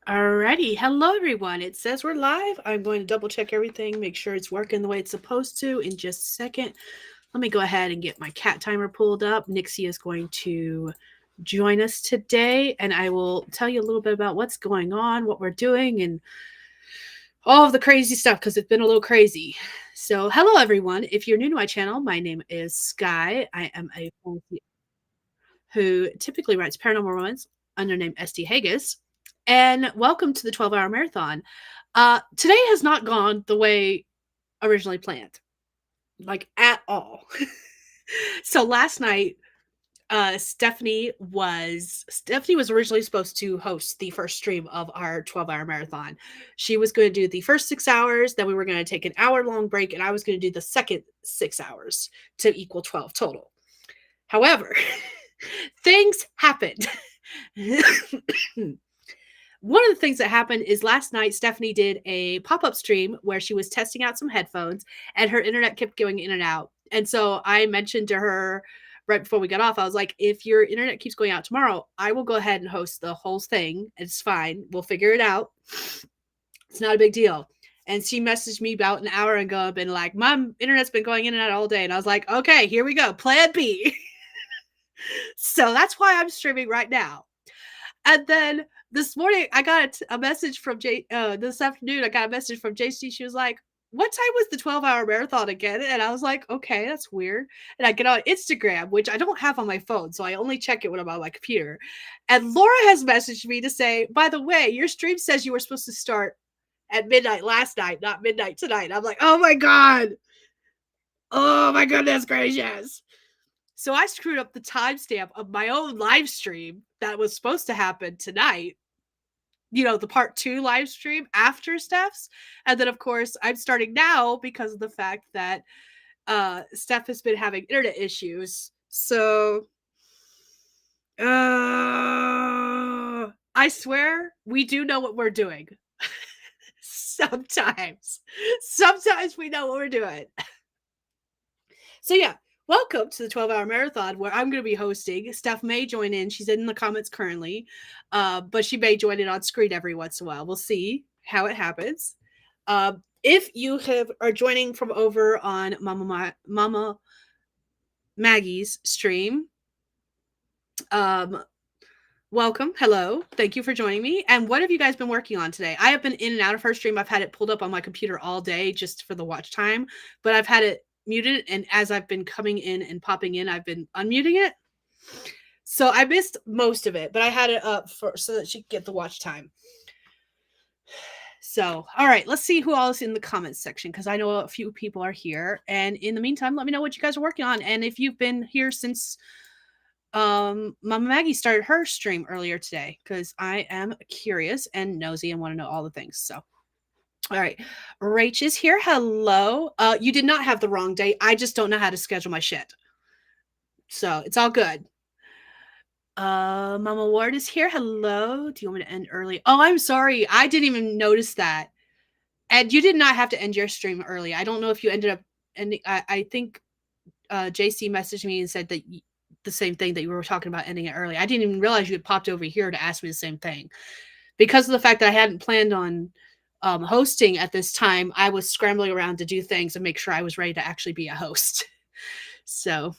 Alrighty, hello everyone. It says we're live. I'm going to double check everything, make sure it's working the way it's supposed to in just a second. Let me go ahead and get my cat timer pulled up. Nixie is going to join us today, and I will tell you a little bit about what's going on, what we're doing, and all of the crazy stuff because it's been a little crazy. So, hello everyone. If you're new to my channel, my name is Skye. I am a who typically writes paranormal romance under name St. Hegyes. And welcome to the 12-hour marathon. Today has not gone the way originally planned, like at all. So last night, Stephanie was originally supposed to host the first stream of our 12-hour marathon. She was going to do the first 6 hours, then we were going to take an hour-long break, and I was going to do the second 6 hours to equal 12 total. However, things happened. One of the things that happened is last night, Stephanie did a pop-up stream where she was testing out some headphones and her internet kept going in and out. And so I mentioned to her right before we got off, I was like, if your internet keeps going out tomorrow, I will go ahead and host the whole thing. It's fine. We'll figure it out. It's not a big deal. And she messaged me about an hour ago and been like, my internet's been going in and out all day. And I was like, okay, here we go. Plan B. So that's why I'm streaming right now. And then this morning, I got a message from this afternoon, I got a message from JC. She was like, what time was the 12-hour marathon again? And I was like, okay, that's weird. And I get on Instagram, which I don't have on my phone, so I only check it when I'm on my computer. And Laura has messaged me to say, by the way, your stream says you were supposed to start at midnight last night, not midnight tonight. I'm like, oh my God. Oh my goodness gracious. So I screwed up the timestamp of my own live stream that was supposed to happen tonight. You know, the part 2 live stream after Steph's. And then, of course, I'm starting now because of the fact that Steph has been having internet issues. So, I swear we do know what we're doing. Sometimes we know what we're doing. So, yeah. Welcome to the 12-hour marathon where I'm going to be hosting. Steph may join in. She's in the comments currently, but she may join in on screen every once in a while. We'll see how it happens. If you are joining from over on Mama Maggie's stream, welcome. Hello. Thank you for joining me. And what have you guys been working on today? I have been in and out of her stream. I've had it pulled up on my computer all day just for the watch time, but I've had it muted, and as I've been coming in and popping in, I've been unmuting it. So I missed most of it, but I had it up so that she could get the watch time. So, all right, let's see who all is in the comments section because I know a few people are here. And in the meantime, let me know what you guys are working on. And if you've been here since Mama Maggie started her stream earlier today, because I am curious and nosy and want to know all the things. So, all right. Rach is here. Hello. You did not have the wrong date. I just don't know how to schedule my shit. So it's all good. Mama Ward is here. Hello. Do you want me to end early? Oh, I'm sorry. I didn't even notice that. And you did not have to end your stream early. I don't know if you ended up ending. I think JC messaged me and said that the same thing that you were talking about ending it early. I didn't even realize you had popped over here to ask me the same thing. Because of the fact that I hadn't planned on hosting at this time, I was scrambling around to do things and make sure I was ready to actually be a host. So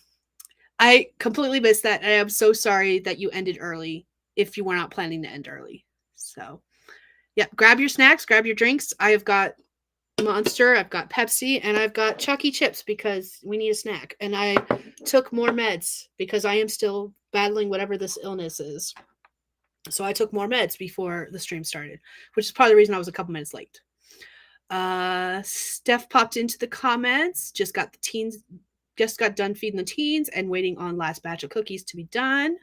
I completely missed that. And I am so sorry that you ended early if you were not planning to end early. So, yeah, grab your snacks, grab your drinks. I have got Monster, I've got Pepsi, and I've got Chucky chips because we need a snack. And I took more meds because I am still battling whatever this illness is. So I took more meds before the stream started, which is probably the reason I was a couple minutes late. Steph popped into the comments, just got done feeding the teens and waiting on last batch of cookies to be done.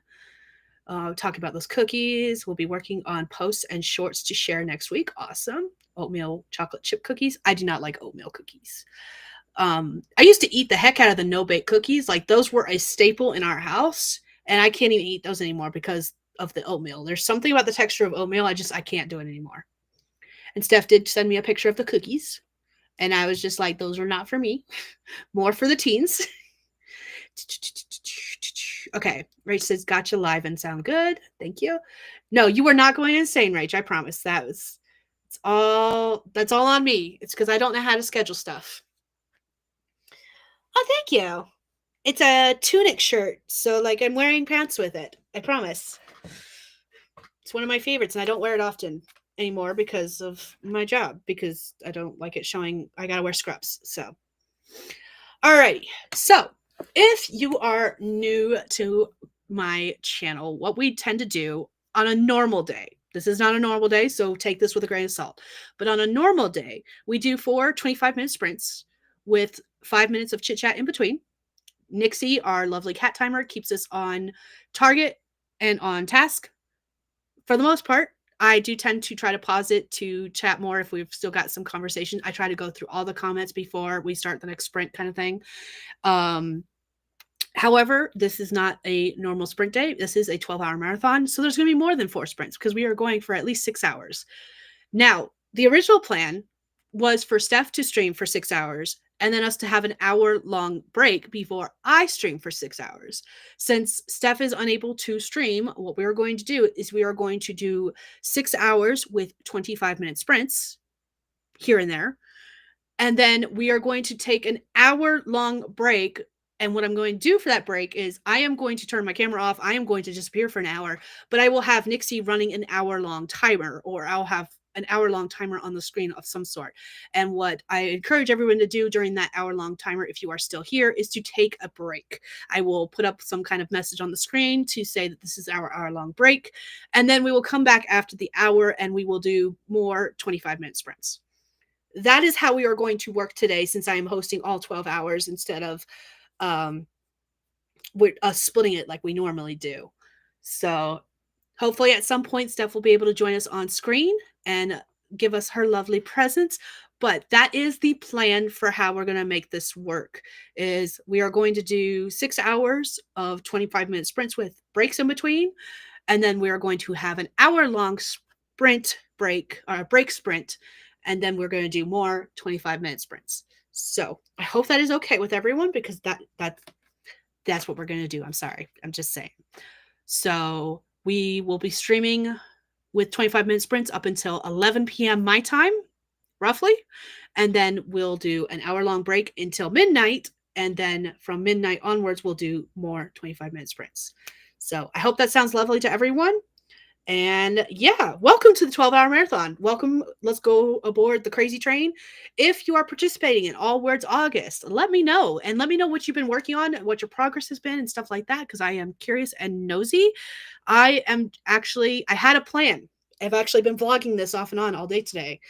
Talking about those cookies. We'll be working on posts and shorts to share next week. Awesome. Oatmeal chocolate chip cookies. I do not like oatmeal cookies. I used to eat the heck out of the no-bake cookies. Like, those were a staple in our house, and I can't even eat those anymore because of the oatmeal. There's something about the texture of oatmeal. I can't do it anymore. And Steph did send me a picture of the cookies, and I was just like, those are not for me. More for the teens. Okay. Rach says, gotcha live and sound good. Thank you. No, you were not going insane, Rach. I promise. That's all on me. It's because I don't know how to schedule stuff. Oh, thank you. It's a tunic shirt. So, like, I'm wearing pants with it. I promise. It's one of my favorites, and I don't wear it often anymore because of my job, because I don't like it showing. I gotta wear scrubs. So, alrighty. So, if you are new to my channel, what we tend to do on a normal day, this is not a normal day, so take this with a grain of salt. But on a normal day, we do 4 25-minute sprints with 5 minutes of chit chat in between. Nixie, our lovely cat timer, keeps us on target and on task for the most part. I do tend to try to pause it to chat more if we've still got some conversation. I try to go through all the comments before we start the next sprint, kind of thing. However, this is not a normal sprint day. This is a 12-hour marathon. So there's going to be more than 4 sprints because we are going for at least 6 hours. Now, the original plan was for Steph to stream for 6 hours and then us to have an hour-long break before I stream for 6 hours. Since Steph is unable to stream, what we are going to do is we are going to do 6 hours with 25-minute sprints here and there. And then we are going to take an hour-long break. And what I'm going to do for that break is I am going to turn my camera off. I am going to disappear for an hour, but I will have Nixie running an hour-long timer, or I'll have an hour-long timer on the screen of some sort. And what I encourage everyone to do during that hour-long timer, if you are still here, is to take a break. I will put up some kind of message on the screen to say that this is our hour-long break. And then we will come back after the hour and we will do more 25-minute sprints. That is how we are going to work today, since I am hosting all 12 hours instead of we're splitting it like we normally do. So hopefully at some point Steph will be able to join us on screen and give us her lovely presence. But that is the plan for how we're going to make this work. Is we are going to do 6 hours of 25-minute sprints with breaks in between. And then we are going to have an hour-long sprint break, or break sprint. And then we're going to do more 25-minute sprints. So I hope that is okay with everyone, because that's what we're going to do. I'm sorry. I'm just saying. So we will be streaming with 25-minute sprints up until 11 p.m. my time, roughly. And then we'll do an hour-long break until midnight. And then from midnight onwards, we'll do more 25-minute sprints. So I hope that sounds lovely to everyone. And yeah, welcome to the 12-hour marathon. Welcome. Let's go aboard the crazy train. If you are participating in All Words August, let me know. And let me know what you've been working on, what your progress has been and stuff like that, because I am curious and nosy. I had a plan. I've actually been vlogging this off and on all day today.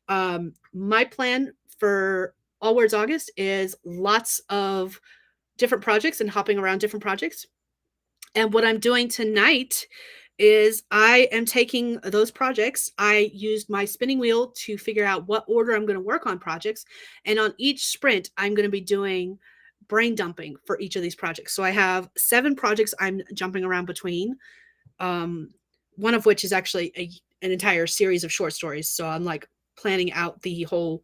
My plan for All Words August is lots of different projects and hopping around different projects. And what I'm doing tonight is I am taking those projects. I used my spinning wheel to figure out what order I'm going to work on projects. And on each sprint, I'm going to be doing brain dumping for each of these projects. So I have 7 projects I'm jumping around between. One of which is actually an entire series of short stories. So I'm like planning out the whole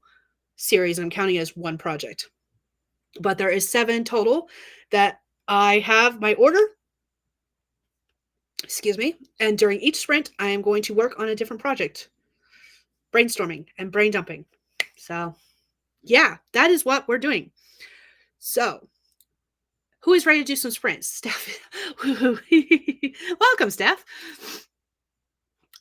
series. I'm counting it as one project. But there is 7 total that I have my order. Excuse me. And during each sprint, I am going to work on a different project, brainstorming and brain dumping. So yeah, that is what we're doing. So who is ready to do some sprints? Steph. Welcome, Steph.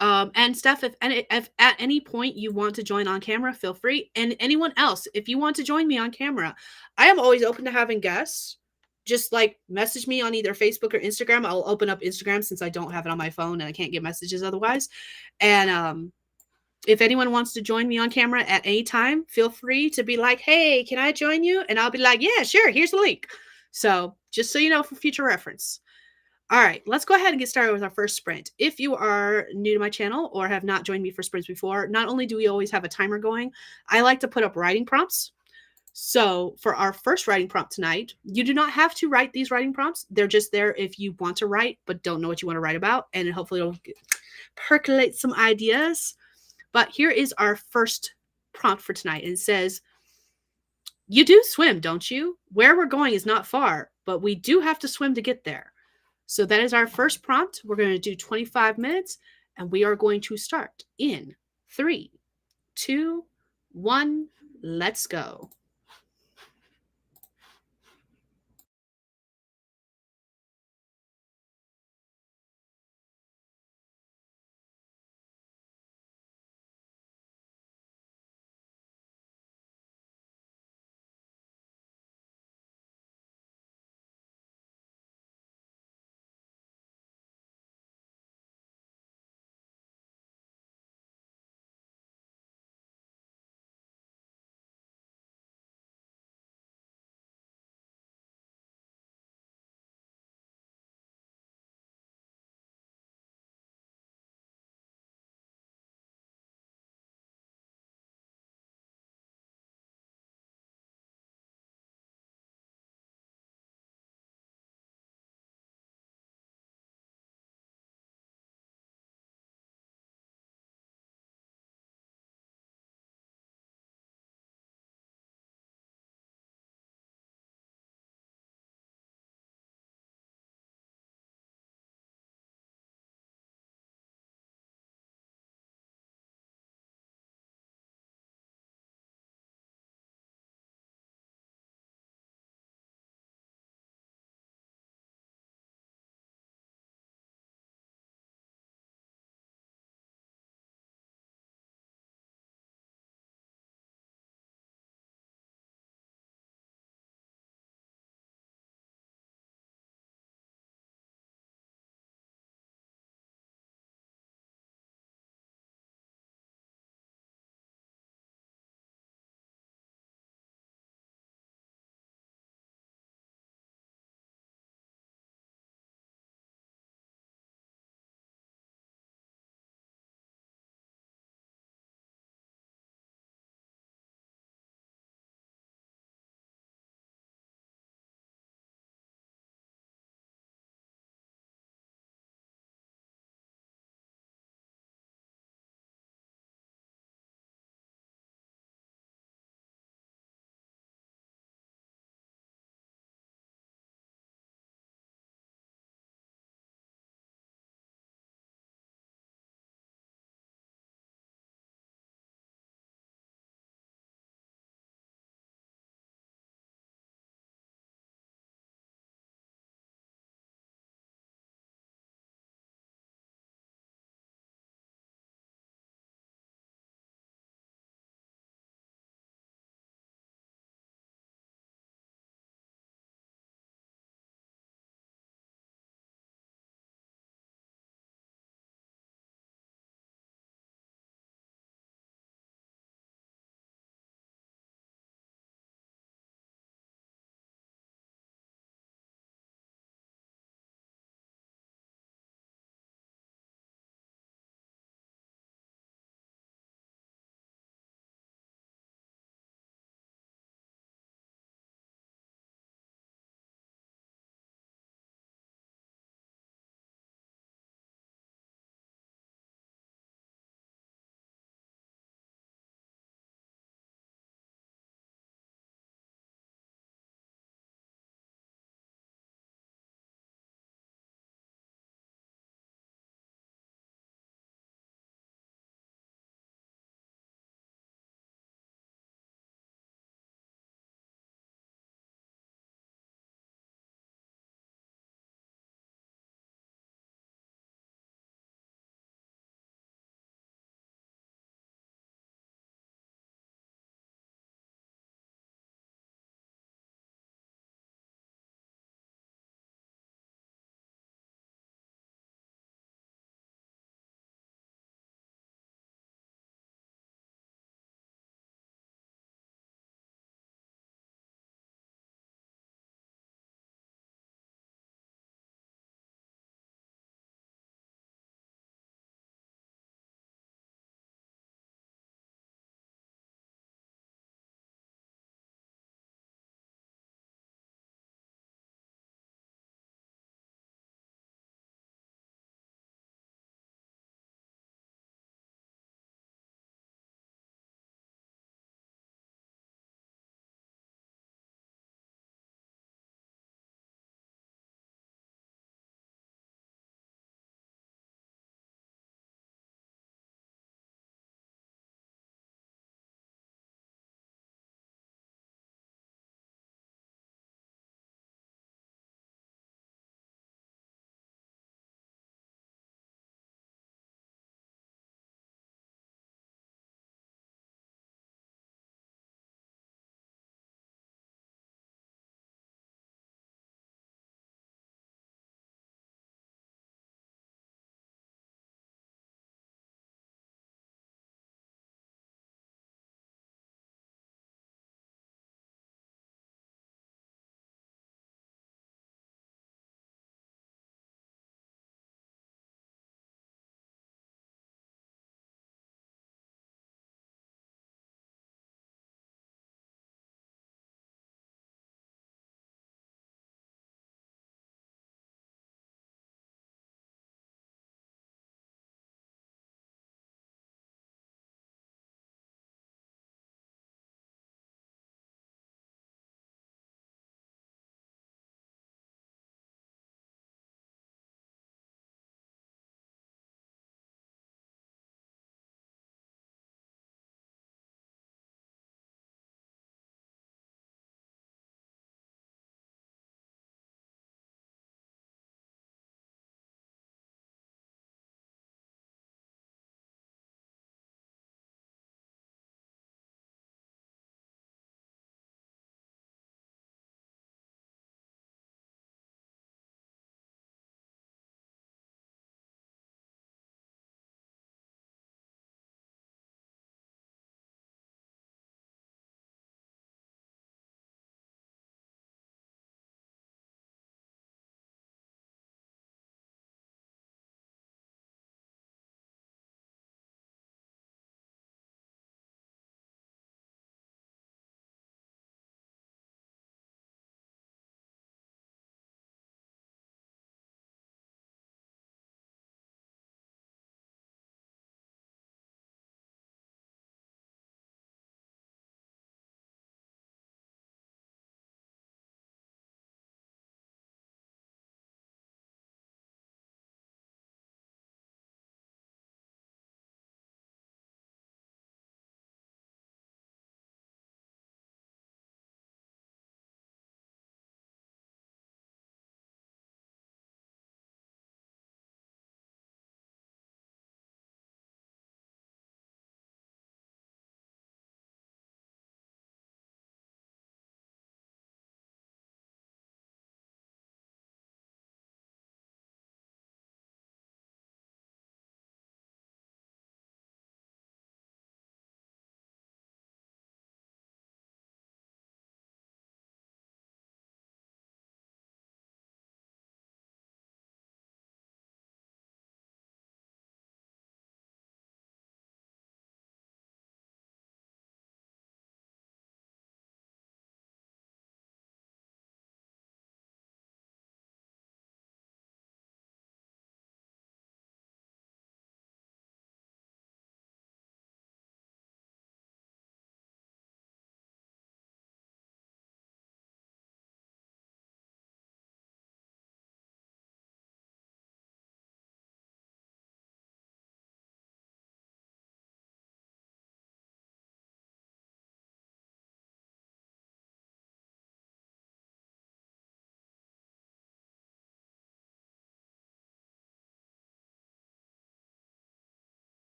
And Steph, if at any point you want to join on camera, feel free. And anyone else, if you want to join me on camera, I am always open to having guests. Just like message me on either Facebook or Instagram. I'll open up Instagram since I don't have it on my phone and I can't get messages otherwise. And if anyone wants to join me on camera at any time, feel free to be like, hey, can I join you? And I'll be like, yeah, sure. Here's the link. So just so you know, for future reference. All right, let's go ahead and get started with our first sprint. If you are new to my channel or have not joined me for sprints before, not only do we always have a timer going, I like to put up writing prompts. So for our first writing prompt tonight, you do not have to write these writing prompts. They're just there if you want to write, but don't know what you want to write about. And hopefully it'll percolate some ideas. But here is our first prompt for tonight. It says, you do swim, don't you? Where we're going is not far, but we do have to swim to get there. So that is our first prompt. We're going to do 25 minutes and we are going to start in 3, 2, 1. Let's go.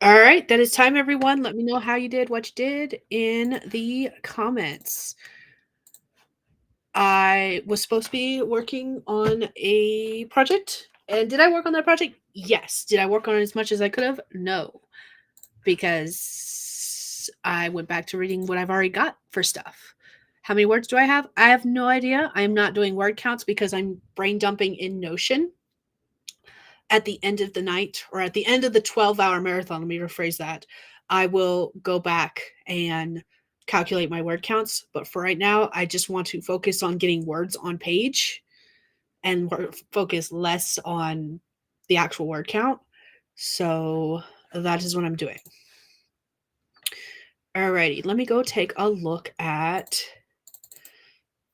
All right, that is time, everyone. Let me know how you did, what you did in the comments. I was supposed to be working on a project. And did I work on that project? Yes. Did I work on it as much as I could have? No. Because I went back to reading what I've already got for stuff. How many words do I have? I have no idea. I'm not doing word counts because I'm brain dumping in Notion at the end of the night, or at the end of the 12-hour marathon. Let me rephrase that. I will go back and calculate my word counts. But for right now, I just want to focus on getting words on page and focus less on the actual word count. So that is what I'm doing. Alrighty, let me go take a look at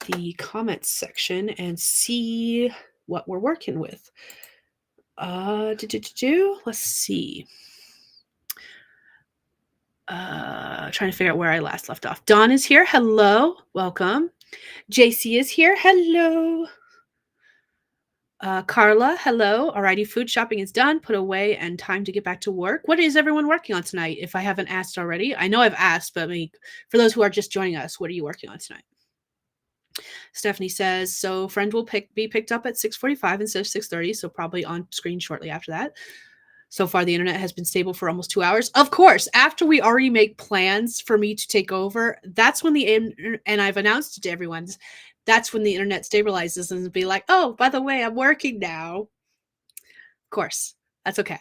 the comments section and see what we're working with. Let's see. Trying to figure out where I last left off. Dawn is here. Hello. Welcome. JC is here. Hello. Carla, hello. Alrighty, food shopping is done, put away, and time to get back to work. What is everyone working on tonight? If I haven't asked already, I know I've asked, but for those who are just joining us, what are you working on tonight? Stephanie says, so friend will be picked up at 6:45 instead of 6:30, so probably on screen shortly after that. So far, the internet has been stable for almost 2 hours. Of course, after we already make plans for me to take over, that's when and I've announced it to everyone, that's when the internet stabilizes and be like, oh, by the way, I'm working now. Of course, that's okay.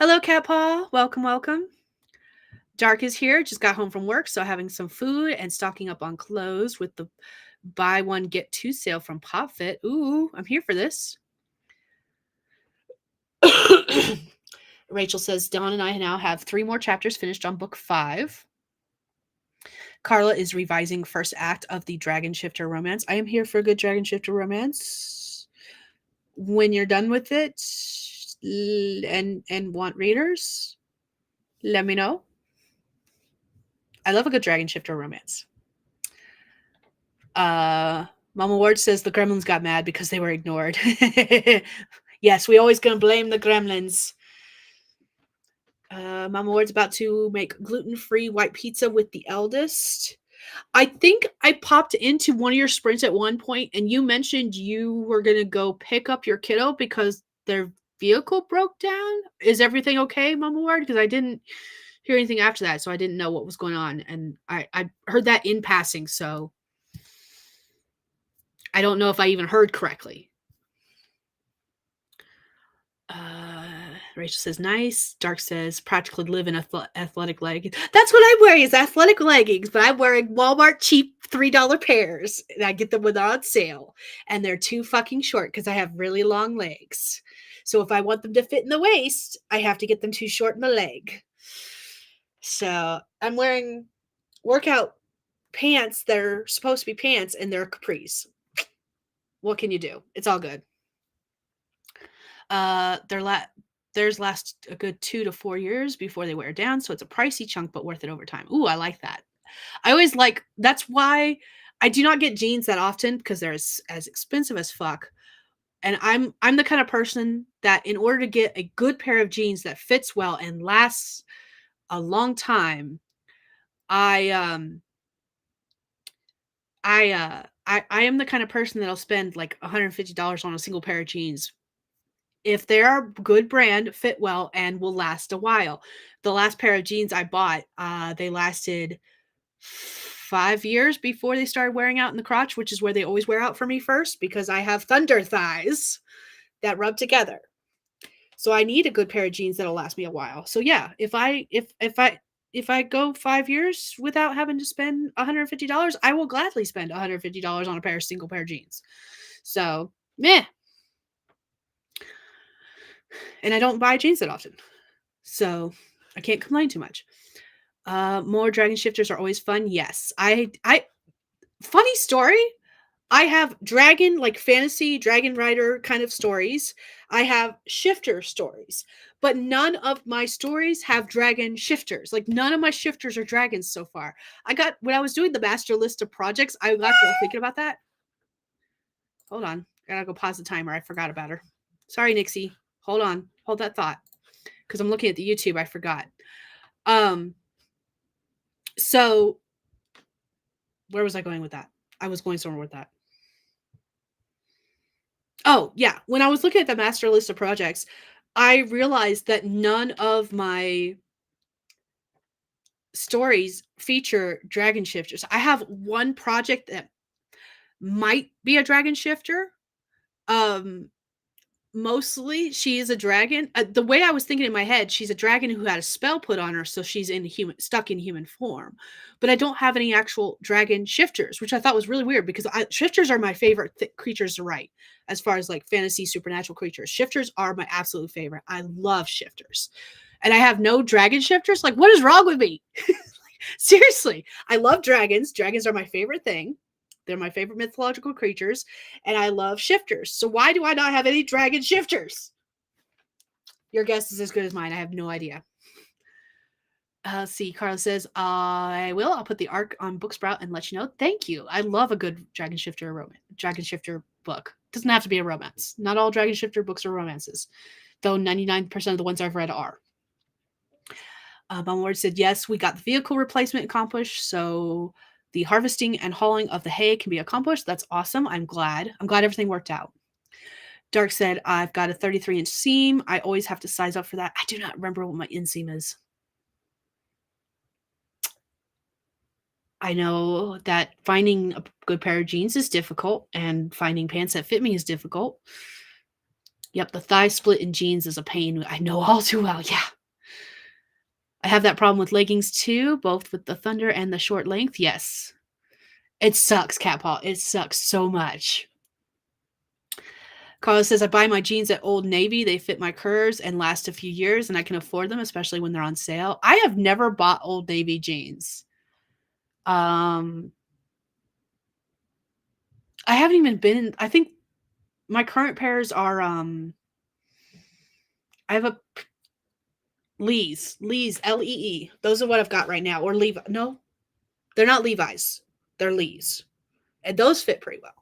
Hello, Cat Paw. Welcome, welcome. Dark is here. Just got home from work, so having some food and stocking up on clothes with the buy one, get two sale from PopFit. Ooh, I'm here for this. Rachel says, Dawn and I now have 3 more chapters finished on book 5. Carla is revising first act of the Dragon Shifter romance. I am here for a good Dragon Shifter romance. When you're done with it and want readers, let me know. I love a good Dragon Shifter romance. Mama Ward says the gremlins got mad because they were ignored. Yes, we always gonna blame the gremlins. Mama Ward's about to make gluten-free white pizza with the eldest. I think I popped into one of your sprints at one point and you mentioned you were going to go pick up your kiddo because their vehicle broke down. Is everything okay, Mama Ward? Because I didn't hear anything after that, so I didn't know what was going on. And I heard that in passing, so I don't know if I even heard correctly. Rachel says, nice. Dark says, practically live in athletic leggings. That's what I'm wearing, is athletic leggings, but I'm wearing Walmart cheap $3 pairs. And I get them when they're on sale. And they're too fucking short because I have really long legs. So if I want them to fit in the waist, I have to get them too short in the leg. So I'm wearing workout pants that are supposed to be pants and they're capris. What can you do? It's all good. Theirs last a good 2 to 4 years before they wear down, so it's a pricey chunk but worth it over time. Ooh, I like that. I always like, that's why I do not get jeans that often because they're as expensive as fuck. And I'm the kind of person that in order to get a good pair of jeans that fits well and lasts a long time, I am the kind of person that'll spend like $150 on a single pair of jeans if they're a good brand, fit well, and will last a while. The last pair of jeans I bought, they lasted 5 years before they started wearing out in the crotch, which is where they always wear out for me first because I have thunder thighs that rub together. So I need a good pair of jeans that'll last me a while. So yeah, if I go 5 years without having to spend $150, I will gladly spend $150 on a single pair of jeans. So, meh. And I don't buy jeans that often. So I can't complain too much. More dragon shifters are always fun. Yes. I funny story. I have dragon, like fantasy dragon rider kind of stories. I have shifter stories, but none of my stories have dragon shifters. Like none of my shifters are dragons so far. When I was doing the master list of projects, I got to thinking about that. Hold on. I gotta go pause the timer. I forgot about her. Sorry, Nixie. Hold on. Hold that thought. because I'm looking at the YouTube. I forgot. So where was I going with that? I was going somewhere with that. Oh, yeah. When I was looking at the master list of projects, I realized that none of my stories feature dragon shifters. I have one project that might be a dragon shifter. Um, Mostly she is a dragon. The way I was thinking in my head, she's a dragon who had a spell put on her, so she's stuck in human form. But I don't have any actual dragon shifters, which I thought was really weird because shifters are my favorite creatures to write as far as like fantasy supernatural creatures. Shifters are my absolute favorite. I love shifters. And I have no dragon shifters? Like, what is wrong with me? Seriously, I love dragons. Dragons are my favorite thing. They're my favorite mythological creatures, and I love shifters. So why do I not have any dragon shifters? Your guess is as good as mine. I have no idea. See, Carla says, I will. I'll put the arc on Booksprout and let you know. Thank you. I love a good dragon shifter book. Doesn't have to be a romance. Not all dragon shifter books are romances, though 99% of the ones I've read are. Word said, yes, we got the vehicle replacement accomplished, so the harvesting and hauling of the hay can be accomplished. That's awesome. I'm glad everything worked out. Dark said, I've got a 33-inch seam. I always have to size up for that. I do not remember what my inseam is. I know that finding a good pair of jeans is difficult, and finding pants that fit me is difficult. Yep, the thigh split in jeans is a pain. I know all too well. Yeah. I have that problem with leggings too, both with the thunder and the short length. Yes. It sucks, Cat Paw. It sucks so much. Carlos says, I buy my jeans at Old Navy. They fit my curves and last a few years, and I can afford them, especially when they're on sale. I have never bought Old Navy jeans. I haven't even been, I think my current pairs are, I have a Lee's, L-E-E. Those are what I've got right now. Or Levi. No, they're not Levi's. They're Lee's. And those fit pretty well.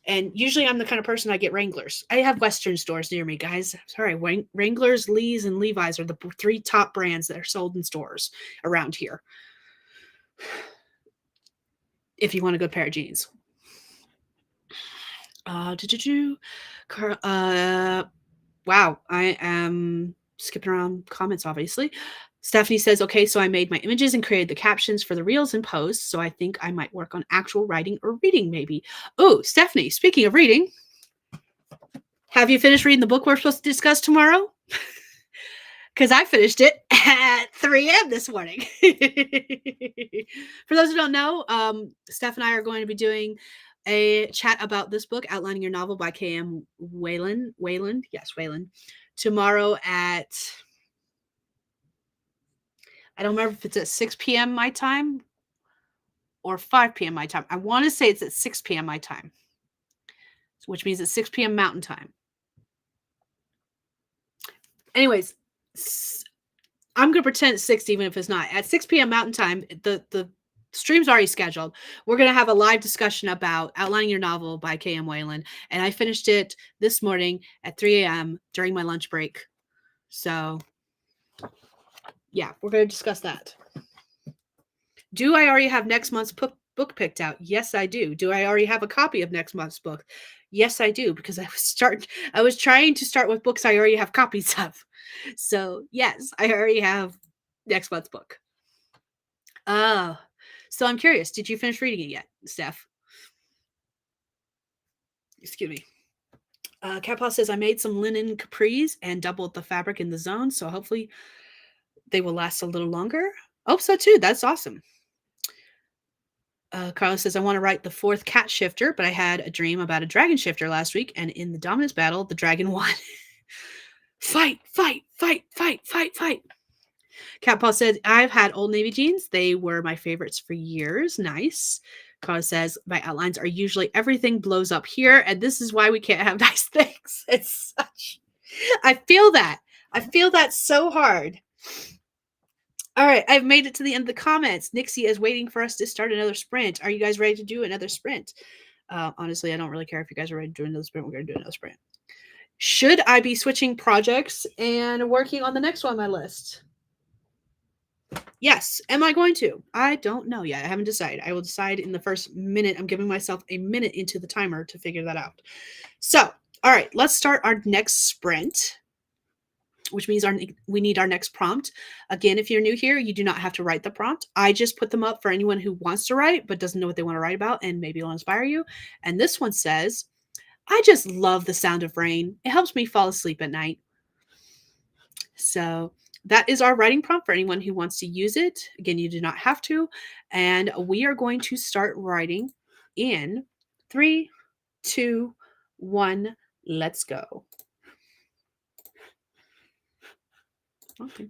And usually I'm the kind of person I get Wranglers. I have Western stores near me, guys. Sorry, Wranglers, Lee's, and Levi's are the 3 top brands that are sold in stores around here. If you want a good pair of jeans. Wow, I am skipping around comments, obviously. Stephanie says, okay, so I made my images and created the captions for the reels and posts, so I think I might work on actual writing or reading, maybe. Oh, Stephanie, speaking of reading, have you finished reading the book we're supposed to discuss tomorrow? Because I finished it at 3 a.m. this morning. For those who don't know, Steph and I are going to be doing a chat about this book, Outlining Your Novel by K.M. Wayland. Yes, Wayland. Tomorrow at, I don't remember if it's at 6 p.m. my time or 5 p.m. my time. I want to say it's at 6 p.m. my time, which means it's 6 p.m. Mountain Time. Anyways, I'm going to pretend it's 6 even if it's not. At 6 p.m. Mountain Time, the stream's already scheduled. We're going to have a live discussion about Outlining Your Novel by K.M. Wayland. And I finished it this morning at 3 a.m. during my lunch break. So, yeah, we're going to discuss that. Do I already have next month's book picked out? Yes, I do. Do I already have a copy of next month's book? Yes, I do, because I was trying to start with books I already have copies of. So, yes, I already have next month's book. So I'm curious, did you finish reading it yet, Steph? Excuse me. Catpaw says, I made some linen capris and doubled the fabric in the zone, so hopefully they will last a little longer. Hope so too. That's awesome. Carlos says, I want to write the 4th cat shifter, but I had a dream about a dragon shifter last week, and in the dominance battle, the dragon won. Fight, fight, fight, fight, fight, fight. Catpaw said, I've had Old Navy jeans. They were my favorites for years. Nice. Carlos says, my outlines are usually everything blows up here, and this is why we can't have nice things. It's such... I feel that. I feel that so hard. All right, I've made it to the end of the comments. Nixie is waiting for us to start another sprint. Are you guys ready to do another sprint? Honestly, I don't really care if you guys are ready to do another sprint. We're going to do another sprint. Should I be switching projects and working on the next one on my list? Yes. Am I going to? I don't know yet. I haven't decided. I will decide in the first minute. I'm giving myself a minute into the timer to figure that out. So, all right, let's start our next sprint, which means we need our next prompt. Again, if you're new here, you do not have to write the prompt. I just put them up for anyone who wants to write but doesn't know what they want to write about, and maybe it'll inspire you. And this one says, I just love the sound of rain. It helps me fall asleep at night. So that is our writing prompt for anyone who wants to use it. Again, you do not have to. And we are going to start writing in three, two, one. Let's go. Okay.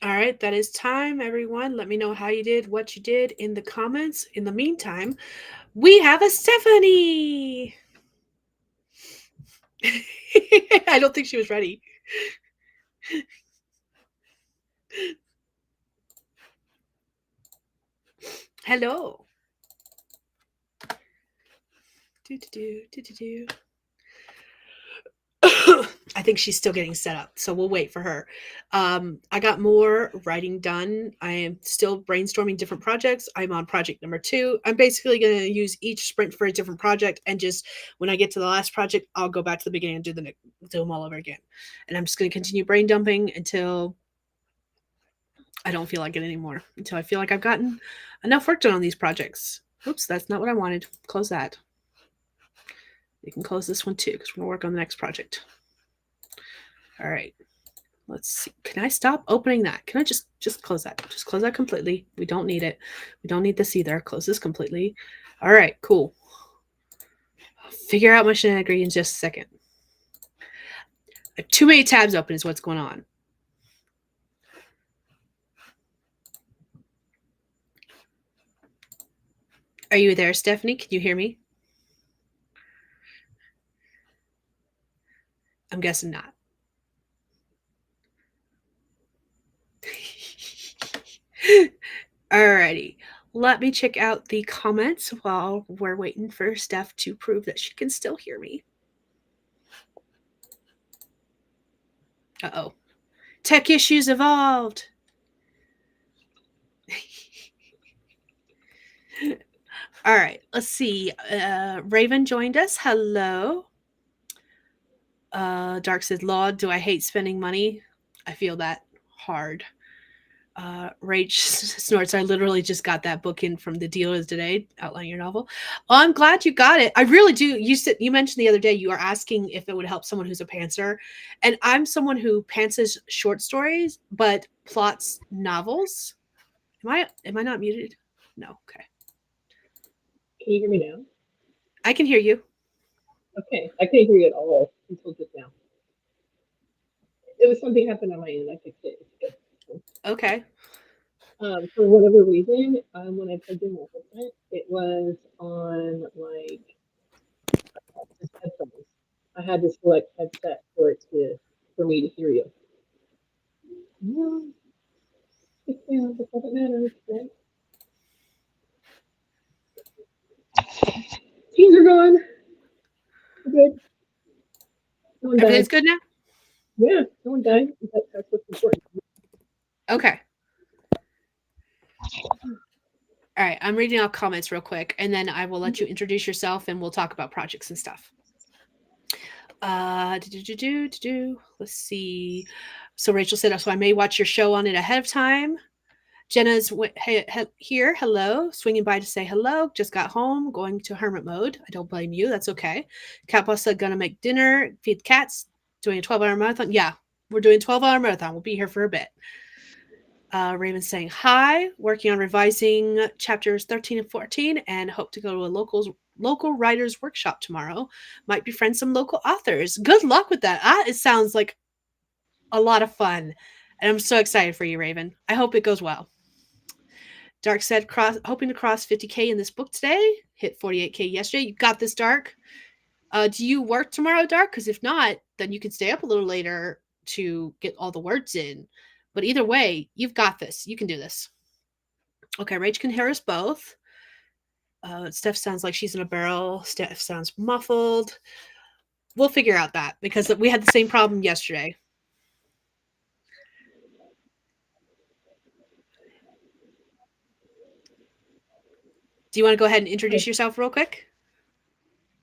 All right, that is time, everyone. Let me know how you did, what you did in the comments. In the meantime, we have a Stephanie. I don't think she was ready. Hello. Do do do do do do. I think she's still getting set up, so we'll wait for her. I got more writing done. I am still brainstorming different projects. I'm on project number 2. I'm basically going to use each sprint for a different project, and just when I get to the last project, I'll go back to the beginning and do them all over again. And I'm just going to continue brain dumping until I don't feel like it anymore. Until I feel like I've gotten enough work done on these projects. Oops, that's not what I wanted. Close that. You can close this one too, because we're going to work on the next project. All right. Let's see. Can I stop opening that? Can I just close that? Just close that completely. We don't need it. We don't need this either. Close this completely. All right, cool. I'll figure out my shenanigans in just a second. Too many tabs open is what's going on. Are you there, Stephanie? Can you hear me? I'm guessing not. Alrighty. Let me check out the comments while we're waiting for Steph to prove that she can still hear me. Uh-oh. Tech issues evolved. All right, let's see. Raven joined us. Hello. Dark said, Lord, do I hate spending money? I feel that hard. Rach snorts, I literally just got that book in from the dealers today, outlining your novel. Oh, I'm glad you got it. I really do. You mentioned the other day you are asking if it would help someone who's a pantser. And I'm someone who pantsers short stories, but plots novels. Am I not muted? No, okay. Can you hear me now? I can hear you. Okay, I couldn't hear you at all until just now. It was something happened on my end. I fixed it. It's good. Okay. For whatever reason, when I plugged in my headset, it was on like just headphones. I had to select headset for me to hear you. No, yeah, that's all that matters, right? Teens are gone. We're good. No one Everything's died. good now? Yeah, no one died. That's what's important. Okay. All right. I'm reading out comments real quick, and then I will let you introduce yourself and we'll talk about projects and stuff. Let's see. So Rachel said, so I may watch your show on it ahead of time. Jenna's here. Hello. Swinging by to say hello. Just got home. Going to hermit mode. I don't blame you. That's okay. Catboss said, gonna make dinner, feed cats, doing a 12-hour marathon. Yeah, we're doing a 12-hour marathon. We'll be here for a bit. Raven's saying hi, working on revising chapters 13 and 14, and hope to go to a local writers workshop tomorrow. Might befriend some local authors. Good luck with that. It sounds like a lot of fun, and I'm so excited for you, Raven. I hope it goes well. Dark said, hoping to cross 50K in this book today. Hit 48K yesterday. You got this, Dark. Do you work tomorrow, Dark? Because if not, then you can stay up a little later to get all the words in. But either way, you've got this. You can do this. Okay, Rach can hear us both. Steph sounds like she's in a barrel. Steph sounds muffled. We'll figure out that because we had the same problem yesterday. Do you want to go ahead and introduce yourself real quick?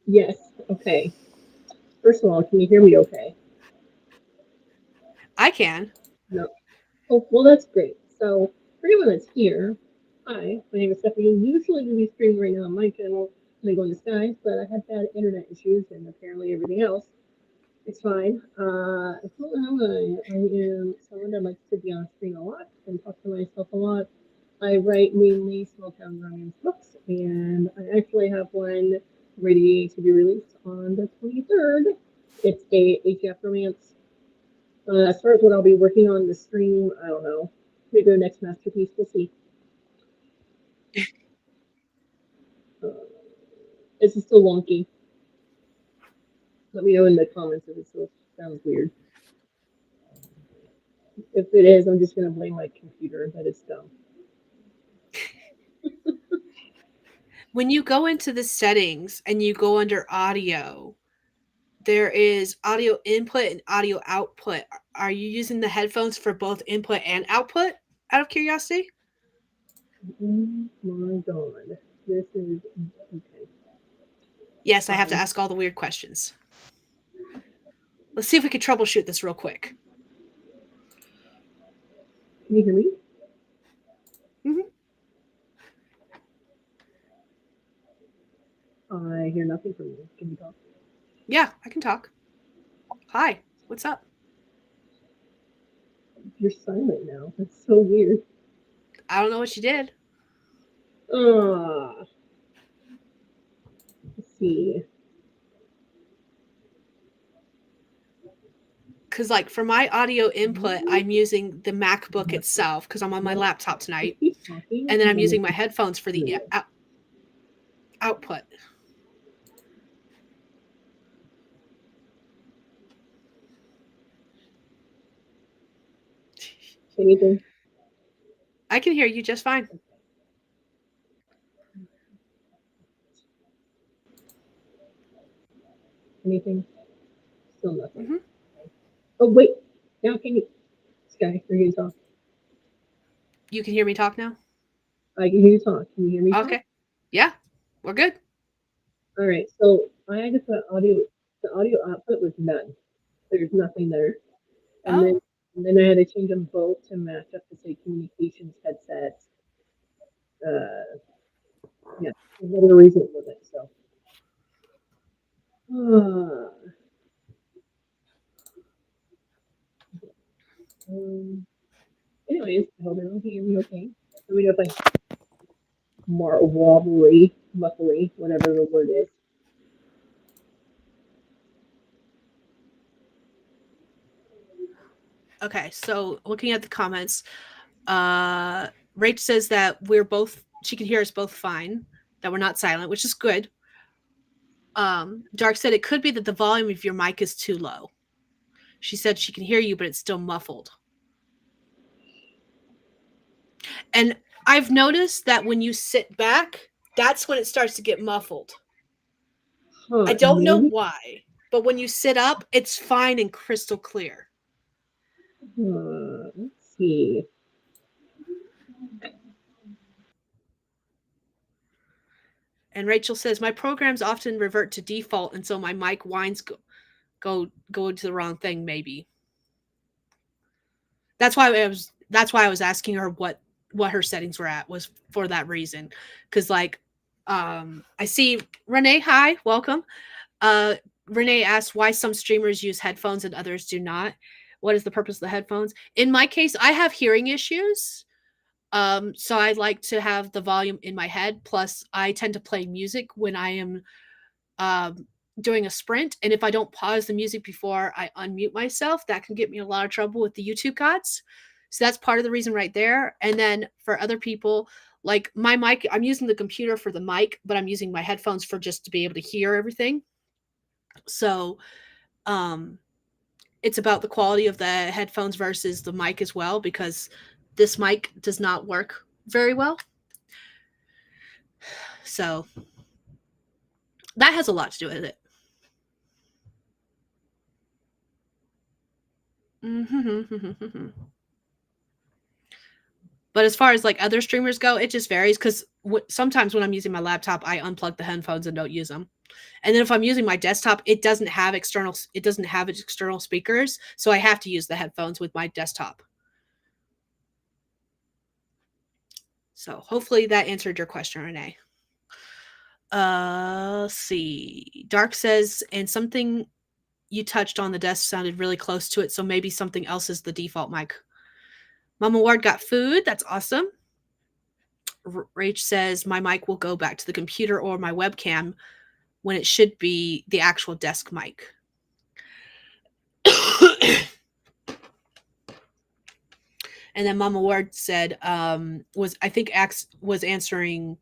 Yes. Okay. First of all, can you hear me okay? I can. No. Oh, well, that's great. So, for anyone that's here, hi, my name is Stephanie. Usually we be streaming right now on my channel and I go into Skye, but I had bad internet issues and apparently everything else. It's fine. I am someone that likes to be on screen a lot and talk to myself a lot. I write mainly small town romance books, and I actually have one ready to be released on the 23rd. It's a HF romance. As far as what I'll be working on the stream, I don't know. be our next masterpiece. We'll see. Uh, this is still wonky. Let me know in the comments if it still sounds weird. If it is, I'm just gonna blame my computer that it's dumb. When you go into the settings and you go under audio, there is audio input and audio output. Are you using the headphones for both input and output, out of curiosity? Oh my god. This is okay. Yes, I have to ask all the weird questions. Let's see if we can troubleshoot this real quick. Can you hear me? Mm-hmm. I hear nothing from you. Can you talk? Yeah, I can talk. Hi, what's up? You're silent now. That's so weird. I don't know what you did. Ah. Let's see. Because, like, for my audio input, I'm using the MacBook itself because I'm on my laptop tonight. Keep talking. And then I'm using my headphones for the output. Anything? I can hear you just fine. Anything? Still nothing. Mm-hmm. Oh wait. Now can you? Skye, are you talk? You can hear me talk now? I can hear you talk. Can you hear me talk? Okay. Yeah, we're good. All right. So I had to put audio. The audio output was none. There's nothing there. And Oh, then I had to change them both to match up to say communications headsets. Uh, yeah, there's no reason for it. So, um, anyways, I hope everyone can hear me okay. Let me know if I more wobbly, muffly, whatever the word is. okay. So looking at the comments, Rach says that we're both, she can hear us both fine, that we're not silent, which is good. Dark said it could be that the volume of your mic is too low. She said she can hear you, but it's still muffled. And I've noticed that when you sit back, that's when it starts to get muffled. I don't know Maybe. why, but when you sit up, it's fine and crystal clear. Let's see. And Rachel says my programs often revert to default, and so my mic winds go into the wrong thing. Maybe that's why I was asking her what her settings were at, was for that reason. Because like, I see Renee. Hi, welcome. Renee asked why some streamers use headphones and others do not. What is the purpose of the headphones? In my case, I have hearing issues. So I like to have the volume in my head. Plus, I tend to play music when I am um, doing a sprint. And if I don't pause the music before I unmute myself, that can get me in a lot of trouble with the YouTube gods. So that's part of the reason right there. And then for other people, like my mic, I'm using the computer for the mic, but I'm using my headphones for just to be able to hear everything. So um, it's about the quality of the headphones versus the mic as well, because this mic does not work very well. So that has a lot to do with it. Mm-hmm. But as far as like other streamers go, it just varies because sometimes when I'm using my laptop, I unplug the headphones and don't use them. And then if I'm using my desktop, it doesn't have external speakers, so I have to use the headphones with my desktop. So hopefully that answered your question, Renee. Let's see. Dark says, and something you touched on the desk sounded really close to it, so maybe something else is the default mic. Mama Ward got food. That's awesome. Rach says my mic will go back to the computer or my webcam when it should be the actual desk mic. And then Mama Ward said, was I think Ax was answering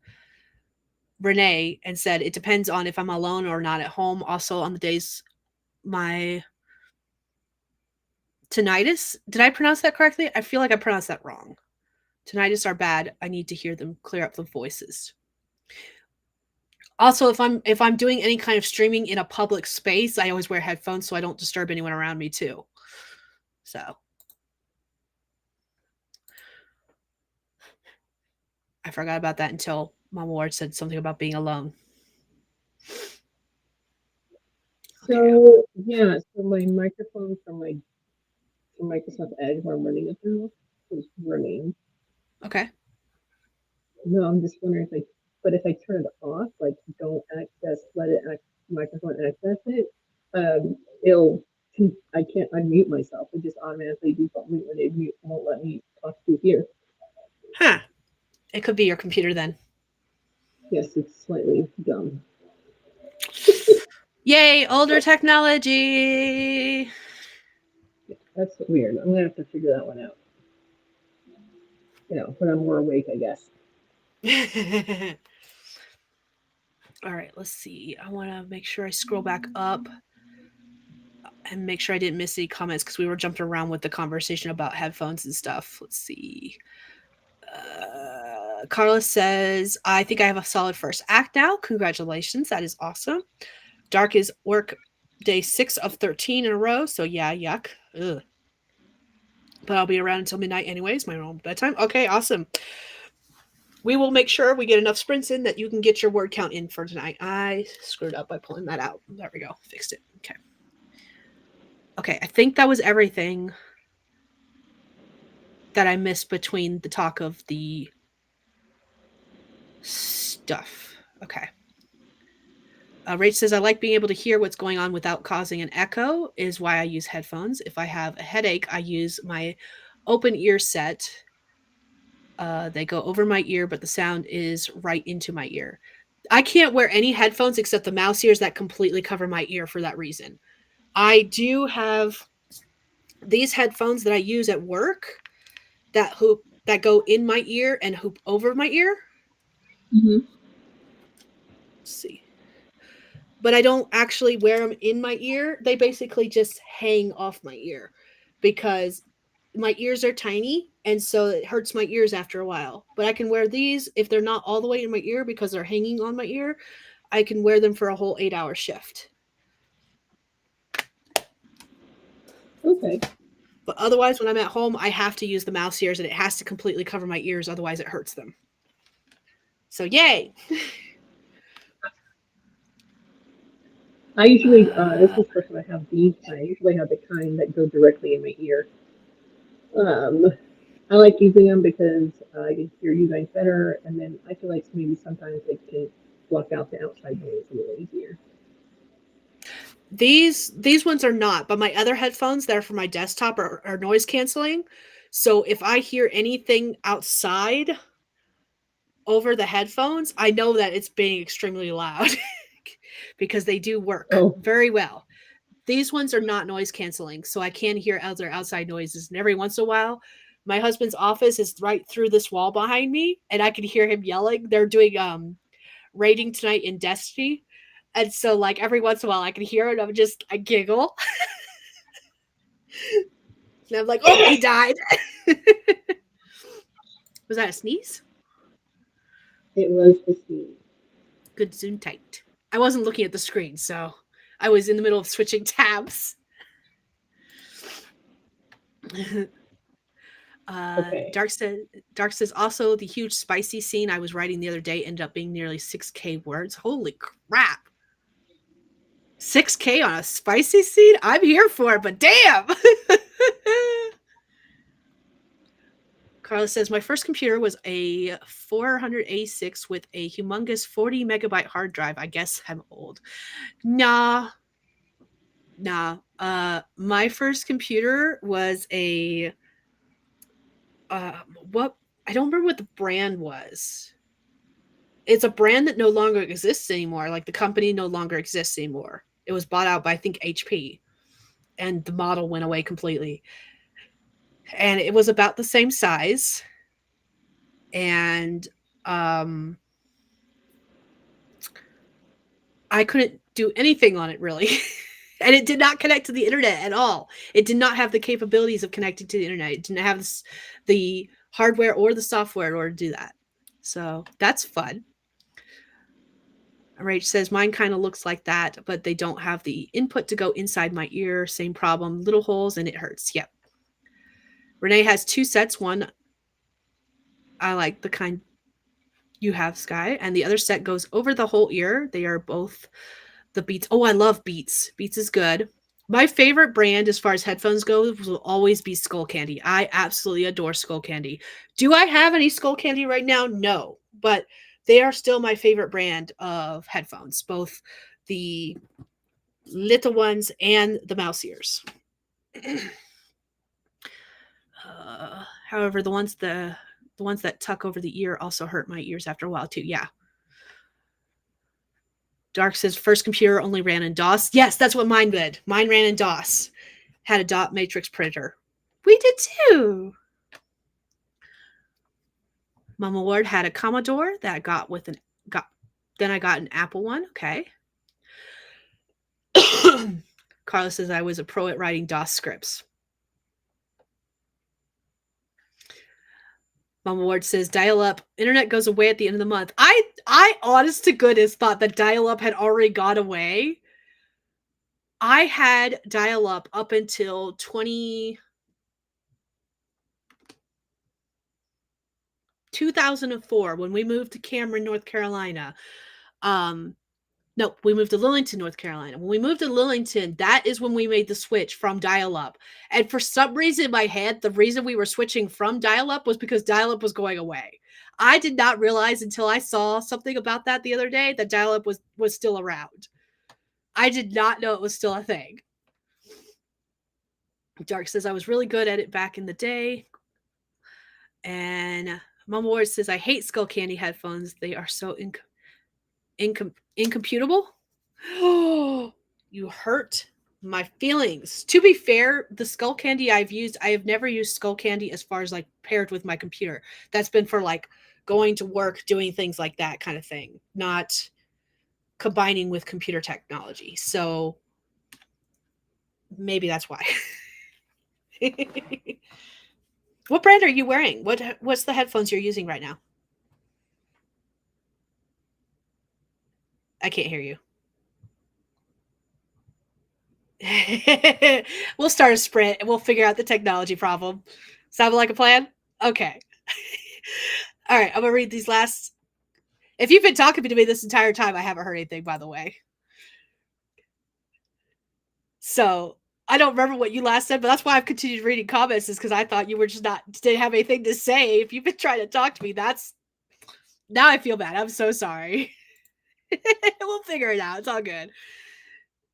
Renee and said, it depends on if I'm alone or not at home. Also, on the days my tinnitus, did I pronounce that correctly? I feel like I pronounced that wrong. Tinnitus are bad. I need to hear them clear up the voices. Also, if I'm doing any kind of streaming in a public space, I always wear headphones so I don't disturb anyone around me too. So I forgot about that until Mama Ward said something about being alone. So yeah, so my microphone from my from Microsoft Edge where I'm running it through is running. Okay. No, I'm just wondering if but if I turn it off, like don't let it microphone access it, it'll, I can't unmute myself. It just automatically default mute when it won't let me talk to here. Huh. It could be your computer then. Yes, it's slightly dumb. Yay, older technology. That's weird. I'm gonna have to figure that one out. When I'm more awake, I guess. All right, let's see. I want to make sure I scroll back up and make sure I didn't miss any comments because we were jumping around with the conversation about headphones and stuff. Let's see. Carla says, I think I have a solid first act now. Congratulations. That is awesome. Dark is work day 6 of 13 in a row. So, yeah, yuck. Ugh. But I'll be around until midnight anyways, my normal bedtime. Okay, awesome. We will make sure we get enough sprints in that you can get your word count in for tonight. I screwed up by pulling that out. There we go. Fixed it. Okay. Okay, I think that was everything that I missed between the talk of the stuff. Okay. Rach says, I like being able to hear what's going on without causing an echo, is why I use headphones. If I have a headache, I use my open ear set. They go over my ear, but the sound is right into my ear. I can't wear any headphones except the mouse ears that completely cover my ear for that reason. I do have these headphones that I use at work that go in my ear and hoop over my ear. Mm-hmm. Let's see. But I don't actually wear them in my ear. They basically just hang off my ear because my ears are tiny and so it hurts my ears after a while. But I can wear these if they're not all the way in my ear because they're hanging on my ear. I can wear them for a whole 8-hour shift. Okay. But otherwise, when I'm at home, I have to use the mouse ears and it has to completely cover my ears. Otherwise, it hurts them. So, yay. I usually, this is the first time I have these. I usually have the kind that go directly in my ear. I like using them because I can hear you guys better, and then I feel like maybe sometimes they can block out the outside noise a little easier. These ones are not, but my other headphones that are for my desktop are noise canceling. So if I hear anything outside over the headphones, I know that it's being extremely loud because they do work very well. These ones are not noise canceling, so I can hear other outside noises. And every once in a while, my husband's office is right through this wall behind me, and I can hear him yelling. They're doing raiding tonight in Destiny. And so, like, every once in a while, I can hear it. I giggle. And I'm like, oh, he died. Was that a sneeze? It was the sneeze. Good Zoom tight. I wasn't looking at the screen, so I was in the middle of switching tabs. Okay. Dark says also the huge spicy scene I was writing the other day ended up being nearly 6K words. Holy crap. 6K on a spicy scene? I'm here for it, but damn. Carla says, my first computer was a 486 with a humongous 40 megabyte hard drive. I guess I'm old. Nah. My first computer was a what I don't remember what the brand was. It's a brand that no longer exists anymore. Like the company no longer exists anymore. It was bought out by I think HP, and the model went away completely. and it was about the same size. And I couldn't do anything on it really. And it did not connect to the internet at all. It did not have the capabilities of connecting to the internet. It didn't have the hardware or the software in order to do that. So that's fun. Rach says mine kind of looks like that, but they don't have the input to go inside my ear. Same problem, little holes and it hurts. Yep. Renee has 2 sets. One, I like the kind you have, Skye, and the other set goes over the whole ear. They are both the Beats. Oh, I love Beats. Beats is good. My favorite brand as far as headphones go will always be Skull Candy. I absolutely adore Skull Candy. Do I have any Skull Candy right now? No, but they are still my favorite brand of headphones, both the little ones and the mouse ears. However, the ones that tuck over the ear also hurt my ears after a while too. Yeah. Dark says first computer only ran in DOS. Yes, that's what mine did. Mine ran in DOS. Had a dot matrix printer. We did too. Mama Ward had a Commodore that I got then I got an Apple one. Okay. Carla says I was a pro at writing DOS scripts. Mama Ward says dial-up internet goes away at the end of the month. I honest to goodness thought that dial-up had already gone away. I had dial-up up until 2004 when we moved to Cameron, North Carolina. No, we moved to Lillington, North Carolina. When we moved to Lillington, that is when we made the switch from dial-up. And for some reason in my head, the reason we were switching from dial-up was because dial-up was going away. I did not realize until I saw something about that the other day that dial-up was still around. I did not know it was still a thing. Dark says I was really good at it back in the day. And Mama Ward says I hate Skull Candy headphones. They are so incomputable. Oh, you hurt my feelings. To be fair, the Skull Candy I have never used Skull Candy as far as like paired with my computer. That's been for like going to work, doing things like that kind of thing, not combining with computer technology. So maybe that's why. What brand are you wearing? What's the headphones you're using right now? I can't hear you. We'll start a sprint and we'll figure out the technology problem. Sound like a plan? Okay. All right, I'm gonna read these last. If you've been talking to me this entire time, I haven't heard anything, by the way. So I don't remember what you last said, but that's why I've continued reading comments, is because I thought you were just didn't have anything to say. If you've been trying to talk to me, now I feel bad. I'm so sorry. We'll figure it out. It's all good.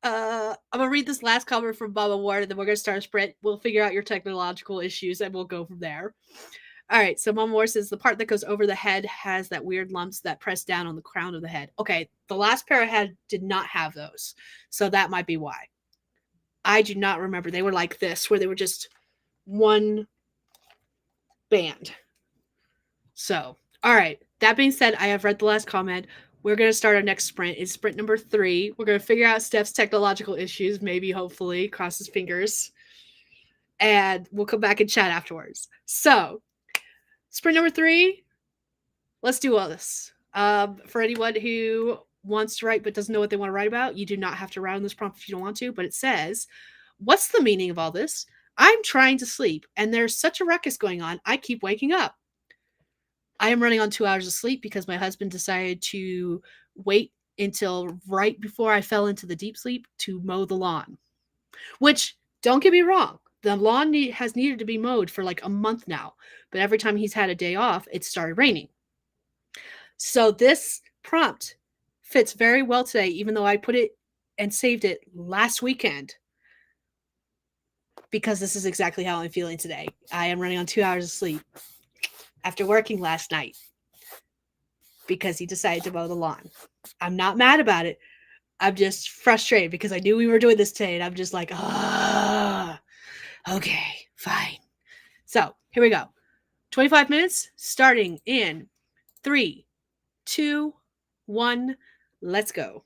I'm gonna read this last comment from Baba Ward, and then we're gonna start a sprint. We'll figure out your technological issues, and we'll go from there. All right. So Mama Ward says the part that goes over the head has that weird lumps that press down on the crown of the head. Okay, the last pair I had did not have those, so that might be why. I do not remember. They were like this, where they were just one band. So, all right. That being said, I have read the last comment. We're going to start our next sprint. It's sprint number 3. We're going to figure out Steph's technological issues, maybe, hopefully, cross his fingers. And we'll come back and chat afterwards. So, sprint number 3, let's do all this. For anyone who wants to write but doesn't know what they want to write about, you do not have to write on this prompt if you don't want to, but it says, what's the meaning of all this? I'm trying to sleep, and there's such a ruckus going on, I keep waking up. I am running on 2 hours of sleep because my husband decided to wait until right before I fell into the deep sleep to mow the lawn. Which, don't get me wrong, the lawn has needed to be mowed for like a month now, but every time he's had a day off, it started raining. So this prompt fits very well today, even though I put it and saved it last weekend, because this is exactly how I'm feeling today. I am running on 2 hours of sleep after working last night because he decided to mow the lawn. I'm not mad about it. I'm just frustrated because I knew we were doing this today, and I'm just like, okay, fine. So here we go. 25 minutes starting in 3, 2, 1. Let's go.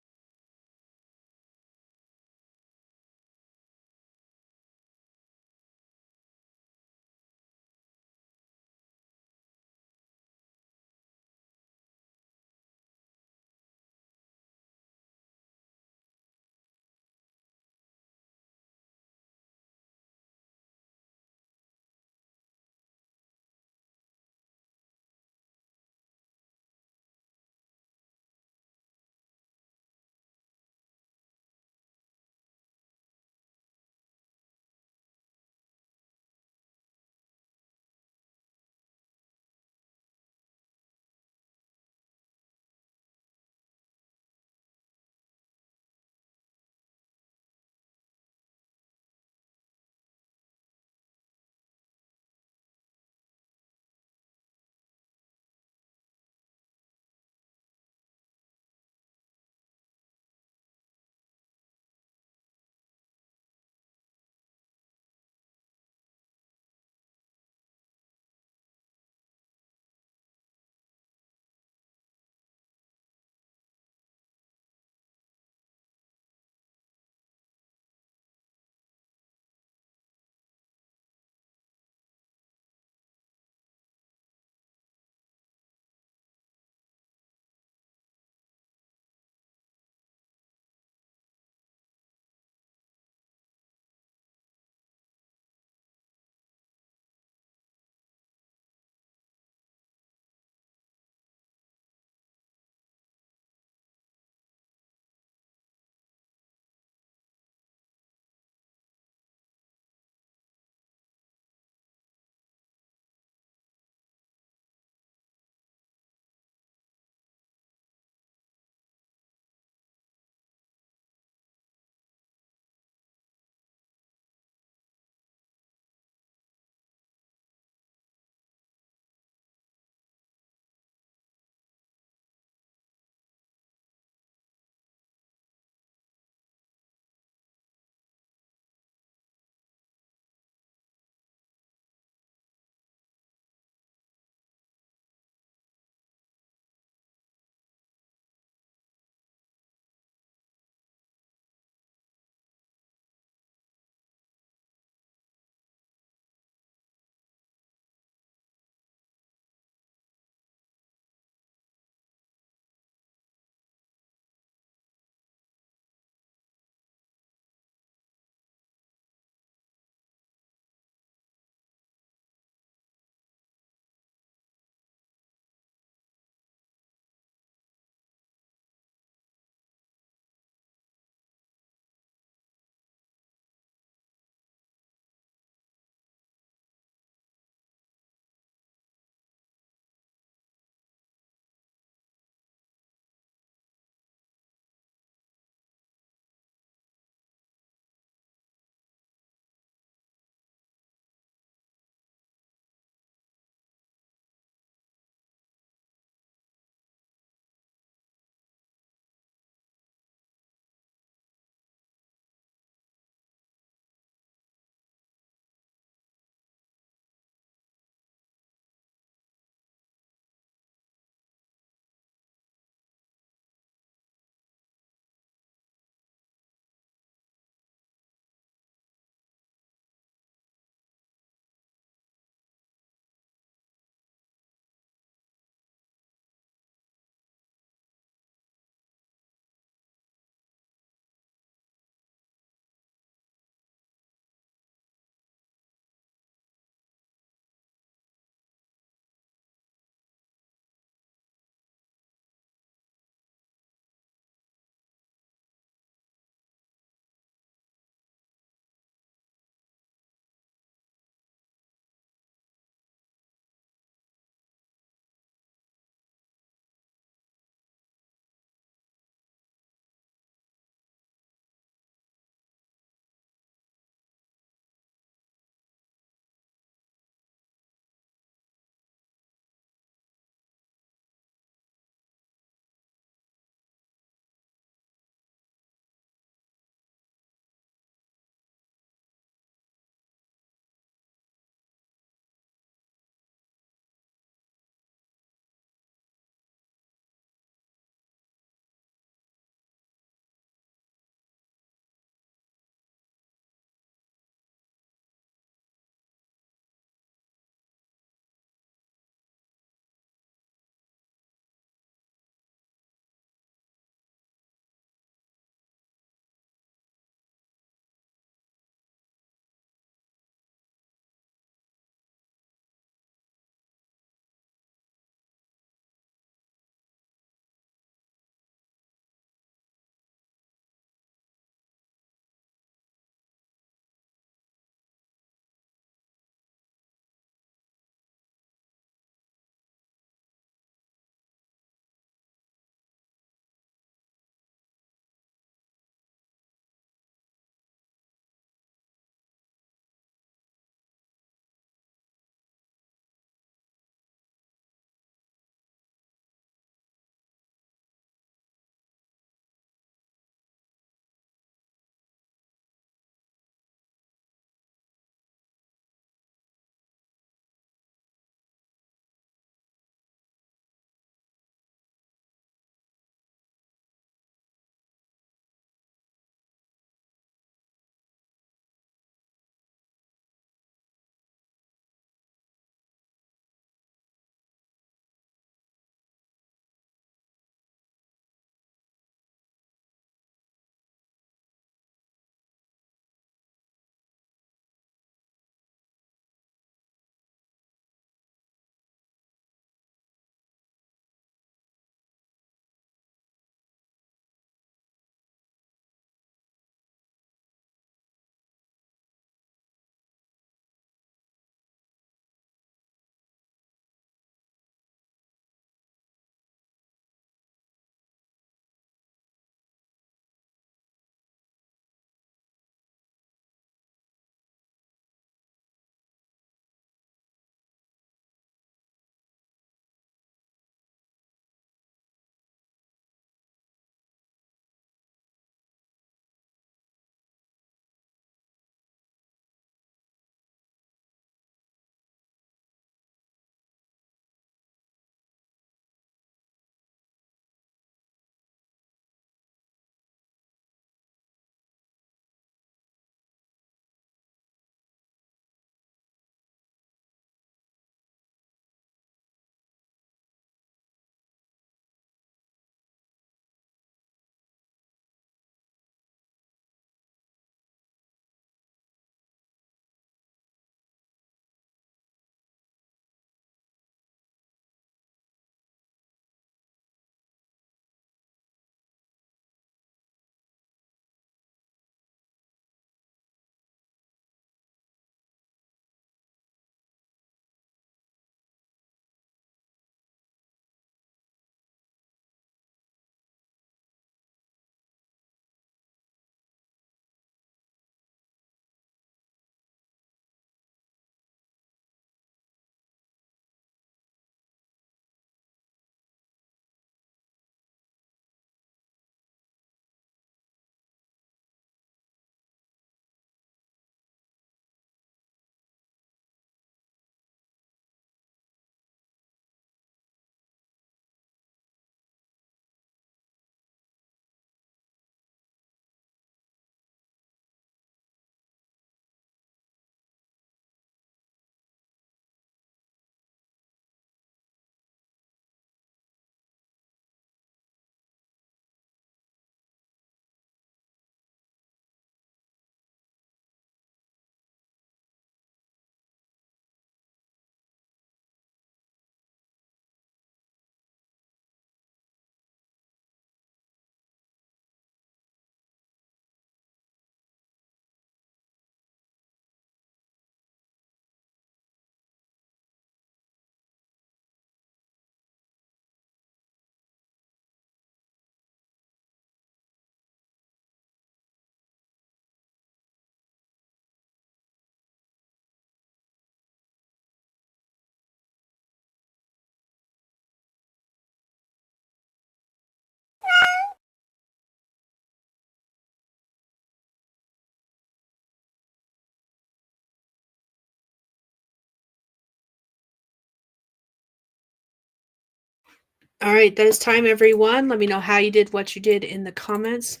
All right, that is time, everyone. Let me know how you did, what you did in the comments.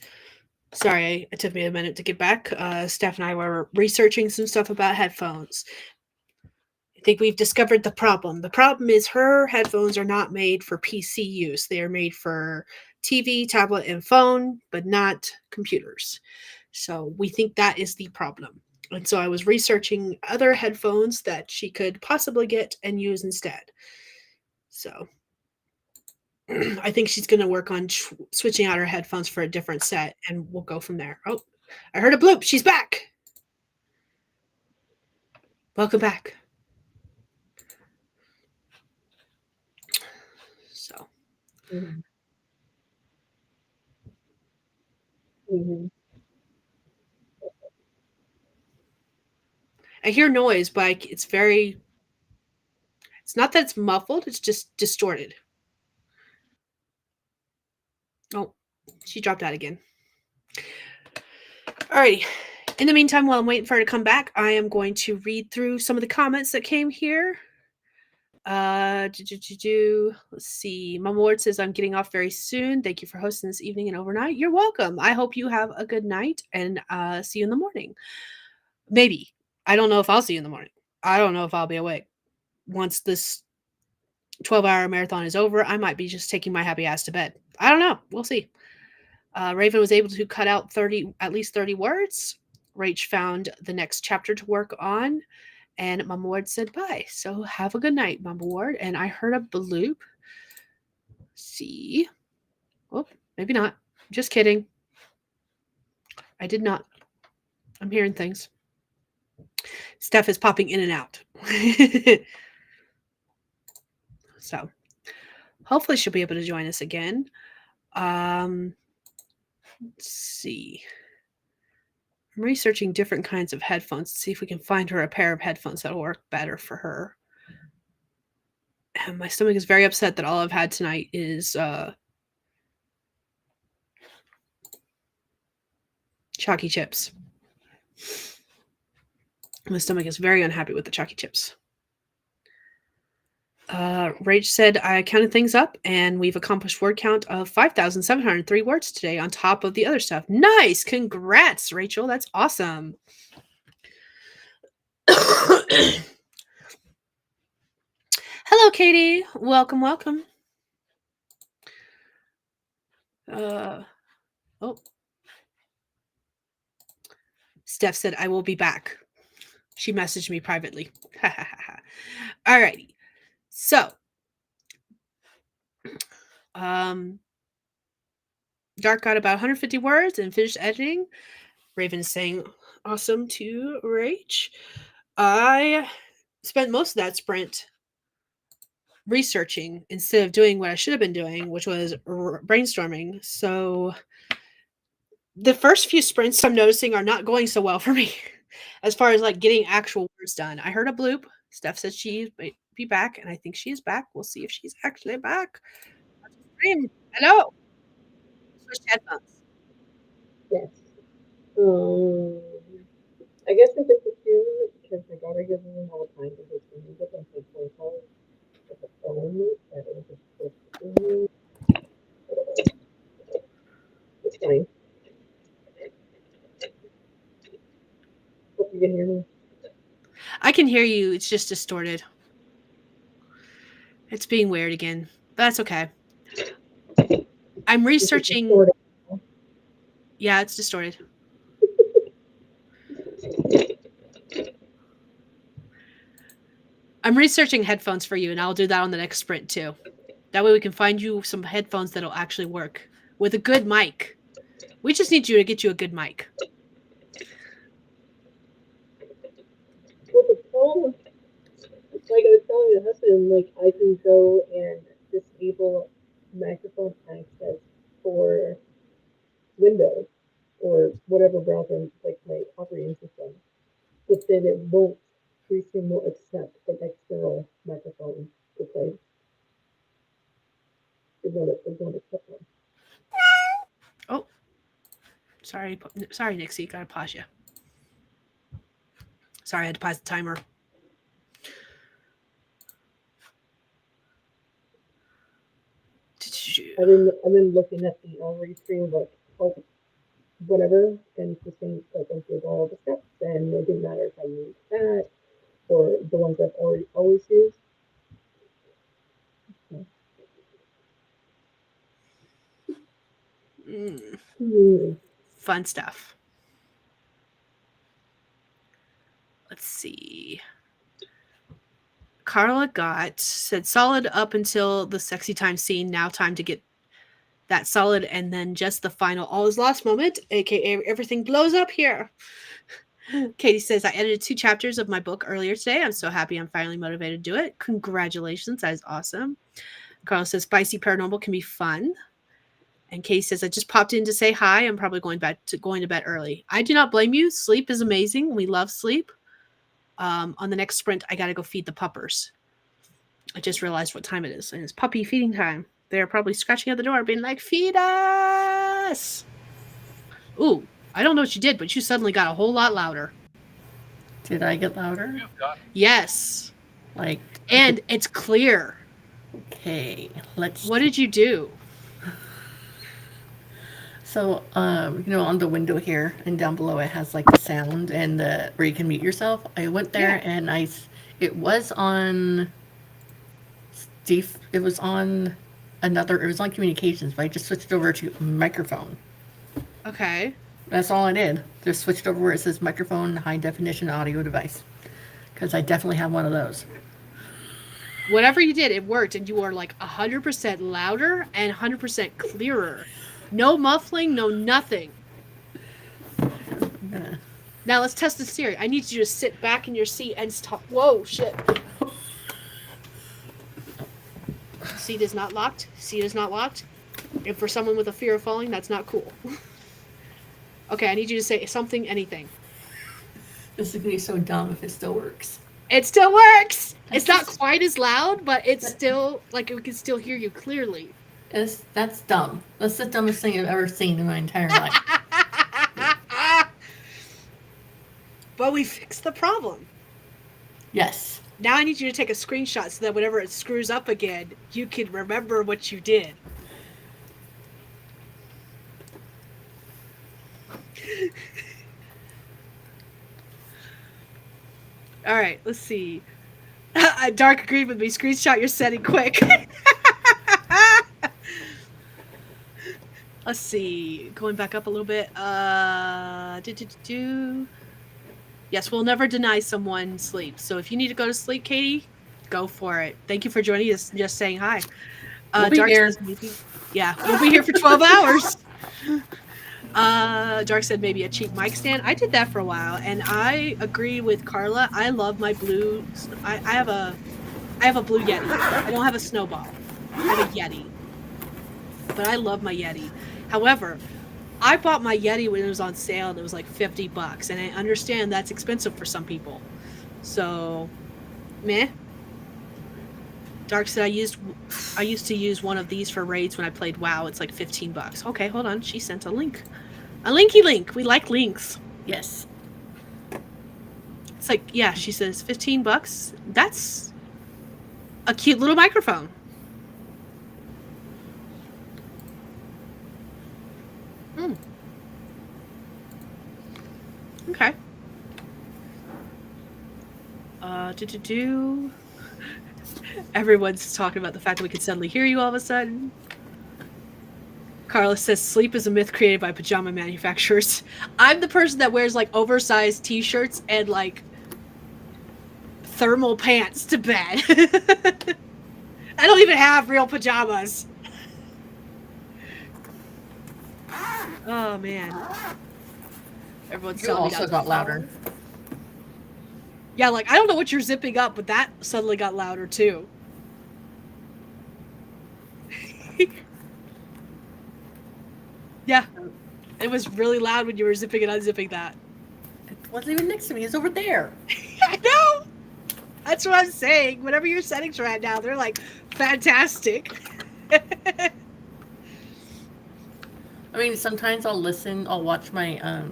Sorry, it took me a minute to get back. Steph and I were researching some stuff about headphones. I think we've discovered the problem. The problem is her headphones are not made for PC use. They are made for TV, tablet, and phone, but not computers. So we think that is the problem. And so I was researching other headphones that she could possibly get and use instead. So I think she's going to work on switching out her headphones for a different set, and we'll go from there. Oh, I heard a bloop. She's back. Welcome back. So Mm-hmm. Mm-hmm. I hear noise, but it's very. It's not that it's muffled. It's just distorted. Oh, she dropped out again. Alrighty. In the meantime, while I'm waiting for her to come back, I am going to read through some of the comments that came here. Let's see. Mama Ward says, I'm getting off very soon. Thank you for hosting this evening and overnight. You're welcome. I hope you have a good night and see you in the morning. Maybe. I don't know if I'll see you in the morning. I don't know if I'll be awake. Once this 12-hour marathon is over, I might be just taking my happy ass to bed. I don't know. We'll see. Raven was able to cut out at least 30 words. Rach found the next chapter to work on, and Mama Ward said bye. So have a good night, Mama Ward. And I heard a bloop. See. Oh, maybe not. Just kidding. I did not. I'm hearing things. Steph is popping in and out. So hopefully she'll be able to join us again. Let's see. I'm researching different kinds of headphones to see if we can find her a pair of headphones that'll work better for her. And my stomach is very upset that all I've had tonight is chalky chips. My stomach is very unhappy with the chalky chips. Rach said, I counted things up and we've accomplished word count of 5,703 words today on top of the other stuff. Nice. Congrats, Rachel. That's awesome. Hello, Katie. Welcome, welcome. Oh. Steph said, I will be back. She messaged me privately. Alrighty. So, Dark got about 150 words and finished editing. Raven is saying, awesome to Rach. I spent most of that sprint researching instead of doing what I should have been doing, which was brainstorming. So the first few sprints I'm noticing are not going so well for me as far as like getting actual words done. I heard a bloop. Steph said she might be back, and I think she is back. We'll see if she's actually back. Hello. Switch headphones. Yes. I guess I just assume because my daughter uses them all the time because when you get them take phone calls with the phone, that it was just it's fine. Hope you can hear me. I can hear you. It's just distorted. It's being weird again. But that's okay. I'm researching. Yeah, it's distorted. I'm researching headphones for you, and I'll do that on the next sprint too. That way we can find you some headphones that'll actually work with a good mic. We just need you to get you a good mic. Well, the problem, like I was telling my husband, like I can go and disable microphone access for Windows or whatever browser, like my operating system, but then it won't. Restream will accept an external microphone because it won't accept one. Oh, sorry, Nixie. Gotta pause you. Sorry, I had to pause the timer. I've been looking at the already streamed like oh whatever and it's the same like I did all the steps and it didn't matter if I used that or the ones I've already always used. So, Fun stuff. Let's see. Carla said solid up until the sexy time scene. Now time to get that solid and then just the final all is lost moment, aka everything blows up here. Katie says, I edited 2 chapters of my book earlier today. I'm so happy I'm finally motivated to do it. Congratulations. That is awesome. Carla says, spicy paranormal can be fun. And Katie says, I just popped in to say hi. I'm probably going to bed early. I do not blame you. Sleep is amazing. We love sleep. On the next sprint, I got to go feed the puppers. I just realized what time it is. And it's puppy feeding time. They're probably scratching at the door being like, feed us. Ooh, I don't know what you did, but you suddenly got a whole lot louder. Did I get louder? Yes. Like, and it's clear. Okay, What did you do? So, on the window here and down below it has like the sound and where you can mute yourself. I went there and it was on it was on communications, but I just switched over to microphone. Okay. That's all I did. Just switched over where it says microphone, high definition audio device. Because I definitely have one of those. Whatever you did, it worked, and you are like 100% louder and 100% clearer. No muffling, no nothing. Now let's test this theory. I need you to sit back in your seat and stop. Whoa, shit. Seat is not locked. Seat is not locked. And for someone with a fear of falling, that's not cool. Okay, I need you to say something, anything. This is going to be so dumb if it still works. It still works! It's not quite as loud, but it's still, like, we can still hear you clearly. That's dumb. That's the dumbest thing I've ever seen in my entire life. But we fixed the problem. Yes. Now I need you to take a screenshot so that whenever it screws up again, you can remember what you did. All right, let's see. Dark agreed with me. Screenshot your setting quick. Let's see. Going back up a little bit. Yes, we'll never deny someone sleep. So if you need to go to sleep, Katie, go for it. Thank you for joining us. Just saying hi. We'll be here. Yeah, we'll be here for 12 hours. Dark said maybe a cheap mic stand. I did that for a while, and I agree with Carla. I love my blue. I have a blue Yeti. I don't have a Snowball. I have a Yeti, but I love my Yeti. However, I bought my Yeti when it was on sale, and it was like $50, and I understand that's expensive for some people. So, meh. Dark said I used to use one of these for raids when I played WoW. It's like $15. Okay, hold on. She sent a link. A linky link. We like links. Yes. It's like, yeah, she says $15. That's a cute little microphone. Okay. Everyone's talking about the fact that we can suddenly hear you all of a sudden. Carla says sleep is a myth created by pajama manufacturers. I'm the person that wears like oversized t-shirts and like thermal pants to bed. I don't even have real pajamas. Oh man. Everyone's You also got louder. Yeah, like I don't know what you're zipping up, but that suddenly got louder too. Yeah. It was really loud when you were zipping and unzipping that. It wasn't even next to me. It's over there. I know! That's what I'm saying. Whatever your settings are at now, they're like fantastic. I mean, sometimes I'll watch my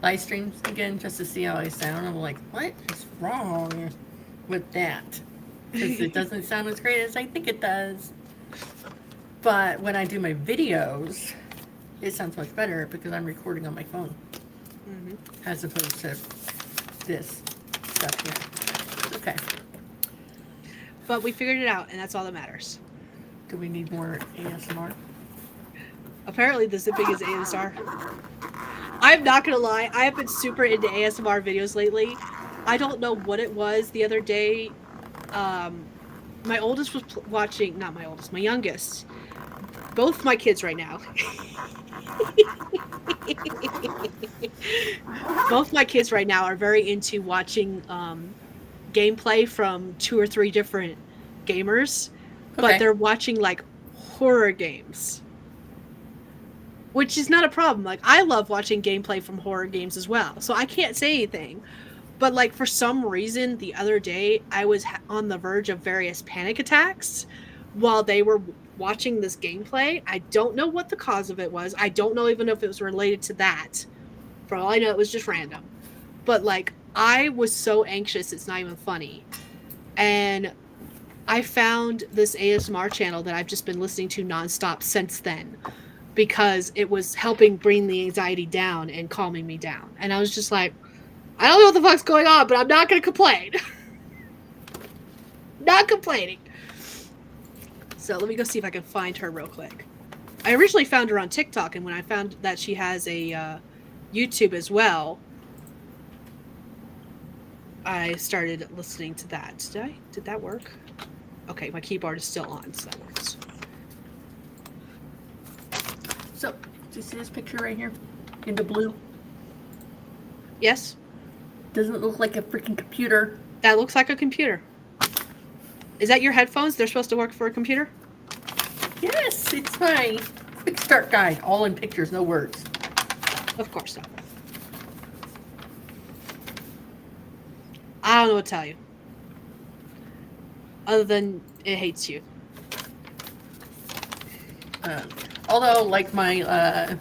live streams again just to see how I sound. I'm like, what is wrong with that? Because it doesn't sound as great as I think it does. But when I do my videos, it sounds much better because I'm recording on my phone Mm-hmm. as opposed to this stuff here. Okay. But we figured it out, and that's all that matters. Do we need more ASMR? Apparently, the zipping is ASMR. I'm not gonna lie, I have been super into ASMR videos lately. I don't know what it was the other day. My oldest was watching, not my oldest, my youngest. Both my kids right now. Both my kids right now are very into watching gameplay from 2 or 3 different gamers, but Okay. they're watching like horror games. Which is not a problem. Like, I love watching gameplay from horror games as well, so I can't say anything. But, like, for some reason, the other day, I was on the verge of various panic attacks while they were watching this gameplay. I don't know what the cause of it was. I don't know even if it was related to that. For all I know, it was just random. But, like, I was so anxious, it's not even funny. And I found this ASMR channel that I've just been listening to nonstop since then, because it was helping bring the anxiety down and calming me down. And I was just like, I don't know what the fuck's going on, but I'm not going to complain. Not complaining. So let me go see if I can find her real quick. I originally found her on TikTok, and when I found that she has a YouTube as well, I started listening to that. Did that work? Okay, my keyboard is still on, so that works. So, do you see this picture right here? In the blue? Yes? Doesn't it look like a freaking computer? That looks like a computer. Is that your headphones? They're supposed to work for a computer? Yes, it's my quick start guide. All in pictures, no words. Of course not. I don't know what to tell you. Other than it hates you. Although, like my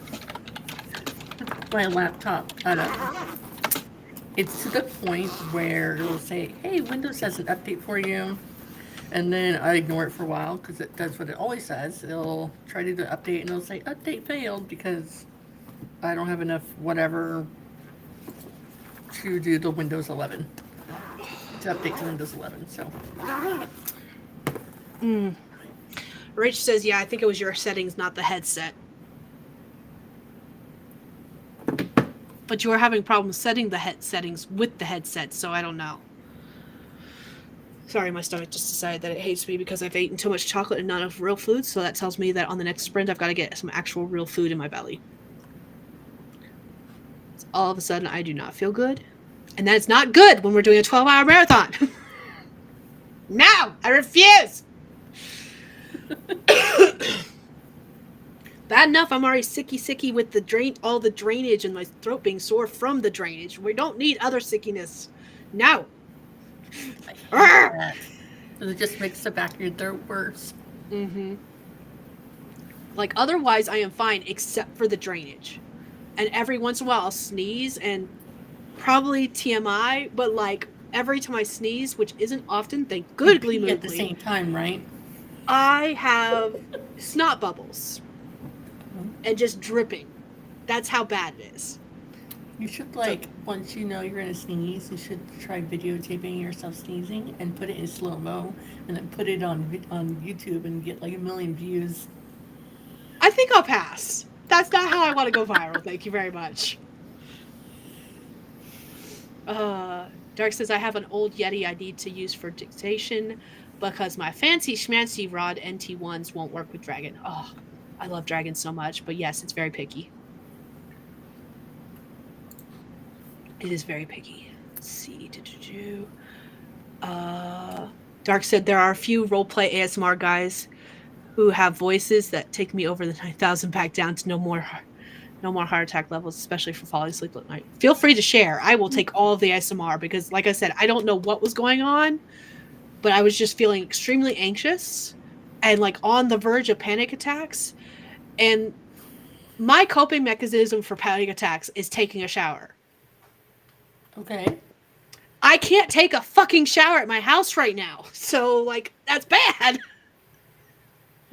my laptop, it's to the point where it'll say, "Hey, Windows has an update for you," and then I ignore it for a while because it does what it always says. It'll try to do an update and it'll say, "Update failed," because I don't have enough whatever to do the Windows 11 to update to Windows 11. So. Rach says, yeah, I think it was your settings, not the headset. But you were having problems setting the head settings with the headset, so I don't know. Sorry, my stomach just decided that it hates me because I've eaten too much chocolate and not enough real food, so that tells me that on the next sprint I've got to get some actual real food in my belly. So all of a sudden I do not feel good. And that's not good when we're doing a 12-hour marathon. No! I refuse! Bad enough I'm already sicky with all the drainage and my throat being sore from the drainage. We don't need other sickiness. No. That. It just makes the back of your throat worse. Mm-hmm. Like, otherwise I am fine except for the drainage. And every once in a while I'll sneeze, and probably TMI, but like every time I sneeze, which isn't often, thank goodly moodly, at the same time, right? I have snot bubbles and just dripping. That's how bad it is. You should, like, once you know you're gonna sneeze, you should try videotaping yourself sneezing and put it in slow-mo and then put it on YouTube and get like 1 million views. I think I'll pass. That's not how I want to go viral. Thank you very much. Dark says, I have an old Yeti I need to use for dictation because my fancy schmancy Rod NT1s won't work with Dragon. Oh, I love Dragon so much, but yes, it's very picky. It is very picky. Let's see. Dark said, there are a few roleplay ASMR guys who have voices that take me over the 9,000 back down to no more heart attack levels, especially for falling asleep at night. Feel free to share. I will take all of the ASMR because, like I said, I don't know what was going on, but I was just feeling extremely anxious and like on the verge of panic attacks. And my coping mechanism for panic attacks is taking a shower. Okay. I can't take a fucking shower at my house right now. So, like, that's bad.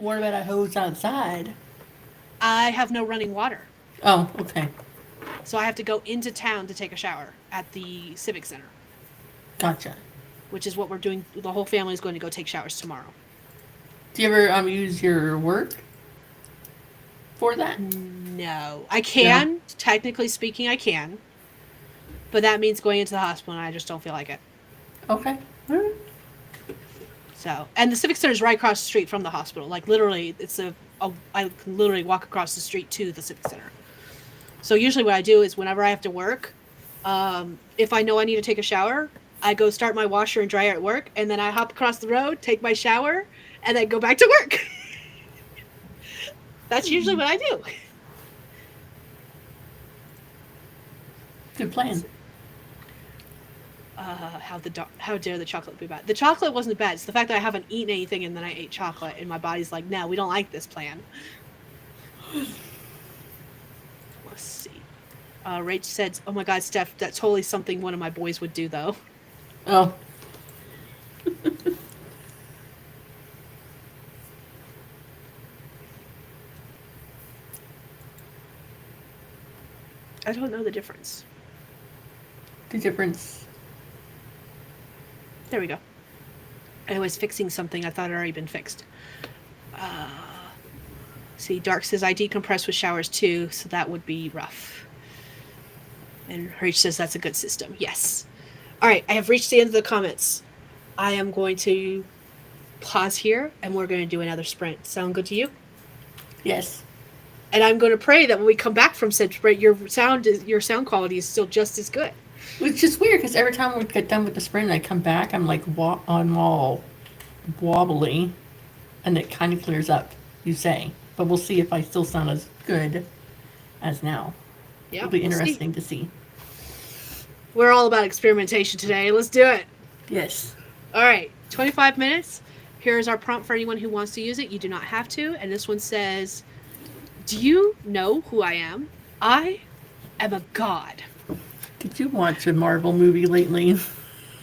What about a hose outside? I have no running water. Oh, okay. So I have to go into town to take a shower at the Civic Center, Gotcha. which is what we're doing. The whole family is going to go take showers tomorrow. Do you ever use your work for that? No. I No. can. Technically speaking, I can. But that means going into the hospital and I just don't feel like it. Okay. All right. So, and the Civic Center is right across the street from the hospital. Like literally, I can literally walk across the street to the Civic Center. So usually, what I do is whenever I have to work, if I know I need to take a shower, I go start my washer and dryer at work, and then I hop across the road, take my shower, and then go back to work. That's usually what I do. Good plan. How dare the chocolate be bad? The chocolate wasn't bad. It's the fact that I haven't eaten anything and then I ate chocolate, and my body's like, no, we don't like this plan. Let's see. Rach said, "Oh my God, Steph, that's totally something one of my boys would do, though." Oh. I don't know the difference. The difference. There we go. I was fixing something I thought had already been fixed. See, Dark says, I decompress with showers too, so that would be rough. And Rach says that's a good system. Yes. All right, I have reached the end of the comments. I am going to pause here and we're going to do another sprint. Sound good to you? Yes. And I'm going to pray that when we come back from said sprint, your sound quality is still just as good. It's just weird because every time we get done with the sprint and I come back, I'm like I'm all wobbly, and it kind of clears up. You say, but we'll see if I still sound as good as now. Yeah, It'll be we'll interesting to see. We're all about experimentation today. Let's do it. Yes. All right, 25 minutes. Here's our prompt for anyone who wants to use it. You do not have to. And this one says, do you know who I am? I am a god. Did you watch a Marvel movie lately?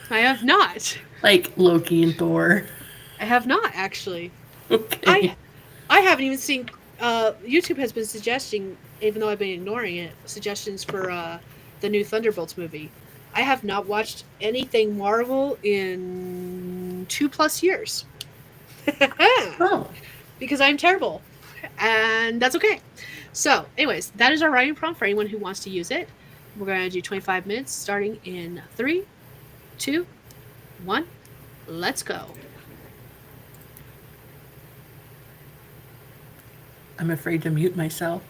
I have not. Like Loki and Thor? I have not, actually. Okay. I haven't even seen... YouTube has been suggesting, even though I've been ignoring it, suggestions for the new Thunderbolts movie. I have not watched anything Marvel in 2+ years. Oh. Because I'm terrible. And that's okay. So, anyways, that is our writing prompt for anyone who wants to use it. We're going to do 25 minutes starting in 3, 2, 1. Let's go. I'm afraid to mute myself.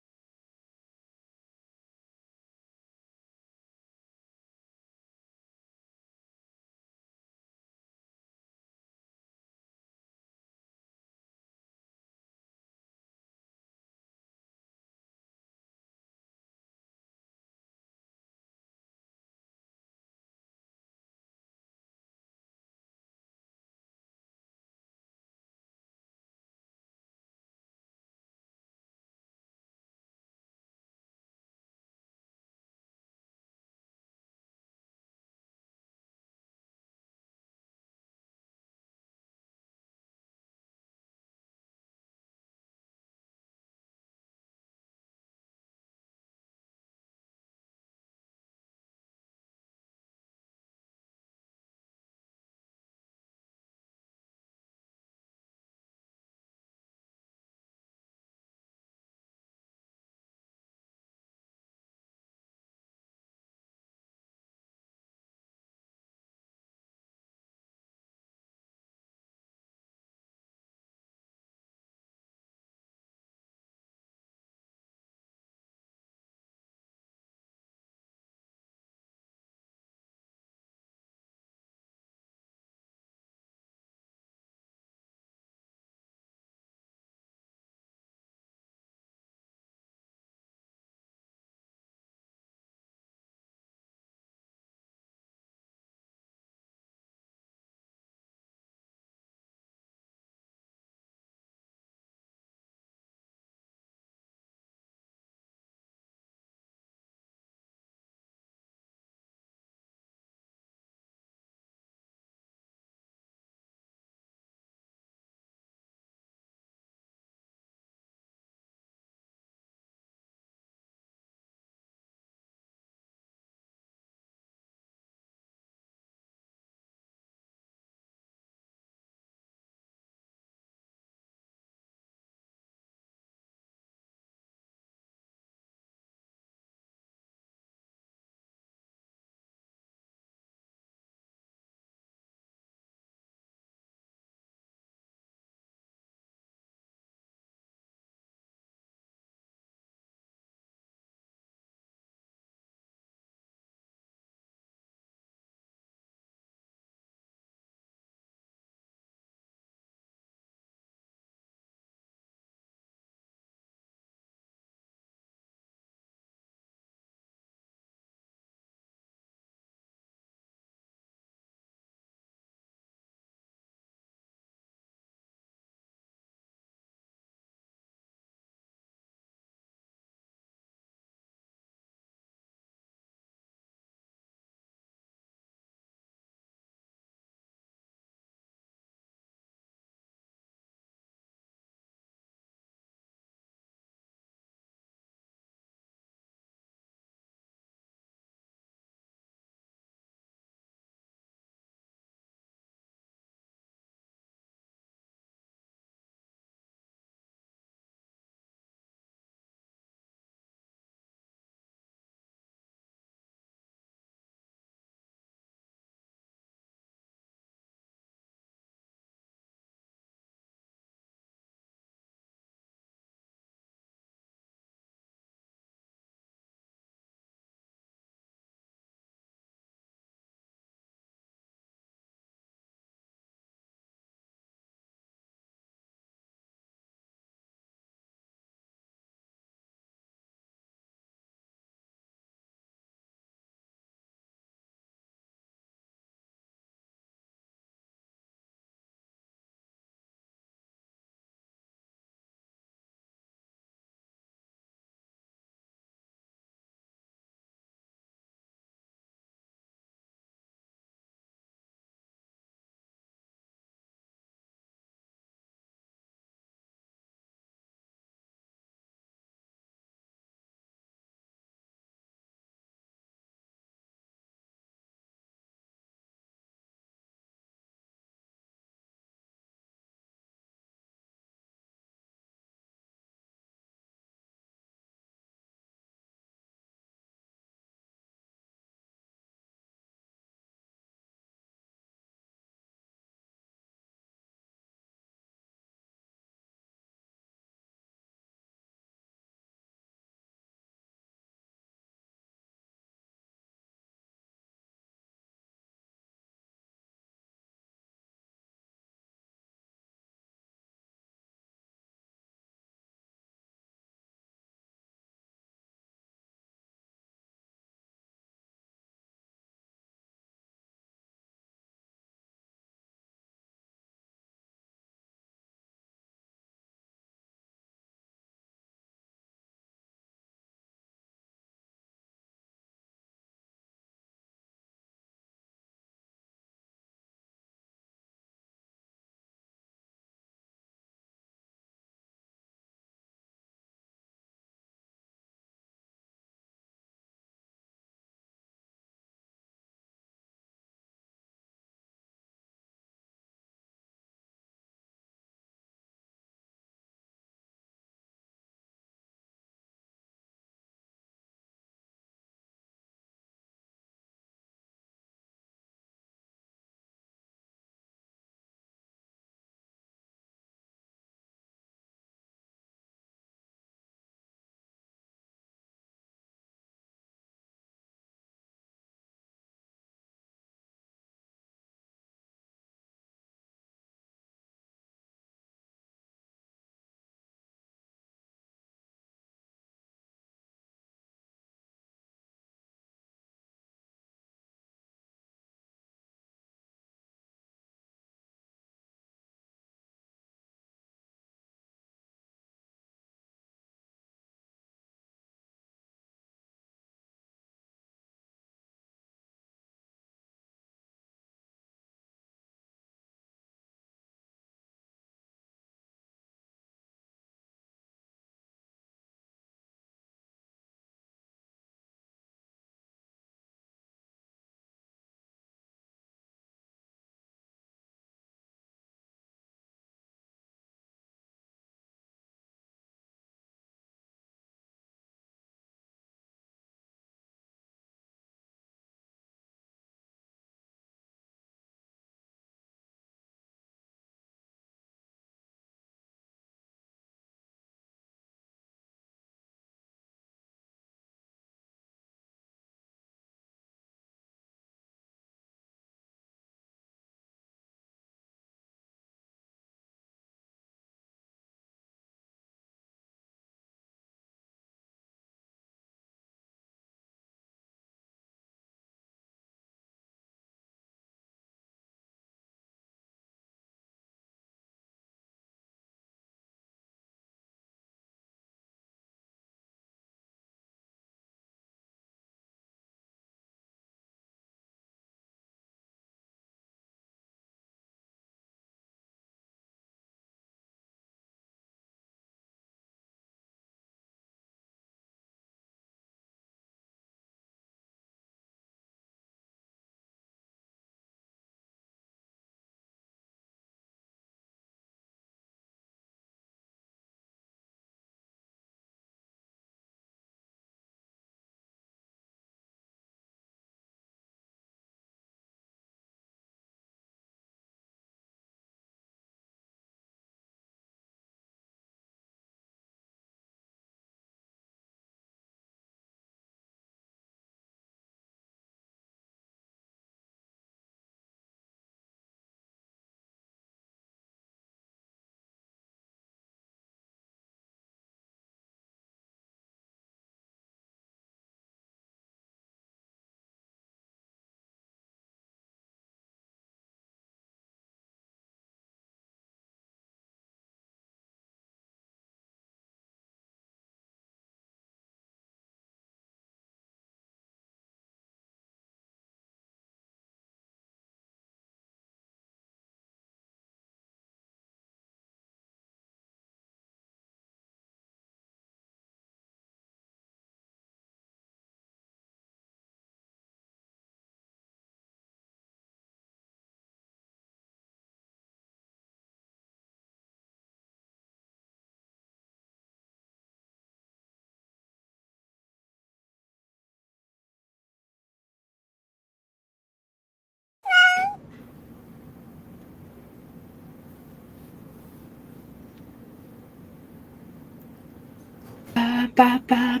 How'd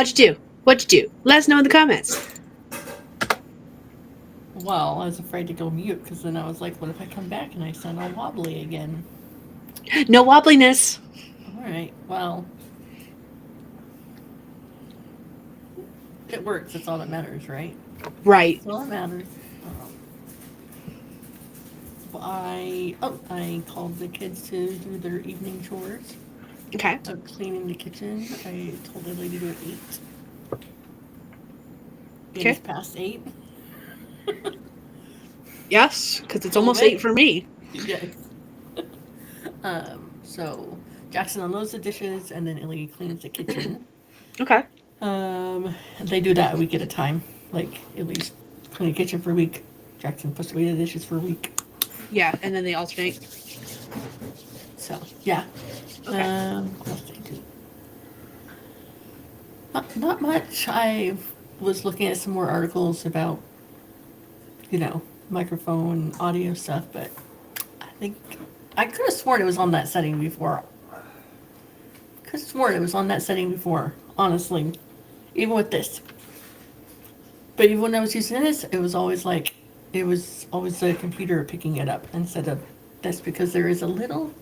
you do? What'd you do? Let us know in the comments. Well, I was afraid to go mute because then I was like, what if I come back and I sound all wobbly again? No wobbliness. All right. Well, it works. That's all that matters, right? Right. That's all that matters. I called the kids to do their evening chores Okay. of cleaning the kitchen. I told the lady to do it 8. It is Okay. past 8. Yes, because it's Little almost bit. 8 for me. Yes. So Jackson unloads the dishes and then Illy cleans the kitchen. Okay. They do that a week at a time. Like Illy's clean the kitchen for a week. Jackson puts away the dishes for a week. Yeah, and then they alternate. So yeah. Okay. What else did I do? Not much. I was looking at some more articles about, microphone audio stuff, but I think I could have sworn it was on that setting before. Could have sworn it was on that setting before, honestly. Even with this. But even when I was using this, it was always the computer picking it up instead of this because there is a little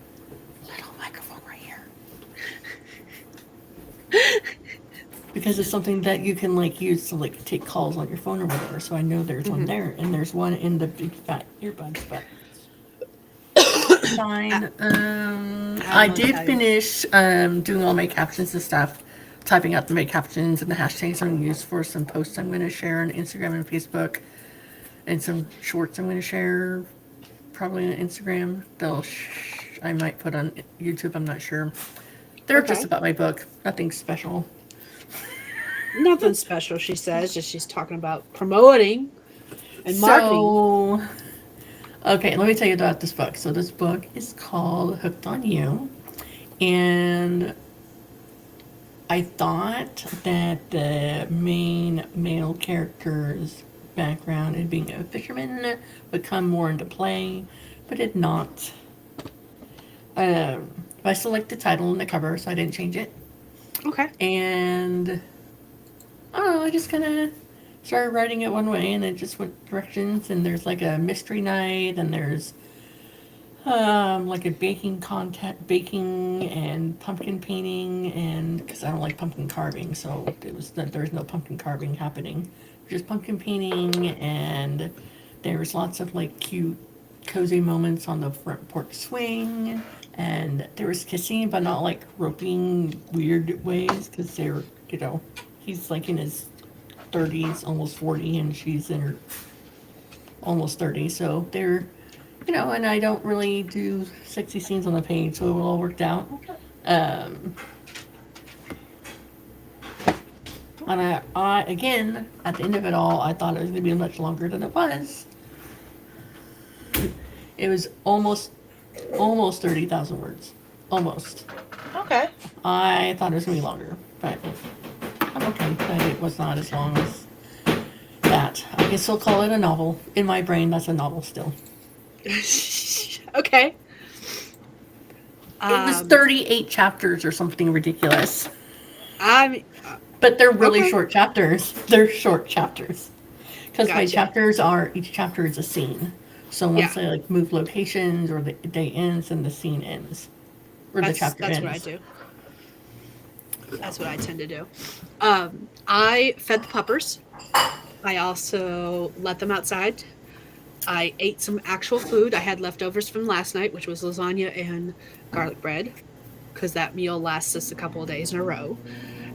microphone right here. Because it's something that you can use to take calls on your phone or whatever. So I know there's one there and there's one in the big fat earbuds, but fine. I did finish doing all my captions and stuff, typing out my captions and the hashtags I'm going to use for some posts I'm going to share on Instagram and Facebook, and some shorts I'm going to share probably on Instagram. I might put on YouTube. I'm not sure. They're just about my book. Nothing special. Nothing special, she says. Just she's talking about promoting and marketing. Okay, let me tell you about this book. So this book is called Hooked on You. And I thought that the main male character's background in being a fisherman would come more into play, but it did not. I still like the title and the cover, so I didn't change it. Okay. And I don't know, I just kind of started writing it one way and it just went directions. And there's like a mystery night, and there's like a baking and pumpkin painting, and because I don't like pumpkin carving, so there's no pumpkin carving happening, just pumpkin painting. And there's lots of cute cozy moments on the front porch swing, and there was kissing, but not roping weird ways, because they're he's in his 30s, almost 40, and she's in her almost 30, so they're and I don't really do sexy scenes on the page, so it all worked out. And I again, at the end of it all, I thought it was going to be much longer than it was. It was almost 30,000 words. Almost. Okay. I thought it was going to be longer, but I'm okay that it was not as long as that. I can still call it a novel. In my brain, that's a novel still. Okay. It was 38 chapters or something ridiculous. But they're really short chapters. They're short chapters. Because my chapters each chapter is a scene. So once they move locations or the day ends, and the scene ends. Or the chapter ends. That's what I do. That's what I tend to do. I fed the puppers. I also let them outside. I ate some actual food. I had leftovers from last night, which was lasagna and garlic bread, because that meal lasts us a couple of days in a row.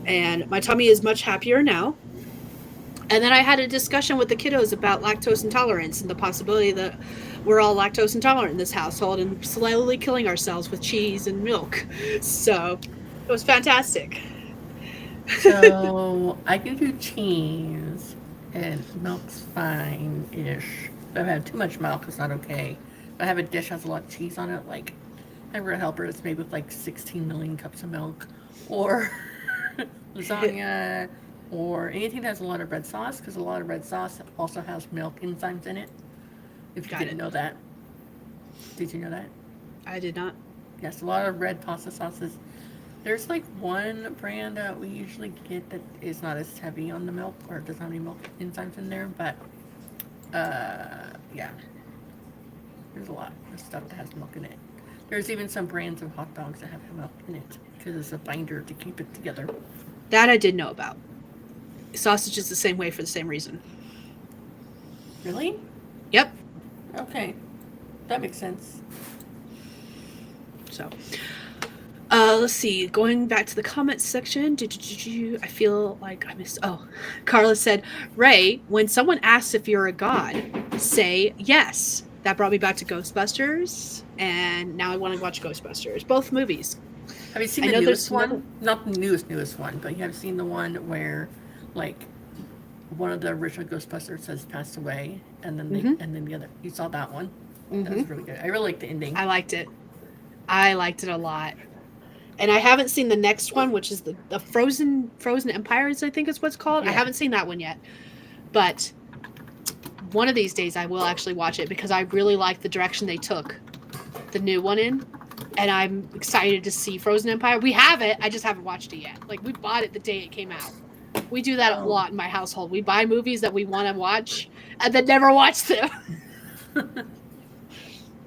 And my tummy is much happier now. And then I had a discussion with the kiddos about lactose intolerance and the possibility that we're all lactose intolerant in this household and slowly killing ourselves with cheese and milk. So it was fantastic. So I can do cheese, and milk's fine-ish. If I have too much milk, it's not okay. If I have a dish that has a lot of cheese on it, I have a helper that's made with 16 million cups of milk, or lasagna, or anything that has a lot of red sauce, because a lot of red sauce also has milk enzymes in it. If you didn't know that. Did you know that? I did not. Yes, a lot of red pasta sauces. There's like one brand that we usually get that is not as heavy on the milk or doesn't have any milk enzymes in there, but yeah, there's a lot of stuff that has milk in it. There's even some brands of hot dogs that have milk in it because it's a binder to keep it together. That I did know about. Sausage is the same way for the same reason. Really? Yep. Okay, that makes sense. So, let's see. Going back to the comments section, I feel like I missed. Oh, Carla said, Ray, when someone asks if you're a god, say yes. That brought me back to Ghostbusters, and now I want to watch Ghostbusters. Both movies. Have you seen the newest one? Not the newest one, but you have seen the one where, like, one of the original Ghostbusters has passed away, and then and then the other. You saw that one? That was really good. I really liked the ending. I liked it. I liked it a lot. And I haven't seen the next one, which is the Frozen Empires, I think is what's called. Yeah. I haven't seen that one yet. But one of these days I will actually watch it because I really like the direction they took the new one in. And I'm excited to see Frozen Empire. We have it. I just haven't watched it yet. Like, we bought it the day it came out. We do that a lot in my household. We buy movies that we want to watch and then never watch them.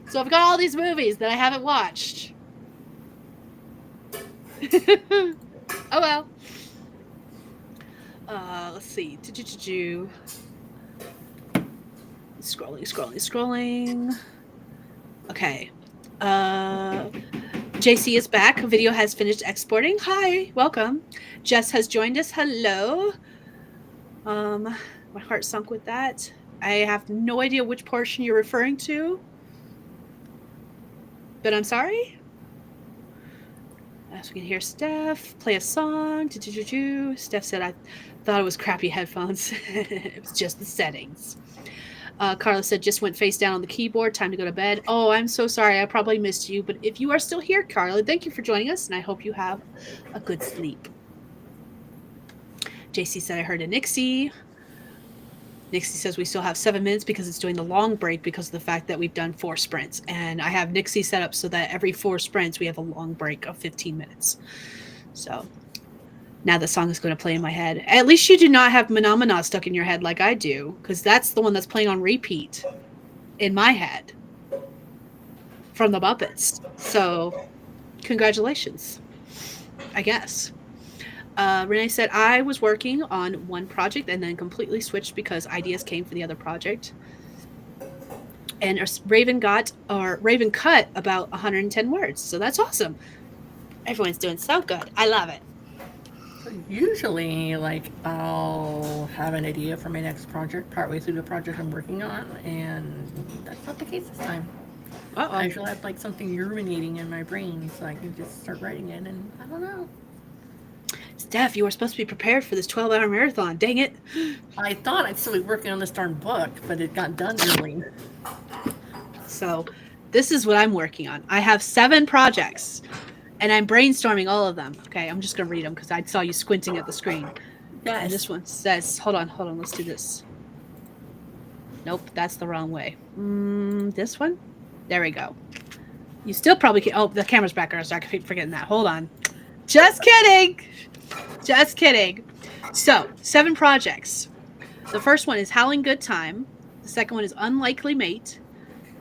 So I've got all these movies that I haven't watched. Oh well. Let's see. Scrolling. Okay. JC is back. Video has finished exporting. Hi, welcome. Jess has joined us. Hello. My heart sunk with that. I have no idea which portion you're referring to, but I'm sorry. As we can hear Steph play a song. Steph said, I thought it was crappy headphones. It was just the settings. Carla said, just went face down on the keyboard. Time to go to bed. Oh, I'm so sorry. I probably missed you. But if you are still here, Carla, thank you for joining us. And I hope you have a good sleep. JC said, I heard a Nixie. Nixie says we still have 7 minutes because it's doing the long break because of the fact that we've done 4 sprints. And I have Nixie set up so that every 4 sprints, we have a long break of 15 minutes. So now the song is going to play in my head. At least you do not have Phenomena stuck in your head like I do, because that's the one that's playing on repeat in my head from the Muppets. So congratulations, I guess. Renee said, I was working on one project and then completely switched because ideas came for the other project. And Raven cut about 110 words. So that's awesome. Everyone's doing so good. I love it. Usually, like, I'll have an idea for my next project partway through the project I'm working on, and that's not the case this time. I usually have, like, something ruminating in my brain, so I can just start writing it, and I don't know. Steph, you were supposed to be prepared for this 12-hour marathon. Dang it. I thought I'd still be working on this darn book, but it got done early. So, this is what I'm working on. I have 7 projects, and I'm brainstorming all of them. Okay, I'm just going to read them because I saw you squinting at the screen. Yes. And this one says, hold on, let's do this. Nope, that's the wrong way. This one? There we go. You still probably can't. Oh, the camera's back on, so I keep forgetting that. Hold on. Just kidding. Just kidding. So, 7 projects. The first one is Howling Good Time. The second one is Unlikely Mate.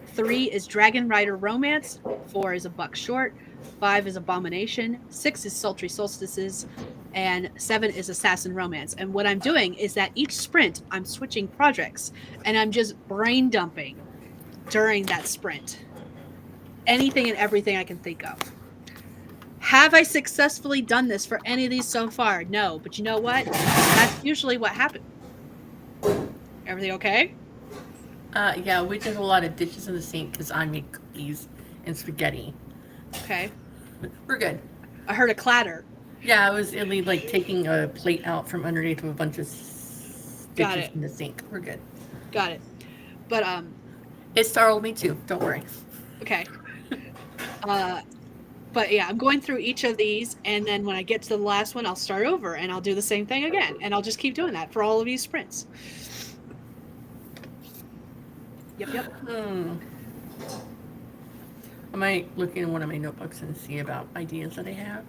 3 is Dragon Rider Romance. 4 is A Buck Short. 5 is Abomination. 6 is Sultry Solstices. And 7 is Assassin Romance. And what I'm doing is that each sprint, I'm switching projects. And I'm just brain dumping during that sprint. Anything and everything I can think of. Have I successfully done this for any of these so far? No, but you know what? That's usually what happens. Everything okay? Yeah, we did a lot of dishes in the sink because I make cookies and spaghetti. Okay. We're good. I heard a clatter. Yeah, it was Italy, like, taking a plate out from underneath of a bunch of dishes in the sink. We're good. Got it. But, It startled me, too. Don't worry. Okay. But yeah, I'm going through each of these, and then when I get to the last one, I'll start over, and I'll do the same thing again, and I'll just keep doing that for all of these sprints. Yep. I might look in one of my notebooks and see about ideas that I have.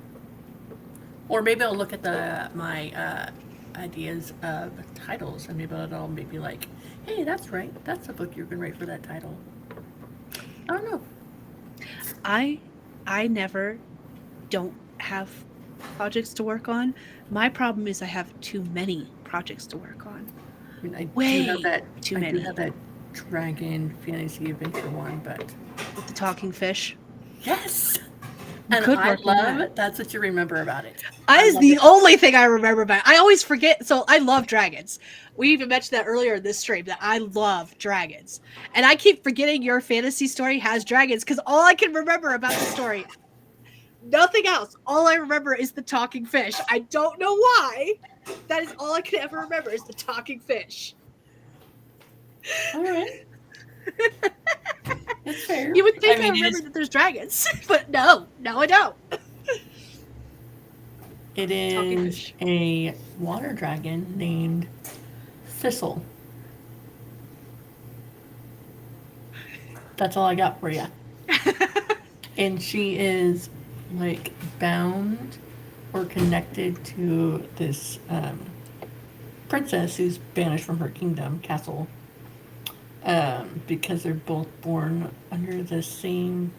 Or maybe I'll look at my ideas of titles, and maybe that'll make me like, hey, that's right. That's a book you're going to write for that title. I don't know. I never don't have projects to work on. My problem is I have too many projects to work on. I mean, I Way do have that. too I many. do have that dragon fantasy adventure one, but With the talking fish. yes, You and could I work on love that. that's what you remember about it. That is love the it. only thing I remember about it. I always forget. So I love dragons. We even mentioned that earlier in this stream that I love dragons. And I keep forgetting your fantasy story has dragons because all I can remember about the story, nothing else. All I remember is the talking fish. I don't know why. That is all I can ever remember is the talking fish. All right, that's fair. You would think I mean, remember that there's dragons, but no, I don't. it Talking is fish. a water dragon named Thistle. That's all I got for you. And she is like bound or connected to this princess who's banished from her kingdom, castle, because they're both born under the same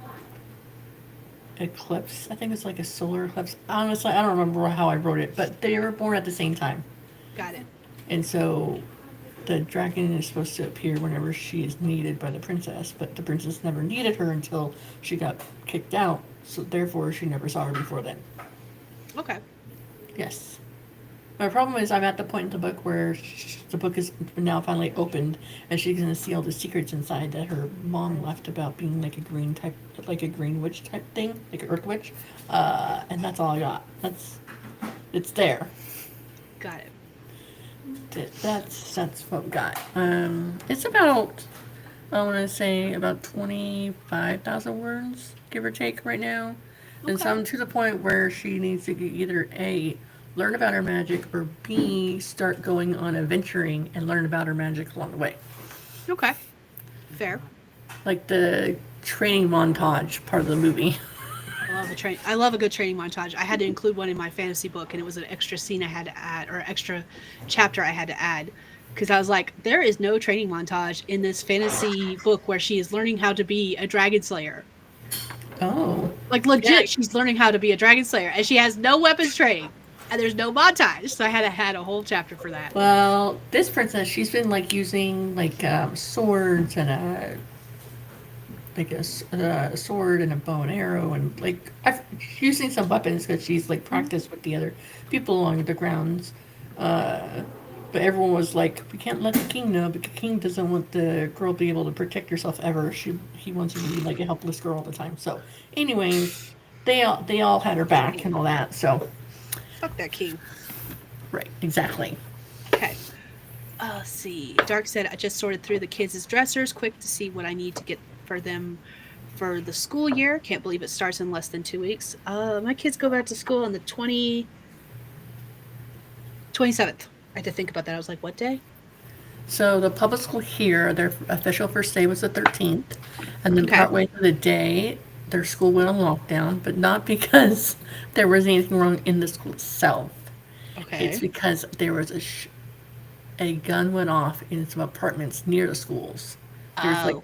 eclipse. I think it's like a solar eclipse. Honestly, I don't remember how I wrote it, but they were born at the same time. Got it. And so the dragon is supposed to appear whenever she is needed by the princess, but the princess never needed her until she got kicked out, so therefore she never saw her before then. Okay. Yes. My problem is I'm at the point in the book where the book is now finally opened, and she's going to see all the secrets inside that her mom left about being like a green type, like a green witch type thing, like an earth witch, and that's all I got. It's there. Got it. That's what we got. It's about, I want to say about 25,000 words, give or take, right now. And Okay. so I'm to the point where she needs to either A, learn about her magic, or B, start going on adventuring and learn about her magic along the way. Okay. Fair. Like the training montage part of the movie. I love a good training montage. I had to include one in my fantasy book, and it was an extra scene I had to add, or extra chapter I had to add, because I was like, there is no training montage in this fantasy book where she is learning how to be a dragon slayer. Oh. Like legit, Yeah. she's learning how to be a dragon slayer, and she has no weapons training, and there's no montage. So I had to add a whole chapter for that. Well, this princess, she's been like using like swords and a sword and a bow and arrow, and like using some weapons because she's like practiced with the other people along the grounds. But everyone was like, we can't let the king know, because the king doesn't want the girl to be able to protect herself ever. He wants her to be like a helpless girl all the time. So, anyways, they all had her back and all that. So, Fuck that king. right, exactly. Okay. Let's see. Dark said, I just sorted through the kids' dressers quick to see what I need to get for them for the school year. Can't believe it starts in less than 2 weeks. My kids go back to school on the 27th. I had to think about that. I was like, what day? So the public school here, their official first day was the 13th, and then Okay. partway through the day, their school went on lockdown, but not because there was anything wrong in the school itself. Okay. It's because there was a gun went off in some apartments near the schools. There's Oh. like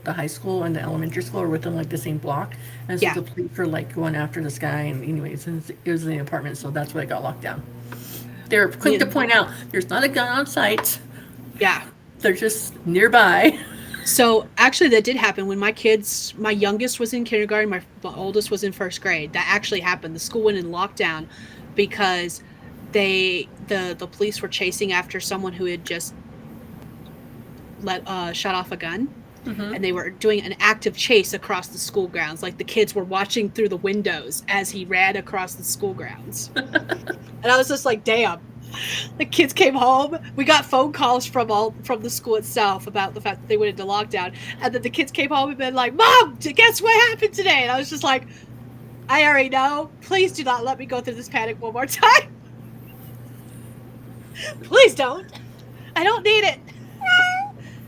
the high school and the elementary school are within like the same block, and so Yeah. the police were like going after this guy. And anyways, it was in the apartment, so that's why it got locked down. They were quick to point out there's not a gun on site. Yeah. They're just nearby. So actually, that did happen when my youngest was in kindergarten, my oldest was in first grade. That actually happened. The school went in lockdown because the police were chasing after someone who had just shot off a gun, and they were doing an active chase across the school grounds. Like the kids were watching through the windows as he ran across the school grounds. And I was just like, damn. The kids came home. We got phone calls from the school itself about the fact that they went into lockdown, and then the kids came home and been like, "Mom, guess what happened today?" And I was just like, "I already know. Please do not let me go through this panic one more time. Please don't. I don't need it."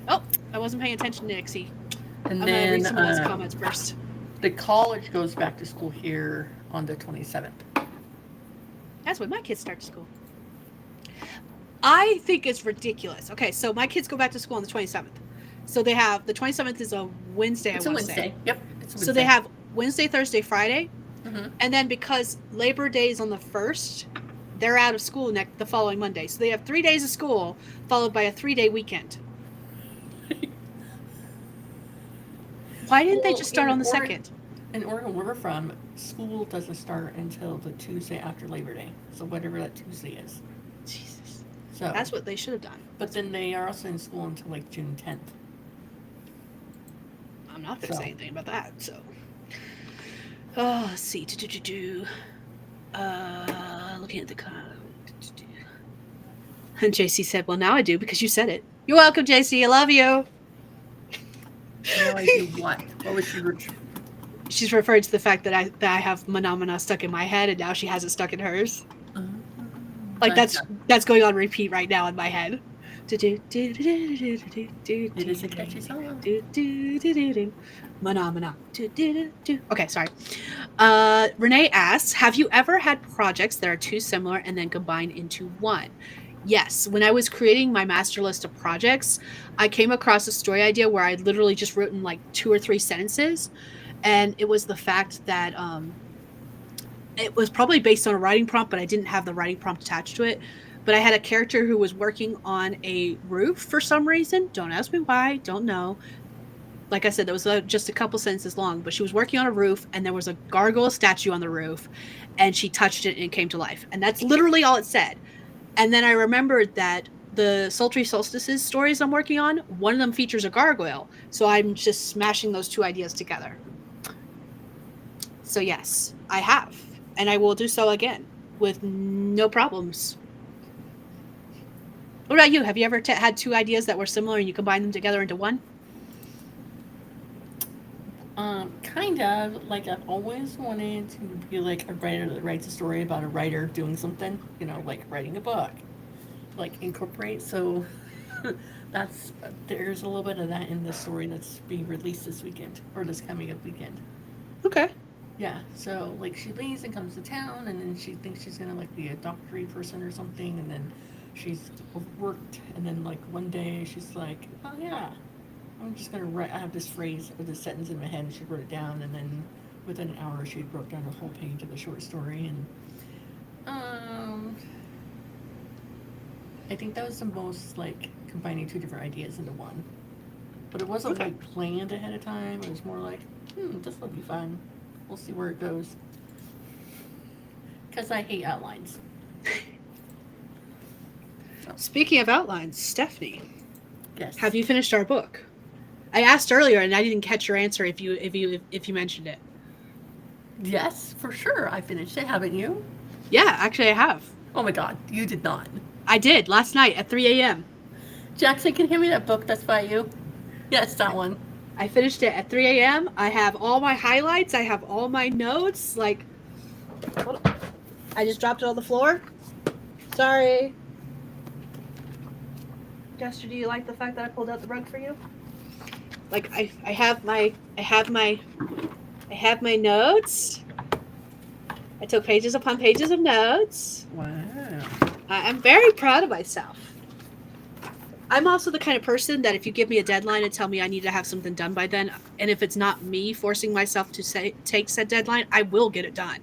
Oh, I wasn't paying attention to Nixie. And I'm gonna read then some of those comments first. The college goes back to school here on the 27th. That's when my kids start school. I think it's ridiculous. Okay, so my kids go back to school on the 27th. So they have the 27th is a Wednesday. It's a Wednesday. Yep. It's a Wednesday. So they have Wednesday, Thursday, Friday, Mhm. and then because Labor Day is on the 1st, they're out of school the following Monday. So they have 3 days of school followed by a 3-day weekend. Why didn't they just start on the 2nd? In Oregon, where we're from, school doesn't start until the Tuesday after Labor Day. So whatever that Tuesday is. Jesus. So That's what they should have done. But then they are also in school until like June 10th. I'm not going to So. say anything about that, so. Oh, let's see. Looking at the And JC said, well, now I do because you said it. You're welcome, JC. I love you. Now I do what? What was she? She's referring to the fact that I have Phenomena stuck in my head, and now she has it stuck in hers. Like that's going on repeat right now in my head. It is a catchy song. Phenomena. Okay, sorry. Renee asks, have you ever had projects that are too similar and then combined into one? Yes. When I was creating my master list of projects, I came across a story idea where I literally just written like 2 or 3 sentences. And it was the fact that it was probably based on a writing prompt, but I didn't have the writing prompt attached to it. But I had a character who was working on a roof for some reason. Don't ask me why. Don't know. Like I said, that was just a couple sentences long, but she was working on a roof and there was a gargoyle statue on the roof and she touched it and it came to life. And that's literally all it said. And then I remembered that the Sultry Solstices stories I'm working on, one of them features a gargoyle. So I'm just smashing those 2 ideas together. So yes, I have. And I will do so again with no problems. What about you? Have you ever had 2 ideas that were similar and you combine them together into one? Kind of. Like I've always wanted to be like a writer that writes a story about a writer doing something, you know, like writing a book. Like incorporate. So there's a little bit of that in the story that's being released this weekend or this coming up weekend. Okay. Yeah, so like she leaves and comes to town and then she thinks she's gonna like be a doctory person or something and then she's overworked and then like one day she's like, oh yeah, I'm just gonna write. I have this phrase or this sentence in my head and she wrote it down and then within an hour she wrote down a whole page of the short story and I think that was the most like combining 2 different ideas into one. But it wasn't like planned ahead of time. It was more like, this will be fun. We'll see where it goes. Because I hate outlines. Speaking of outlines, Stephanie. Yes. Have you finished our book? I asked earlier and I didn't catch your answer if you mentioned it. Yes, for sure. I finished it. Haven't you? Yeah, actually I have. Oh my god, you did not. I did last night at 3 a.m. Jackson, can you hand me that book that's by you? Yes, that one. I finished it at 3 a.m. I have all my highlights. I have all my notes. Like, hold on. I just dropped it on the floor. Sorry. Jester, do you like the fact that I pulled out the rug for you? Like, I have my notes. I took pages upon pages of notes. Wow. I'm very proud of myself. I'm also the kind of person that if you give me a deadline and tell me I need to have something done by then, and if it's not me forcing myself to take said deadline, I will get it done.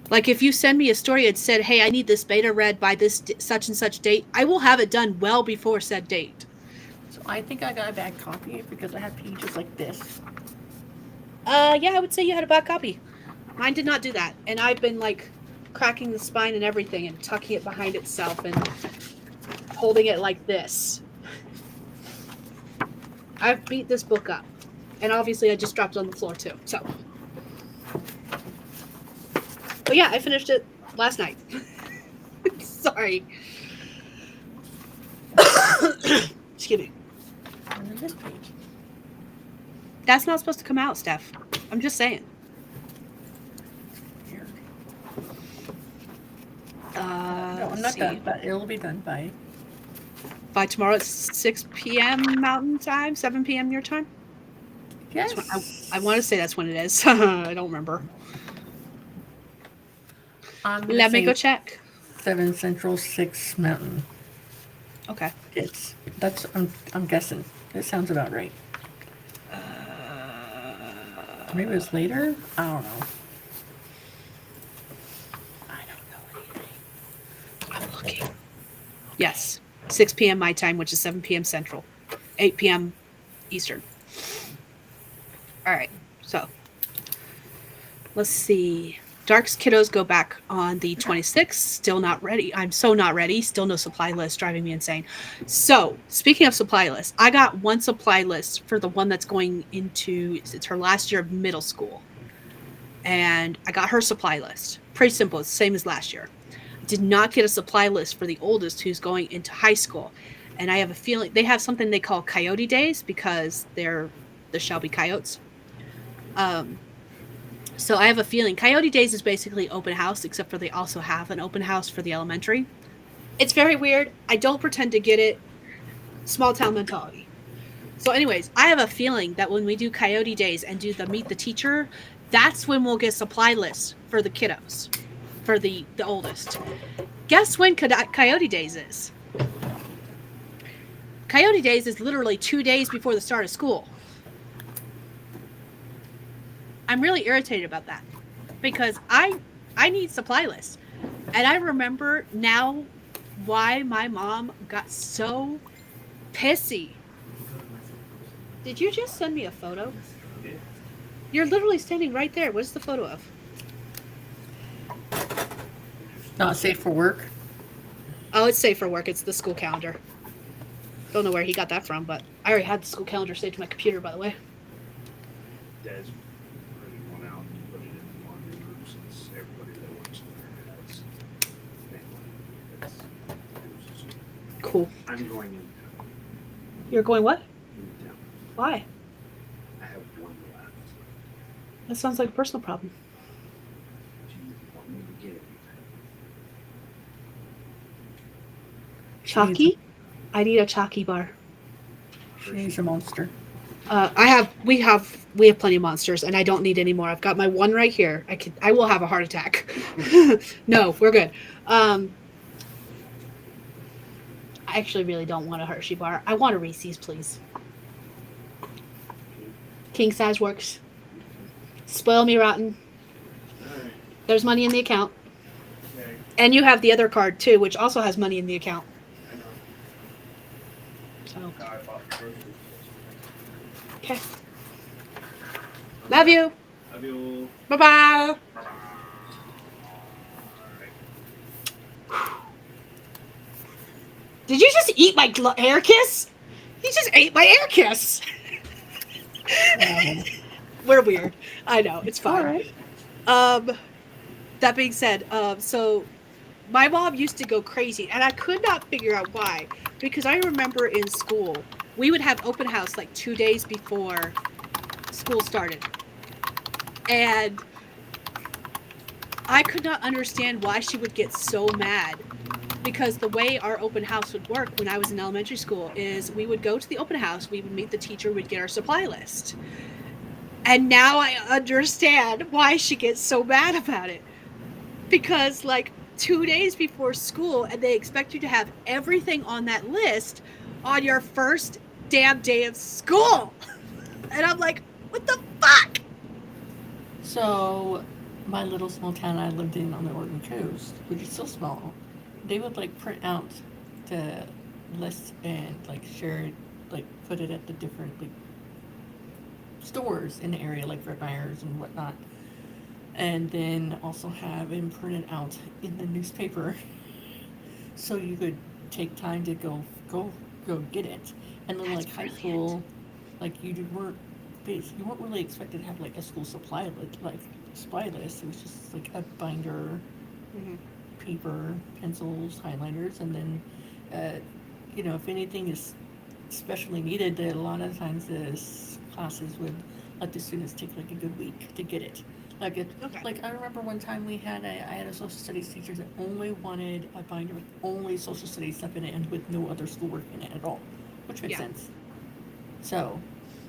Like if you send me a story and said, hey, I need this beta read by this such and such date, I will have it done well before said date. So I think I got a bad copy because I have pages like this. Yeah, I would say you had a bad copy. Mine did not do that. And I've been like cracking the spine and everything and tucking it behind itself and holding it like this. I've beat this book up. And obviously I just dropped it on the floor too. So. But yeah, I finished it last night. Sorry. Excuse me. And then this page. That's not supposed to come out, Steph. I'm just saying. Here. No, I'm not done, but it'll be done by tomorrow at 6 p.m. Mountain Time, 7 p.m. your time? Yes. I want to say that's when it is. I don't remember. I'm gonna Let me say go check. 7 Central, 6 Mountain. Okay. I'm guessing. It sounds about right. Maybe it was later? I don't know. I don't know anything. I'm looking. Yes. 6 p.m. my time, which is 7 p.m. Central, 8 p.m. Eastern. All right. So let's see. Dark's kiddos go back on the 26th. Still not ready. I'm so not ready. Still no supply list, driving me insane. So, speaking of supply list, I got one supply list for the one that's going into it's her last year of middle school. And I got her supply list. Pretty simple. It's the same as last year. Did not get a supply list for the oldest who's going into high school. And I have a feeling they have something they call coyote days because they're the Shelby coyotes. Um, so I have a feeling Coyote Days is basically open house, except for they also have an open house for the elementary. It's very weird. I don't pretend to get it. Small town mentality. So, anyways, I have a feeling that when we do Coyote Days and do the meet the teacher, that's when we'll get supply lists for the kiddos, for the oldest. Guess when Coyote Days is? Coyote Days is literally 2 days before the start of school. I'm really irritated about that because I need supply lists. And I remember now why my mom got so pissy. Did you just send me a photo? You're literally standing right there. What's the photo of? Not safe for work. Oh, it's safe for work. It's the school calendar. Don't know where he got that from, but I already had the school calendar saved to my computer, by the way. Des printed one out and put it in the laundry room since everybody that works there has family. It was just, Cool. I'm going in town. You're going what? In town. Why? I have one left. That sounds like a personal problem. Do you want me to get it? Chalky? I need a chalky bar. She needs a monster. We have plenty of monsters, and I don't need any more. I've got my one right here. I will have a heart attack. No, we're good. I actually really don't want a Hershey bar. I want a Reese's, please. King size works. Spoil me rotten. Alright. There's money in the account. Okay. And you have the other card too, which also has money in the account. I know. So, I bought groceries. okay. Love you. Love you. Bye-bye. Did you just eat my air kiss? He just ate my air kiss. We're weird. I know. It's fine. All right. That being said, so my mom used to go crazy, and I could not figure out why. Because I remember in school, we would have open house like 2 days before school started. And I could not understand why she would get so mad. Because the way our open house would work when I was in elementary school is we would go to the open house, we would meet the teacher, we'd get our supply list. And now I understand why she gets so mad about it. Because, like, 2 days before school, and they expect you to have everything on that list on your first damn day of school. And I'm like, what the fuck? So, my little small town I lived in on the Oregon coast, which is still small, they would like print out the list and like share it, like put it at the different like stores in the area, like Fred Meyer's and whatnot, and then also have them printed out in the newspaper, so you could take time to go get it. And then That's like high brilliant. school, like you weren't really expected to have like a school supply supply list. It was just like a binder, Mm-hmm. paper, pencils, highlighters, and then, if anything is especially needed, a lot of times the classes would let the students take like a good week to get it. Okay. Like I remember one time I had a social studies teacher that only wanted a binder with only social studies stuff in it and with no other schoolwork in it at all, which makes Yeah. sense. So,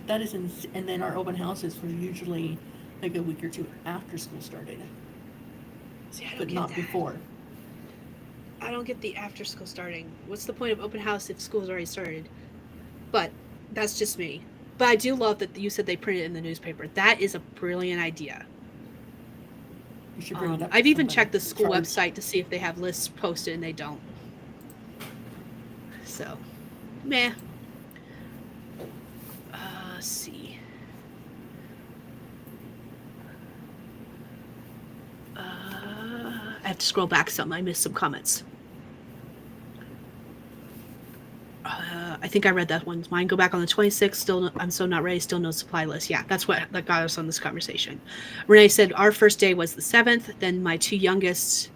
That is and then our open houses were usually like a week or two after school started, See, I don't but get not that. before. I don't get the after school starting. What's the point of open house if school's already started? But that's just me. But I do love that you said they printed it in the newspaper. That is a brilliant idea. You should bring it up I've to even somebody checked the in school charge. website to see if they have lists posted, and they don't. So, meh. Let's see. I have to scroll back some. I missed some comments. I think I read that one. Mine go back on the 26th. Still, I'm so not ready. Still no supply list. Yeah, that's what that got us on this conversation. Renee said our first day was the 7th. Then my two youngest.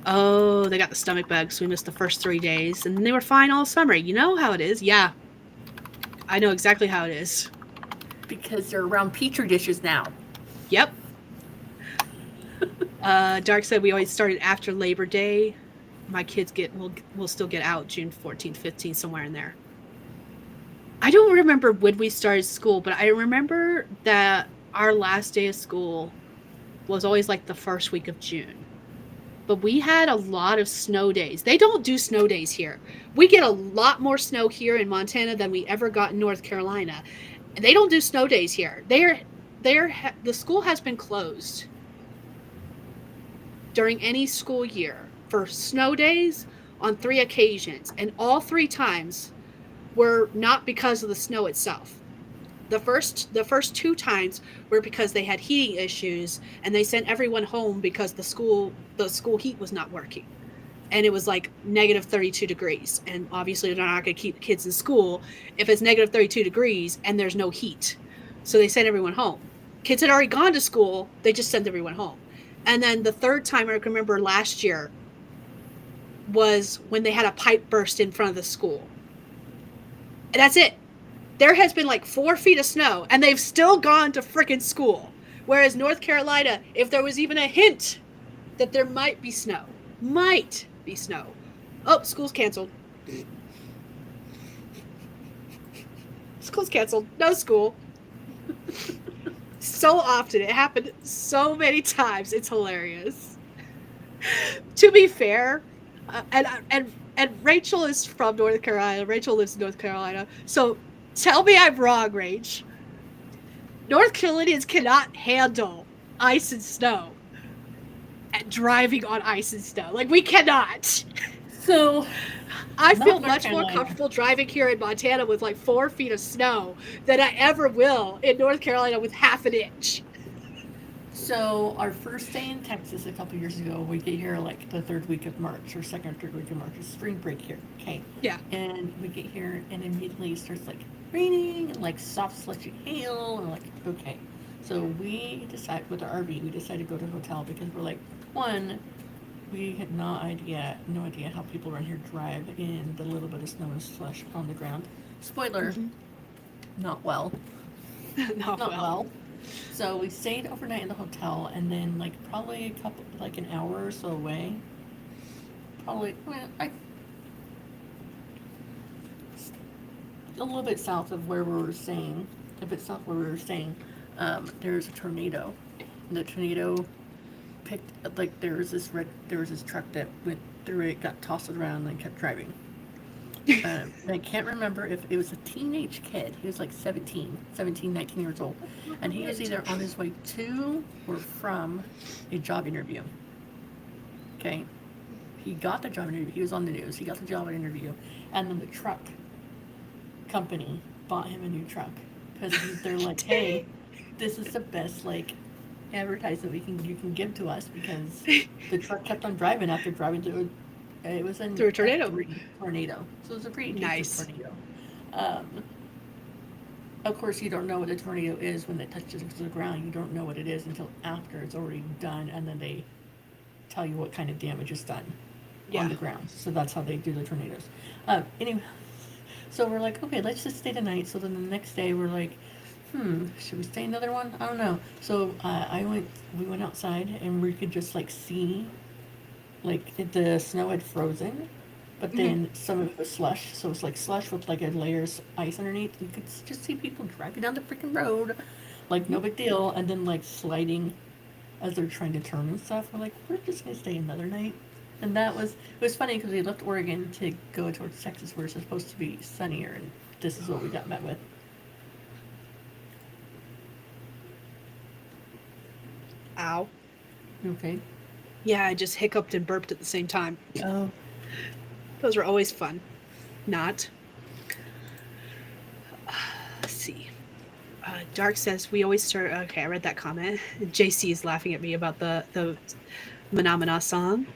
Oh, they got the stomach bug, so we missed the first 3 days, and they were fine all summer. You know how it is. Yeah, I know exactly how it is. Because they're around petri dishes now. Yep. Dark said we always started after Labor Day. My kids will still get out June 14th, 15th, somewhere in there. I don't remember when we started school, but I remember that our last day of school was always like the first week of June. But we had a lot of snow days. They don't do snow days here. We get a lot more snow here in Montana than we ever got in North Carolina. They don't do snow days here. The school has been closed during any school year for snow days on 3 occasions, and all 3 times were not because of the snow itself. The first 2 times were because they had heating issues, and they sent everyone home because the school heat was not working, and it was like negative 32 degrees, and obviously they're not going to keep the kids in school if it's negative 32 degrees and there's no heat. So they sent everyone home. Kids had already gone to school, they just sent everyone home. And then the third time I can remember last year was when they had a pipe burst in front of the school. And that's it. There has been like 4 feet of snow, and they've still gone to frickin' school. Whereas North Carolina, if there was even a hint that there might be snow, oh, school's canceled. School's canceled. No school. So often. It happened so many times. It's hilarious. To be fair, and Rachel is from North Carolina. Rachel lives in North Carolina. So tell me I'm wrong, Rach. North Carolinians cannot handle ice and snow. And driving on ice and snow. Like, we cannot. So I feel North much more Carolina. comfortable driving here in Montana with like 4 feet of snow than I ever will in North Carolina with half an inch. So our first day in Texas a couple years ago, we get here like the 3rd week of March or 2nd or 3rd week of March. It's spring break here, okay? Yeah. And we get here and immediately it starts like raining and like soft slushy hail and like okay. So we decide with our RV, we decided to go to a hotel because we're like, one, we had no idea how people around here drive in the little bit of snow and slush on the ground. Spoiler, not well. Not well. So we stayed overnight in the hotel, and then like probably an hour or so away. Probably, a little bit south of where we were staying. A bit south where we were staying, there's a tornado. And the tornado picked like there was this truck that went through it, got tossed around, and kept driving. And I can't remember if it was a teenage kid. He was like 17, 19 years old. And he was either on his way to or from a job interview. Okay? He got the job interview. He was on the news. He got the job interview. And then the truck company bought him a new truck. Because they're like, hey, this is the best, like, advertisement you can give to us. Because the truck kept on driving after driving through it was through a tornado. Tornado. So it was a pretty Nice. tornado. Of course, you don't know what a tornado is when it touches the ground. You don't know what it is until after it's already done, and then they tell you what kind of damage is done on the ground. So that's how they do the tornadoes. Anyway, so we're like, okay, let's just stay the night. So then the next day we're like, should we stay another one? I don't know. So we went outside and we could just like see, like the snow had frozen, but then some of it was slush. So it's like slush with like a layer of ice underneath. You could just see people driving down the freaking road, like no big deal, and then like sliding as they're trying to turn and stuff. We're like, we're just gonna stay another night. And it was funny because we left Oregon to go towards Texas where it's supposed to be sunnier, and this is what we got met with. Ow. Okay. Yeah, I just hiccuped and burped at the same time. Oh. Those are always fun. Not. Let's see. Dark says we always start. Okay, I read that comment. JC is laughing at me about the Phenomena song.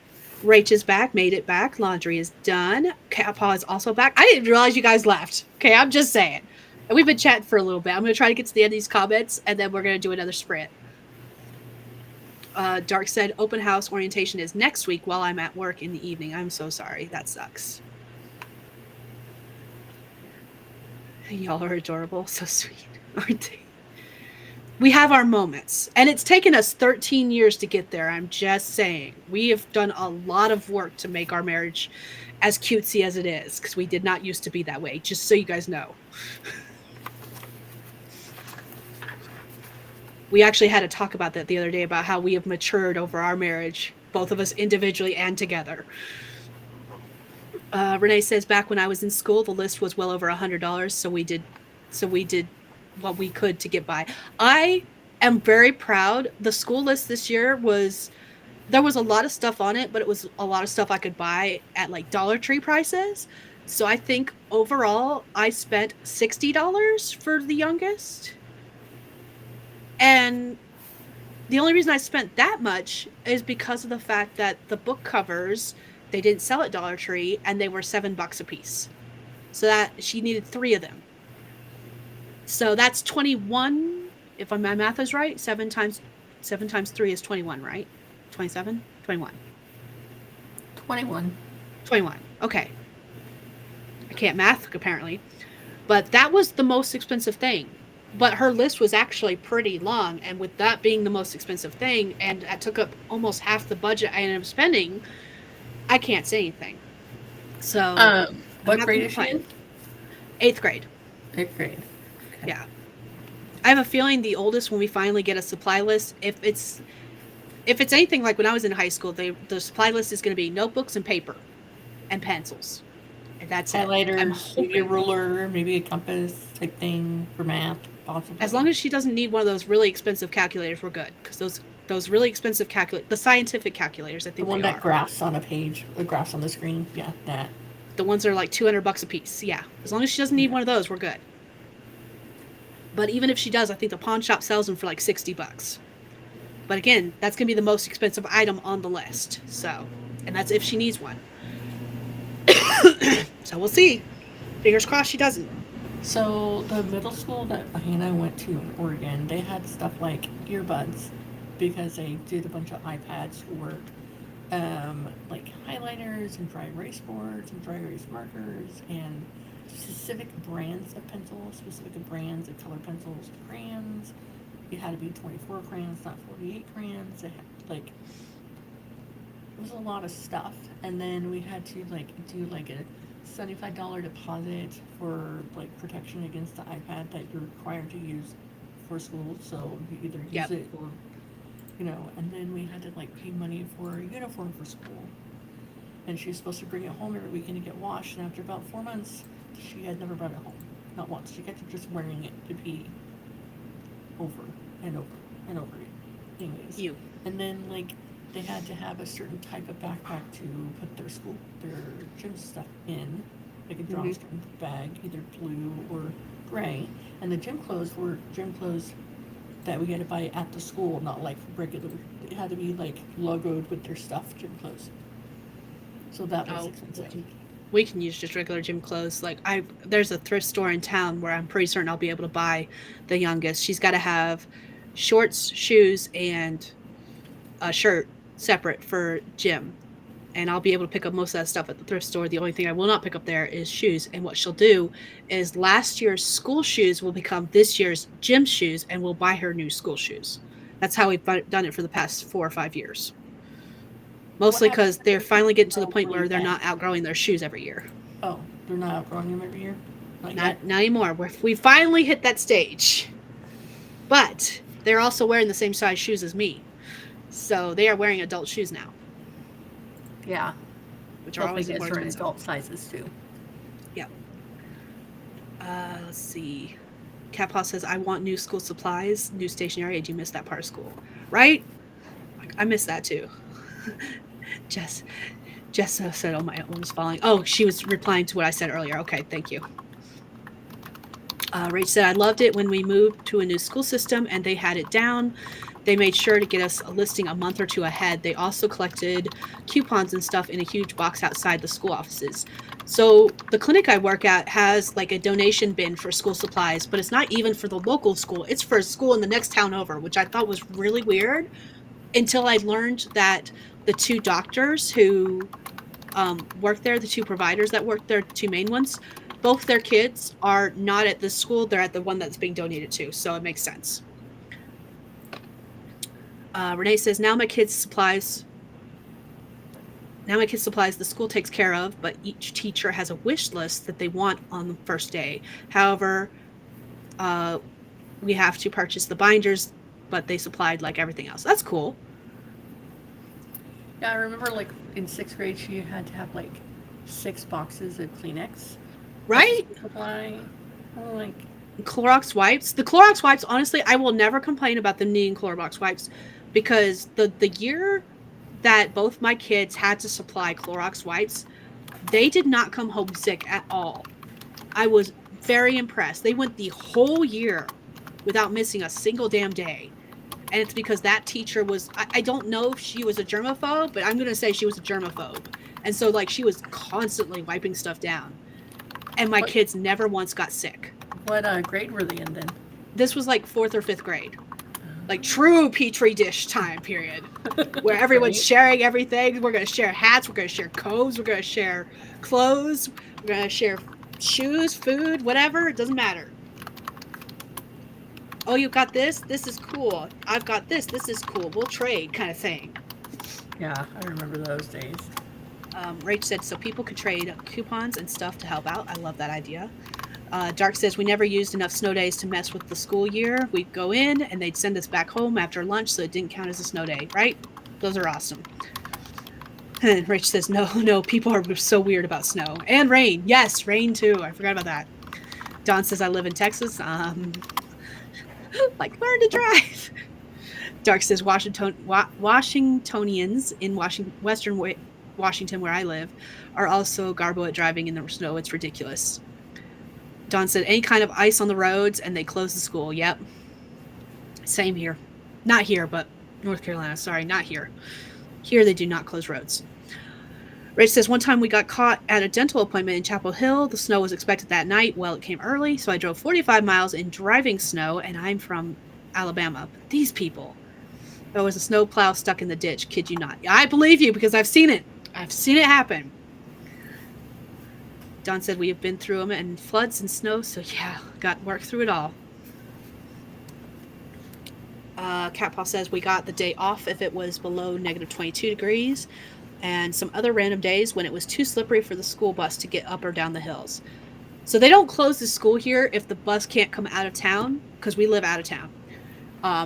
Rach is back, made it back. Laundry is done. Cat Paw is also back. I didn't realize you guys left. Okay, I'm just saying. And we've been chatting for a little bit. I'm going to try to get to the end of these comments, and then we're going to do another sprint. Dark said open house orientation is next week while I'm at work in the evening. I'm so sorry. That sucks. Y'all are adorable. So sweet, aren't they? We have our moments, and it's taken us 13 years to get there. I'm just saying. We have done a lot of work to make our marriage as cutesy as it is, because we did not used to be that way, just so you guys know. We actually had a talk about that the other day, about how we have matured over our marriage, both of us individually and together. Renee says, back when I was in school, the list was well over $100, so we did what we could to get by. I am very proud. The school list this year there was a lot of stuff on it, but it was a lot of stuff I could buy at like Dollar Tree prices. So I think overall I spent $60 for the youngest. And the only reason I spent that much is because of the fact that the book covers, they didn't sell at Dollar Tree, and they were $7 a piece. So that she needed 3 of them. So that's 21, if my math is right. 7 times 3 is 21, right? 27? 21. 21. 21. Okay. I can't math, apparently. But that was the most expensive thing. But her list was actually pretty long, and with that being the most expensive thing, and that took up almost half the budget I ended up spending, I can't say anything. So, what grade is she in? 8th grade. 8th grade. Okay. Yeah. I have a feeling the oldest, when we finally get a supply list, if it's anything like when I was in high school, the supply list is going to be notebooks and paper and pencils. And that's highlighters, maybe a ruler, maybe a compass type thing for math, possibly. As long as she doesn't need one of those really expensive calculators, we're good. Because those really expensive the scientific calculators, I think the one that graphs on a page, the graphs on the screen, yeah, that. The ones that are like $200 a piece, yeah. As long as she doesn't need one of those, we're good. But even if she does, I think the pawn shop sells them for like $60. But again, that's going to be the most expensive item on the list. So, and that's if she needs one. So we'll see. Fingers crossed she doesn't. So the middle school that Hannah went to in Oregon, they had stuff like earbuds because they did a bunch of iPads for like highlighters and dry erase boards and dry erase markers and specific brands of pencils, specific brands of color pencils, crayons. It had to be 24 crayons, not 48 crayons. It was a lot of stuff. And then we had to do like a $75 deposit for like protection against the iPad that you're required to use for school. So you either use it or, and then we had to like pay money for a uniform for school. And she was supposed to bring it home every weekend to get washed. And after about 4 months, she had never brought it home. Not once. She kept just wearing it to pee over and over and over again. Anyways. And then they had to have a certain type of backpack to put their gym stuff in, like a drawstring bag, either blue or gray. And the gym clothes were gym clothes that we had to buy at the school, not like regular. It had to be like logoed with their stuff, gym clothes. So that was expensive. We can use just regular gym clothes. There's a thrift store in town where I'm pretty certain I'll be able to buy the youngest. She's got to have shorts, shoes, and a shirt separate for gym. And I'll be able to pick up most of that stuff at the thrift store. The only thing I will not pick up there is shoes. And what she'll do is last year's school shoes will become this year's gym shoes, and we'll buy her new school shoes. That's how we've done it for the past 4 or 5 years. Mostly happens because if they're their finally kids getting to the grow point really where they're fast? not outgrowing their shoes every year. Oh, they're not outgrowing them every year? Not yet? Not anymore. We finally hit that stage. But they're also wearing the same size shoes as me. So they are wearing adult shoes now, Yeah. which are Both my always more kids are in expensive. adult sizes too. Yep. Let's see. Cat Paw says, I want new school supplies, new stationery. I do miss that part of school. Right? I miss that too. Jess said, oh, my own was falling. Oh, she was replying to what I said earlier. Okay, thank you. Rach said, I loved it when we moved to a new school system and they had it down. They made sure to get us a listing a month or two ahead. They also collected coupons and stuff in a huge box outside the school offices. So the clinic I work at has like a donation bin for school supplies, but it's not even for the local school. It's for a school in the next town over, which I thought was really weird until I learned that the two doctors who work there, the two providers that work there, two main ones, both their kids are not at this school. They're at the one that's being donated to. So it makes sense. Renee says, now my kids' supplies, the school takes care of, but each teacher has a wish list that they want on the first day. However, we have to purchase the binders, but they supplied like everything else. That's cool. Yeah, I remember like in 6th grade, she had to have like 6 boxes of Kleenex. Right? Supply. I'm like, Clorox wipes. The Clorox wipes, honestly, I will never complain about them needing Clorox wipes because the year that both my kids had to supply Clorox wipes, they did not come home sick at all. I was very impressed. They went the whole year without missing a single damn day. And it's because that teacher was, I don't know if she was a germaphobe, but I'm going to say she was a germaphobe. And so, like, she was constantly wiping stuff down. And my kids never once got sick. What grade were they in then? This was like 4th or 5th grade. Like true Petri dish time period. Where everyone's sharing everything. We're going to share hats. We're going to share coats. We're going to share clothes. We're going to share shoes, food, whatever. It doesn't matter. Oh, you got this? This is cool. I've got this. This is cool. We'll trade kind of thing. Yeah, I remember those days. Rach said, so people could trade coupons and stuff to help out. I love that idea. Dark says, we never used enough snow days to mess with the school year. We'd go in and they'd send us back home after lunch, so it didn't count as a snow day, right? Those are awesome. And Rach says, no, people are so weird about snow. And rain. Yes, rain too. I forgot about that. Dawn says, I live in Texas. Like, learn to drive. Dark says, Washingtonians in Western Washington, where I live, are also garbo at driving in the snow. It's ridiculous. Dawn said, any kind of ice on the roads, and they close the school. Yep. Same here. Not here, but North Carolina. Sorry, not here. Here, they do not close roads. Rich says, one time we got caught at a dental appointment in Chapel Hill. The snow was expected that night. Well, it came early, so I drove 45 miles in driving snow, and I'm from Alabama. But these people. There was a snow plow stuck in the ditch. Kid you not. I believe you because I've seen it. I've seen it happen. Don said, we have been through them and floods and snow, so yeah, got worked through it all. Catpaw says, we got the day off if it was below negative 22 degrees, and some other random days when it was too slippery for the school bus to get up or down the hills. So they don't close the school here if the bus can't come out of town, because we live out of town.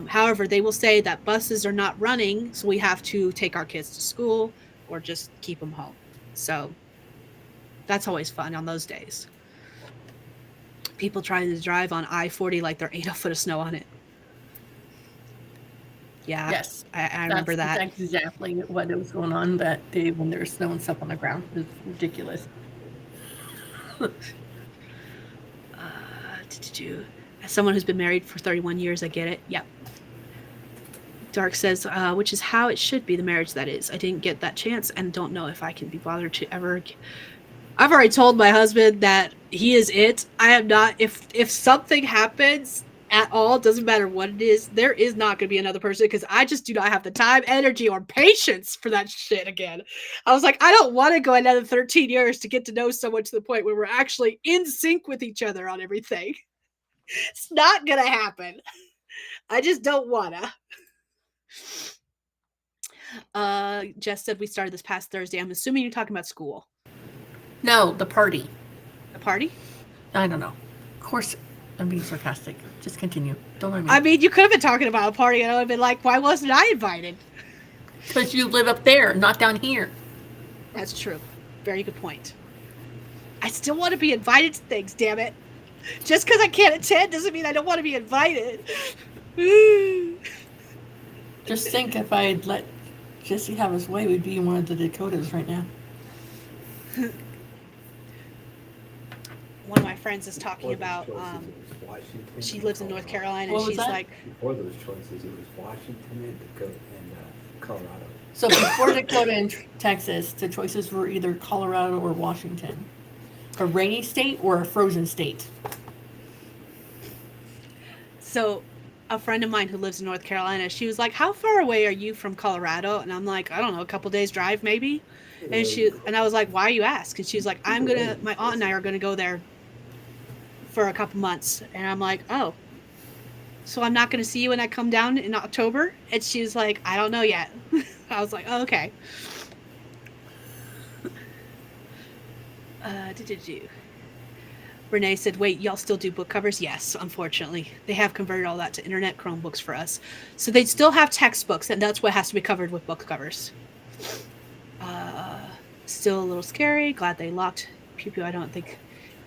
However, they will say that buses are not running, so we have to take our kids to school or just keep them home. So that's always fun on those days. People trying to drive on I-40 like there ain't a foot of snow on it. Yeah, yes, I remember that. That's exactly what was going on that day when there was snow and stuff on the ground. It was ridiculous. As someone who's been married for 31 years, I get it. Yep. Dark says, which is how it should be, the marriage that is. I didn't get that chance and don't know if I can be bothered to ever. I've already told my husband that he is it. I am not. If something happens at all, doesn't matter what it is, there is not going to be another person because I just do not have the time, energy, or patience for that shit again. I was like, I don't want to go another 13 years to get to know someone to the point where we're actually in sync with each other on everything. It's not going to happen. I just don't want to. Jess said we started this past Thursday. I'm assuming you're talking about school. No, the party. The party? I don't know. Of course, I'm being sarcastic. Just continue. Don't mind me. I mean, you could have been talking about a party, and I would have been like, why wasn't I invited? Because you live up there, not down here. That's true. Very good point. I still want to be invited to things, damn it. Just because I can't attend doesn't mean I don't want to be invited. Just think if I had let Jesse have his way, we'd be in one of the Dakotas right now. One of my friends is talking about, she lives in North Carolina, and she's like... Before those choices, it was Washington and Dakota and Colorado. So before Dakota and Texas, the choices were either Colorado or Washington. A rainy state or a frozen state. So a friend of mine who lives in North Carolina, she was like, how far away are you from Colorado? And I'm like, I don't know, a couple days drive maybe. And I was like, why you ask? And she's like, my aunt and I are gonna go there for a couple months. And I'm like, oh, so I'm not gonna see you when I come down in October? And she was like, I don't know yet. I was like, oh, okay. Renee said, wait, y'all still do book covers? Yes, unfortunately. They have converted all that to internet Chromebooks for us. So they still have textbooks, and that's what has to be covered with book covers. Still a little scary. Glad they locked Pew Pew. I don't think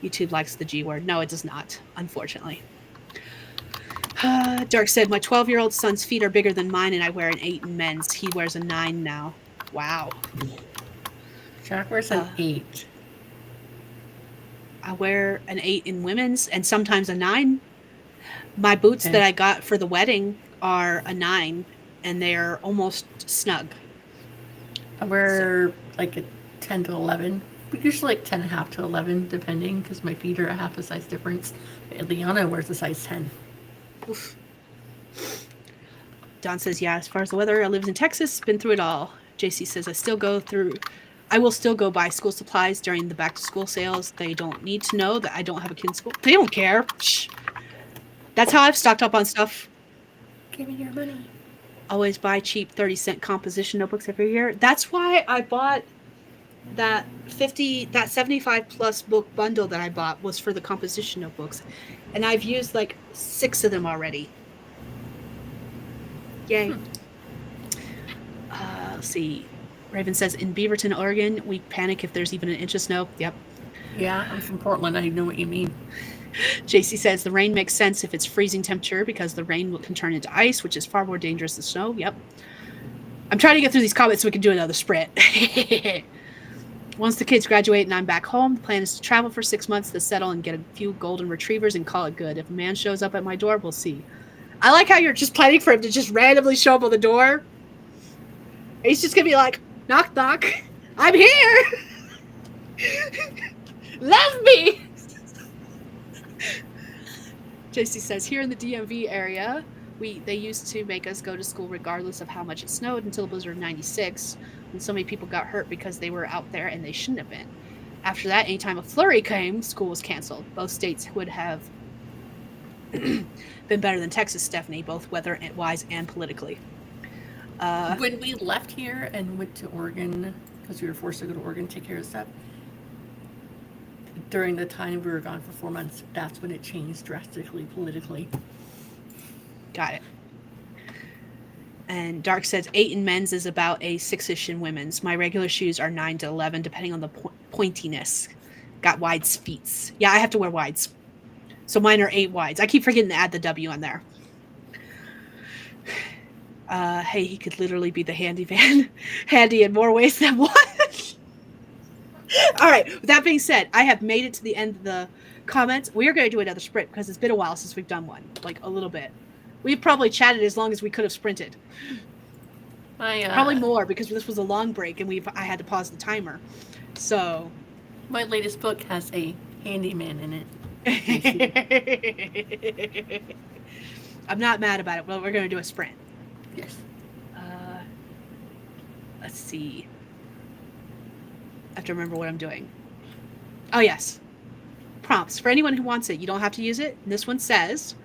YouTube likes the G word. No, it does not, unfortunately. Dark said, my 12-year-old son's feet are bigger than mine, and I wear an 8 in men's. He wears a 9 now. Wow. Jack wears an 8. I wear an 8 in women's and sometimes a 9. My boots that I got for the wedding are a 9, and they're almost snug. I wear like a 10 to 11. Usually like 10.5 to 11, depending, because my feet are a half a size difference. Liana wears a size 10. Oof. Don says, yeah, as far as the weather, I live in Texas, been through it all. JC says, I will still go buy school supplies during the back to school sales. They don't need to know that I don't have a kid in school. They don't care. Shh. That's how I've stocked up on stuff. Give me your money. Always buy cheap 30-cent composition notebooks every year. That's why I bought that 75 plus book bundle that I bought was for the composition notebooks. And I've used like 6 of them already. Yay. Let's see. Raven says, in Beaverton, Oregon, we panic if there's even an inch of snow. Yep. Yeah, I'm from Portland. I know what you mean. JC says, the rain makes sense if it's freezing temperature because the rain can turn into ice, which is far more dangerous than snow. Yep. I'm trying to get through these comments so we can do another sprint. Once the kids graduate and I'm back home, the plan is to travel for 6 months to settle and get a few golden retrievers and call it good. If a man shows up at my door, we'll see. I like how you're just planning for him to just randomly show up on the door. He's just going to be like, knock, knock. I'm here. Love me. JC says, here in the DMV area, they used to make us go to school regardless of how much it snowed until the blizzard of 96, when so many people got hurt because they were out there and they shouldn't have been. After that, anytime a flurry came, school was canceled. Both states would have been better than Texas, Stephanie, both weather-wise and politically. When we left here and went to Oregon, because we were forced to go to Oregon to take care of stuff, during the time we were gone for 4 months, that's when it changed drastically politically. Got it. And Dark says 8 in men's is about a 6-ish in women's. My regular shoes are 9 to 11, depending on the pointiness. Got wides feet. Yeah, I have to wear wides. So mine are 8 wides. I keep forgetting to add the W on there. Hey, he could literally be the handyman. Handy in more ways than one. All right. With that being said, I have made it to the end of the comments. We are going to do another sprint because it's been a while since we've done one. Like a little bit. We've probably chatted as long as we could have sprinted. Probably more because this was a long break and I had to pause the timer. So. My latest book has a handyman in it. I'm not mad about it. Well, we're going to do a sprint. Yes. Let's see. I have to remember what I'm doing. Oh, yes. Prompts. For anyone who wants it, you don't have to use it. And this one says,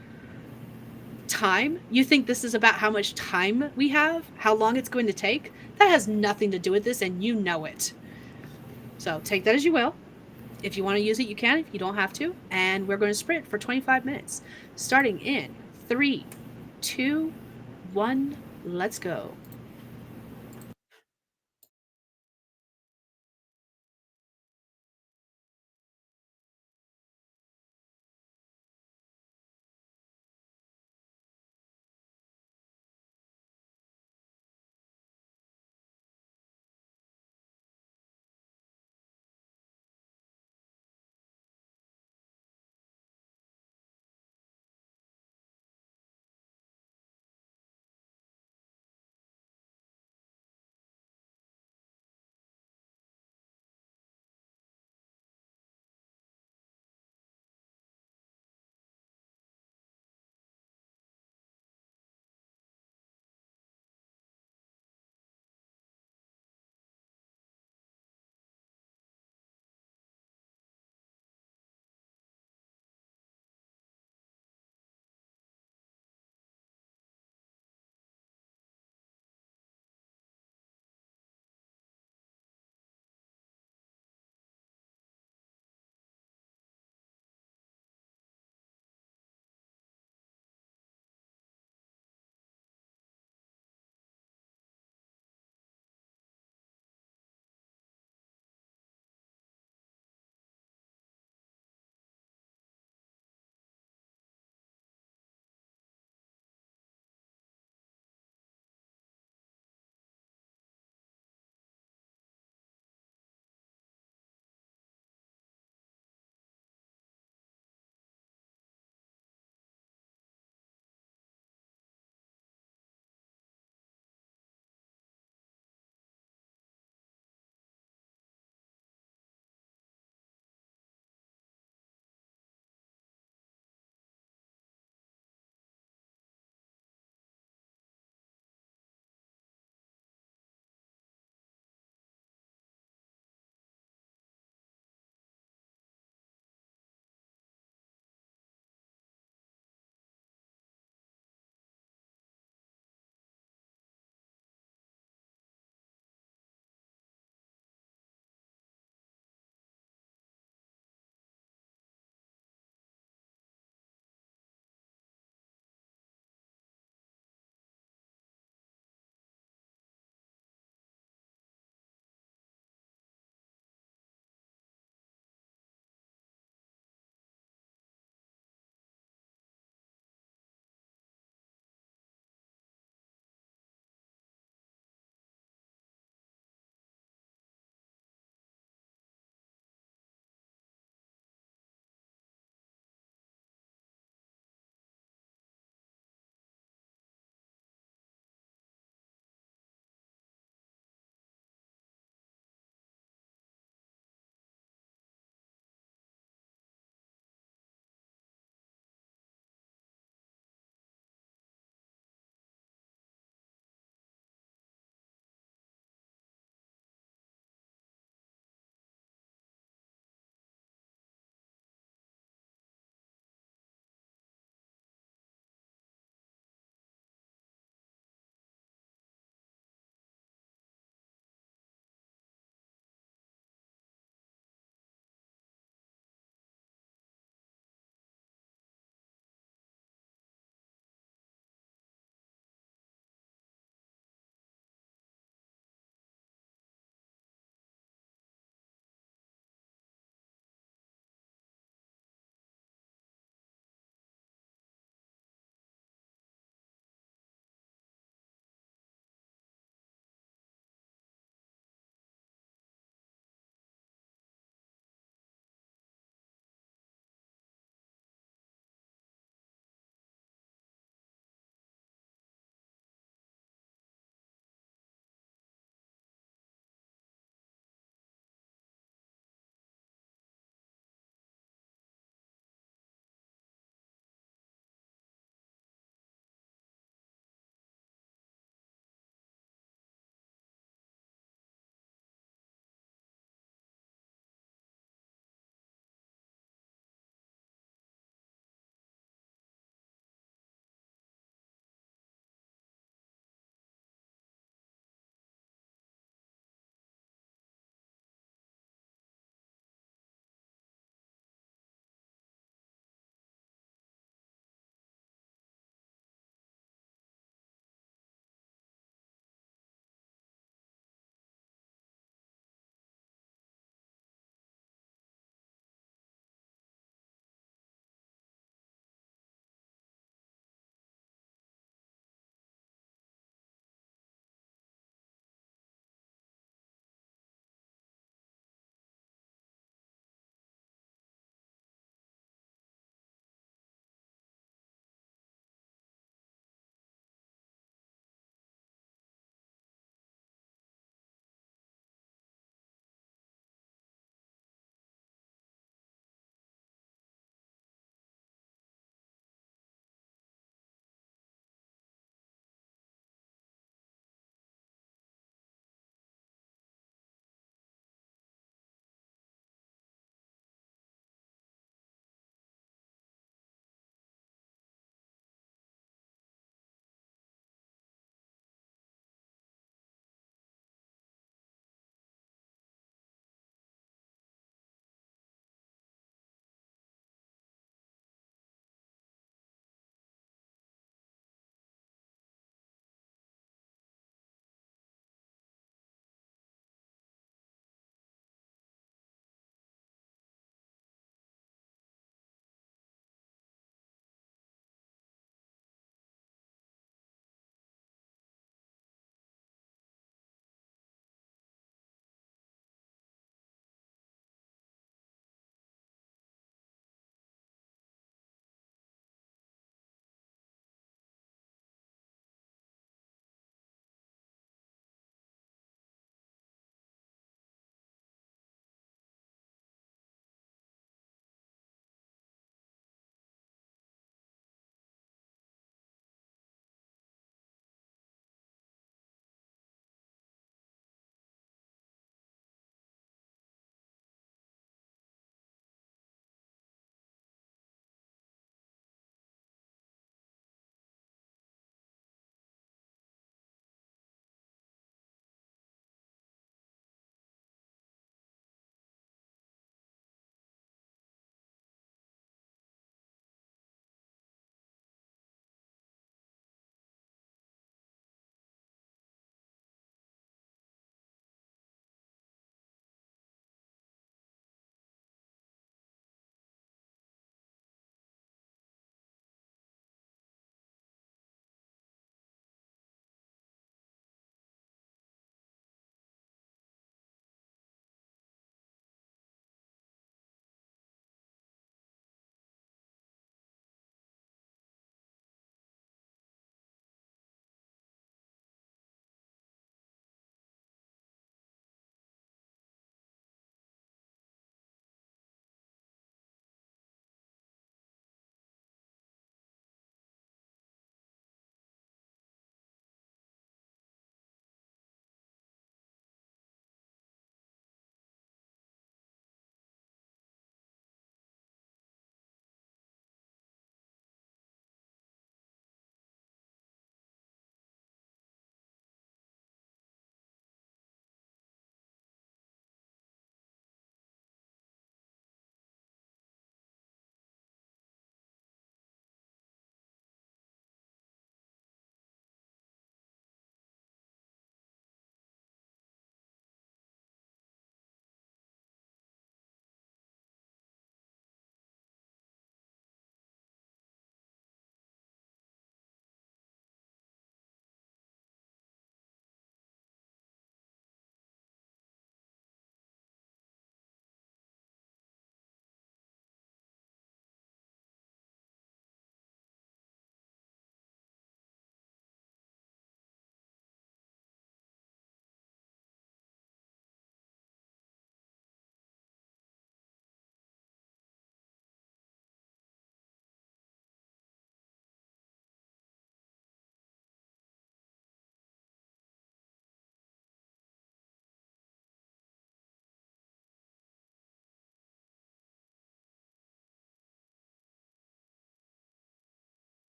time, you think this is about how much time we have, how long it's going to take. That has nothing to do with this, and you know it. So take that as you will. If you want to use it, you can. If you don't have to. And we're going to sprint for 25 minutes, starting in 3, 2, 1. Let's go.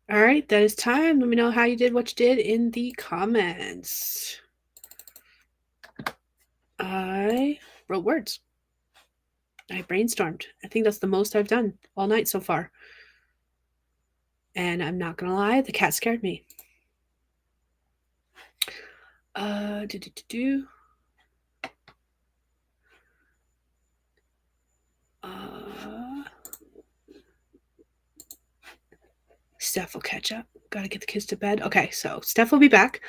All right, that is time. Let me know how you did, what you did in the comments. I wrote words. I brainstormed. I think that's the most I've done all night so far. And I'm not gonna lie, the cat scared me. Do do do do. Steph will catch up. Gotta get the kids to bed. Okay, so Steph will be back.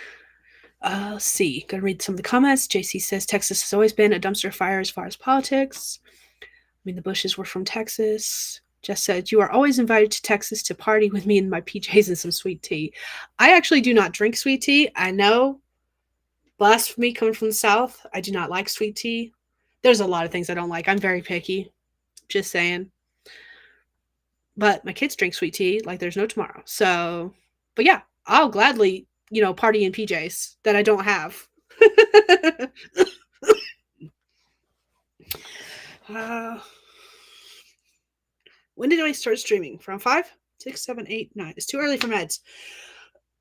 Let's see. Gonna read some of the comments. JC says Texas has always been a dumpster fire as far as politics. I mean, the Bushes were from Texas. Jess said, you are always invited to Texas to party with me in my PJs and some sweet tea. I actually do not drink sweet tea. I know, blasphemy coming from the South. I do not like sweet tea. There's a lot of things I don't like. I'm very picky. Just saying. But my kids drink sweet tea like there's no tomorrow. So, but yeah, I'll gladly, party in PJs that I don't have. When did I start streaming? From 5, 6, 7, 8, 9. It's too early for meds.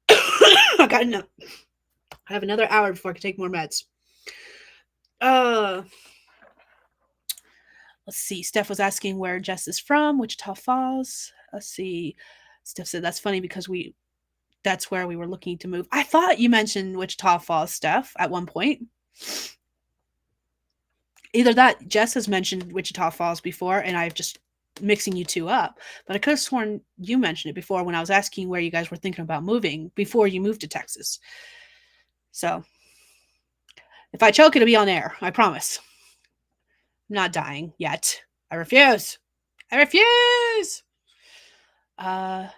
I got enough. I have another hour before I can take more meds. Let's see. Steph was asking where Jess is from, Wichita Falls. Let's see. Steph said that's funny because that's where we were looking to move. I thought you mentioned Wichita Falls, Steph, at one point. Either that, Jess has mentioned Wichita Falls before, and I'm just mixing you two up. But I could have sworn you mentioned it before when I was asking where you guys were thinking about moving before you moved to Texas. So if I choke, it'll be on air. I promise. I'm not dying yet. I refuse. I refuse. Let's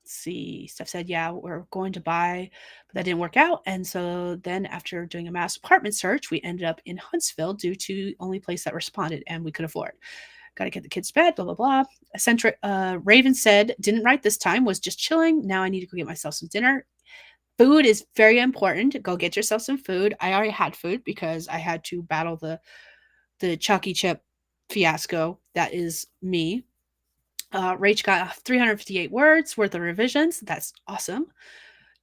see. Steph said, yeah, we're going to buy, but that didn't work out. And so then after doing a mass apartment search, we ended up in Huntsville due to only place that responded and we could afford. Got to get the kids to bed, blah, blah, blah. Eccentric Raven said, didn't write this time, was just chilling. Now I need to go get myself some dinner. Food is very important. Go get yourself some food. I already had food because I had to battle the chalky chip fiasco. That is me. Rach got 358 words worth of revisions. That's awesome.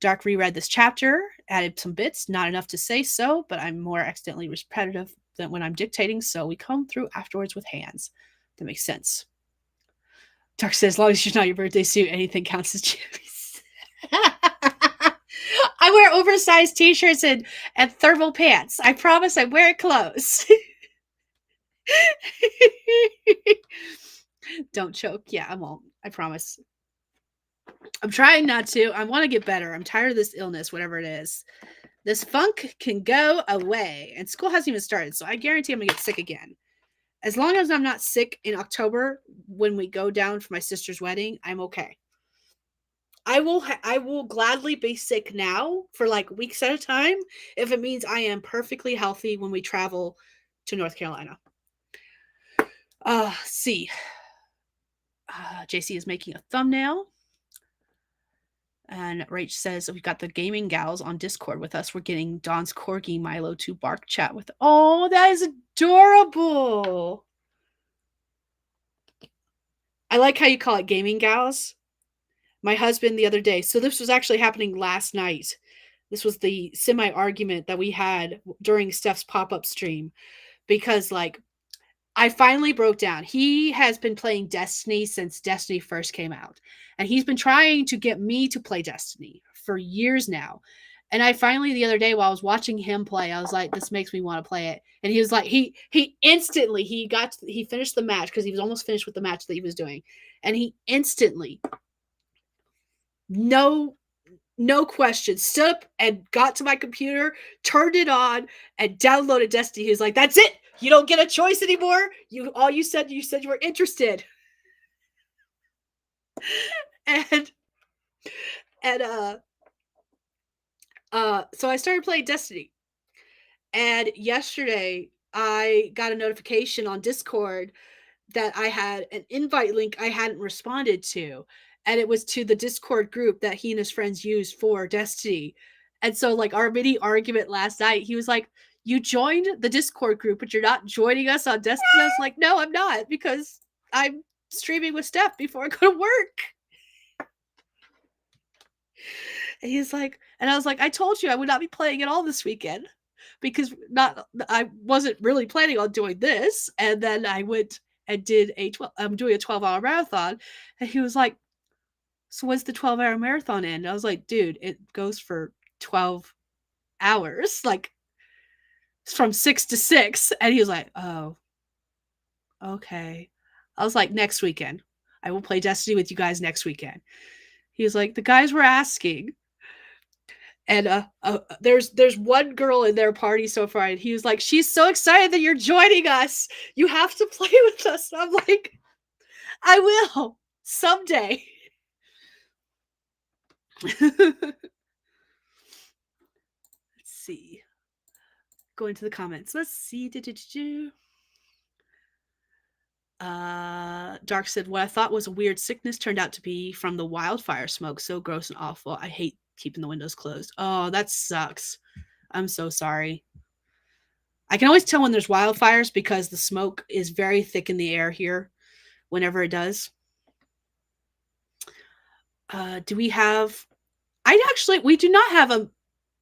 Dark reread this chapter, added some bits, not enough to say so, but I'm more accidentally repetitive than when I'm dictating, so we come through afterwards with hands. That makes sense. Dark says, as long as you're not your birthday suit, anything counts as chilies. I wear oversized t-shirts and thermal pants. I promise I wear clothes. Don't choke. Yeah, I won't. I promise. I'm trying not to. I want to get better. I'm tired of this illness, whatever it is. This funk can go away. And school hasn't even started, so I guarantee I'm going to get sick again. As long as I'm not sick in October when we go down for my sister's wedding, I'm okay. I will gladly be sick now for like weeks at a time if it means I am perfectly healthy when we travel to North Carolina. See. JC is making a thumbnail. And Rach says, we've got the gaming gals on Discord with us. We're getting Don's Corgi Milo to bark chat with. Oh, that is adorable. I like how you call it gaming gals. My husband the other day. So this was actually happening last night. This was the semi-argument that we had during Steph's pop-up stream. Because like, I finally broke down. He has been playing Destiny since Destiny first came out. And he's been trying to get me to play Destiny for years now. And I finally, the other day, while I was watching him play, I was like, this makes me want to play it. And he was like, he instantly, he finished the match because he was almost finished with the match that he was doing. And he instantly, no question, stood up and got to my computer, turned it on, and downloaded Destiny. He was like, that's it. You don't get a choice anymore. You said you were interested. And so I started playing Destiny. And yesterday I got a notification on Discord that I had an invite link I hadn't responded to. And it was to the Discord group that he and his friends used for Destiny. And so like our mini argument last night, he was like, you joined the Discord group, but you're not joining us on Destiny. I was like, no, I'm not, because I'm streaming with Steph before I go to work. And he's like, and I was like, I told you I would not be playing at all this weekend because I wasn't really planning on doing this. And then I went and did I'm doing a 12-hour marathon. And he was like, so what's the 12-hour marathon end? I was like, dude, it goes for 12 hours, like from 6 to 6. And he was like, oh, okay. I was like, next weekend. I will play Destiny with you guys next weekend. He was like, the guys were asking. And there's one girl in their party so far, and he was like, she's so excited that you're joining us. You have to play with us. And I'm like, I will someday. Let's see. Go into the comments. Let's see. Dark said, what I thought was a weird sickness turned out to be from the wildfire smoke. So gross and awful. I hate keeping the windows closed. Oh, that sucks. I'm so sorry. I can always tell when there's wildfires because the smoke is very thick in the air here whenever it does. Do we have... we do not have a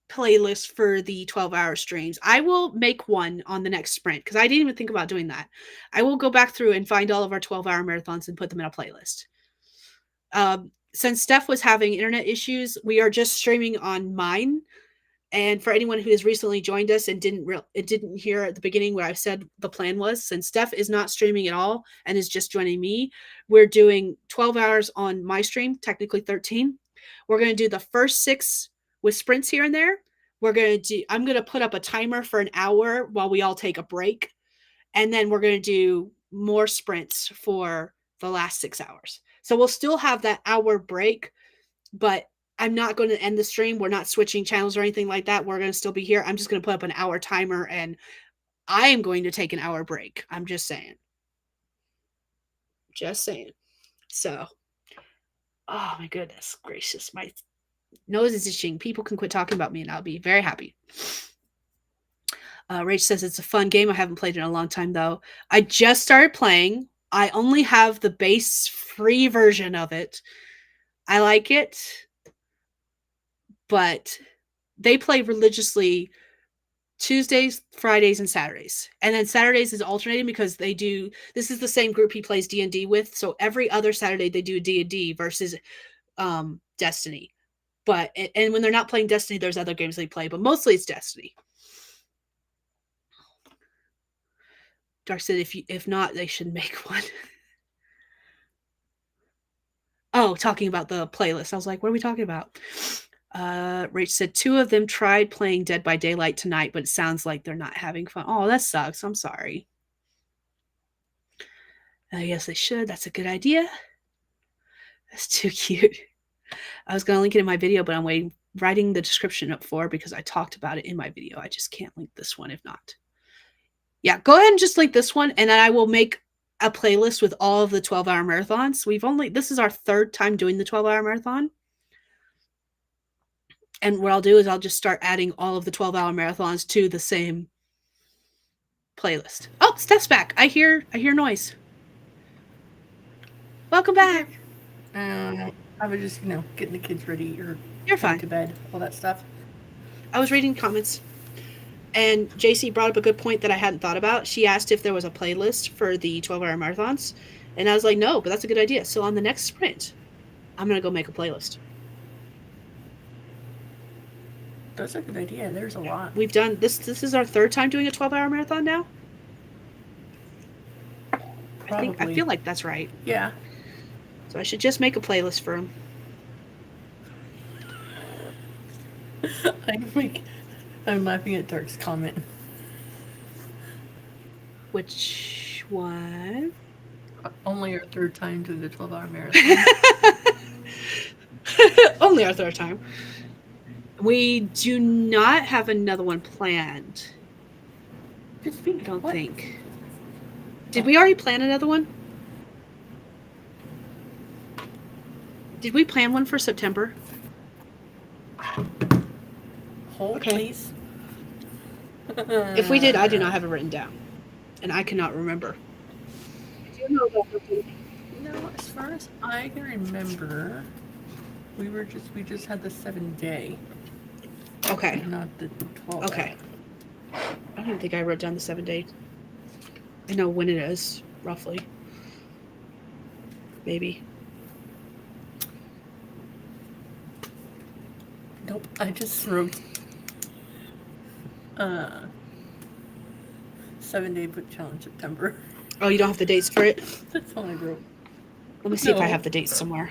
playlist for the 12-hour streams. I will make one on the next sprint because I didn't even think about doing that. I will go back through and find all of our 12-hour marathons and put them in a playlist. Since Steph was having internet issues, we are just streaming on mine. And for anyone who has recently joined us and didn't hear at the beginning what I said the plan was, since Steph is not streaming at all and is just joining me, we're doing 12 hours on my stream, technically 13. We're going to do the first 6 with sprints here and there. I'm going to put up a timer for an hour while we all take a break. And then we're going to do more sprints for the last 6 hours. So we'll still have that hour break, but I'm not going to end the stream. We're not switching channels or anything like that. We're going to still be here. I'm just going to put up an hour timer and I am going to take an hour break. I'm just saying. Just saying. So, oh my goodness gracious. My nose is itching. People can quit talking about me and I'll be very happy. Rach says it's a fun game. I haven't played it in a long time though. I just started playing. I only have the base free version of it. I like it, but they play religiously Tuesdays, Fridays, and Saturdays. And then Saturdays is alternating because this is the same group he plays D&D with. So every other Saturday they do D&D versus Destiny. And when they're not playing Destiny, there's other games they play, but mostly it's Destiny. Dark said, if not, they should make one. Oh, talking about the playlist. I was like, what are we talking about? Rach said 2 of them tried playing Dead by Daylight tonight, but it sounds like they're not having fun. Oh, that sucks. I'm sorry. Yes, they should. That's a good idea. That's too cute. I was going to link it in my video, but I'm writing the description up because I talked about it in my video. I just can't link this one if not. Yeah, go ahead and just link this one, and then I will make a playlist with all of the 12-hour marathons. This is our 3rd time doing the 12-hour marathon. And what I'll do is I'll just start adding all of the 12-hour marathons to the same playlist. Oh, Steph's back. I hear noise. Welcome back. I was just, getting the kids ready or You're fine. to bed, all that stuff. I was reading comments. And JC brought up a good point that I hadn't thought about. She asked if there was a playlist for the 12-hour marathons. And I was like, no, but that's a good idea. So on the next sprint, I'm going to go make a playlist. That's a good idea. There's a lot. We've done this. This is our 3rd time doing a 12-hour marathon now. Probably. I feel like that's right. Yeah. So I should just make a playlist for them. I'm laughing at Dark's comment. Which one? Only our 3rd time doing the 12-hour marathon. Only our 3rd time. We do not have another one planned. I don't think. Did we already plan another one? Did we plan one for September? Hold, Okay. please. If we did, I do not have it written down. And I cannot remember. I do know that. As far as I can remember, We just had the 7-day, Okay. not the 12. Okay. I don't even think I wrote down the 7-day. I know when it is, roughly. Maybe. Nope. I just wrote 7-day book challenge September. Oh, you don't have the dates for it? That's all I wrote. Let me see if I No. have the dates somewhere.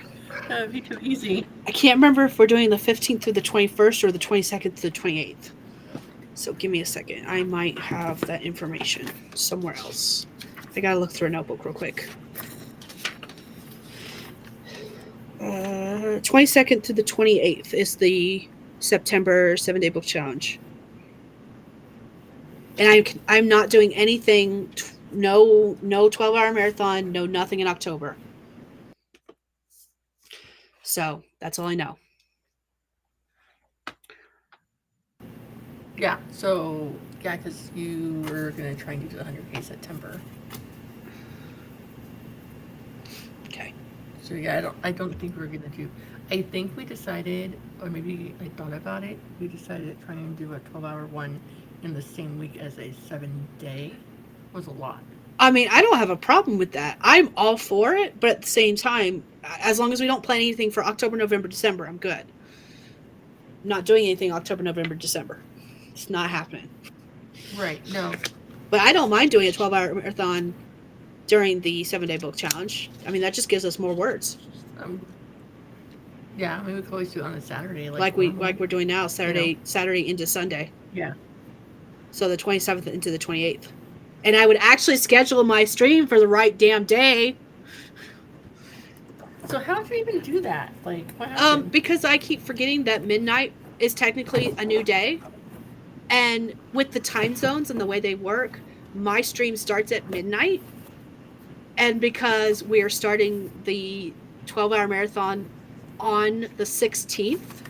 That'd be too easy. I can't remember if we're doing the 15th through the 21st or the 22nd to the 28th. So give me a second. I might have that information somewhere else. I gotta look through a notebook real quick. 22nd to the 28th is the September 7-day book challenge. And I'm not doing anything, no 12-hour marathon, no nothing in October. So that's all I know. Yeah. So yeah, because you were gonna try and do the 100K September. Okay. So yeah, I don't think we're gonna do. I think we decided, or maybe I thought about it. We decided to try and do a 12-hour one in the same week as a 7-day. Was a lot. I mean, I don't have a problem with that. I'm all for it, but at the same time, as long as we don't plan anything for October, November, December, I'm good. I'm not doing anything October, November, December. It's not happening. Right. No. But I don't mind doing a 12-hour marathon during the 7-day book challenge. I mean, that just gives us more words. Yeah, I mean, we could always do it on a Saturday, Like we're doing now, Saturday into Sunday. Yeah. So the 27th into the 28th. And I would actually schedule my stream for the right damn day. So how do you even do that? Like, what happened? Because I keep forgetting that midnight is technically a new day. And with the time zones and the way they work, my stream starts at midnight. And because we are starting the 12-hour marathon on the 16th,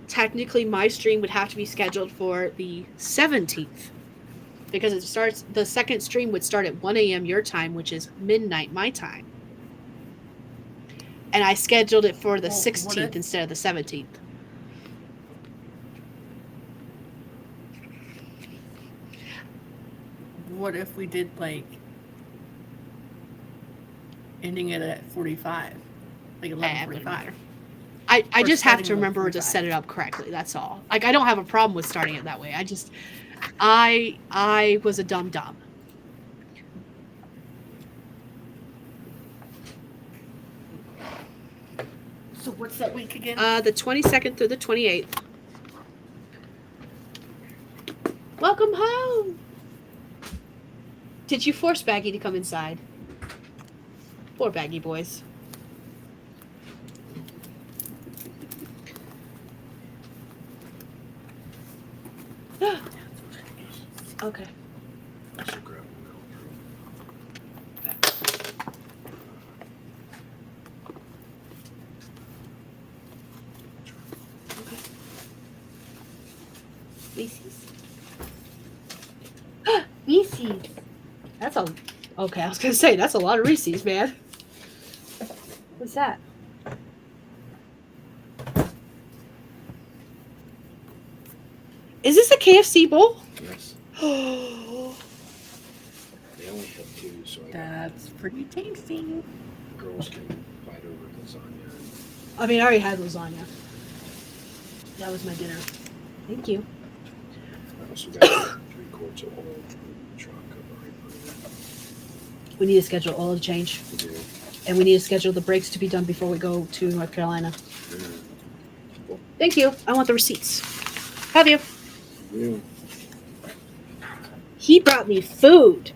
technically my stream would have to be scheduled for the 17th. Because the second stream would start at 1 a.m. your time, which is midnight my time. And I scheduled it for the 16th instead of the 17th. What if we did, like, ending it at 45? Like 11:45? I just have to starting remember to 45. set it up correctly. That's all. Like, I don't have a problem with starting it that way. I was a dumb. So what's that week again? The 22nd through the 28th. Welcome home. Did you force Baggy to come inside? Poor Baggy boys. Okay. I should grab one out. Reese's. Reese's. That's a. Okay, I was gonna say that's a lot of Reese's, man. What's that? Is this a KFC bowl? Yes. Oh. They only have two, so That's pretty tasty. girls can fight over lasagna. I mean, I already had lasagna. That was my dinner. Thank you. I also got 3 quarts of oil in the truck. I've already put it in. We need to schedule oil change, We do. and we need to schedule the breaks to be done before we go to North Carolina. Yeah. Thank you. I want the receipts. Have you? Yeah. He brought me food.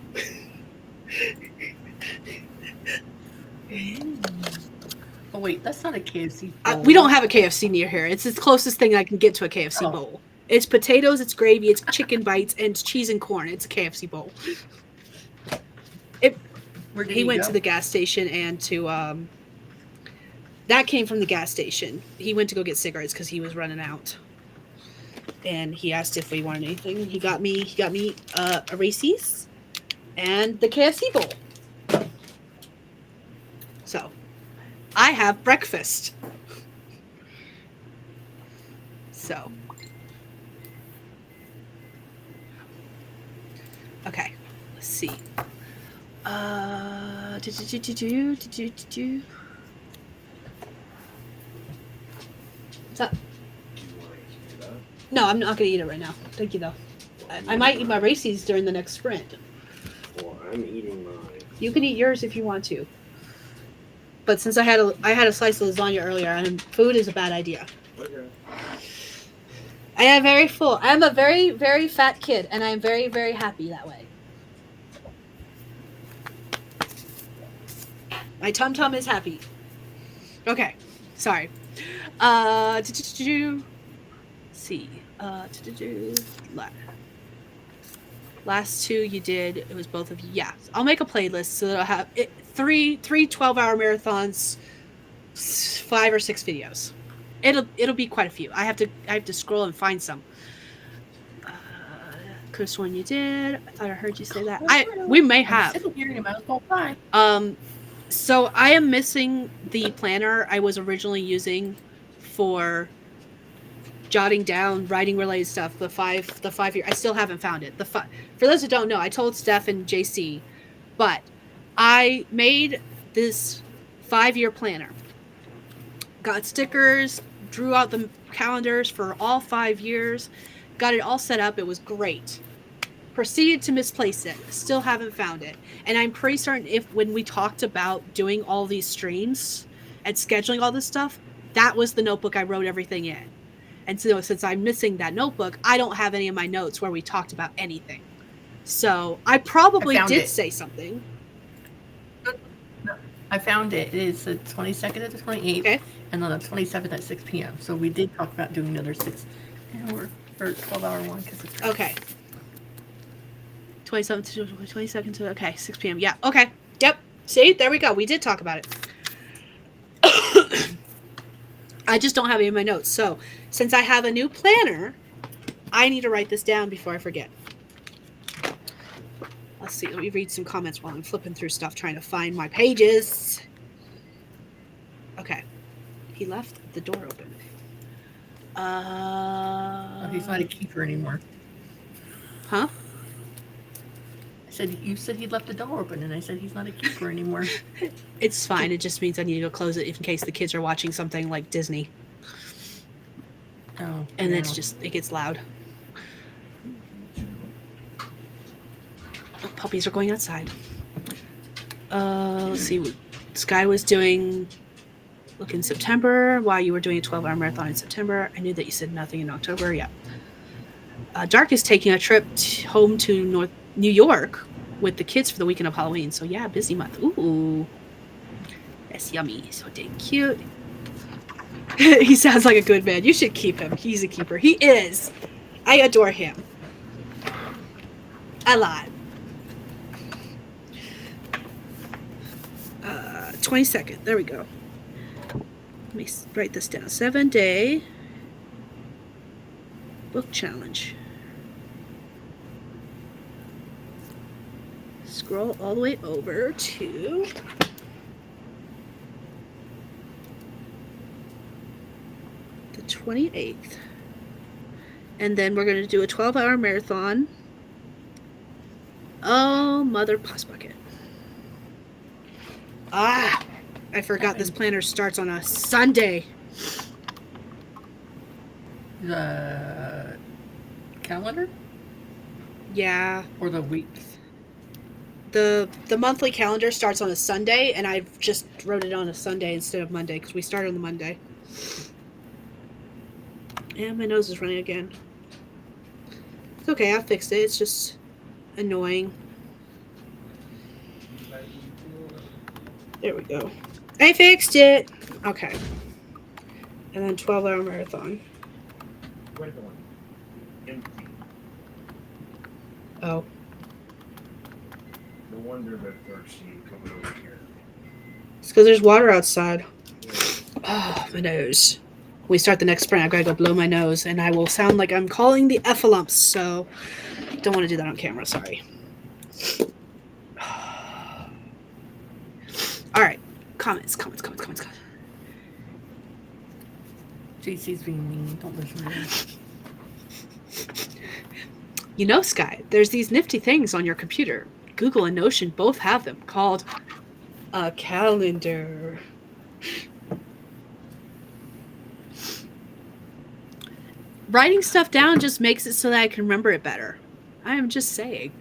Oh wait, that's not a KFC. We don't have a KFC near here. It's the closest thing I can get to a KFC bowl. It's potatoes, it's gravy, it's chicken bites, and it's cheese and corn. It's a KFC bowl. Where did He went go? to the gas station and to that came from the gas station. He went to go get cigarettes because he was running out. And he asked if we wanted anything. And he got me a Reese's and the KFC bowl. So I have breakfast. So, okay, let's see. Did you? What's up? Do you want to heat it up? No, I'm not gonna eat it right now. Thank you though. I might eat my races during the next sprint. Well, I'm eating mine. You can eat yours if you want to. But since I had a slice of lasagna earlier, and food is a bad idea. Okay. I am very full. I am a very, very fat kid, and I am very, very happy that way. My tum tum is happy. Okay, sorry. Let's see. Last two you did. It was both of you. Yeah, I'll make a playlist so that I'll have three 12-hour marathons, 5 or 6 videos. It'll be quite a few. I have to scroll and find some. Could have sworn you did. I thought I heard you say that. We may have. Sitting here, you might as well try. So I am missing the planner I was originally using for jotting down writing related stuff. The 5 year. I still haven't found it. For those who don't know, I told Steph and JC, but I made this 5-year planner. Got stickers, drew out the calendars for all 5 years, got it all set up. It was great. Proceeded to misplace it. Still haven't found it. And I'm pretty certain when we talked about doing all these streams and scheduling all this stuff, that was the notebook I wrote everything in. And so since I'm missing that notebook, I don't have any of my notes where we talked about anything. So I probably did say something. I found it. It is the 22nd to the 28th, Okay. and on the 27th at 6 p.m. So we did talk about doing another 6-hour or 12-hour one because it's Okay. 27th to 22nd to, okay, 6 p.m. Yeah, okay. Yep. See, there we go. We did talk about it. I just don't have any of my notes. So since I have a new planner, I need to write this down before I forget. Let's see. Let me read some comments while I'm flipping through stuff, trying to find my pages. Okay. He left the door open. he's not a keeper anymore. Huh? You said he left the door open, and I said he's not a keeper anymore. It's fine. It just means I need to go close it in case the kids are watching something like Disney. Oh, And no. it gets loud. Oh, puppies are going outside. Let's see what Skye was doing. Look, in September, while you were doing a 12-hour marathon in September, I knew that you said nothing in October. Yeah. Dark is taking a trip home to New York with the kids for the weekend of Halloween. So yeah, busy month. Ooh, that's yummy. So dang cute. He sounds like a good man. You should keep him. He's a keeper. He is. I adore him. A lot. 22nd. There we go. Let me write this down. 7-day book challenge. Scroll all the way over to the 28th. And then we're going to do a 12-hour marathon. Oh, mother puss bucket. Ah, I forgot this planner starts on a Sunday. The calendar Yeah. or the weeks? The monthly calendar starts on a Sunday, and I've just wrote it on a Sunday instead of Monday because we started on the Monday. And my nose is running again. It's okay, I fixed it. It's just annoying. There we go. I fixed it. Okay. And then 12-hour marathon. Wait a minute. Empty. Oh. No wonder they're thirsty coming over here. It's because there's water outside. Oh, my nose. When we start the next sprint, I've got to go blow my nose, and I will sound like I'm calling the effalumps, so don't want to do that on camera, sorry. All right. Comments. JC's being mean. Don't listen to him. You know, Skye, there's these nifty things on your computer. Google and Notion both have them, called a calendar. Writing stuff down just makes it so that I can remember it better. I am just saying.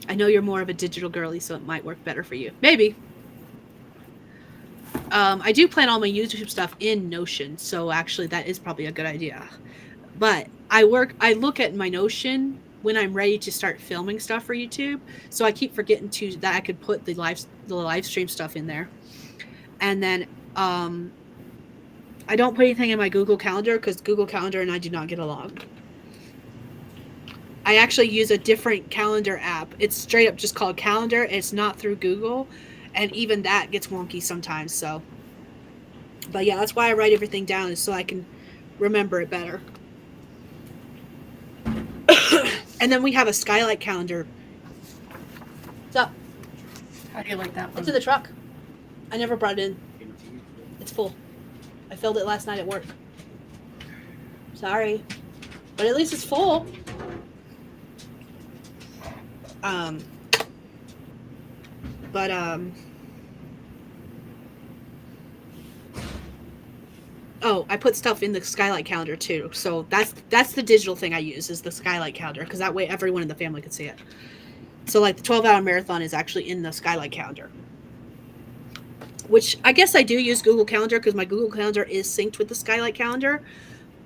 I know you're more of a digital girly, so it might work better for you. Maybe. I do plan all my YouTube stuff in Notion, so actually that is probably a good idea. But I look at my Notion when I'm ready to start filming stuff for YouTube, so I keep forgetting that I could put the live stream stuff in there. And then I don't put anything in my Google Calendar because Google Calendar and I do not get along. I actually use a different calendar app. It's straight up just called Calendar. It's not through Google, and even that gets wonky sometimes. So, but yeah, that's why I write everything down, is so I can remember it better. And then we have a Skylight calendar. What's up? How do you like that one? It's in the truck. I never brought it in. It's full. I filled it last night at work. Sorry. But at least it's full. Oh, I put stuff in the Skylight calendar too. So that's the digital thing I use, is the Skylight calendar, because that way everyone in the family can see it. So like the 12-hour marathon is actually in the Skylight calendar. Which I guess I do use Google Calendar because my Google Calendar is synced with the Skylight calendar.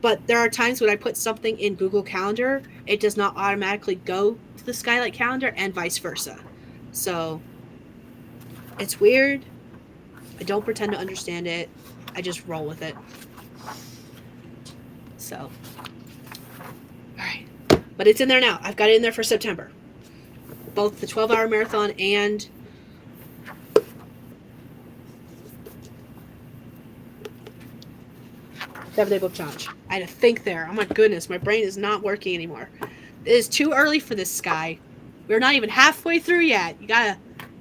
But there are times when I put something in Google Calendar, it does not automatically go to the Skylight calendar, and vice versa. So it's weird. I don't pretend to understand it. I just roll with it. So, all right. But it's in there now. I've got it in there for September. Both the 12-hour marathon and Seven-day book challenge. I had to think there. Oh my goodness, my brain is not working anymore. It is too early for this, Skye. We're not even halfway through yet. You gotta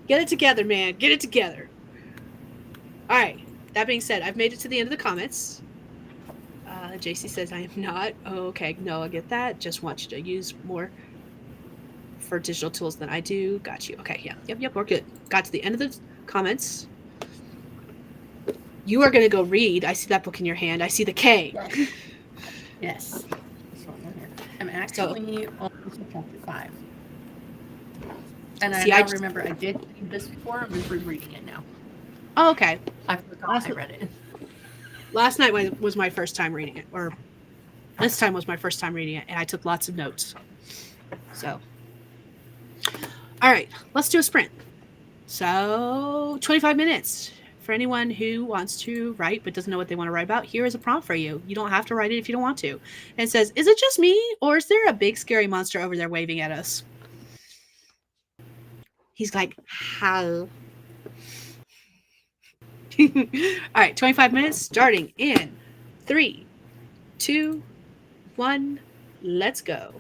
get it together, man. Get it together. All right. That being said, I've made it to the end of the comments. JC says I am not. Oh, okay. No, I get that. Just want you to use more for digital tools than I do. Got you. Okay. Yeah. Yep. We're good. Got to the end of the comments. You are going to go read. I see that book in your hand. I see the K. Yes. I'm actually on chapter 5. And See, I now remember I did read this before. I'm just rereading it now. Oh, okay. I forgot I read it. Last night was my first time reading it, or this time was my first time reading it, and I took lots of notes. So, all right, let's do a sprint. So, 25 minutes. For anyone who wants to write but doesn't know what they want to write about, here is a prompt for you. You don't have to write it if you don't want to. And it says, is it just me, or is there a big scary monster over there waving at us? He's like, how? All right, 25 minutes starting in 3, 2, 1. Let's go.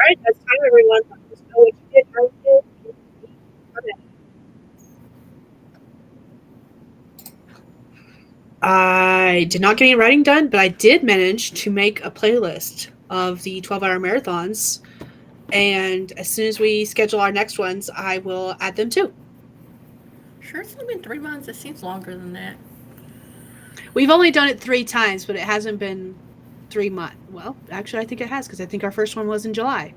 right, that's time, everyone. Let us know what you did, how you did. Okay. I did not get any writing done, but I did manage to make a playlist of the 12-hour marathons. And as soon as we schedule our next ones, I will add them too. Sure, it's only been 3 months. It seems longer than that. We've only done it 3 times, but it hasn't been 3 months. Well, actually, I think it has because I think our first one was in July.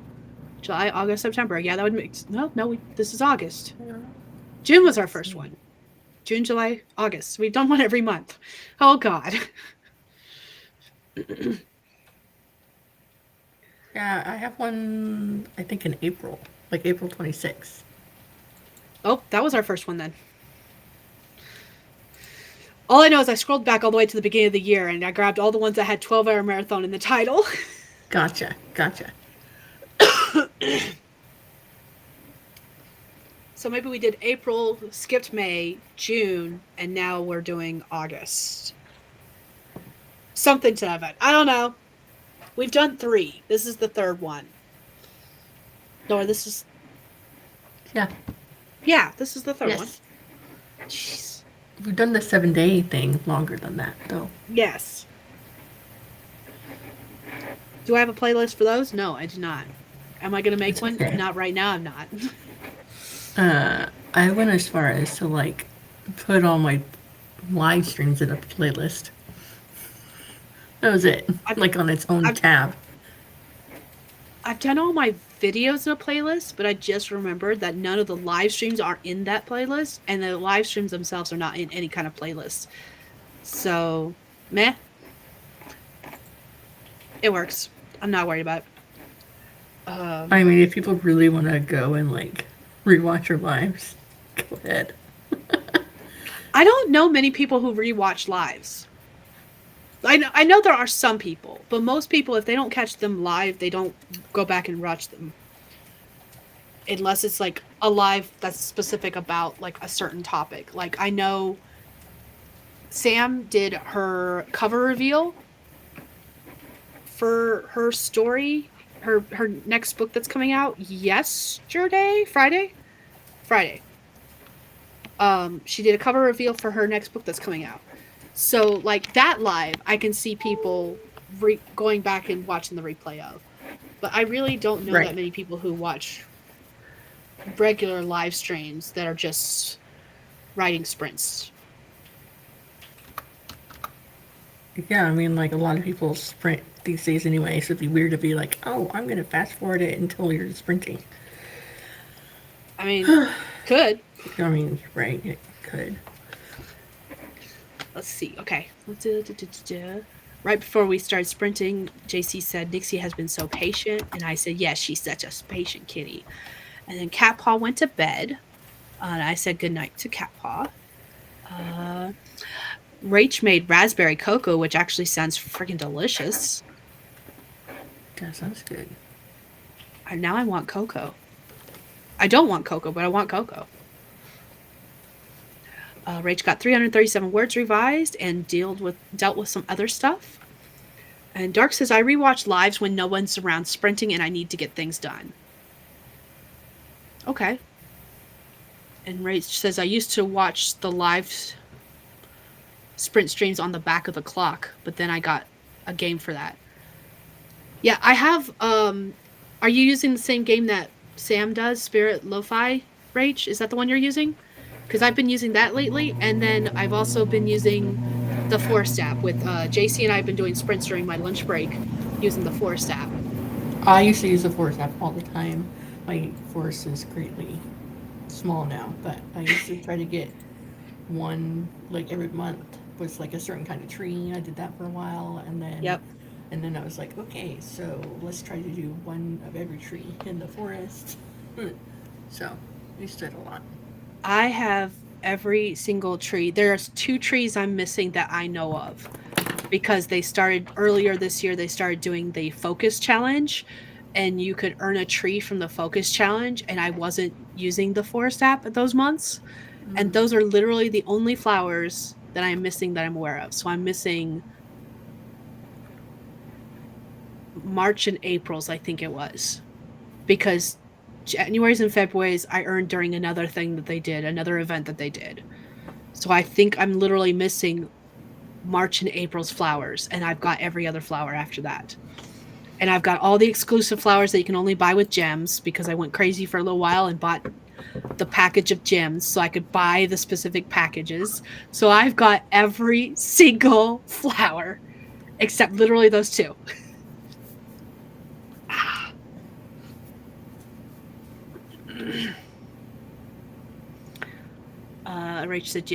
July, August, September. Yeah, that would make this is August. June was our first one. June, July, August. We've done one every month. Oh, God. Yeah, I have one, I think, in April, like April 26th. Oh, that was our first one then. All I know is I scrolled back all the way to the beginning of the year and I grabbed all the ones that had 12-hour marathon in the title. Gotcha. So maybe we did April, skipped May, June, and now we're doing August. Something to that effect. I don't know. We've done 3. This is the 3rd one. No, this is... Yeah. Yeah, this is the 3rd Yes. one. Jeez. We've done the 7-day thing longer than that, though. Yes. Do I have a playlist for those? No, I do not. Am I going to make It's one? okay. Not right now, I'm not. I went as far as to, like, put all my live streams in a playlist. That was it. Like, on its own tab. I've done all my videos in a playlist, but I just remembered that none of the live streams are in that playlist, and the live streams themselves are not in any kind of playlist. So, meh. It works. I'm not worried about it. I mean, if people really want to go and, like, rewatch your lives, go ahead. I don't know many people who rewatch lives. I know there are some people, but most people, if they don't catch them live, they don't go back and watch them. Unless it's like a live that's specific about like a certain topic. Like I know Sam did her cover reveal for her story, her next book that's coming out yesterday, Friday. She did a cover reveal for her next book that's coming out. So, like, that live, I can see people going back and watching the replay of. But I really don't know that many people who watch regular live streams that are just riding sprints. Yeah, I mean, like, a lot of people sprint these days anyway, so it'd be weird to be like, oh, I'm going to fast forward it until you're sprinting. I mean, could. I mean, right, it could. Let's see. Okay. Right before we started sprinting, JC said, Nixie has been so patient. And I said, yes, she's such a patient kitty. And then Cat Paw went to bed. And I said goodnight to Cat Paw. Rach made raspberry cocoa, which actually sounds freaking delicious. That sounds good. And now I want cocoa. I don't want cocoa, but I want cocoa. Rach got 337 words revised and dealt with some other stuff. And Dark says, I rewatch lives when no one's around sprinting and I need to get things done. Okay. And Rach says, I used to watch the live sprint streams on the back of the clock, but then I got a game for that. Yeah, I have, are you using the same game that Sam does, Spirit Lo-Fi, Rach? Is that the one you're using? Because I've been using that lately, and then I've also been using the Forest app with JC and I have been doing sprints during my lunch break using the Forest app. I used to use the Forest app all the time. My forest is greatly small now, but I used to try to get one like every month with like a certain kind of tree. I did that for a while, and then I was like, okay, so let's try to do one of every tree in the forest. So I used to do it a lot. I have every single tree. There's 2 trees I'm missing that I know of because they started earlier this year. They started doing the focus challenge and you could earn a tree from the focus challenge. And I wasn't using the forest app at those months. Mm-hmm. And those are literally the only flowers that I'm missing that I'm aware of. So I'm missing March and April's, I think it was. because January's and February's I earned during another thing that they did, another event that they did. So I think I'm literally missing March and April's flowers, and I've got every other flower after that. And I've got all the exclusive flowers that you can only buy with gems because I went crazy for a little while and bought the package of gems so I could buy the specific packages. So I've got every single flower except literally those two. Rach said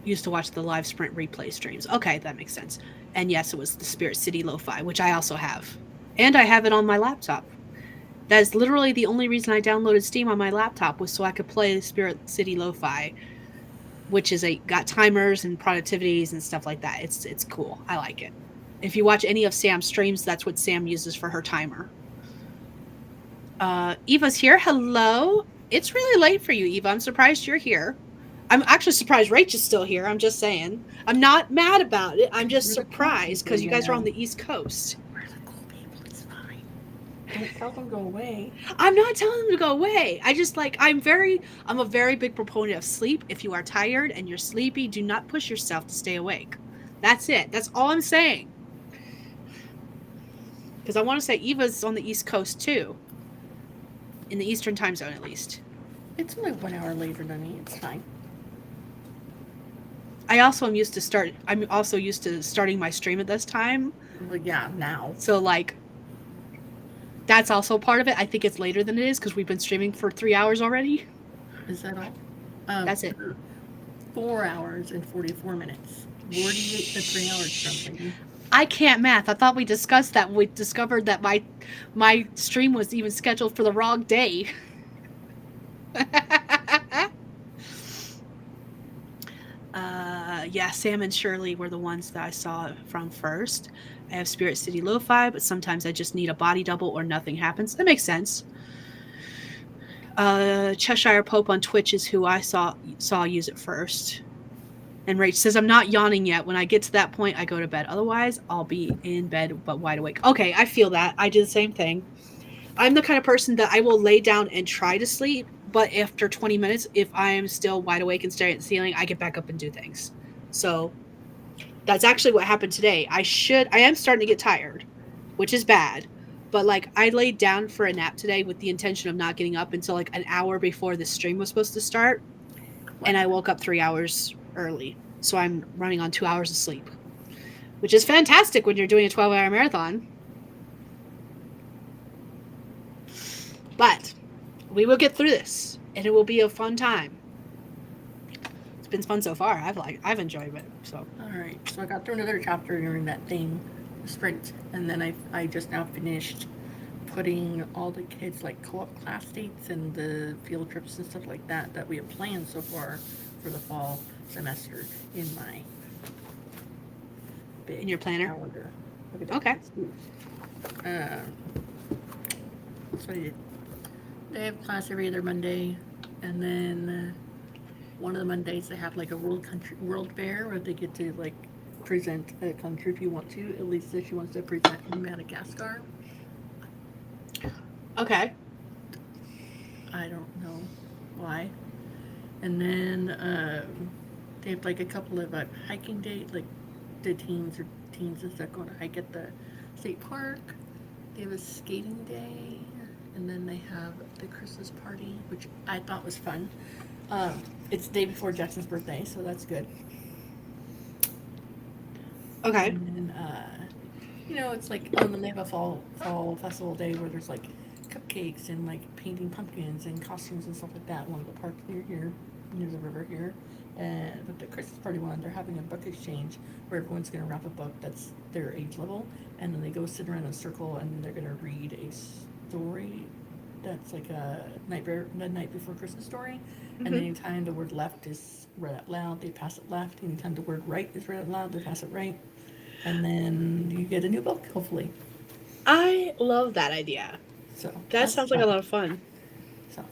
used to watch the live sprint replay streams. Okay, that makes sense. And yes, it was the Spirit City Lo-Fi, which I also have. And I have it on my laptop. That is literally the only reason I downloaded Steam on my laptop was so I could play Spirit City Lo-Fi, which is got timers and productivities and stuff like that. It's cool. I like it. If you watch any of Sam's streams, that's what Sam uses for her timer. Eva's here. Hello. It's really late for you, Eva. I'm surprised you're here. I'm actually surprised Rach is still here. I'm just saying. I'm not mad about it. I'm just surprised because you guys are on the East Coast. We're the cool people. It's fine. Don't tell them to go away. I'm not telling them to go away. I just I'm a very big proponent of sleep. If you are tired and you're sleepy, do not push yourself to stay awake. That's it. That's all I'm saying. Because I want to say Eva's on the East Coast too. In the Eastern time zone, at least. It's only 1 hour later than me. It's fine. I'm also used to starting my stream at this time. Well, yeah, now. So that's also part of it. I think it's later than it is because we've been streaming for 3 hours already. Is that all? That's it. 4 hours and 44 minutes. 48 to 3 hours something. I can't math. I thought we discussed that. We discovered that my stream was even scheduled for the wrong day. Yeah, Sam and Shirley were the ones that I saw from first. I have Spirit City Lo-Fi, but sometimes I just need a body double or nothing happens. That makes sense. Cheshire Pope on Twitch is who I saw use it first. And Rach says, I'm not yawning yet. When I get to that point, I go to bed. Otherwise, I'll be in bed but wide awake. Okay, I feel that. I do the same thing. I'm the kind of person that I will lay down and try to sleep, but after 20 minutes, if I am still wide awake and staring at the ceiling, I get back up and do things. So that's actually what happened today. I am starting to get tired, which is bad. But I laid down for a nap today with the intention of not getting up until an hour before the stream was supposed to start. And I woke up 3 hours early. So I'm running on 2 hours of sleep, which is fantastic when you're doing a 12-hour marathon. But we will get through this, and it will be a fun time. It's been fun so far. I've enjoyed it. So all right, so I got through another chapter during that thing, sprint, and then I just now finished putting all the kids co-op class dates and the field trips and stuff like that we have planned so far for the fall semester in my big in your planner. calendar. Okay. That's what I did. They have class every other Monday, and then one of the Mondays they have a world fair where they get to present a country if you want to. At least if she wants to present in Madagascar. Okay. I don't know why. And then they have a couple of hiking dates, the teens and stuff going to hike at the state park. They have a skating day. And then they have the Christmas party, which I thought was fun. It's the day before Jackson's birthday, so that's good. Okay. And then, it's and then they have a fall festival day where there's cupcakes and painting pumpkins and costumes and stuff like that. One of the parks near here, near the river here. And but the Christmas party one, they're having a book exchange where everyone's going to wrap a book that's their age level, and then they go sit around in a circle and they're going to read a story that's the night before Christmas story. Mm-hmm. And anytime the word left is read out loud, they pass it left. Anytime the word right is read out loud, they pass it right. And then you get a new book, hopefully. I love that idea. So that sounds like a lot of fun. So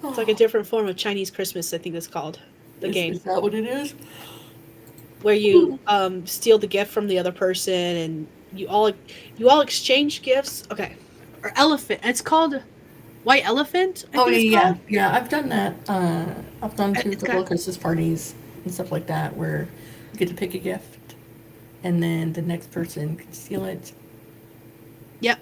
it's a different form of Chinese Christmas, I think it's called. The game. Is that what it is? Where you steal the gift from the other person and you all exchange gifts. Okay, or elephant. It's called White Elephant. I Oh think yeah, it's yeah, called. yeah. I've done that. I've gone to a It's couple got of Christmas parties and stuff like that where you get to pick a gift, and then the next person can steal it. yep,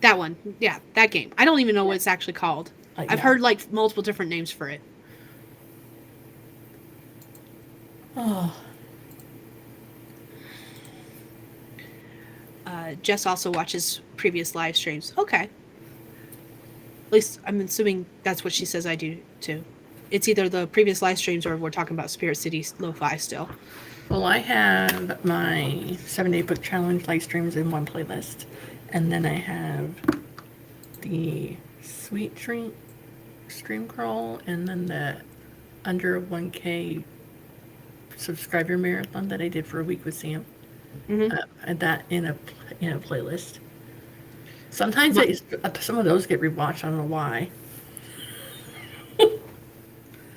that one. Yeah, that game. I don't even know Yeah. what it's actually called. I've Yeah. heard like multiple different names for it. Oh, Jess also watches previous live streams. Okay, at least I'm assuming that's what she says I do too. It's either the previous live streams or we're talking about Spirit City Lo-Fi still. well, I have my 7 Day Book Challenge live streams in one playlist, and then I have the Sweet Drink stream crawl, and then the under 1K subscriber marathon that I did for a week with Sam. Mm-hmm. And that in a playlist. Sometimes My, some of those get rewatched. I don't know why.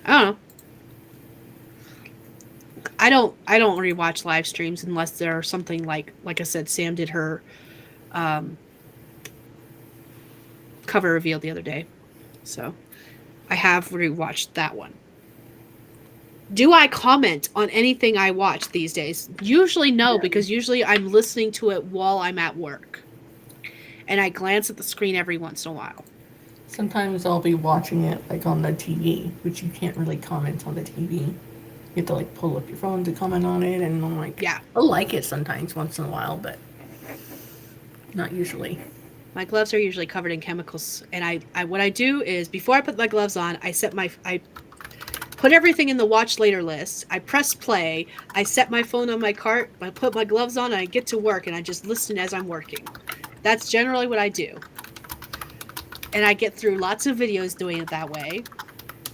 I don't know. I don't rewatch live streams unless there's something like I said, Sam did her um, cover reveal the other day. So I have rewatched that one. Do I comment on anything I watch these days? Usually no, Yeah. because usually I'm listening to it while I'm at work. And I glance at the screen every once in a while. Sometimes I'll be watching it like on the TV, which you can't really comment on the TV. You have to like pull up your phone to comment on it, and I'm like, Yeah. I'll like it sometimes once in a while, but not usually. My gloves are usually covered in chemicals, and I what I do is before I put my gloves on, I put everything in the watch later list. I press play. I set my phone on my cart. I put my gloves on, and I get to work, and I just listen as I'm working. That's generally what I do, and I get through lots of videos doing it that way.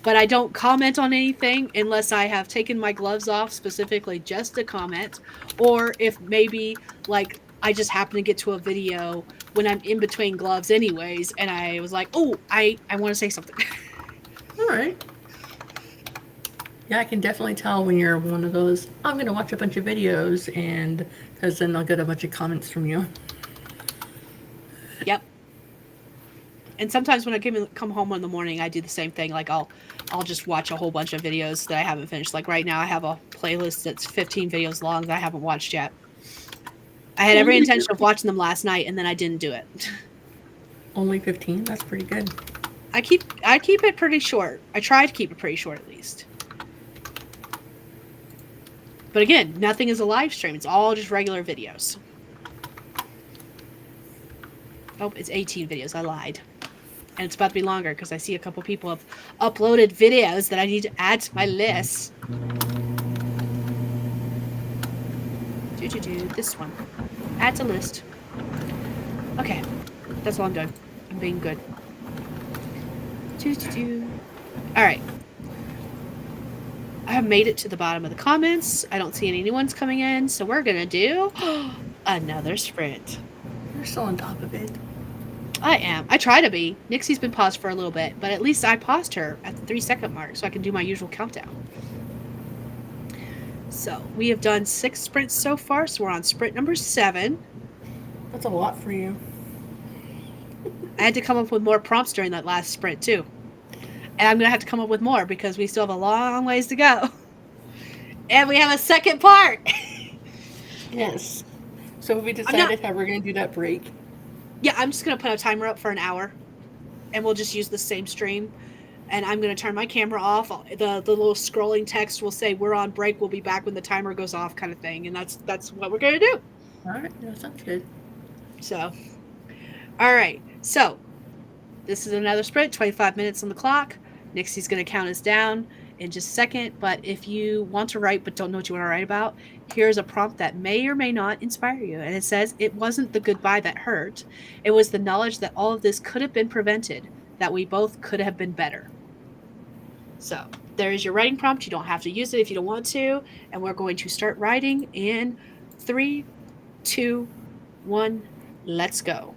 But I don't comment on anything unless I have taken my gloves off specifically just to comment, or if maybe like I just happen to get to a video when I'm in between gloves anyways, and I was like, oh, I want to say something. All right. Yeah, I can definitely tell when you're one of those. I'm gonna watch a bunch of videos, and because then I'll get a bunch of comments from you. Yep. And sometimes when I come home in the morning, I do the same thing. Like I'll just watch a whole bunch of videos that I haven't finished. Like right now, I have a playlist that's 15 videos long that I haven't watched yet. I had every Only intention of 15. watching them last night, and then I didn't do it. Only 15. That's pretty good. I keep it pretty short. I try to keep it pretty short at least. But again, nothing is a live stream. It's all just regular videos. Oh, it's 18 videos. I lied. And it's about to be longer because I see a couple people have uploaded videos that I need to add to my list. This one. Add to list. Okay. That's all I'm doing. I'm being good. Alright. I have made it to the bottom of the comments. I don't see any new ones coming in, so we're gonna do another sprint. You're still on top of it. I am. I try to be. Nixie's been paused for a little bit, but at least I paused her at the 3-second mark so I can do my usual countdown. So we have done 6 sprints so far, so we're on sprint number 7. That's a lot for you. I had to come up with more prompts during that last sprint too. And I'm going to have to come up with more because we still have a long ways to go. And we have a second part. Yes. So have we decided how we're going to do that break? Yeah, I'm just going to put a timer up for an hour. And we'll just use the same stream. And I'm going to turn my camera off. The little scrolling text will say, we're on break. We'll be back when the timer goes off kind of thing. And that's what we're going to do. All right. That sounds good. So, all right. So, this is another sprint, 25 minutes on the clock. Nixie's going to count us down in just a second. But if you want to write but don't know what you want to write about, here's a prompt that may or may not inspire you. And it says, it wasn't the goodbye that hurt. It was the knowledge that all of this could have been prevented, that we both could have been better. So there is your writing prompt. You don't have to use it if you don't want to. And we're going to start writing in 3, 2, 1. Let's go.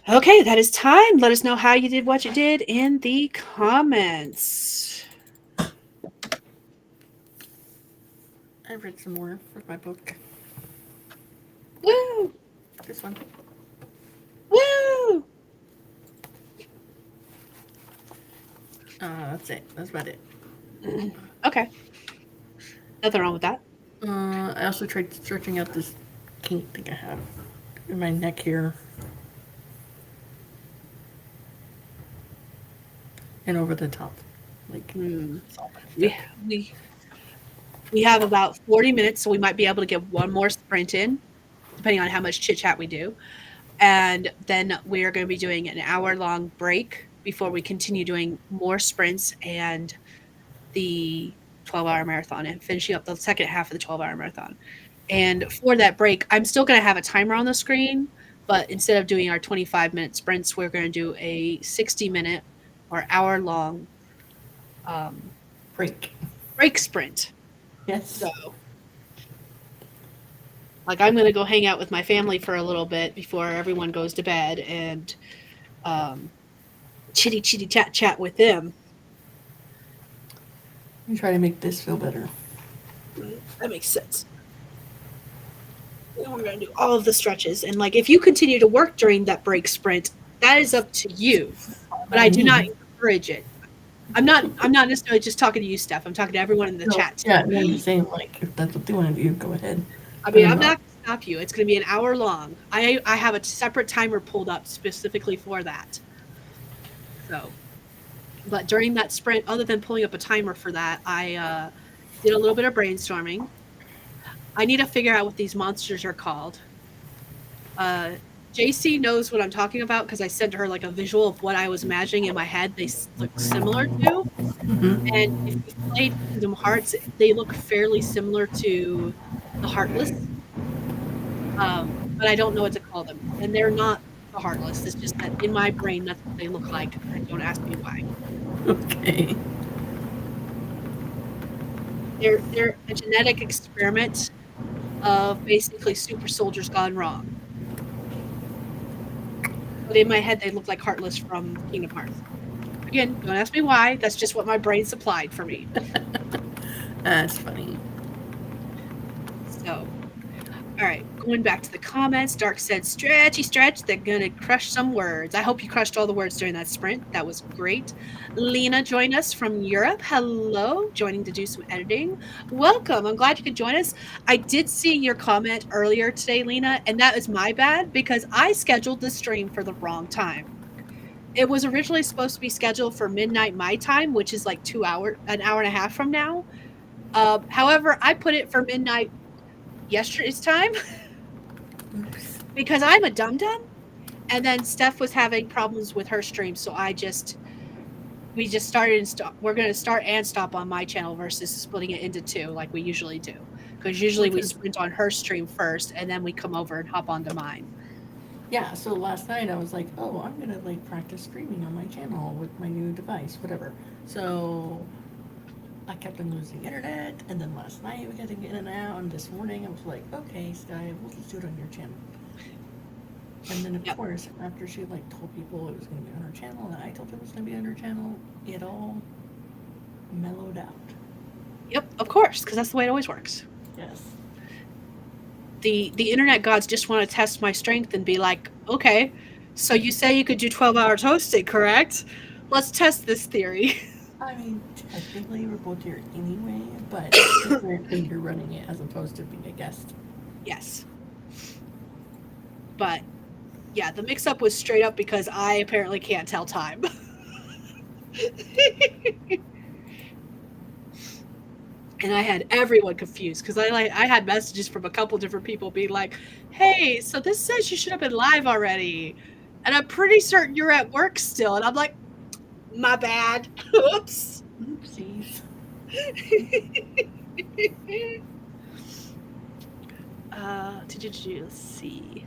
Okay, that is time. Let us know how you did what you did in the comments. I read some more for my book. Woo! This one. Woo! That's it. That's about it. Okay. Nothing wrong with that. I also tried stretching out this kink thing I have in my neck here. And over the top. Like, it's all We, we we have about 40 minutes, so we might be able to get one more sprint in, depending on how much chit chat we do. And then we're going to be doing an hour-long break before we continue doing more sprints and the 12-hour marathon and finishing up the second half of the 12-hour marathon. And for that break, I'm still going to have a timer on the screen, but instead of doing our 25-minute sprints, we're going to do a 60-minute or hour-long break. sprint. Yes. So, like, I'm going to go hang out with my family for a little bit before everyone goes to bed and chitty chat with them. Let me try to make this feel better. That makes sense. And we're going to do all of the stretches. And, like, if you continue to work during that break sprint, that is up to you. But I do not encourage it. I'm not necessarily just talking to you, Steph. I'm talking to everyone in the chat. Yeah, no, I'm just saying, like, if that's what they want to do, go ahead. I mean, I'm not going to stop you. It's going to be an hour long. I have a separate timer pulled up specifically for that. So, but during that sprint, other than pulling up a timer for that, I did a little bit of brainstorming. I need to figure out what these monsters are called. JC knows what I'm talking about because I sent her like a visual of what I was imagining in my head they look similar to. And if you've played Kingdom Hearts, they look fairly similar to the Heartless. But I don't know what to call them. And they're not the Heartless. It's just that in my brain, that's what they look like. And don't ask me why. Okay. They're a genetic experiment of basically super soldiers gone wrong. But in my head, they look like Heartless from Kingdom Hearts. Again, don't ask me why. That's just what my brain supplied for me. That's funny. So, all right, going back to the comments. Dark said, stretchy stretch, they're going to crush some words. I hope you crushed all the words during that sprint. That was great. Lena joined us from Europe. Hello, joining to do some editing. Welcome. I'm glad you could join us. I did see your comment earlier today, Lena, and that is my bad because I scheduled the stream for the wrong time. It was originally supposed to be scheduled for midnight my time, which is like an hour and a half from now. However, I put it for midnight yesterday's time because I'm a dum-dum. And then Steph was having problems with her stream, so we just started and stop. We're going to start and stop on my channel versus splitting it into two like we usually do. Because usually we sprint on her stream first, and then we come over and hop onto mine. Yeah, so last night I was like, oh, I'm going to like practice streaming on my channel with my new device, whatever. So I kept on losing internet, and then last night we got to get in and out, and this morning I was like, okay, Skye, we'll just do it on your channel. And then, of course, after she like told people it was going to be on her channel, and I told her it was going to be on her channel, it all mellowed out. Yep, of course, because that's the way it always works. Yes. The internet gods just want to test my strength and be like, okay, so you say you could do 12 hours hosting, correct? Let's test this theory. I mean, technically we're both here anyway, but apparently you're running it as opposed to being a guest. Yes. But, yeah, the mix-up was straight up because I apparently can't tell time. And I had everyone confused because I had messages from a couple different people being like, hey, so this says you should have been live already. And I'm pretty certain you're at work still. And I'm like, my bad. Oops. Oopsies. Let's see.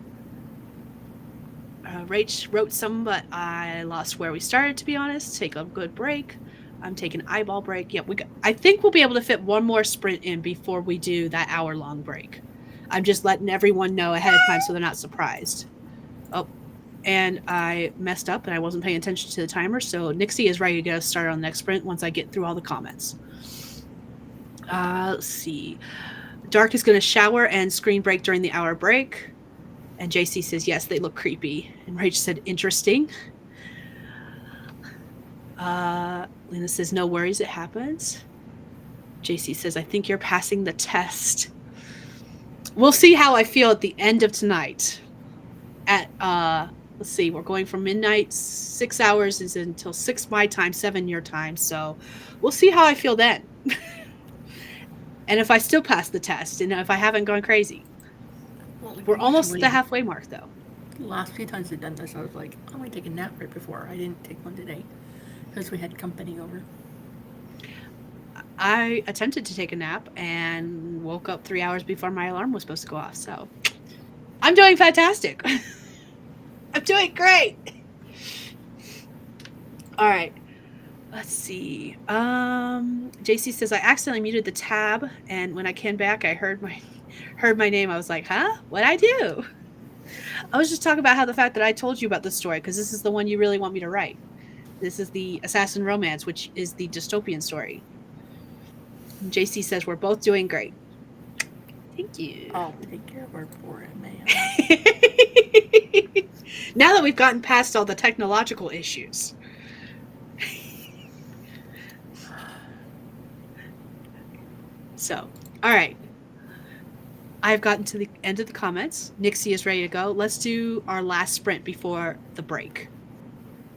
Rach wrote some, but I lost where we started, to be honest. Take a good break. I'm taking an eyeball break. Yep, I think we'll be able to fit one more sprint in before we do that hour-long break. I'm just letting everyone know ahead of time so they're not surprised. Oh, and I messed up and I wasn't paying attention to the timer. So Nixie is ready to get us started on the next sprint once I get through all the comments. Let's see. Dark is going to shower and screen break during the hour break. And JC says, yes, they look creepy. And Rach said, interesting. Lena says, no worries, it happens. JC says, I think you're passing the test. We'll see how I feel at the end of tonight. At let's see, we're going from midnight, 6 hours is until 6 my time, 7 your time. So we'll see how I feel then. And if I still pass the test and if I haven't gone crazy. Well, We're almost at the usually, halfway mark though. the last few times we've done this, I was like, I'm going to take a nap right before. I didn't take one today because we had company over. I attempted to take a nap and woke up 3 hours before my alarm was supposed to go off. So I'm doing fantastic. I'm doing great. All right. Let's see. JC says I accidentally muted the tab, and when I came back, I heard my name. I was like, huh? What'd I do? I was just talking about how the fact that I told you about this story, because this is the one you really want me to write. This is the Assassin Romance, which is the dystopian story. And JC says we're both doing great. Thank you. I'll take care of our poor man. Now that we've gotten past all the technological issues. So, all right. I've gotten to the end of the comments. Nixie is ready to go. Let's do our last sprint before the break.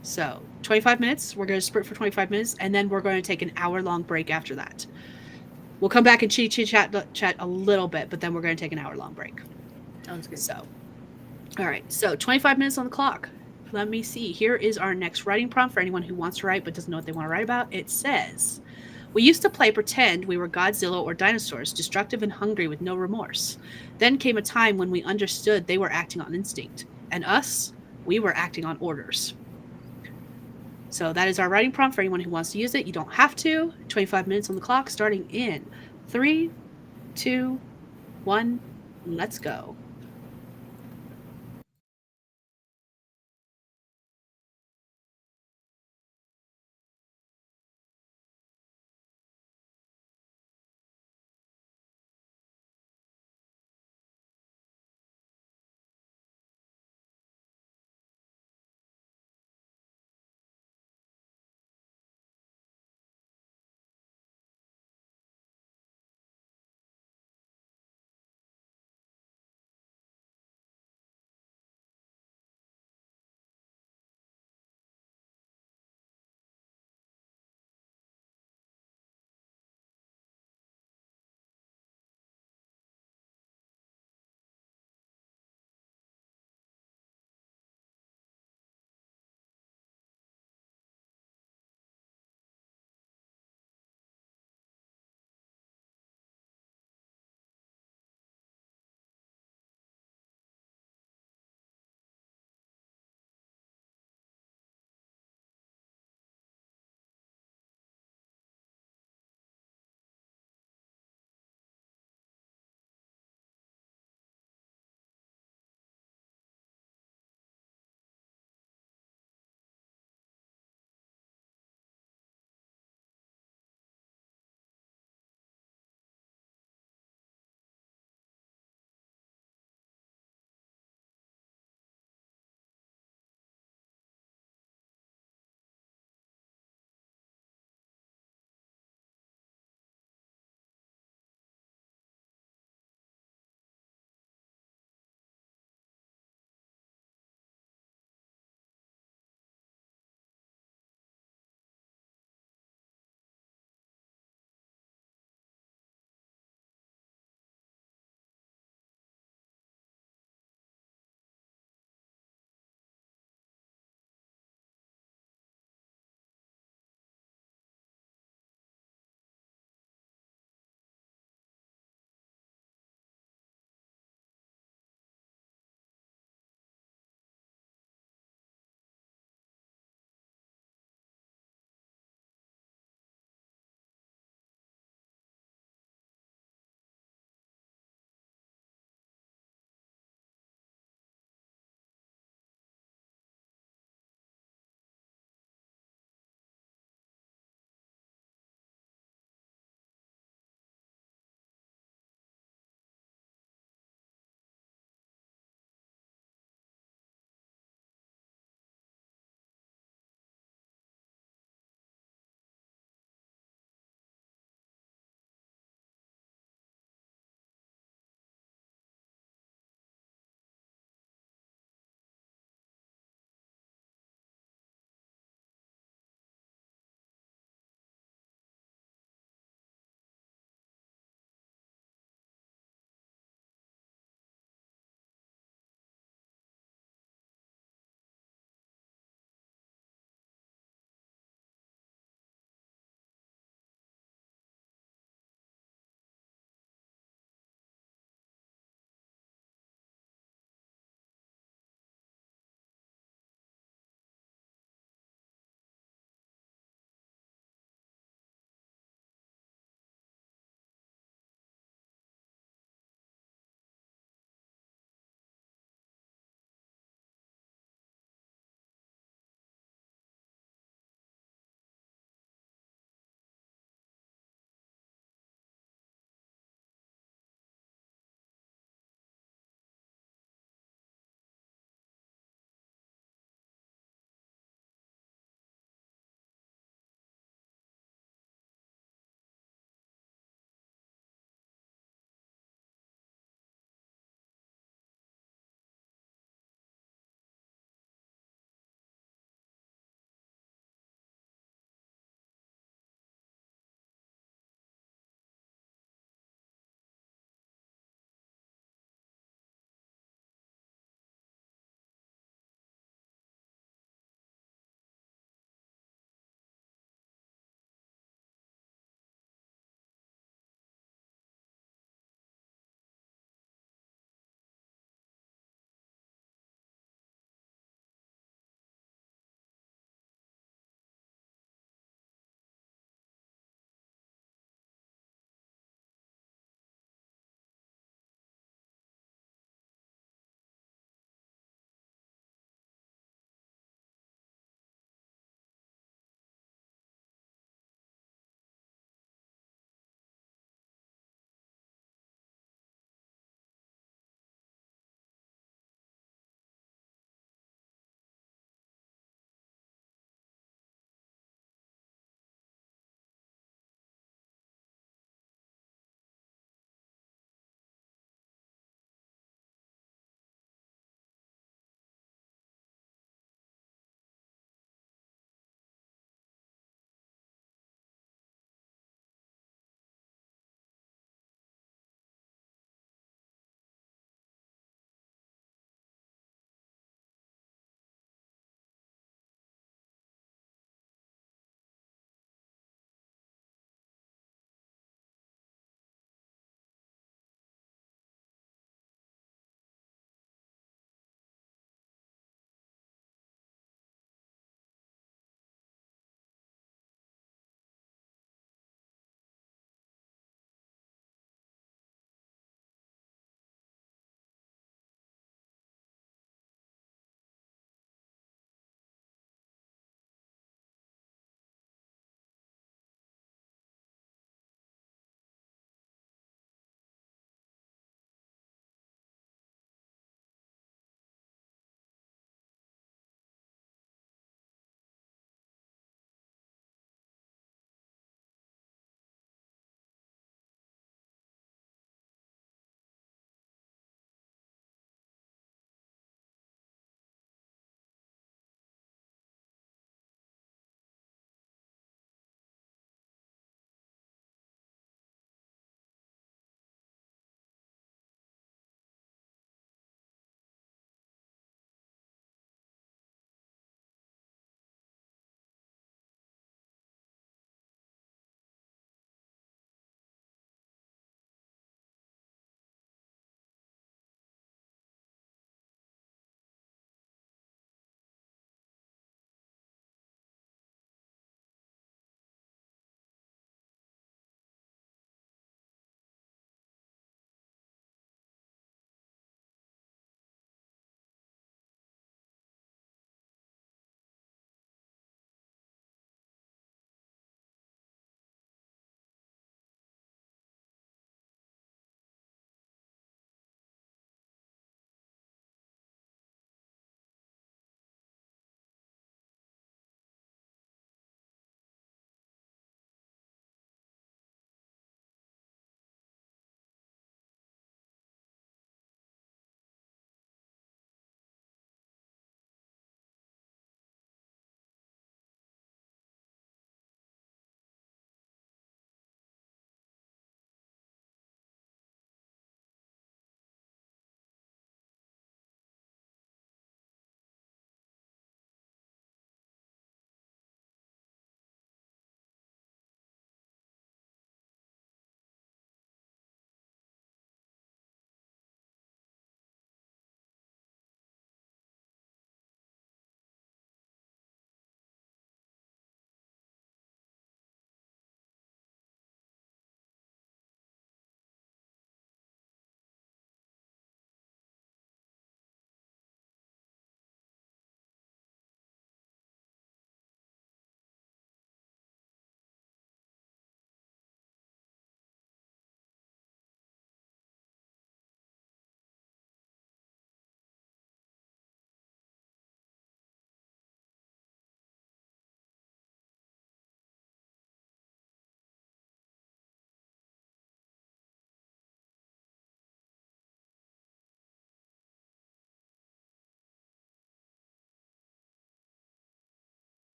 So 25 minutes. We're going to sprint for 25 minutes, and then we're going to take an hour-long break after that. We'll come back and chat a little bit, but then we're going to take an hour-long break. Sounds good. So, all right. So 25 minutes on the clock. Let me see. Here is our next writing prompt for anyone who wants to write but doesn't know what they want to write about. It says, we used to play pretend we were Godzilla or dinosaurs, destructive and hungry with no remorse. Then came a time when we understood they were acting on instinct. And us, we were acting on orders. So that is our writing prompt for anyone who wants to use it. You don't have to. 25 minutes on the clock, starting in 3, 2, 1, let's go.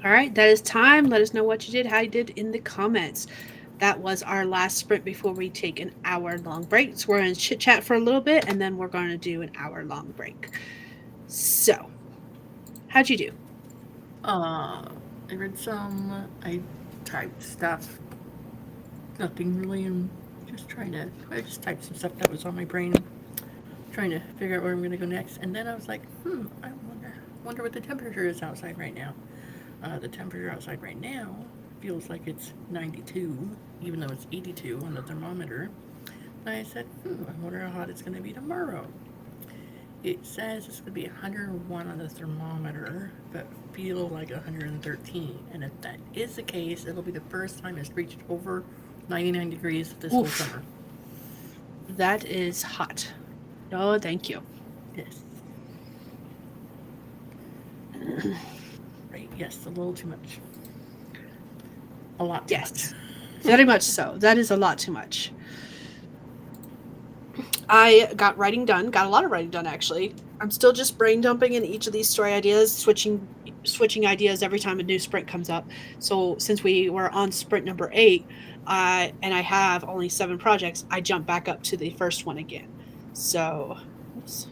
All right, that is time. Let us know what you did, how you did in the comments. That was our last sprint before we take an hour-long break. So we're going to chit chat for a little bit, and then we're going to do an hour-long break. So, how'd you do? I read some. I typed stuff. Nothing really. I just typed some stuff that was on my brain, trying to figure out where I'm gonna go next. And then I was like, I wonder what the temperature is outside right now. The temperature outside right now feels like it's 92, even though it's 82 on the thermometer. And I said, I wonder how hot it's gonna be tomorrow. It says it's gonna be 101 on the thermometer, but feel like 113. And if that is the case, it'll be the first time it's reached over 99 degrees this whole summer. That is hot. No, thank you. Yes. Right, yes, a little too much. A lot too Yes, much. very much so. That is a lot too much. I got writing done. Got a lot of writing done, actually. I'm still just brain dumping in each of these story ideas, switching ideas every time a new sprint comes up. So since we were on sprint number 8, and I have only 7 projects, I jump back up to the first one again. So, oops.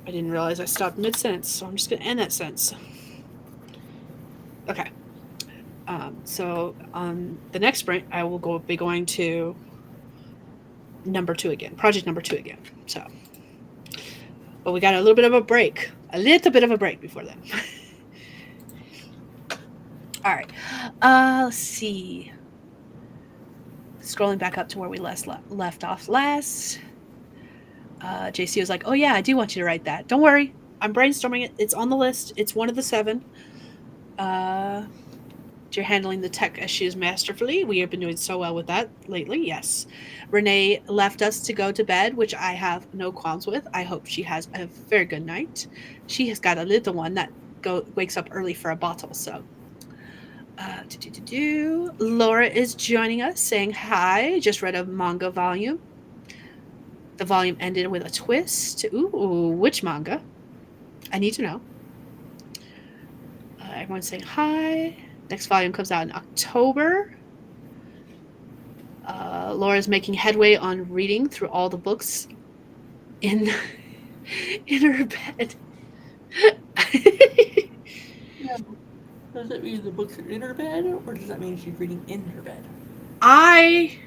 I didn't realize I stopped mid-sentence, so I'm just going to end that sentence. Okay. So on the next sprint, I will be going to number 2 again, project number 2 again. So, but we got a little bit of a break before then. All right. Let's see. Scrolling back up to where we left off last. JC was like, "Oh yeah, I do want you to write that. Don't worry, I'm brainstorming it. It's on the list. It's one of the 7. You're handling the tech issues masterfully. We have been doing so well with that lately. Yes. Renee left us to go to bed, which I have no qualms with. I hope she has a very good night. She has got a little one that wakes up early for a bottle. So, Laura is joining us, saying hi. Just read a manga volume. The volume ended with a twist. Ooh, which manga? I need to know. Everyone's saying hi. Next volume comes out in October. Laura's making headway on reading through all the books in her bed. Does that mean the books are in her bed, or does that mean she's reading in her bed? I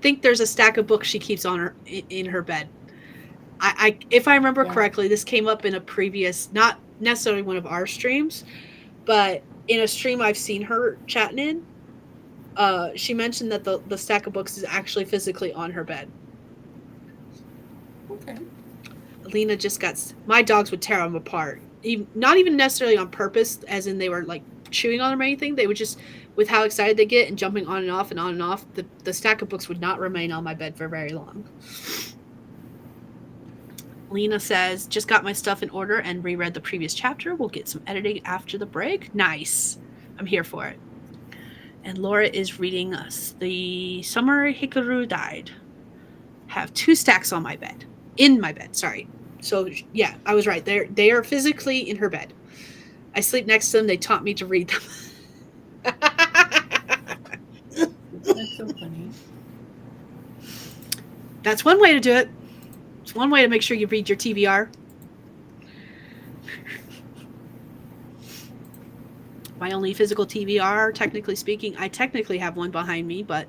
think there's a stack of books she keeps in her bed. If I remember correctly, this came up in a previous, not necessarily one of our streams, but in a stream I've seen her chatting in. She mentioned that the stack of books is actually physically on her bed. Okay. Lena just got... My dogs would tear them apart. Not even necessarily on purpose, as in they were like chewing on them or anything. They would just, with how excited they get and jumping on and off and on and off, the stack of books would not remain on my bed for very long. Lena says, just got my stuff in order and reread the previous chapter. We'll get some editing after the break. Nice. I'm here for it. And Laura is reading us. The summer Hikaru died. Have 2 stacks on my bed. In my bed, sorry. So, yeah, I was right. They are physically in her bed. I sleep next to them. They taught me to read them. That's so funny. That's one way to do it. It's one way to make sure you read your TBR. My only physical TBR, technically speaking, I technically have one behind me, but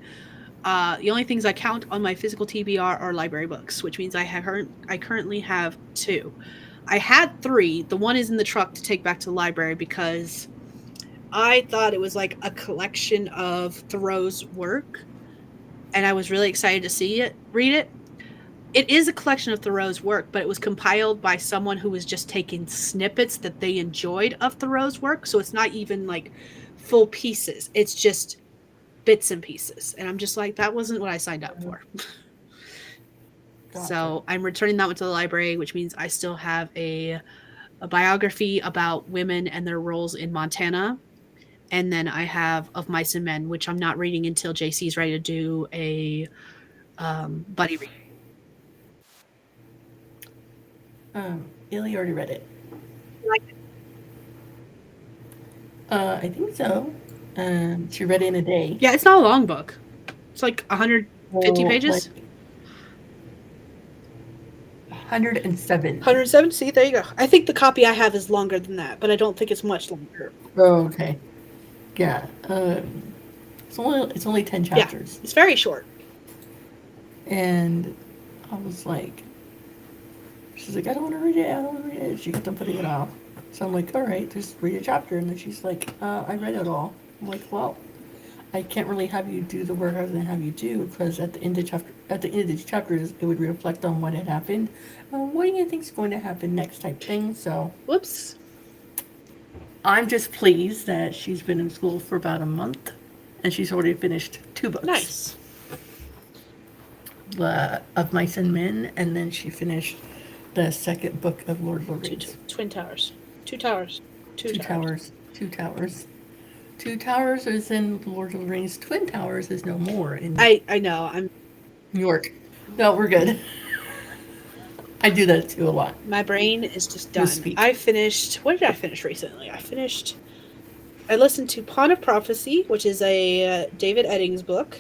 the only things I count on my physical TBR are library books, which means I currently have 2. I had 3. The one is in the truck to take back to the library because I thought it was like a collection of Thoreau's work, and I was really excited to read it. It is a collection of Thoreau's work, but it was compiled by someone who was just taking snippets that they enjoyed of Thoreau's work, so it's not even like full pieces. It's just bits and pieces. And I'm just like, that wasn't what I signed up for. Gotcha. So I'm returning that one to the library, which means I still have a biography about women and their roles in Montana. And then I have Of Mice and Men, which I'm not reading until JC's ready to do a buddy read. Illy already read it. I think so. She read it in a day. Yeah, it's not a long book. It's like 150 Well, like pages. 107. 107. See, there you go. I think the copy I have is longer than that, but I don't think it's much longer. Oh, okay. Yeah. It's only 10 Yeah, chapters. it's very short. And I was like, she's like, I don't want to read it. I don't want to read it. She kept on putting it off. So I'm like, all right, just read a chapter. And then she's like, I read it all. I'm like, well, I can't really have you do the work I was gonna have you do because at the end of the chapters, it would reflect on what had happened. What do you think's going to happen next, type thing. So Whoops. I'm just pleased that she's been in school for about a month, and she's already finished 2 books. Nice. Of Mice and Men, and then she finished the second book of Lord of the Rings. Twin Towers. Two Towers. Two Towers. Two Towers is in Lord of the Rings. Twin Towers is no more in I know. I'm New York. No, we're good. I do that too a lot. My brain is just done. Speak. I finished. What did I finish recently? I listened to Pawn of Prophecy, which is a David Eddings book,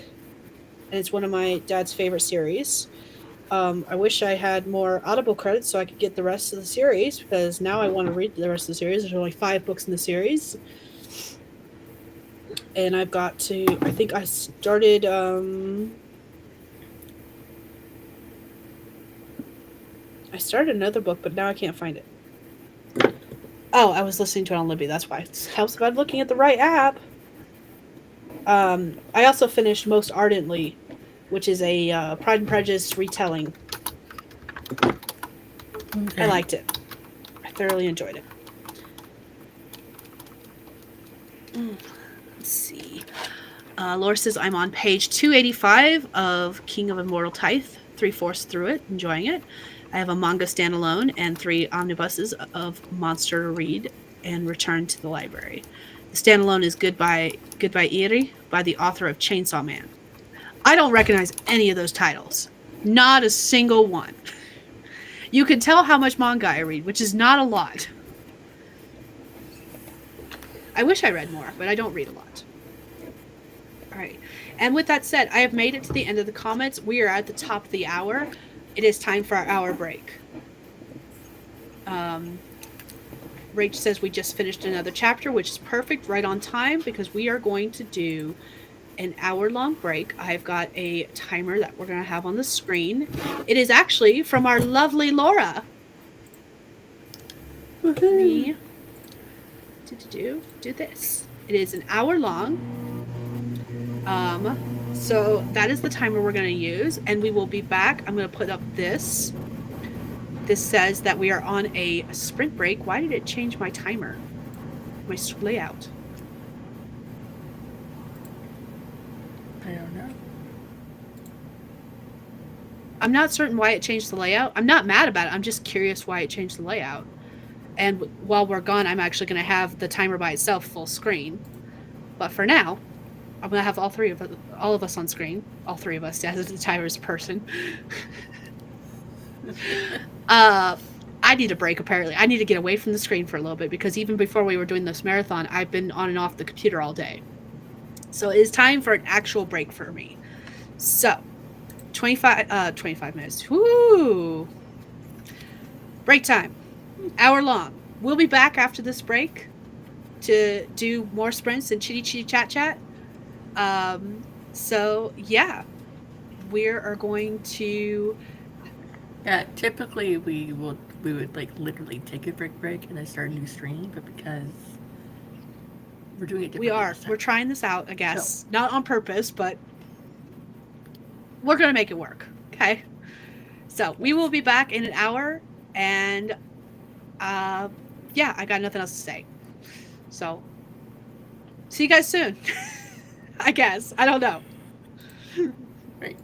and it's one of my dad's favorite series. I wish I had more Audible credits so I could get the rest of the series, because now I want to read the rest of the series. There's only 5 books in the series. And I've got to, I think I started, another book, but now I can't find it. Oh, I was listening to it on Libby, that's why. It helps by looking at the right app. I also finished Most Ardently, which is a Pride and Prejudice retelling. Okay. I liked it. I thoroughly enjoyed it. Let's see. Laura says, I'm on page 285 of King of Immortal Tithe, 3/4 through it, enjoying it. I have a manga standalone and 3 omnibuses of Monster to read and return to the library. The standalone is Goodbye Eerie by the author of Chainsaw Man. I don't recognize any of those titles. Not a single one. You can tell how much manga I read, which is not a lot. I wish I read more, but I don't read a lot. All right. And with that said, I have made it to the end of the comments. We are at the top of the hour. It is time for our hour break. Rach says we just finished another chapter, which is perfect, right on time, because we are going to do an hour-long break. I've got a timer that we're going to have on the screen. It is actually from our lovely Laura. Let me do this. It is an hour long. So that is the timer we're going to use, and we will be back. I'm going to put up this. This says that we are on a sprint break. Why did it change my timer? My layout. I don't know. I'm not certain why it changed the layout. I'm not mad about it. I'm just curious why it changed the layout. And while we're gone, I'm actually going to have the timer by itself full screen. But for now, I'm going to have all of us on screen. All 3 of us as the timer's person. I need a break, apparently. I need to get away from the screen for a little bit, because even before we were doing this marathon, I've been on and off the computer all day. So it is time for an actual break for me. So, 25 minutes. Woo! Break time. Hour long. We'll be back after this break to do more sprints and chitty chat. So, yeah. We are going to... Yeah, typically we would like literally take a break and then start a new stream, but because we're doing it differently. We are. We're trying this out, I guess. So. Not on purpose, but we're going to make it work. Okay? So, we will be back in an hour, and yeah, I got nothing else to say. So, see you guys soon. I guess. I don't know. Right.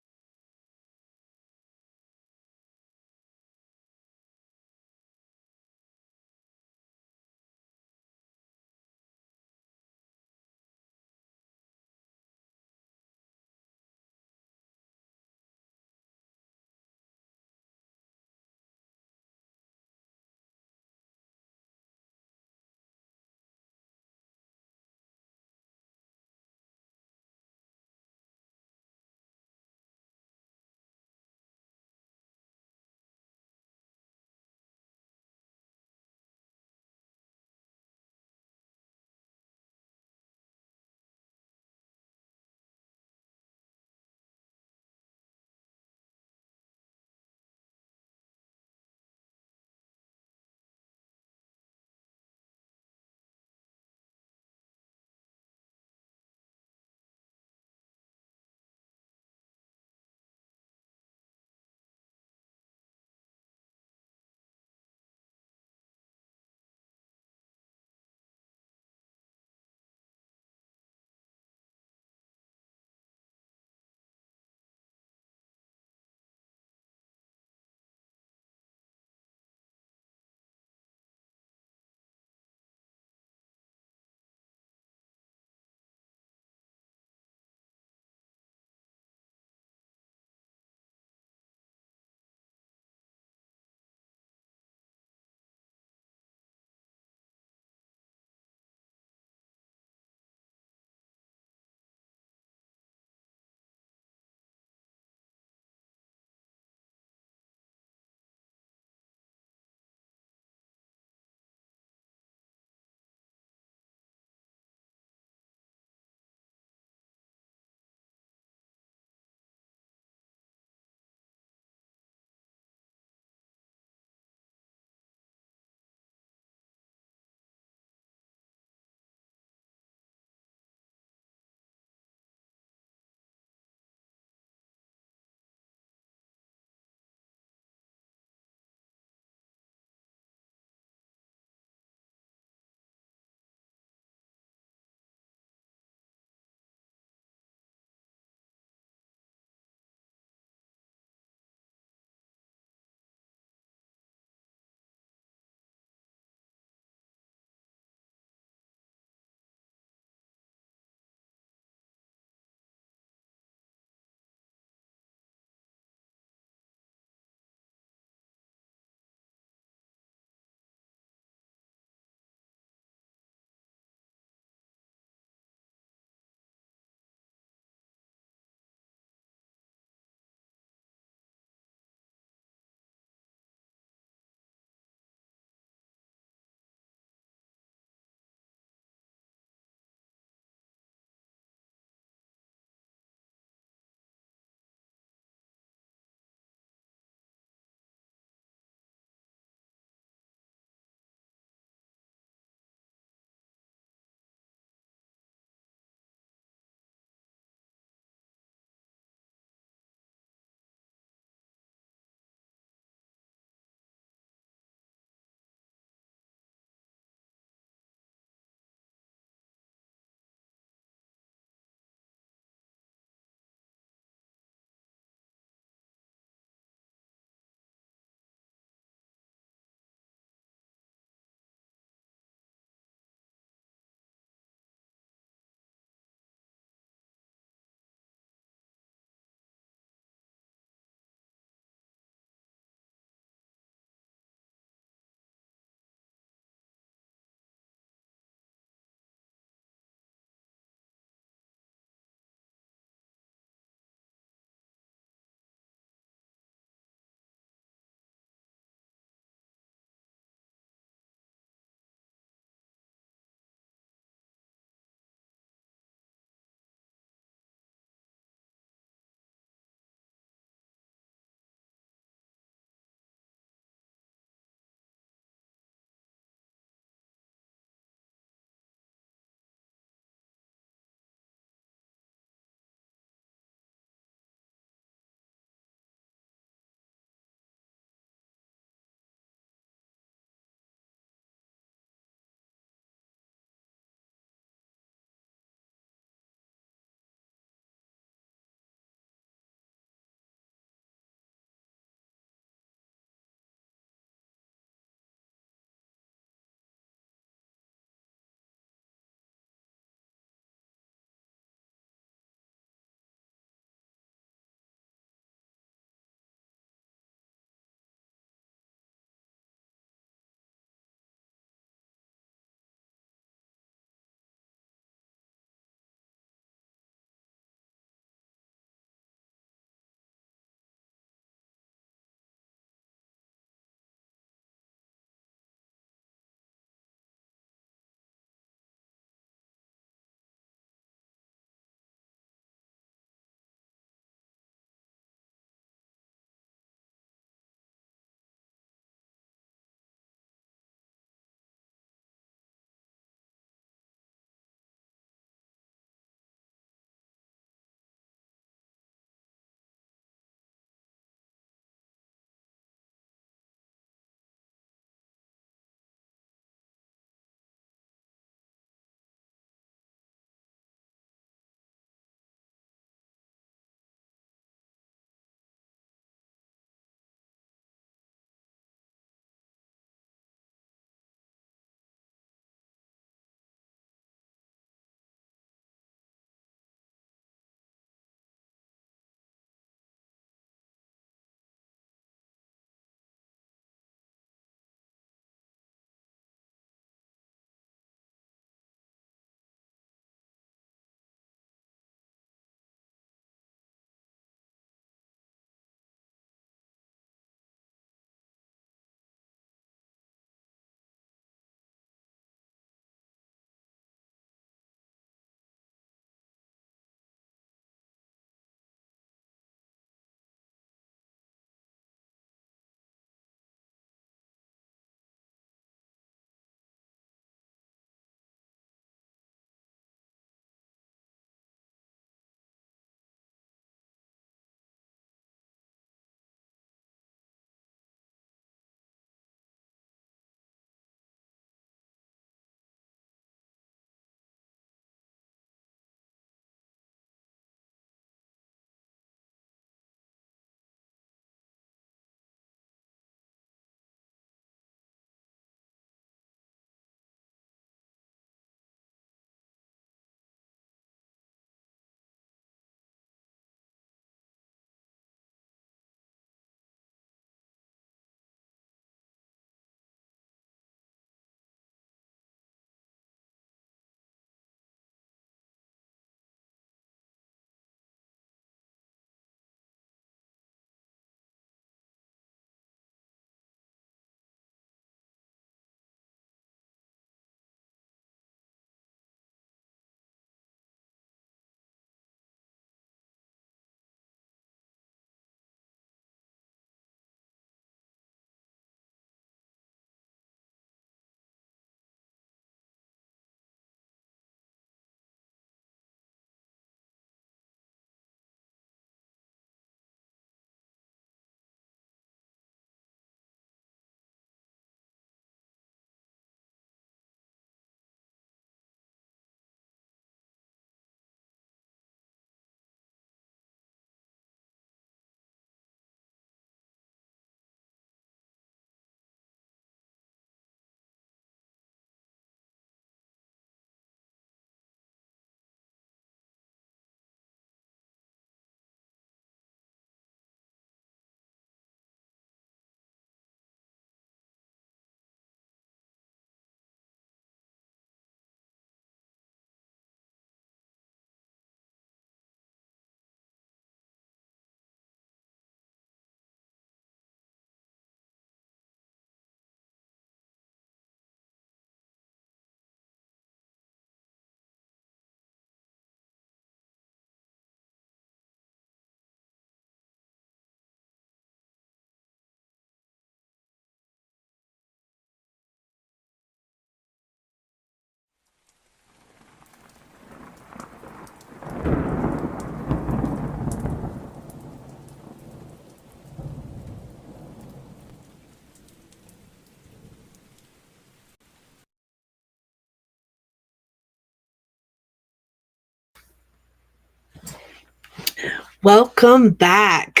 Welcome back.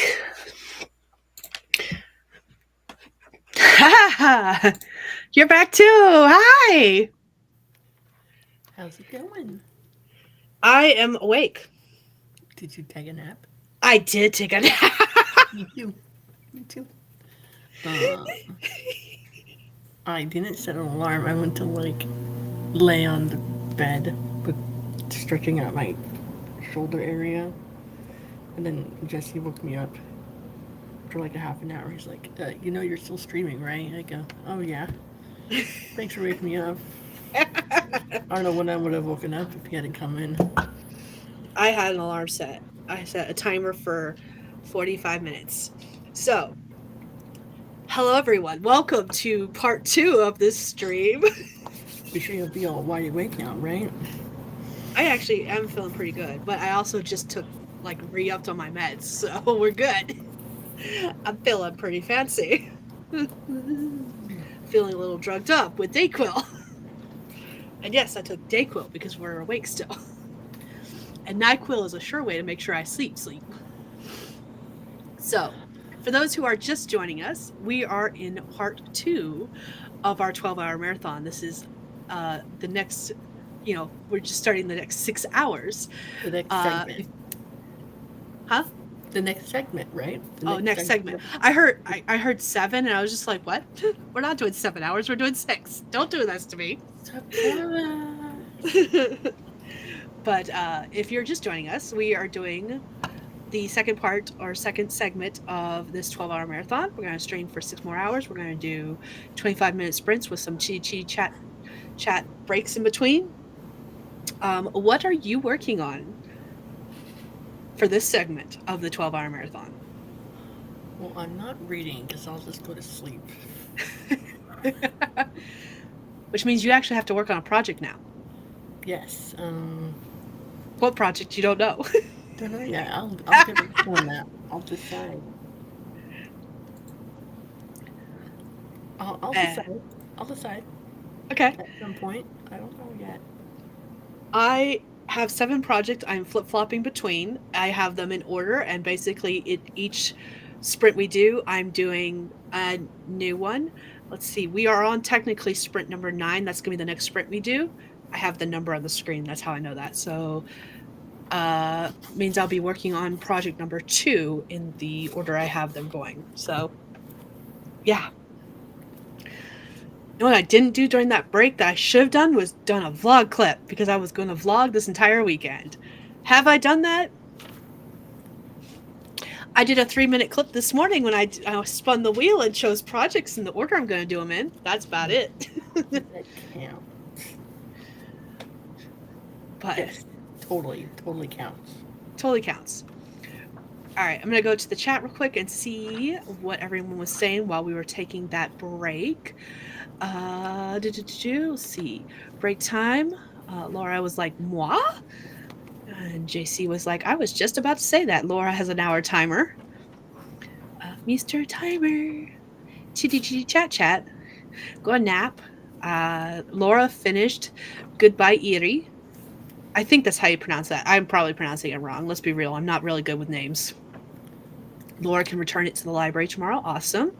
You're back too. Hi. How's it going? I am awake. Did you take a nap? I did take a nap. Me too. Me too. Uh, I didn't set an alarm. I went to lay on the bed, but stretching out my shoulder area, and then Jesse woke me up for like a half an hour. He's like, you're still streaming, right? I go, oh yeah. Thanks for waking me up. I don't know when I would have woken up if he hadn't come in. I had an alarm set. I set a timer for 45 minutes. So, hello everyone. Welcome to part 2 of this stream. Be sure you'll be all wide awake now, right? I actually am feeling pretty good, but I also just took re-upped on my meds, so we're good. I'm feeling pretty fancy. Feeling a little drugged up with Dayquil. And yes, I took Dayquil because we're awake still. And NyQuil is a sure way to make sure I sleep. So, for those who are just joining us, we are in part 2 of our 12-hour marathon. This is the next, we're just starting the next 6 hours. The next segment. Huh? The next segment, right? Next segment. I heard 7, and I was just like, what? We're not doing 7 hours. We're doing 6. Don't do this to me. But if you're just joining us, we are doing the second part or second segment of this 12-hour marathon. We're going to stream for 6 more hours. We're going to do 25-minute sprints with some chat breaks in between. What are you working on for this segment of the 12-hour marathon? Well, I'm not reading because I'll just go to sleep. Which means you actually have to work on a project now. Yes. What project? You don't know. Don't know yet. I'll get back on that. I'll decide. I'll decide. I'll decide. Okay. At some point. I don't know yet. I have 7 projects I'm flip-flopping between. I have them in order, and basically each sprint we do, I'm doing a new one. Let's see. We are on technically sprint number 9. That's going to be the next sprint we do. I have the number on the screen. That's how I know that. So means I'll be working on project number 2 in the order I have them going. So yeah. You know what I didn't do during that break that I should have done was done a vlog clip, because I was going to vlog this entire weekend. Have I done that? I did a 3-minute clip this morning when I spun the wheel and chose projects in the order I'm going to do them in. That's about it. That counts. But yes, totally counts. Totally counts. All right, I'm going to go to the chat real quick and see what everyone was saying while we were taking that break. Let's see. Break time. Laura was like, moi? And JC was like, I was just about to say that. Laura has an hour timer. Mr. Timer. Chitty chat. Go a nap. Laura finished Goodbye Eerie. I think that's how you pronounce that. I'm probably pronouncing it wrong. Let's be real. I'm not really good with names. Laura can return it to the library tomorrow. Awesome.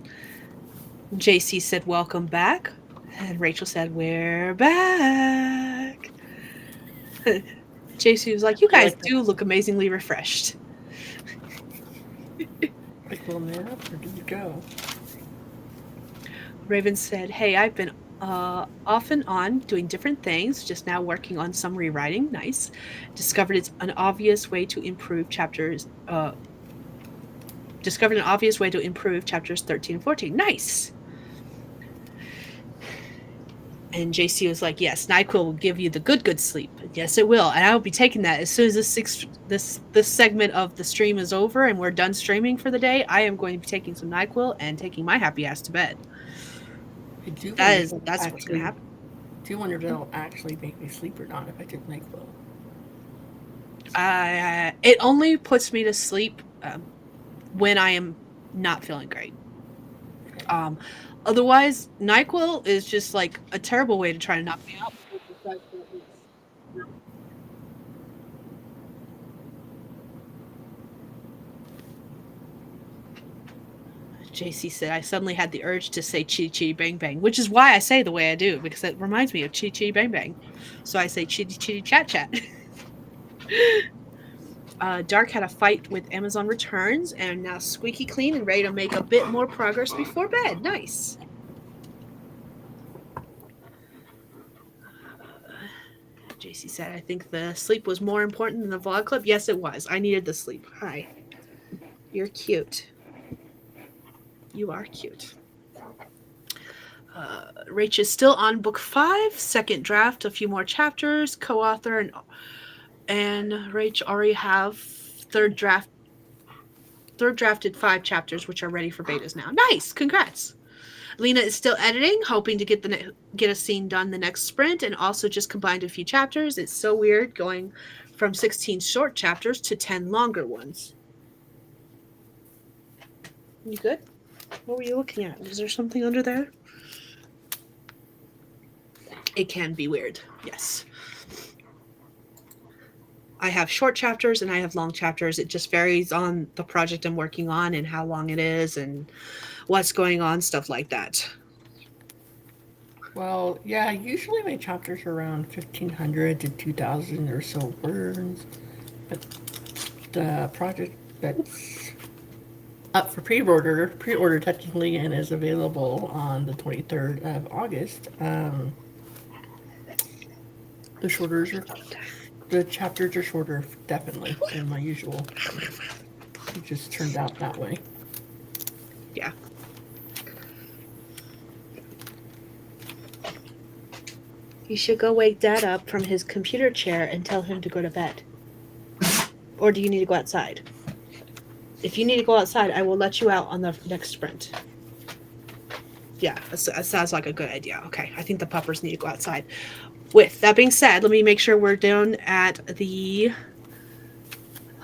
JC said, welcome back. And Rachel said, we're back. JC was like, you guys do look amazingly refreshed. Like little nap, or did you go? Raven said, hey, I've been off and on doing different things, just now working on some rewriting. Nice. Discovered an obvious way to improve chapters 13 and 14. Nice. And JC was like, yes, NyQuil will give you the good sleep. Yes, it will. And I will be taking that as soon as this segment of the stream is over and we're done streaming for the day. I am going to be taking some NyQuil and taking my happy ass to bed. That's what's going to happen. Do you wonder if it'll actually make me sleep or not if I take NyQuil? It only puts me to sleep when I am not feeling great. Okay. Otherwise, NyQuil is just like a terrible way to try to knock me out. JC said, I suddenly had the urge to say chitty chitty bang bang, which is why I say the way I do, because it reminds me of chitty chitty bang bang. So I say chitty chitty chat chat. Dark had a fight with Amazon Returns and now squeaky clean and ready to make a bit more progress before bed. Nice. JC said, I think the sleep was more important than the vlog clip. Yes, it was. I needed the sleep. Hi. You're cute. You are cute. Rach is still on book 5, second draft, a few more chapters, co-author, and Rach already have third drafted 5 chapters, which are ready for betas now. Nice, congrats. Lena is still editing, hoping to get a scene done the next sprint, and also just combined a few chapters. It's so weird going from 16 short chapters to 10 longer ones. You good? What were you looking at? Was there something under there? It can be weird, yes. I have short chapters and I have long chapters. It just varies on the project I'm working on and how long it is and what's going on, stuff like that. Well, yeah, usually my chapters are around 1,500 to 2,000 or so words. But the project that's up for pre-order technically, and is available on the 23rd of August, the chapters are shorter, definitely, than my usual. It just turned out that way. Yeah. You should go wake Dad up from his computer chair and tell him to go to bed. Or do you need to go outside? If you need to go outside, I will let you out on the next sprint. Yeah, that sounds like a good idea. Okay, I think the puppers need to go outside. With that being said, let me make sure we're down at the...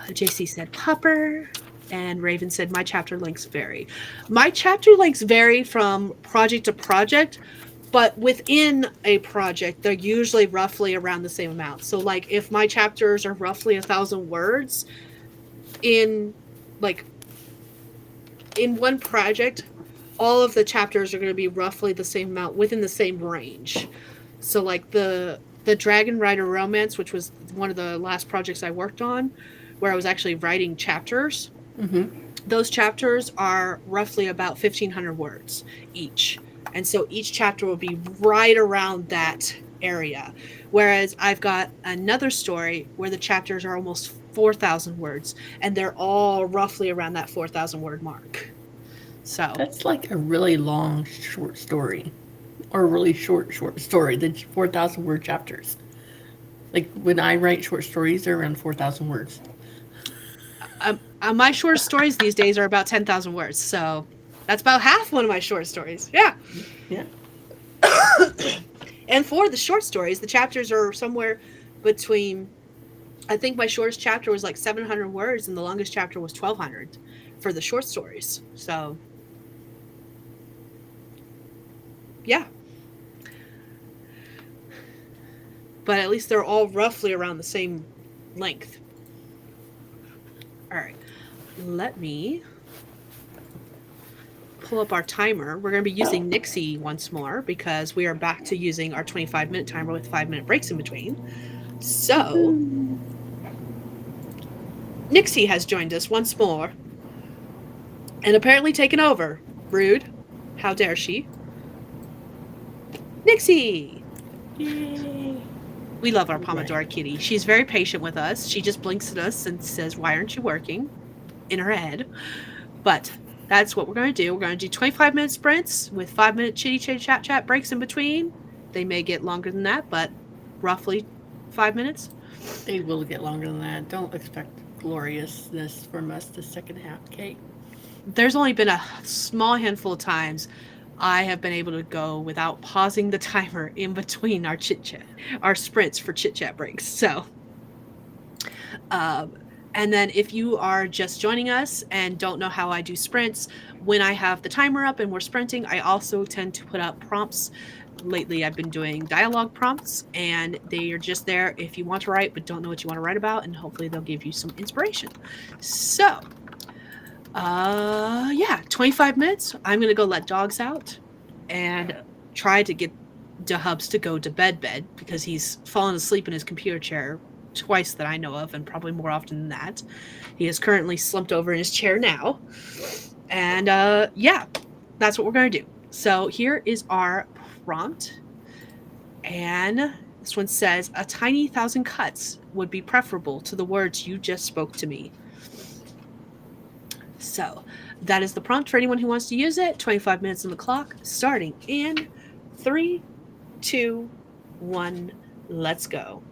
JC said pupper, and Raven said my chapter lengths vary. My chapter lengths vary from project to project, but within a project, they're usually roughly around the same amount. So, like, if my chapters are roughly 1,000 words, in one project, all of the chapters are going to be roughly the same amount within the same range. So, like, the Dragon Rider romance, which was one of the last projects I worked on, where I was actually writing chapters, those chapters are roughly about 1,500 words each. And so each chapter will be right around that area. Whereas I've got another story where the chapters are almost 4,000 words, and they're all roughly around that 4,000 word mark. So that's like a really long short story, or a really short story. The 4,000 word chapters. Like when I write short stories, they're around 4,000 words. My short stories these days are about 10,000 words. So that's about half one of my short stories. Yeah. Yeah. And for the short stories, the chapters are somewhere between, I think my shortest chapter was like 700 words and the longest chapter was 1,200 for the short stories. So, yeah. But at least they're all roughly around the same length. All right. Let me pull up our timer. We're going to be using Nixie once more because we are back to using our 25-minute timer with 5-minute breaks in between. So, Nixie has joined us once more and apparently taken over. Rude. How dare she? Nixie! Yay! We love our Pomodoro kitty. She's very patient with us. She just blinks at us and says, "Why aren't you working?" in her head. But that's what we're going to do. We're going to do 25-minute sprints with 5-minute chitty chat breaks in between. They may get longer than that, but roughly 5 minutes. They will get longer than that. Don't expect gloriousness from us the second half, Kate. There's only been a small handful of times I have been able to go without pausing the timer in between our our sprints for chit-chat breaks. So, and then if you are just joining us and don't know how I do sprints, when I have the timer up and we're sprinting, I also tend to put up prompts. Lately, I've been doing dialogue prompts, and they are just there if you want to write but don't know what you want to write about, and hopefully they'll give you some inspiration. So, Yeah, 25 minutes. I'm gonna go let dogs out and try to get DeHubs to go to bed because he's fallen asleep in his computer chair twice that I know of, and probably more often than that. He is currently slumped over in his chair now. And yeah, that's what we're gonna do. So here is our prompt. And this one says, a tiny thousand cuts would be preferable to the words you just spoke to me. So that is the prompt for anyone who wants to use it. 25 minutes on the clock, starting in 3, 2, 1. Let's go.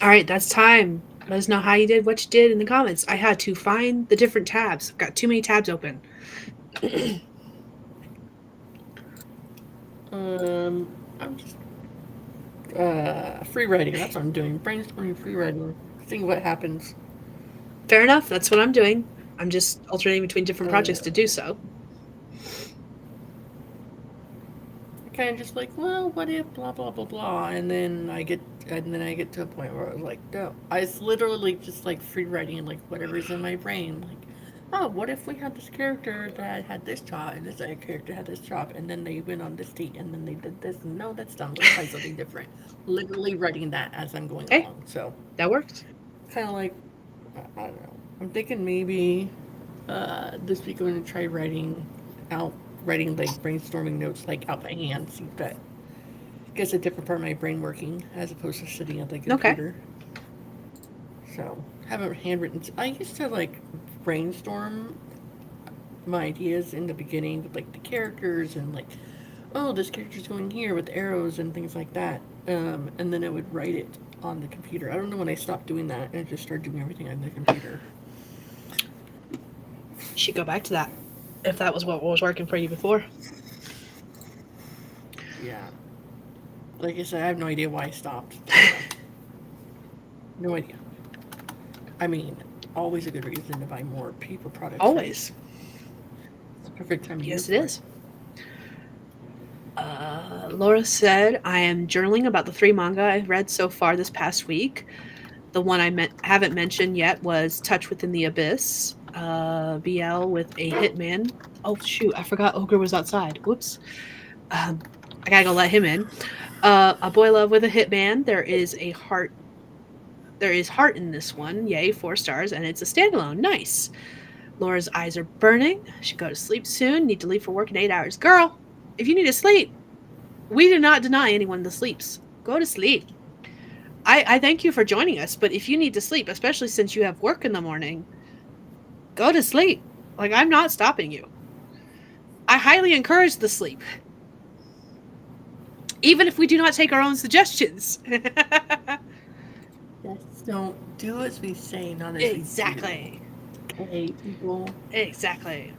All right, that's time. Let us know how you did, what you did in the comments. I had to find the different tabs. I've got too many tabs open. I'm just free writing. That's what I'm doing. Brainstorming, free writing, seeing what happens. Fair enough. That's what I'm doing. I'm just alternating between different projects to Uh, do so. kind of just like, well, what if blah blah blah blah, and then I get to a point where I was like, no, I was literally just like free writing like whatever's in my brain, like, oh, what if we had this character that had this job and this other character had this job, and then they went on this date and then they did this, and no, that's dumb. Let's try something different. Literally writing that as I'm going Hey, along. So that works. kind of like, I don't know. I'm thinking maybe this week I'm going to try writing like brainstorming notes like out by hand, see if that gets a different part of my brain working as opposed to sitting at the Okay. computer. So haven't handwritten. I used to like brainstorm my ideas in the beginning with like the characters and like, oh, this character's going here with arrows and things like that. And then I would write it on the computer. I don't know when I stopped doing that and I just started doing everything on the computer. You should go back to that if that was what was working for you before. Yeah. Like I said, I have no idea why I stopped. No idea. I mean, always a good reason to buy more paper products. Always. Right? It's the perfect time to Yes, use it is. Laura said, I am journaling about the 3 manga I've read so far this past week. The one I haven't mentioned yet was Touch Within the Abyss, BL with a hitman. Oh, shoot, I forgot Ogre was outside. Whoops. I gotta go let him in. A boy love with a hitman. There is heart in this one. Yay, 4 stars, and it's a standalone. Nice. Laura's eyes are burning. Should go to sleep soon. Need to leave for work in 8 hours. Girl, if you need to sleep, we do not deny anyone the sleeps. Go to sleep. I thank you for joining us, but if you need to sleep, especially since you have work in the morning, go to sleep. Like, I'm not stopping you. I highly encourage the sleep. Even if we do not take our own suggestions. Yes, don't do as we say, not as Exactly. we do. Okay, people. Exactly.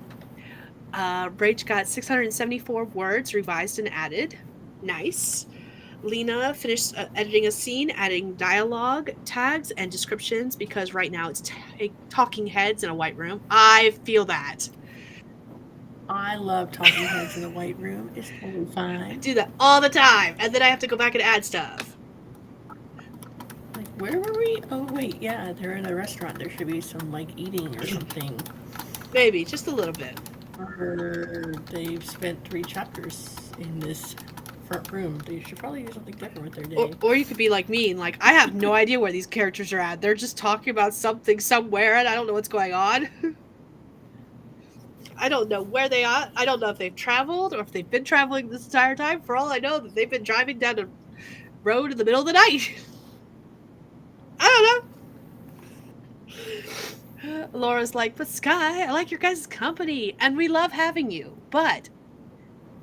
Rach got 674 words revised and added. Nice. Lena finished editing a scene, adding dialogue, tags, and descriptions because right now it's talking heads in a white room. I feel that. I love talking heads in a white room. It's totally I fine. do that all the time, and then I have to go back and add stuff. Like, where were we? Oh, wait, yeah, they're in a restaurant. There should be some, like, eating or something. Maybe, just a little bit. Or they've spent 3 chapters in this front room. They should probably do something different with their day. Or you could be like me and like, I have no idea where these characters are at. They're just talking about something somewhere and I don't know what's going on. I don't know where they are. I don't know if they've traveled or if they've been traveling this entire time. For all I know, that they've been driving down a road in the middle of the night. I don't know. Laura's like, but Skye, I like your guys' company and we love having you. But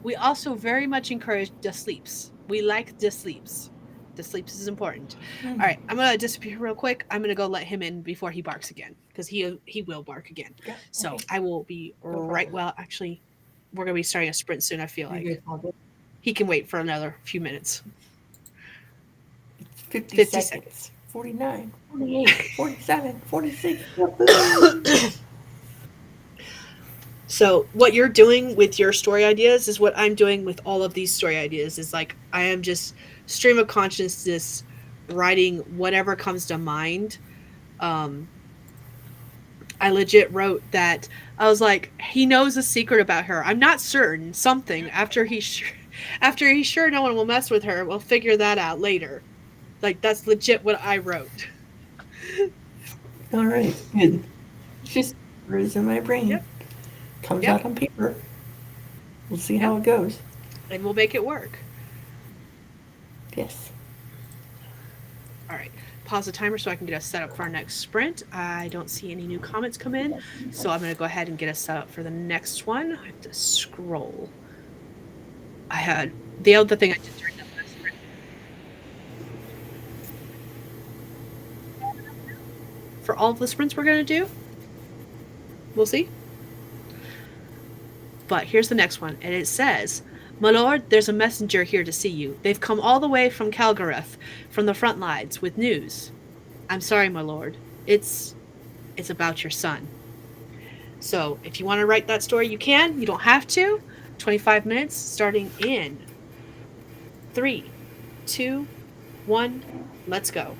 we also very much encourage the sleeps. We like the sleeps. The sleeps is important. All right, I'm gonna disappear real quick. I'm gonna go let him in before he barks again because he will bark again. Yeah, So okay. I will be right. Well, actually, we're gonna be starting a sprint soon. I feel like he can wait for another few minutes. It's 50, 50 seconds. 49, 48, 47, 46. So what you're doing with your story ideas is what I'm doing with all of these story ideas. Is like I am just stream of consciousness writing whatever comes to mind. I legit wrote that. I was like, he knows a secret about her. I'm not certain. Something after he's sure no one will mess with her. We'll figure that out later. Like that's legit what I wrote. All right, good. It's just words in my brain. Yep. Comes Yep. out on paper. We'll see how it goes. And we'll make it work. Yes. All right. Pause the timer so I can get us set up for our next sprint. I don't see any new comments come in, so I'm going to go ahead and get us set up for the next one. I have to scroll. I had the other thing I did during the last sprint. for all of the sprints we're going to do. We'll see. But here's the next one, and it says, "My lord, there's a messenger here to see you. They've come all the way from Calgareth, from the front lines, with news. I'm sorry, my lord. It's about your son." So if you want to write that story, you can. You don't have to. 25 minutes starting in 3, 2, 1. Let's go.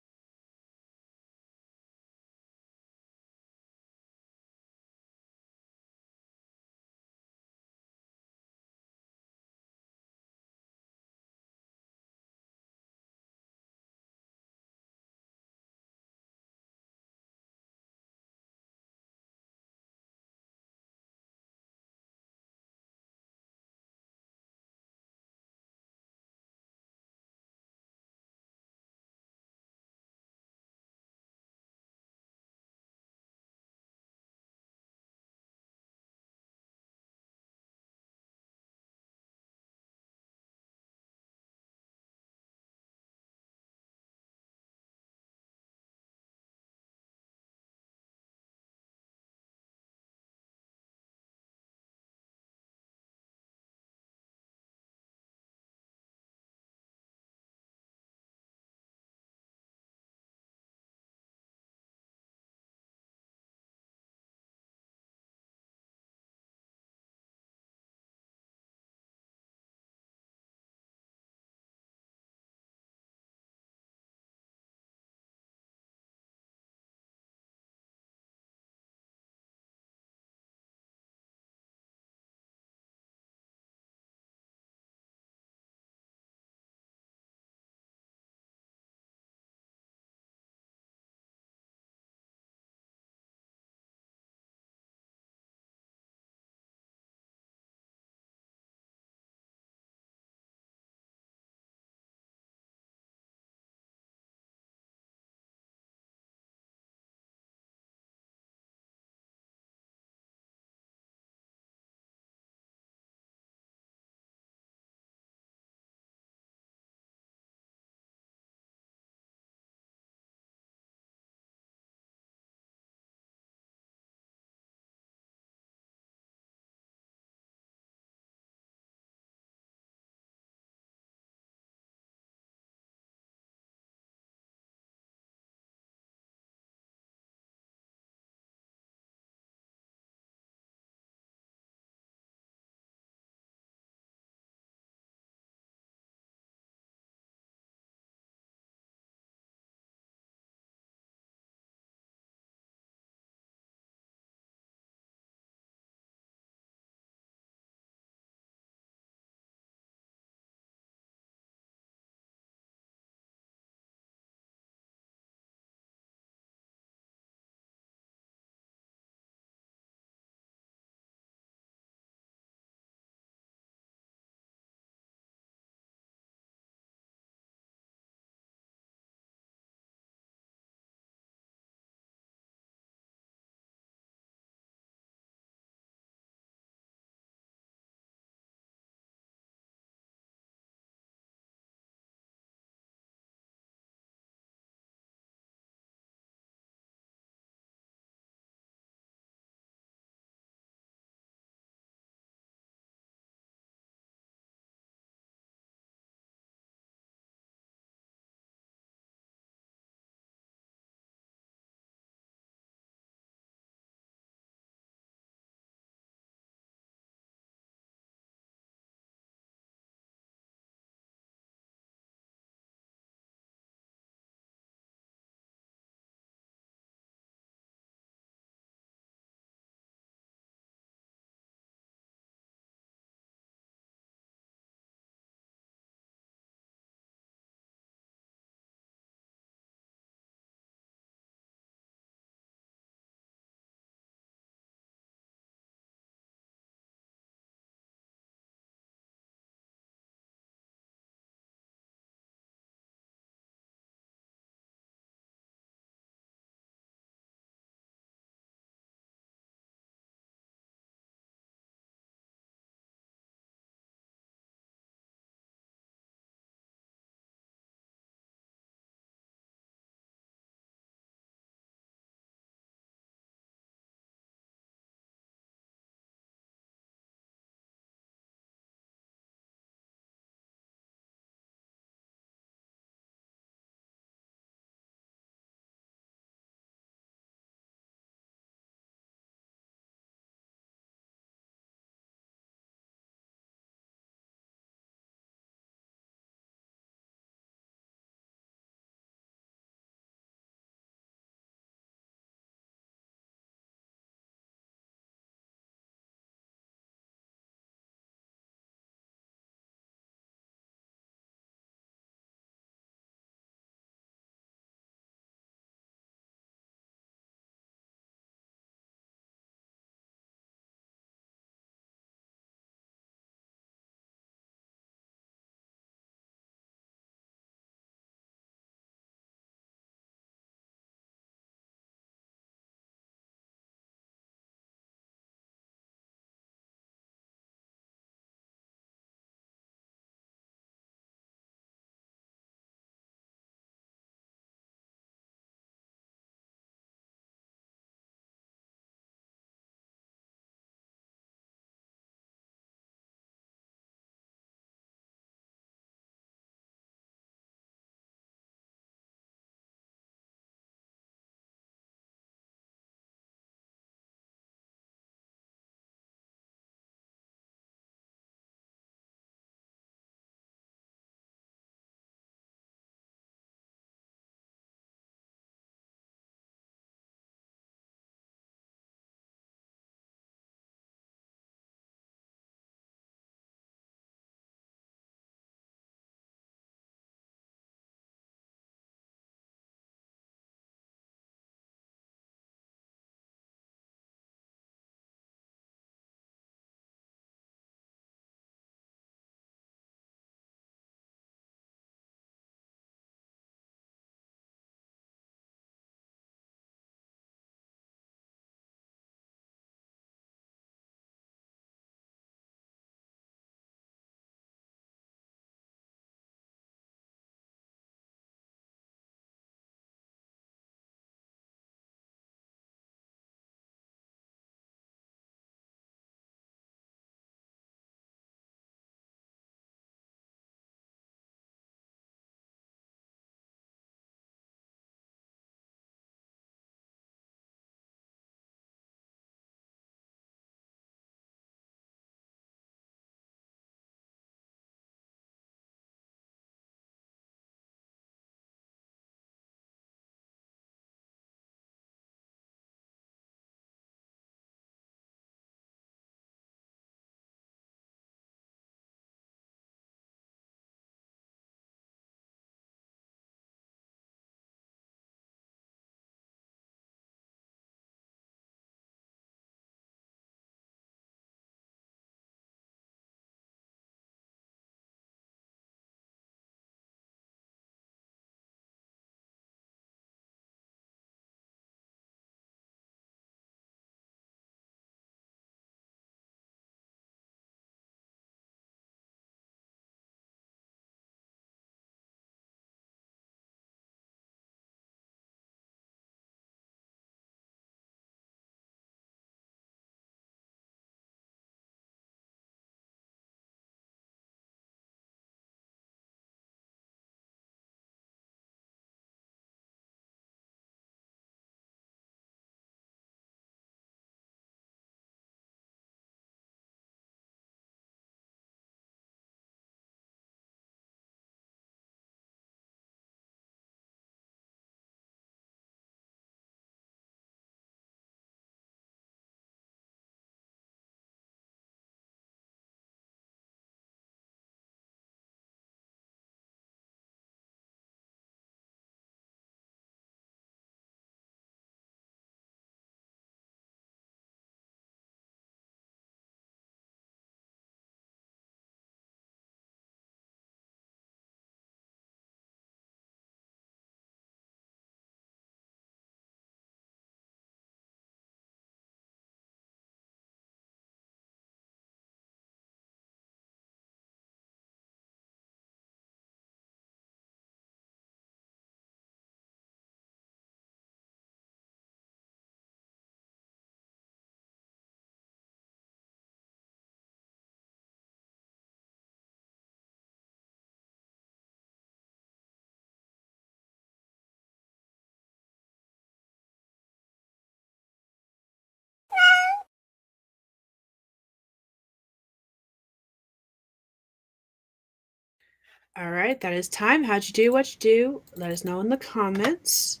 All right, that is time. How'd you do? What you do? Let us know in the comments.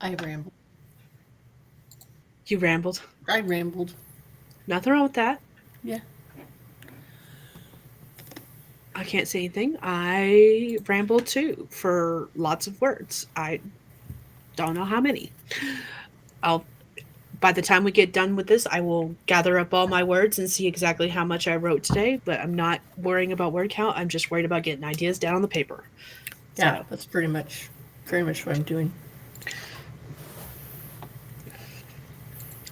I rambled. You rambled. I rambled. Nothing wrong with that. Yeah. I can't say anything. I rambled too for lots of words. I don't know how many. I'll by the time we get done with this, I will gather up all my words and see exactly how much I wrote today, but I'm not worrying about word count. I'm just worried about getting ideas down on the paper. Yeah, So, that's pretty much what I'm doing.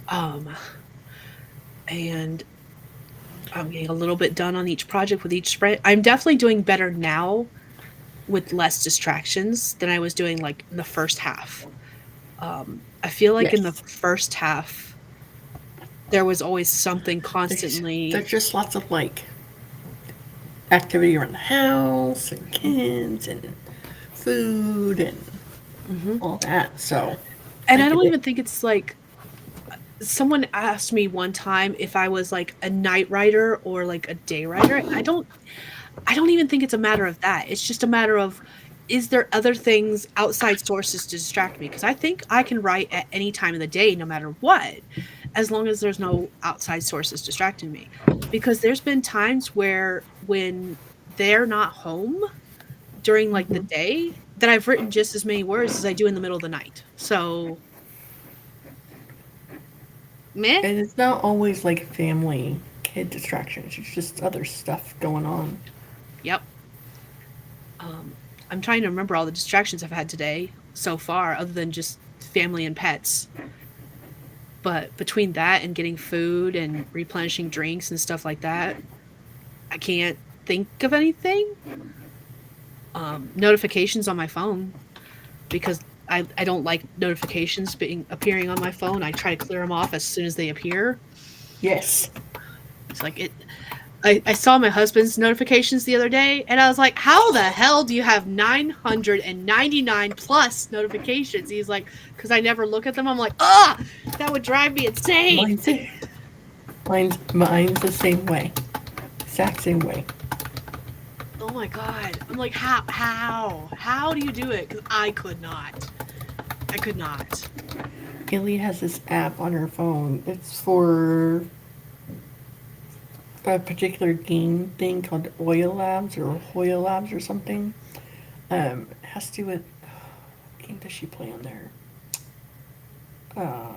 um and I'm getting a little bit done on each project with each spread. I'm definitely doing better now with less distractions than I was doing like in the first half. I feel like in the Yes. first half there was always something There's constantly. there's just lots of like activity around the house and kids and food and Mhm. all that. So And I I get don't it. even think it's like someone asked me one time if I was like a night writer or like a day writer. I don't even think it's a matter of that. It's just a matter of is there other things outside sources to distract me? Because I think I can write at any time of the day, no matter what, as long as there's no outside sources distracting me. Because there's been times where when they're not home during like the day, that I've written just as many words as I do in the middle of the night. So, meh. And it's not always like family kid distractions. It's just other stuff going on. Yep. Um, I'm trying to remember all the distractions I've had today so far, other than just family and pets. But between that and getting food and replenishing drinks and stuff like that, I can't think of anything. Notifications on my phone because I don't like notifications being appearing on my phone. I try to clear them off as soon as they appear. Yes. It's like it. I saw my husband's notifications the other day and I was like, how the hell do you have 999 plus notifications? He's like, because I never look at them. I'm like, that would drive me insane. Mine's mine's the same way. Exact same way. Oh my god. I'm like, how do you do it? Because I could not. I could not. Gilly has this app on her phone. It's for a particular game thing called Oil Labs or Hoya Labs or something. It has to do with what game does she play on there? Uh,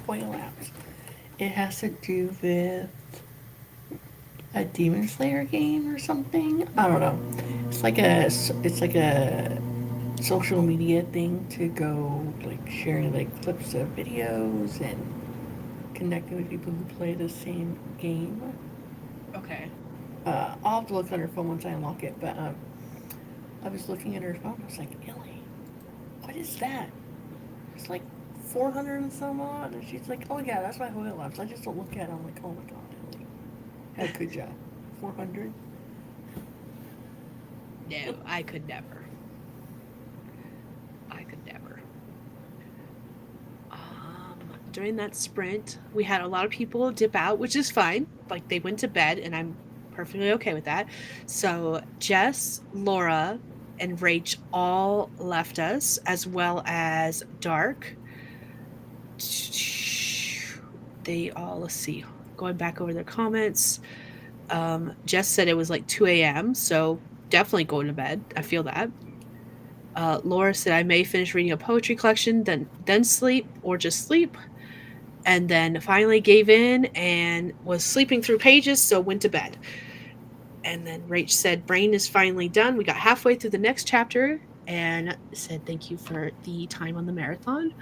Oil Labs. It has to do with a Demon Slayer game or something. I don't know. It's like a social media thing to go like sharing like clips of videos and connecting with people who play the same game. Okay. I'll have to look on her phone once I unlock it, but I was looking at her phone. I was like, Ellie, what is that? It's like 400 and some odd. And she's like, oh yeah, that's my Hoya Labs. I just don't look at it. I'm like, oh my god, Ellie. How could ya? 400? No, I could never. I could never. During that sprint, we had a lot of people dip out, which is fine. Like they went to bed, and I'm perfectly okay with that. So Jess, Laura, and Rach all left us, as well as Dark. They all, let's see, going back over their comments. Jess said it was like 2 a.m., so definitely going to bed. I feel that. Laura said I may finish reading a poetry collection, then sleep, or just sleep, and then finally gave in and was sleeping through pages, so went to bed. And then Rach said brain is finally done. We got halfway through the next chapter and said thank you for the time on the marathon.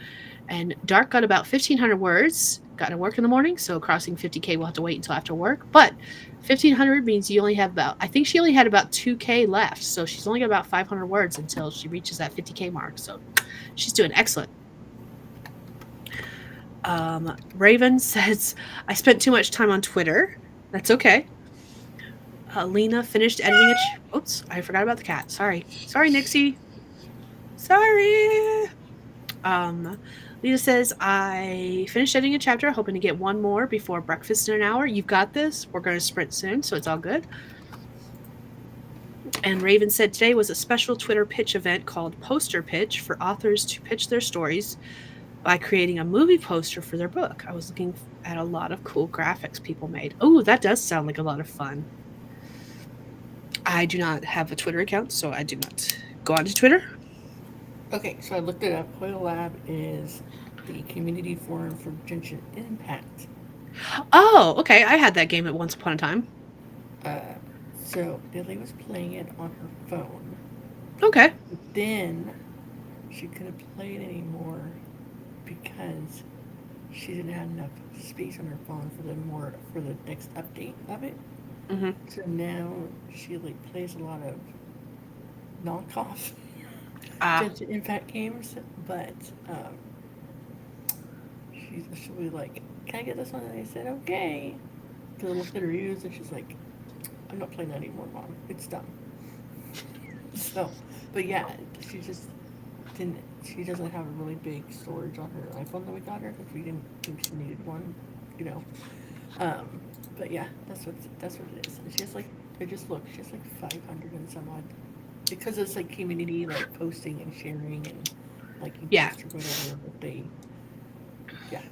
And Dark got about 1,500 words. Got to work in the morning, so crossing 50K we'll have to wait until after work. But 1,500 means you only have about, I think she only had about 2K left. So she's only got about 500 words until she reaches that 50K mark. So she's doing excellent. Raven says, I spent too much time on Twitter. That's okay. Lena finished editing it. Oops, I forgot about the cat. Sorry, Nixie. Sorry. Lita says, I finished editing a chapter, hoping to get one more before breakfast in an hour. You've got this. We're going to sprint soon, so it's all good. And Raven said today was a special Twitter pitch event called Poster Pitch for authors to pitch their stories by creating a movie poster for their book. I was looking at a lot of cool graphics people made. Oh, that does sound like a lot of fun. I do not have a Twitter account, so I do not go onto Twitter. Okay, so I looked it up. Hoyle Lab is the community forum for Genshin Impact. Oh, okay. I had that game at once upon a time. So Lily was playing it on her phone. Okay. But then she couldn't play it anymore because she didn't have enough space on her phone for the next update of it. Mm-hmm. So now she plays a lot of knockoff Genshin Impact games, but she'll be like, "Can I get this one?" And I said, "Okay." So I looked at her reviews and she's like, "I'm not playing that anymore, Mom. It's done." So, but yeah, she just didn't. She doesn't have a really big storage on her iPhone that we got her because we didn't think she needed one, you know. But yeah, that's what it is. And she has I just looked. She has 500 and some odd because it's community posting and sharing and you Yeah. post or whatever. But yeah.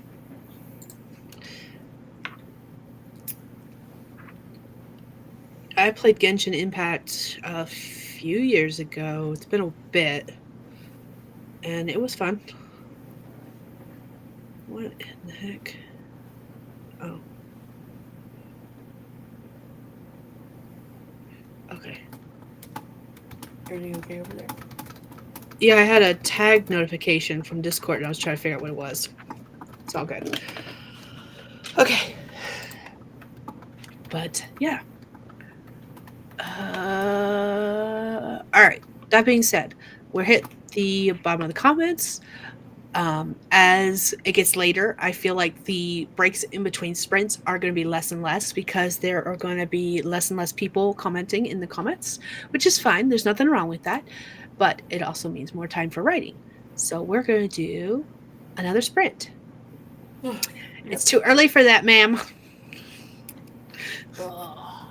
I played Genshin Impact a few years ago. It's been a bit. And it was fun. What in the heck? Oh. Okay. Everything okay over there? Yeah, I had a tag notification from Discord and I was trying to figure out what it was. It's all good. Okay. But yeah. All right. That being said, we're hit the bottom of the comments. As it gets later, I feel like the breaks in between sprints are going to be less and less because there are going to be less and less people commenting in the comments, which is fine. There's nothing wrong with that. But it also means more time for writing. So we're going to do another sprint. Yep. It's too early for that, ma'am. Oh,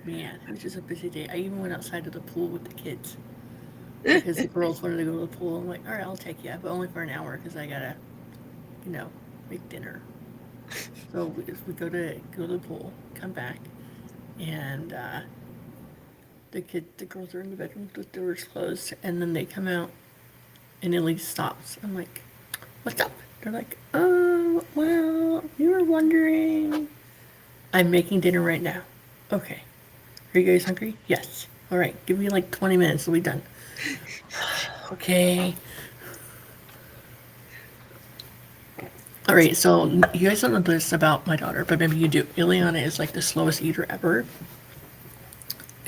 man, it was just a busy day. I even went outside to the pool with the kids. Because the girls wanted to go to the pool. I'm like, all right, I'll take you, but only for an hour because I gotta, make dinner. So we go to the pool, come back, and the girls are in the bedroom with the doors closed, and then they come out, and Ellie stops. I'm like, what's up? They're like, oh, well, you were wondering. I'm making dinner right now. Okay. Are you guys hungry? Yes. All right, give me 20 minutes, we'll be done. Okay. All right, so you guys don't know this about my daughter, but maybe you do. Ileana is the slowest eater ever.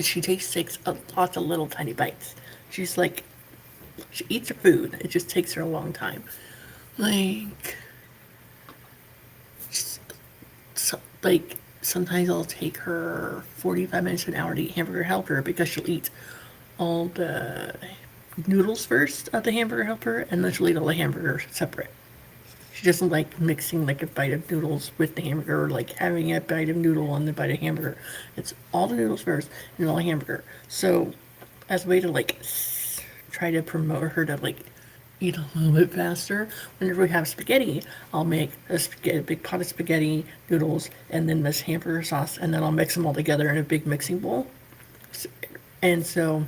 She takes lots of little tiny bites. She's she eats her food. It just takes her a long time. Sometimes I'll take her 45 minutes to an hour to eat hamburger helper because she'll eat all the noodles first of the hamburger helper, and then she'll eat all the hamburger separate. She doesn't like mixing a bite of noodles with the hamburger, or having a bite of noodle and then bite of hamburger. It's all the noodles first and all the hamburger. So, as a way to try to promote her to eat a little bit faster, whenever we have spaghetti, I'll make a big pot of spaghetti noodles and then this hamburger sauce, and then I'll mix them all together in a big mixing bowl. And so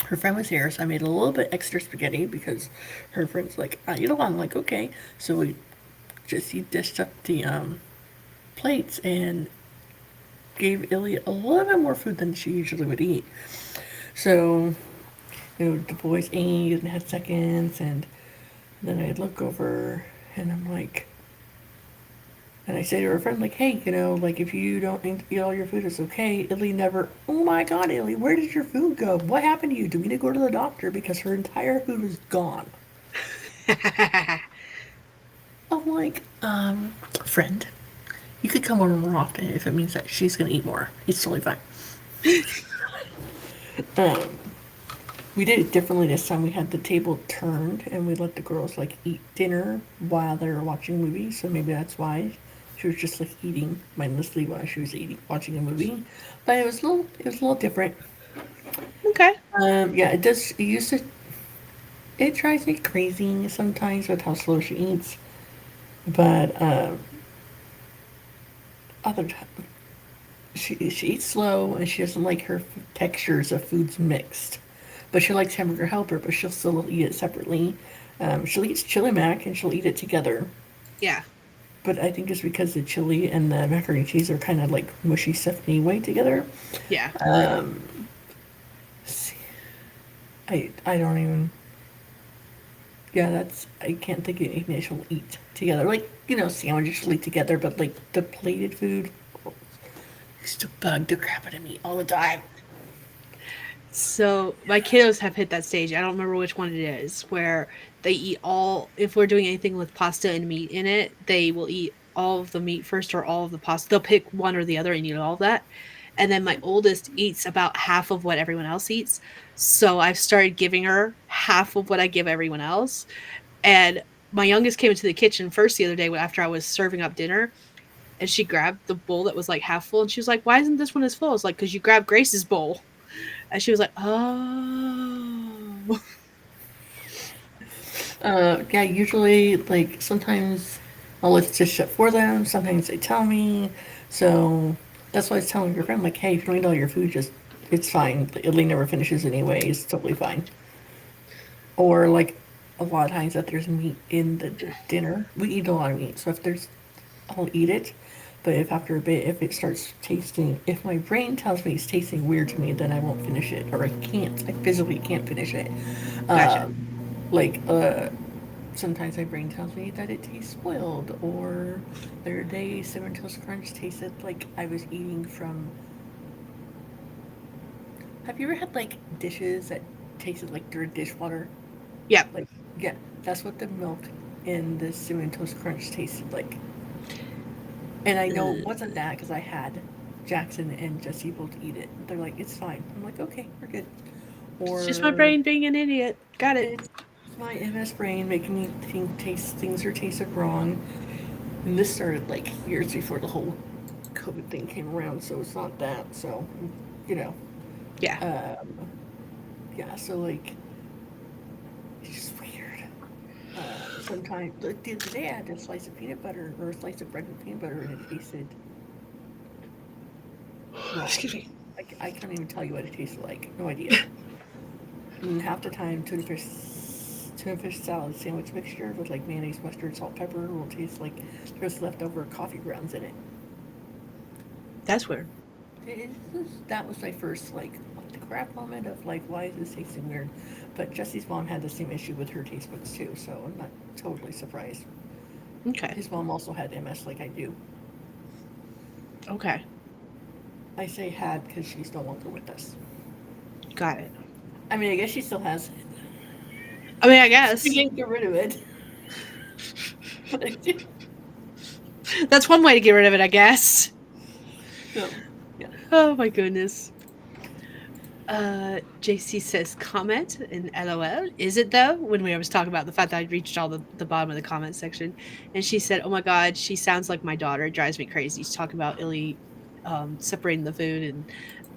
her friend was here, so I made a little bit extra spaghetti because her friend's like, I eat a lot. I'm like, okay. So we dished up the plates and gave Illy a little bit more food than she usually would eat. So, the boys ate and had seconds, and then I'd look over and I'm like, and I say to her friend, hey, if you don't eat all your food, it's okay. Illy never, oh my God, Illy, where did your food go? What happened to you? Do we need to go to the doctor? Because her entire food was gone. I'm like, friend, you could come over more often if it means that she's going to eat more. It's totally fine. We did it differently this time. We had the table turned and we let the girls like eat dinner while they were watching movies. So maybe that's why she was just like eating mindlessly while she was eating watching a movie. But it was a little different. Okay. Yeah, it does. It used to. It drives me crazy sometimes with how slow she eats. But other times she eats slow and she doesn't like her textures of foods mixed. But she likes hamburger helper, but she'll still eat it separately. She'll eat chili mac and she'll eat it together. Yeah. But I think it's because the chili and the macaroni and cheese are kind of like mushy stuff anyway together. Yeah. I don't even. Yeah, that's I can't think of anything she'll eat together. Like sandwiches she'll eat together, but like the plated food, used to bug the crap out of me all the time. So my kiddos have hit that stage. I don't remember which one it is, where they eat all. If we're doing anything with pasta and meat in it, they will eat all of the meat first or all of the pasta. They'll pick one or the other and eat all of that. And then my oldest eats about half of what everyone else eats. So I've started giving her half of what I give everyone else. And my youngest came into the kitchen first the other day after I was serving up dinner, and she grabbed the bowl that was like half full, and she was like, "Why isn't this one as full?" I was like, "Because you grabbed Grace's bowl." And she was like, "Oh." Yeah, usually like sometimes I'll let just shit for them. Sometimes they tell me. So that's why I was telling your friend like, hey, if you don't eat all your food, just it's fine. Italy never finishes anyway. It's totally fine. Or like a lot of times that there's meat in the dinner, we eat a lot of meat. So if there's, I'll eat it. But if after a bit, if it starts tasting, if my brain tells me it's tasting weird to me, then I won't finish it, or I can't. I physically can't finish it. Gotcha. Like sometimes my brain tells me that it tastes spoiled, or the other day cinnamon toast crunch tasted like I was eating from. Have you ever had like dishes that tasted like they're dishwater? Yep. Like, yeah, that's what the milk in the cinnamon toast crunch tasted like. And I know it wasn't that because I had Jackson and Jesse both eat it. They're like, it's fine. I'm like, okay, we're good. It's just my Or brain being an idiot. Got it. it's my MS brain making me think taste things are tasted wrong. And this started like years before the whole COVID thing came around, so it's not that. So, you know, Yeah. um, yeah. So like, it's just weird. Sometimes, like the other day, I had a slice of peanut butter or a slice of bread with peanut butter, and it tasted wrong. Excuse me. I can't even tell you what it tasted like. No idea. And half the time, tuna fish salad sandwich mixture with like mayonnaise, mustard, salt, pepper will taste like there's leftover coffee grounds in it. That's weird. That was my first like what the crap moment of like why is this tasting weird? But Jesse's mom had the same issue with her taste buds too, so I'm not totally surprised. Okay. His mom also had MS like I do. Okay. I say had because she's no longer with us. Got it. I mean, I guess she still has it. I mean, I She guess can't get rid of it. But, that's one way to get rid of it, I guess. so, yeah. Oh my goodness. JC says comment and LOL. Is it though? When we was talking about the fact that I reached all the bottom of the comment section, and she said, "Oh my god, she sounds like my daughter. It drives me crazy." She's talking about Illy separating the food and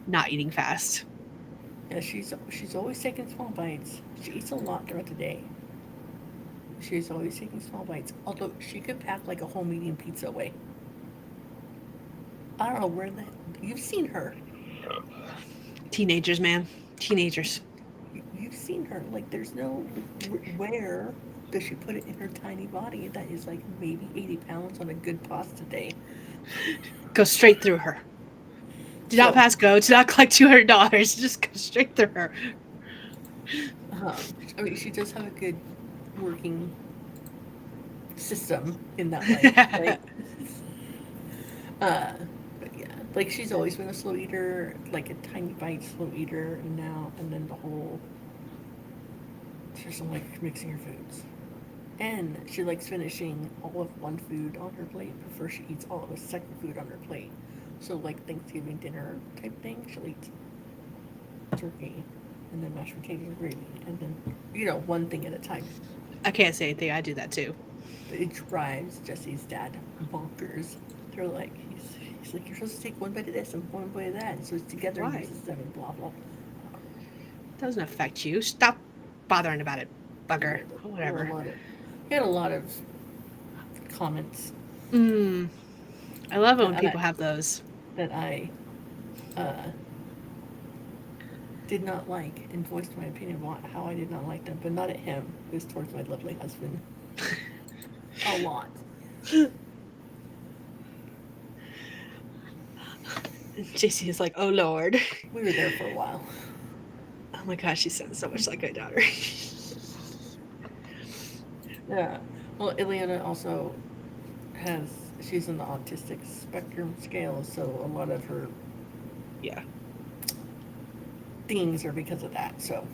not eating fast. Yeah, she's always taking small bites. She eats a lot throughout the day. She's always taking small bites. Although she could pack like a whole medium pizza away. I don't know where the you've seen her. Teenagers, man, teenagers. You've seen her. Like there's no where does she put it in her tiny body that is like maybe 80 pounds on a good pasta day. Go straight through her. Do not So pass go. Do not collect $200. Just go straight through her. I mean, she does have a good working system in that way. Like, uh, but yeah, like she's always been a slow eater, like a tiny bite slow eater, and now and then the whole. She doesn't like mixing her foods, and she likes finishing all of one food on her plate before she eats all of a second food on her plate. So like Thanksgiving dinner type thing, she'll eat turkey and then mashed potatoes and gravy, and then, one thing at a time. I can't say anything. I do that too. But it drives Jesse's dad bonkers. They're like, he's like, you're supposed to take one bite of this and one bite of that, and so it's together Why? and uses them and blah blah. Doesn't affect you. Stop bothering about it, bugger. Or whatever. He had a lot of comments I love it when And people have those. that I did not like and voiced my opinion about how I did not like them, but not at him. It was towards my lovely husband. A lot. JC is like, oh Lord. We were there for a while. Oh my gosh, she sounds so much like my daughter. Yeah. Well, Ileana also she's in the autistic spectrum scale, so a lot of her Yeah. things are because of that, so.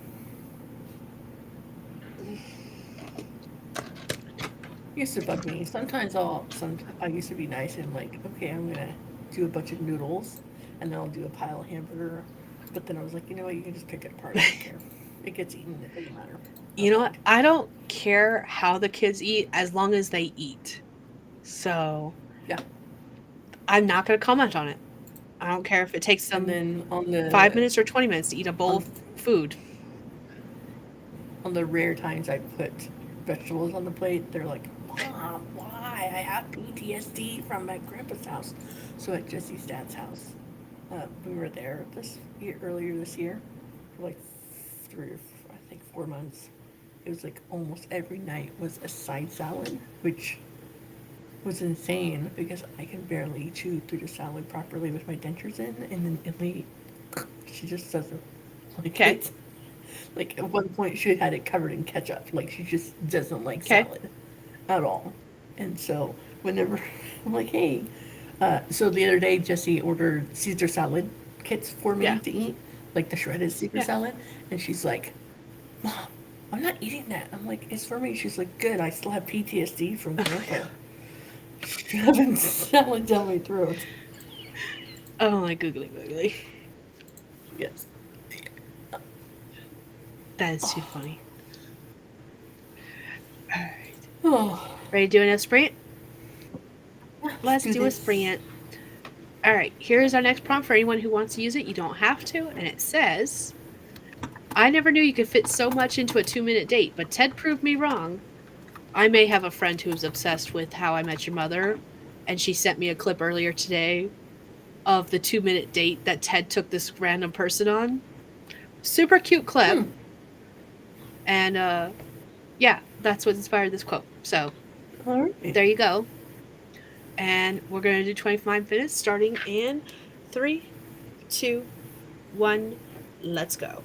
Used to bug me. Sometimes I used to be nice and like, okay, I'm gonna do a bunch of noodles and then I'll do a pile of hamburger. But then I was like, you know what, you can just pick it apart. I don't care. It gets eaten, it doesn't matter. You know what? I don't care how the kids eat as long as they eat. So Yeah. I'm not going to comment on it. I don't care if it takes them And then on the 5 minutes or 20 minutes to eat a bowl of food. On the rare times I put vegetables on the plate, they're like, Mom, why? I have PTSD from my grandpa's house. So at Jesse's dad's house, we were there earlier this year for like 4 months. It was like almost every night was a side salad, which was insane because I can barely chew through the salad properly with my dentures in, and then Italy, she just doesn't like it. Like at one point, she had it covered in ketchup. Like she just doesn't like salad at all. And so whenever I'm like, hey, so the other day Jessie ordered Caesar salad kits for me to eat, like the shredded Caesar salad, and she's like, Mom, I'm not eating that. I'm like, it's for me. She's like, good. I still have PTSD from grandpa. Shoving salad down my throat. Oh my googly googly. Yes. That is too funny. All right. Oh, Ready to do a sprint? Let's do do a this. sprint. All right. Here's our next prompt for anyone who wants to use it. You don't have to. And it says, I never knew you could fit so much into a 2-minute date, but Ted proved me wrong. I may have a friend who's obsessed with How I Met Your Mother, and she sent me a clip earlier today of the 2-minute date that Ted took this random person on. Super cute clip. And yeah, that's what inspired this quote. So there you go. And we're going to do 25 minutes starting in 3, 2, 1. Let's go.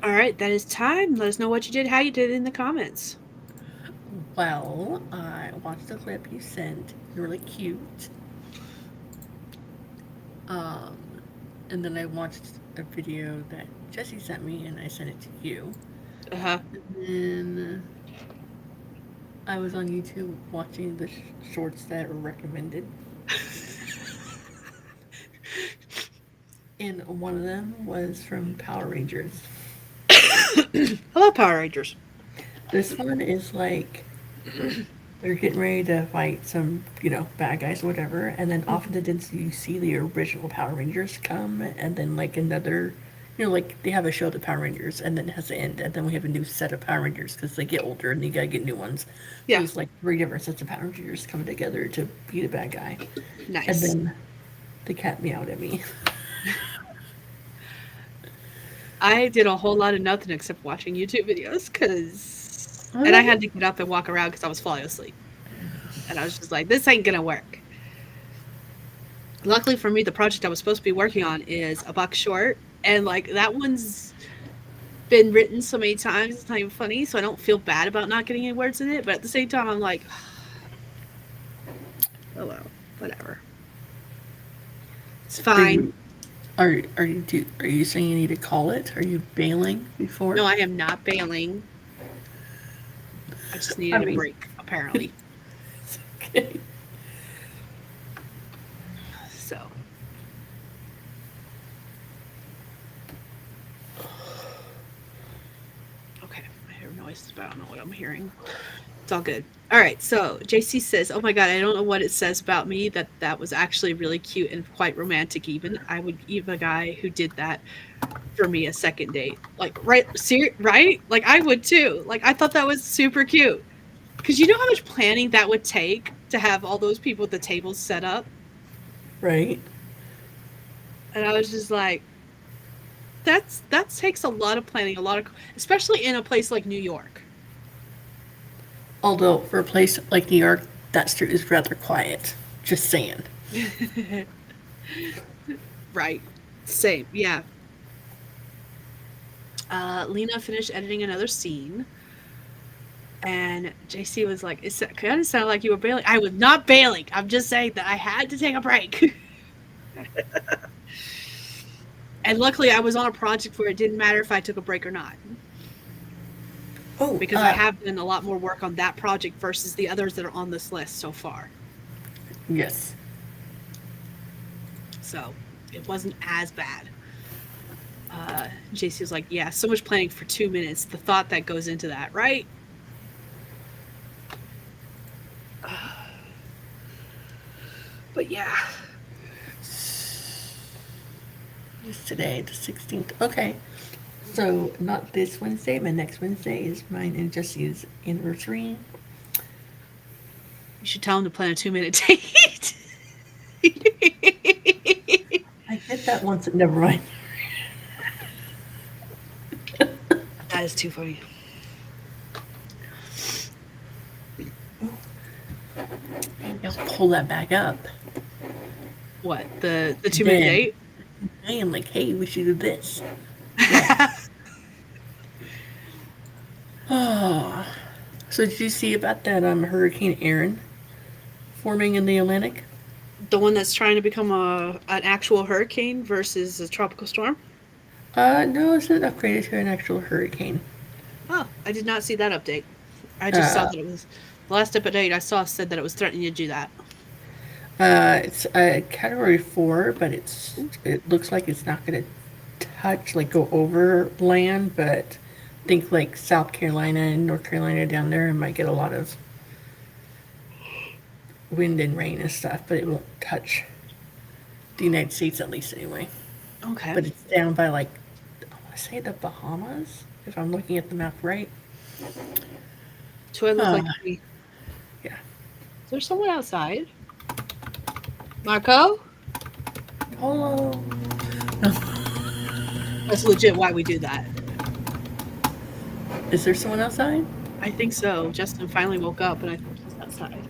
All right, that is time. Let us know what you did, how you did in the comments. Well, I watched the clip you sent. You're really cute. Um, and then I watched a video that Jesse sent me, and I sent it to you. Uh-huh. And then I was on YouTube watching the shorts that were recommended. And one of them was from Power Rangers. Hello, Power Rangers. This one is like they're getting ready to fight some, bad guys or whatever, and then off in the distance you see the original Power Rangers come, and then like another, like they have a show, the Power Rangers, and then it has to end, and then we have a new set of Power Rangers because they get older and you gotta get new ones. Yeah. So it's like 3 different sets of Power Rangers coming together to beat a bad guy. Nice. And then the cat meowed at me. I did a whole lot of nothing except watching YouTube videos and I had to get up and walk around because I was falling asleep. And I was just like, this ain't gonna work. Luckily for me, the project I was supposed to be working on is a buck short, and like that one's been written so many times, it's not even funny, so I don't feel bad about not getting any words in it, but at the same time I'm like, oh well, whatever. It's fine. Are you saying you need to call it? Are you bailing before? No, I am not bailing. I just needed a break, apparently. Okay. So. Okay, I hear noises, but I don't know what I'm hearing. It's all good. All right, so JC says, oh my god, I don't know what it says about me that was actually really cute and quite romantic even. I would give a guy who did that for me a second date. Like, right? Like, I would too. Like, I thought that was super cute. Because you know how much planning that would take to have all those people at the tables set up? Right. And I was just like, that takes a lot of planning, especially in a place like New York. Although for a place like New York, that street is rather quiet. Just saying. Right. Same. Yeah. Lena finished editing another scene. And JC was like, it kind of sounded like you were bailing. I was not bailing. I'm just saying that I had to take a break. And luckily I was on a project where it didn't matter if I took a break or not. Oh, because I have done a lot more work on that project versus the others that are on this list so far. Yes. So it wasn't as bad. JC was like, yeah, so much planning for 2 minutes. The thought that goes into that, right? But yeah. It's today, the 16th. Okay. So, not this Wednesday, but next Wednesday is mine and Jesse's anniversary. You should tell him to plan a 2-minute date. I did that once, never mind. That is too funny. I'll pull that back up. What? The 2-minute date? I am like, hey, we should do this. Oh. So did you see about that Hurricane Aaron forming in the Atlantic? The one that's trying to become an actual hurricane versus a tropical storm? No, it's not upgraded to an actual hurricane. Oh, I did not see that update. I just saw that it was the last update I saw said that it was threatening to do that. It's a category 4, but it looks like it's not going to touch, like go over land, but I think like South Carolina and North Carolina down there might get a lot of wind and rain and stuff, but it won't touch the United States at least anyway. Okay. But it's down by like, I want to say the Bahamas, if I'm looking at the map right. So it looks like me. Yeah. Is there someone outside? Marco? Hello. That's legit why we do that. Is there someone outside? I think so. Justin finally woke up and I think he's outside.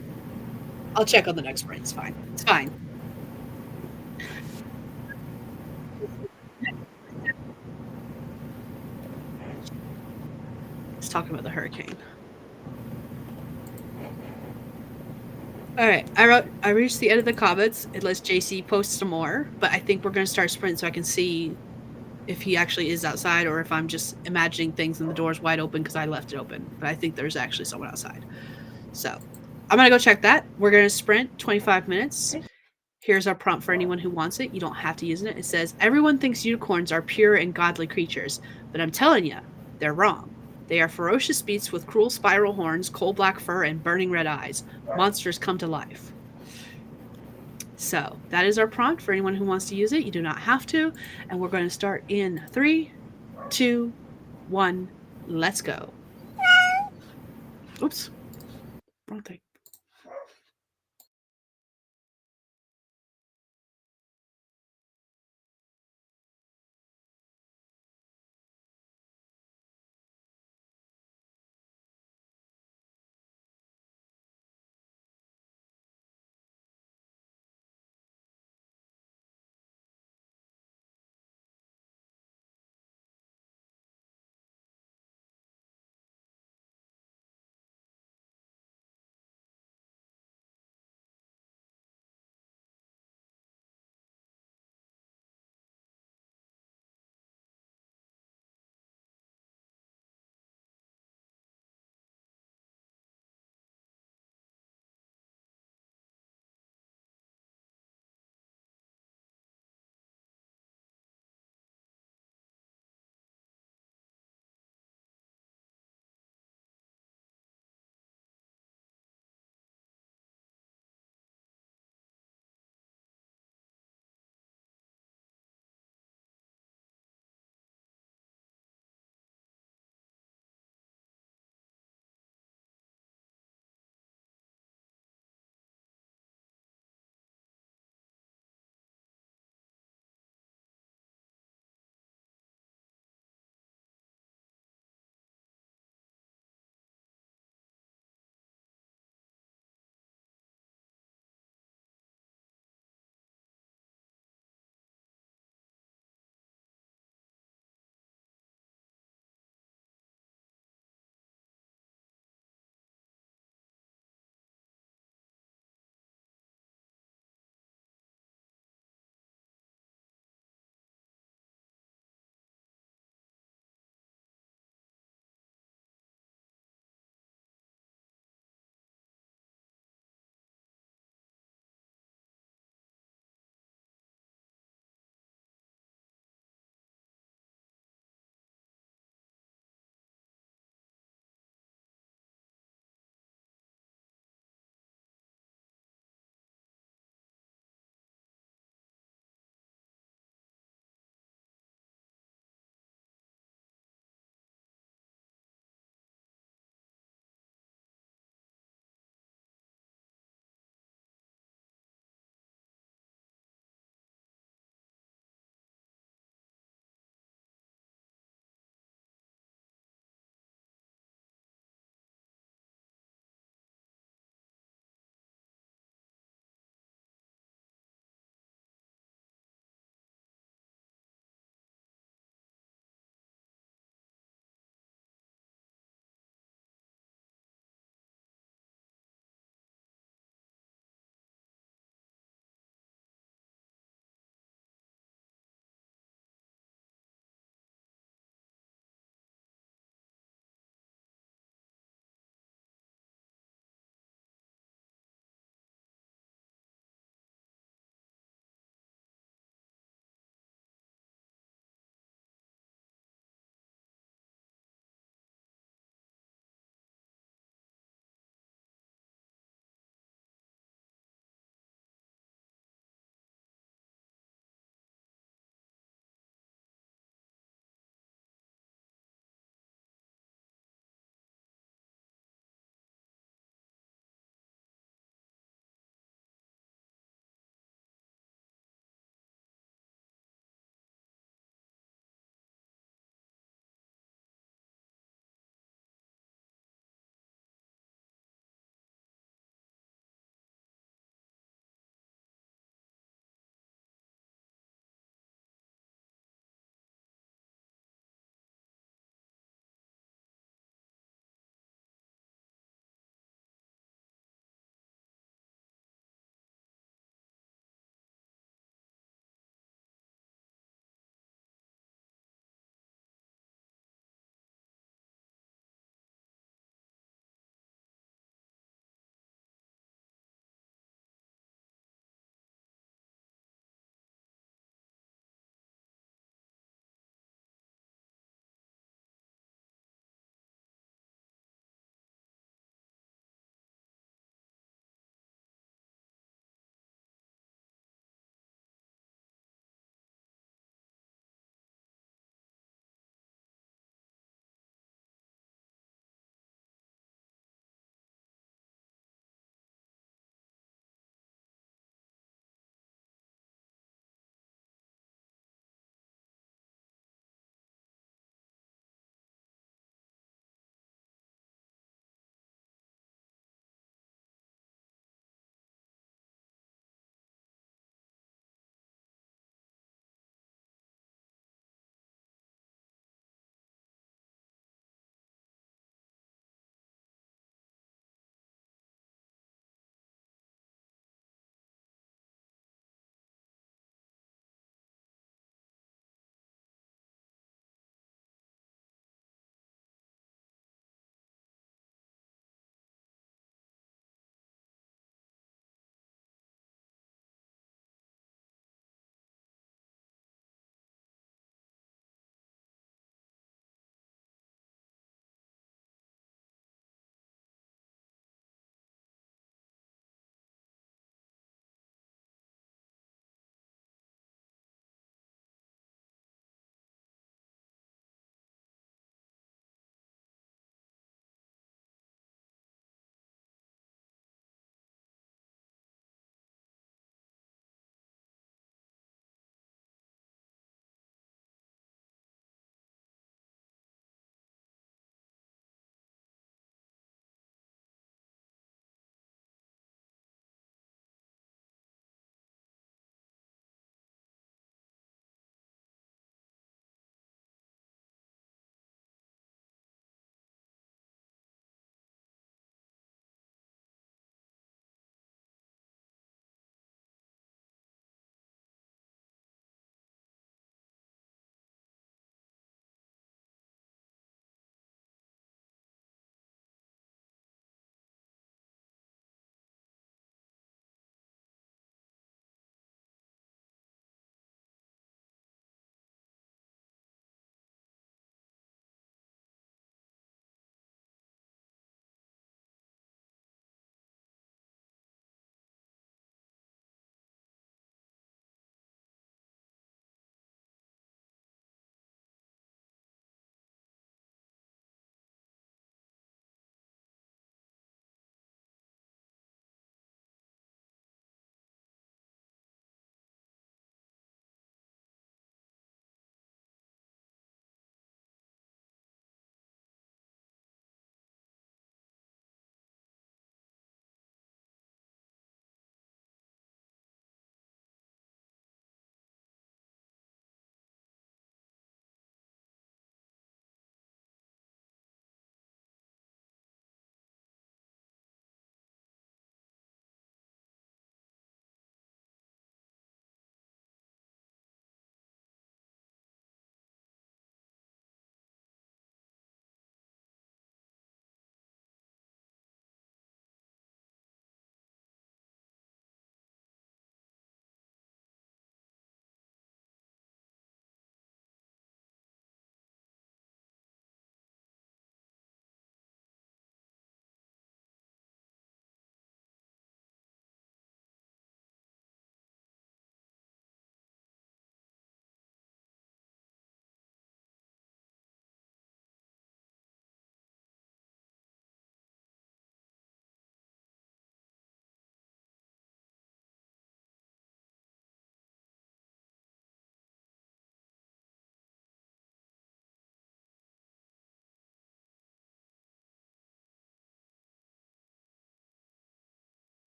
I'll check on the next one. It's fine. It's fine. comments talking about the hurricane. All right, I reached the end of the comments unless JC posts some more, but I think we're gonna start sprint so I can see if he actually is outside or if I'm just imagining things and the door's wide open because I left it open. But I think there's actually someone outside. So I'm gonna go check that. We're gonna sprint 25 minutes. Here's our prompt for anyone who wants it. You don't have to use it. It says, everyone thinks unicorns are pure and godly creatures, but I'm telling you, they're wrong. They are ferocious beasts with cruel spiral horns, coal black fur, and burning red eyes. Monsters come to life. So that is our prompt for anyone who wants to use it. You do not have to. And we're going to start in 3, 2, 1. Let's go. Oops. Wrong thing.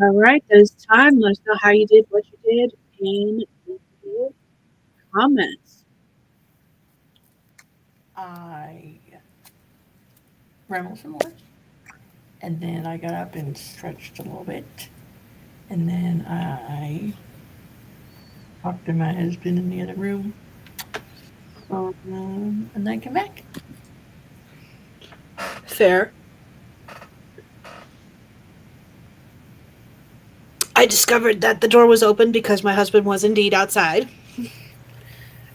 All right, there's time. Let us know how you did, what you did in the comments. I rambled some more, and then I got up and stretched a little bit, and then I talked to my husband in the other room, and then came back. Fair. I discovered that the door was open because my husband was indeed outside.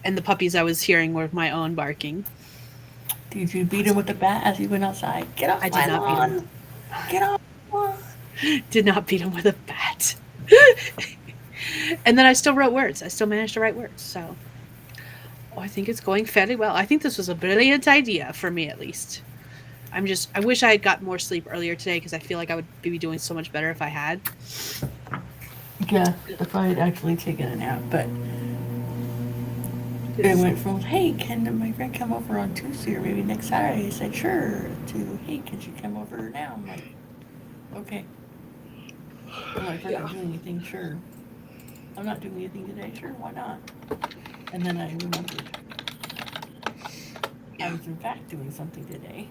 And the puppies I was hearing were my own barking. Did you beat him with a bat as he went outside? Get off I did my not beat lawn! him. Get off my lawn! Did not beat him with a bat. And then I still wrote words. I still managed to write words. So I think it's going fairly well. I think this was a brilliant idea for me, at least. I wish I had gotten more sleep earlier today because I feel like I would be doing so much better if I had. Yeah, if I had actually taken a nap, but it went from, hey, can my friend come over on Tuesday or maybe next Saturday? I said, sure, to, hey, can she come over now? I'm like, okay. I'm like, we're not doing anything, sure. I'm not doing anything today, sure, why not? And then I remembered I was in fact doing something today.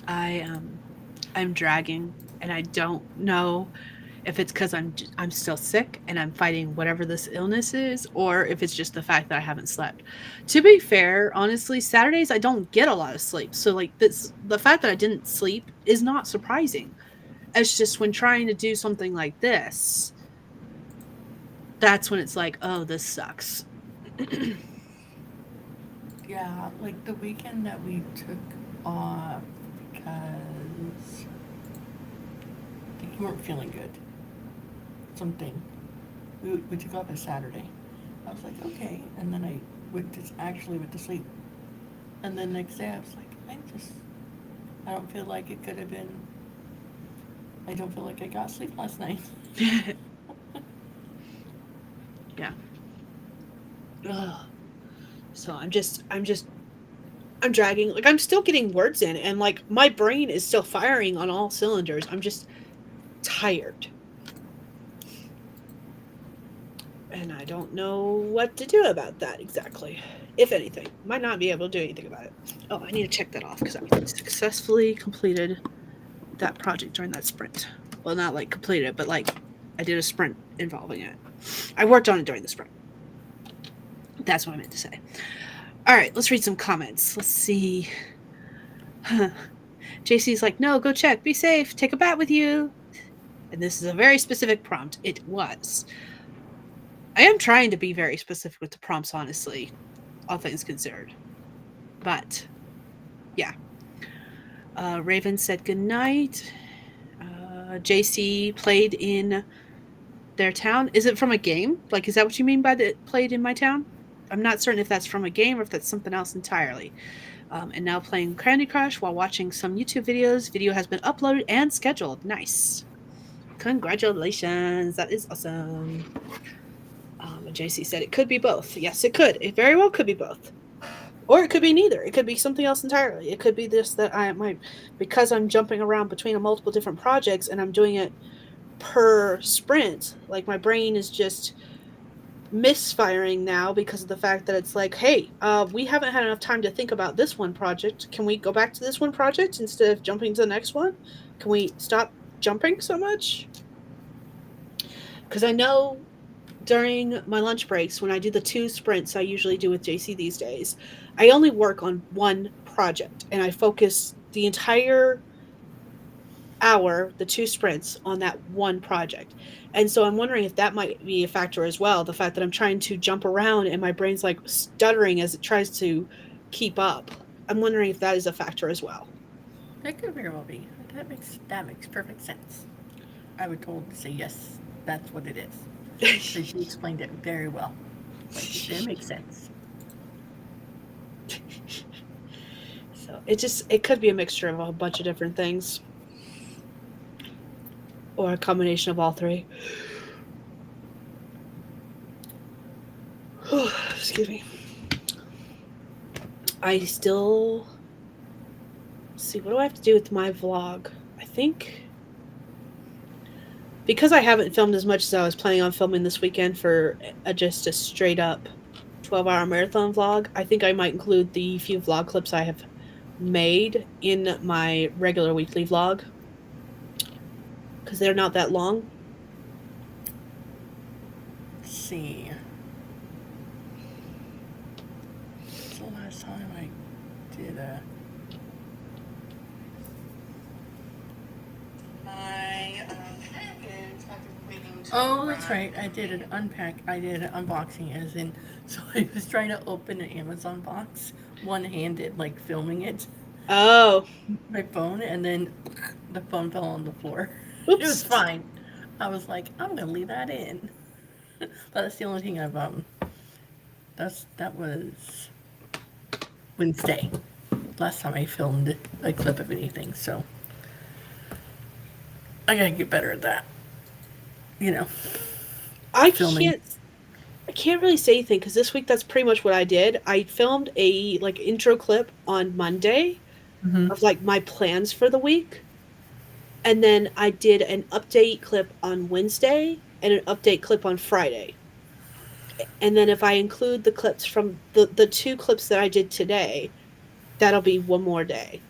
I'm dragging, and I don't know if it's because I'm still sick and I'm fighting whatever this illness is, or if it's just the fact that I haven't slept. To be fair, honestly, Saturdays I don't get a lot of sleep, so like the fact that I didn't sleep is not surprising. It's just when trying to do something like this, that's when it's like, oh, this sucks. Yeah, like the weekend that we took off because I think you weren't feeling good. Something. We took off a Saturday. I was like, okay. And then I actually went to sleep. And then next day I was like, I don't feel like it could have been, I don't feel like I got sleep last night. Yeah. Ugh. So I'm dragging. Like I'm still getting words in, and like my brain is still firing on all cylinders. I'm just tired. And I don't know what to do about that exactly. If anything, might not be able to do anything about it. Oh, I need to check that off because I successfully completed that project during that sprint. Well, not like completed it, but like I did a sprint involving it. I worked on it during the sprint. That's what I meant to say. All right, let's read some comments. Let's see. JC's like, no, go check. Be safe. Take a bat with you. And this is a very specific prompt. It was. I am trying to be very specific with the prompts, honestly, all things considered. But, yeah. Raven said goodnight. JC played in their town. Is it from a game? Like, is that what you mean by the played in my town? I'm not certain if that's from a game or if that's something else entirely. And now playing Candy Crush while watching some YouTube videos. Video has been uploaded and scheduled. Nice. Congratulations. That is awesome. JC said it could be both. Yes, it could. It very well could be both. Or it could be neither. It could be something else entirely. It could be this that because I'm jumping around between multiple different projects and I'm doing it per sprint, like my brain is just misfiring now because of the fact that it's like, hey, we haven't had enough time to think about this one project. Can we go back to this one project instead of jumping to the next one? Can we stop jumping so much? Because I know during my lunch breaks, when I do the 2 sprints I usually do with JC these days, I only work on one project and I focus the entire hour, the 2 sprints, on that one project. And so I'm wondering if that might be a factor as well. The fact that I'm trying to jump around and my brain's like stuttering as it tries to keep up. I'm wondering if that is a factor as well. That could very well be. That makes perfect sense. I would totally say yes, that's what it is. So she explained it very well. Like, it makes sense. So it could be a mixture of a bunch of different things. Or a combination of all 3. Excuse me. I still see what do I have to do with my vlog? I think because I haven't filmed as much as I was planning on filming this weekend for just a straight up 12-hour marathon vlog, I think I might include the few vlog clips I have made in my regular weekly vlog because they're not that long. Let's see. What's the last time I did a... Oh, that's right. I did an unboxing, as in, so I was trying to open an Amazon box, one-handed, like filming it, Oh, my phone, and then the phone fell on the floor. It was oops. fine. I was like, I'm gonna leave that in. That's the only thing I've that was Wednesday. Last time I filmed a clip of anything, so I gotta get better at that. You know, I filming. can't really say anything because this week that's pretty much what I did. I filmed a like intro clip on Monday Mm-hmm. of like my plans for the week. And then I did an update clip on Wednesday and an update clip on Friday. And then if I include the clips from the two clips that I did today, that'll be one more day.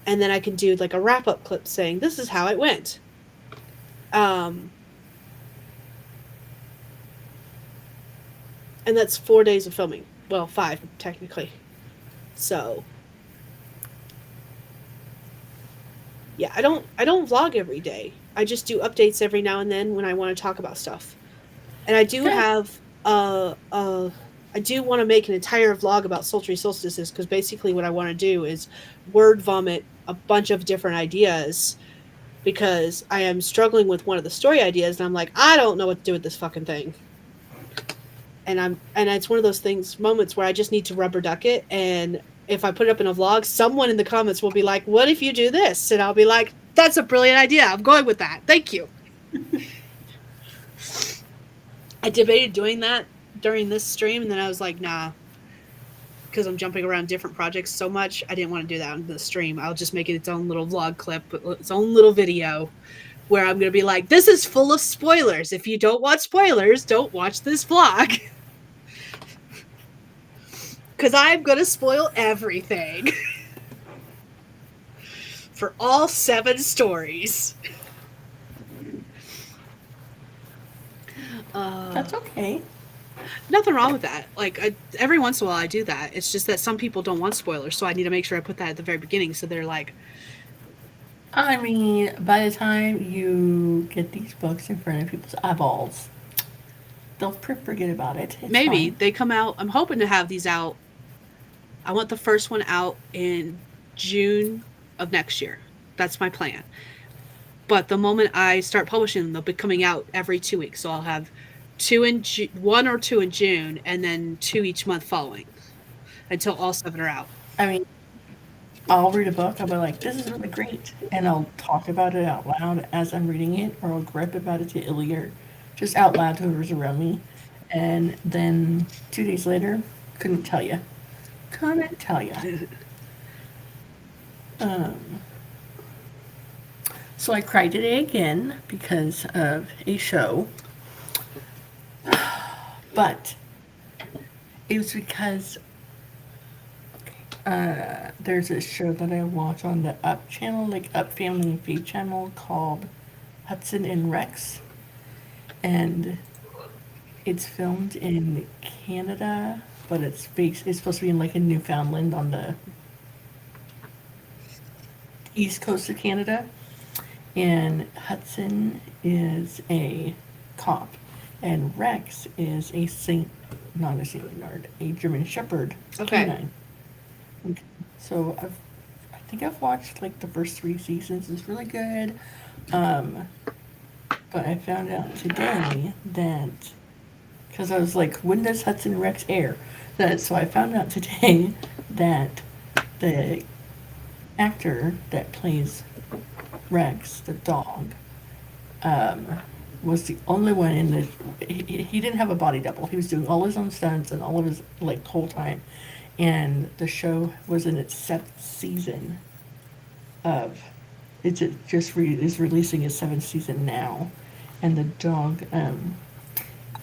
And then I can do like a wrap up clip saying this is how it went. And that's 4 days of filming. Well, 5 technically. So yeah, I don't vlog every day. I just do updates every now and then when I want to talk about stuff. And I do Okay. have I do want to make an entire vlog about sultry solstices because basically what I want to do is word vomit a bunch of different ideas because I am struggling with one of the story ideas and I'm like, I don't know what to do with this fucking thing. And it's one of those things moments where I just need to rubber duck it, and if I put it up in a vlog, someone in the comments will be like, "What if you do this?" And I'll be like, "That's a brilliant idea. I'm going with that. Thank you." I debated doing that during this stream, and then I was like, nah, because I'm jumping around different projects so much. I didn't want to do that on the stream. I'll just make it its own little vlog clip, its own little video where I'm going to be like, this is full of spoilers. If you don't want spoilers, don't watch this vlog. Because I'm going to spoil everything for all 7 stories. That's okay. Nothing wrong with that. Like, every once in a while I do that. It's just that some people don't want spoilers, so I need to make sure I put that at the very beginning so they're like, I mean, by the time you get these books in front of people's eyeballs, they'll forget about it. It's maybe fine. they come out. I'm hoping to have these out. I want the first one out in June of next year. That's my plan. But the moment I start publishing them, they'll be coming out every 2 weeks. So I'll have 1 or 2 in June, and then 2 each month following until all 7 are out. I mean, I'll read a book, I'll be like, this is really great. And I'll talk about it out loud as I'm reading it, or I'll gripe about it to Illy or just out loud to whoever's around me. And then 2 days later, couldn't tell you. Couldn't tell you. So I cried today again because of a show. But it was because there's a show that I watch on the Up channel, like Up Family and Feed channel, called Hudson and Rex. And it's filmed in Canada, but it's supposed to be in like in Newfoundland on the east coast of Canada. And Hudson is a cop, and Rex is not a Saint Bernard, a German Shepherd Okay. canine. Okay. So I think I've watched like the first 3 seasons. It's really good. But I found out today that, because I was like, when does Hudson Rex air? So I found out today that the actor that plays Rex, the dog, was the only one in the. He didn't have a body double. He was doing all his own stunts and all of his like whole time, and the show was in its 7th season. Is releasing its 7th season now, and the dog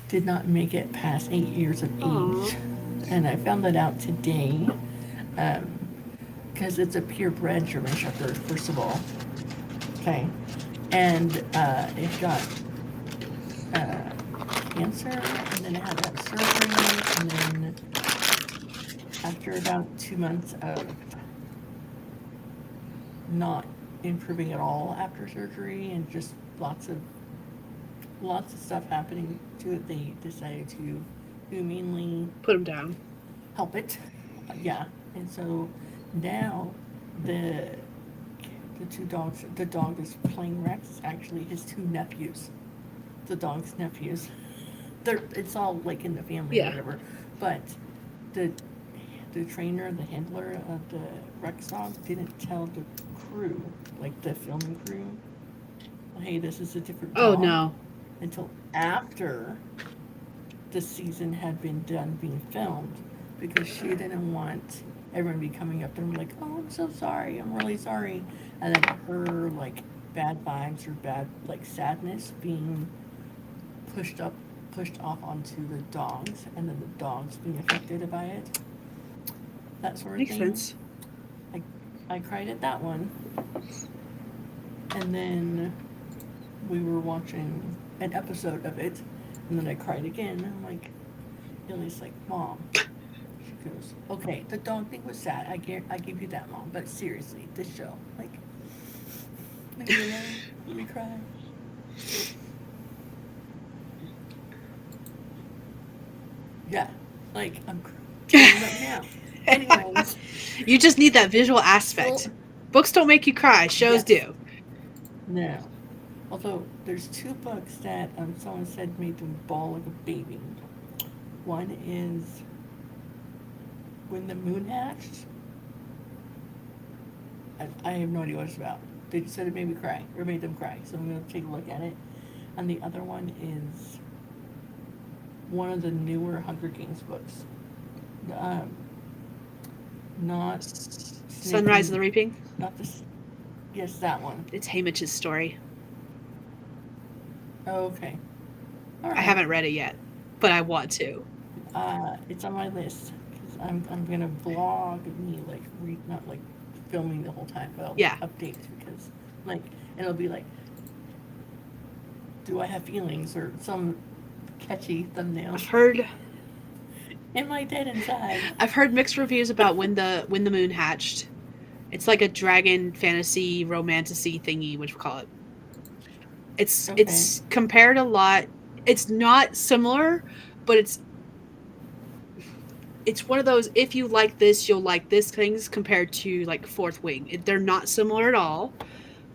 did not make it past 8 years of Aw. age. And I found that out today because it's a purebred German Shepherd, first of all. Okay. And it got cancer, and then it had to have surgery, and then after about 2 months of not improving at all after surgery and just lots of stuff happening to it, they decided to humanely Put him down. help it. Yeah. And so now the two dogs, the dog is playing Rex is actually his two nephews, the dog's nephews. It's all like in the family or Yeah. whatever, but the trainer, the handler of the Rex dog didn't tell the crew, like the filming crew, hey, this is a different Oh, dog, no. until after the season had been done being filmed, because she didn't want everyone to be coming up and like, oh, I'm so sorry, I'm really sorry, and then her like bad vibes or bad like sadness being pushed off onto the dogs, and then the dogs being affected by it, that sort of Makes thing. sense. I cried at that one, and then we were watching an episode of it, and then I cried again. I'm like, Lily's like, Mom. She goes, okay, the dog thing was sad. I give you that, Mom. But seriously, this show, like really made me cry. Yeah, like I'm crying right now. Anyways, You just need that visual aspect. so Books don't make you cry, shows yes, do. no. Although there's two books that someone said made them bawl like a baby. One is When the Moon Hatched. I have no idea what it's about. They just said it made me cry, or made them cry, so I'm going to take a look at it. And the other one is one of the newer Hunger Games books. Not Sunrise and the Reaping. Not this. Yes, that one. It's Haymitch's story. Oh, okay. All right. I haven't read it yet, but I want to. It's on my list because I'm gonna vlog me like not like filming the whole time, but I'll Yeah. update because like it'll be like, do I have feelings or some catchy thumbnail? Am I dead inside? I've heard mixed reviews about When the Moon Hatched. It's like a dragon fantasy romantasy thingy, what you call it. It's compared a lot. It's not similar, but it's one of those, if you like this, you'll like this things compared to like Fourth Wing. They're not similar at all,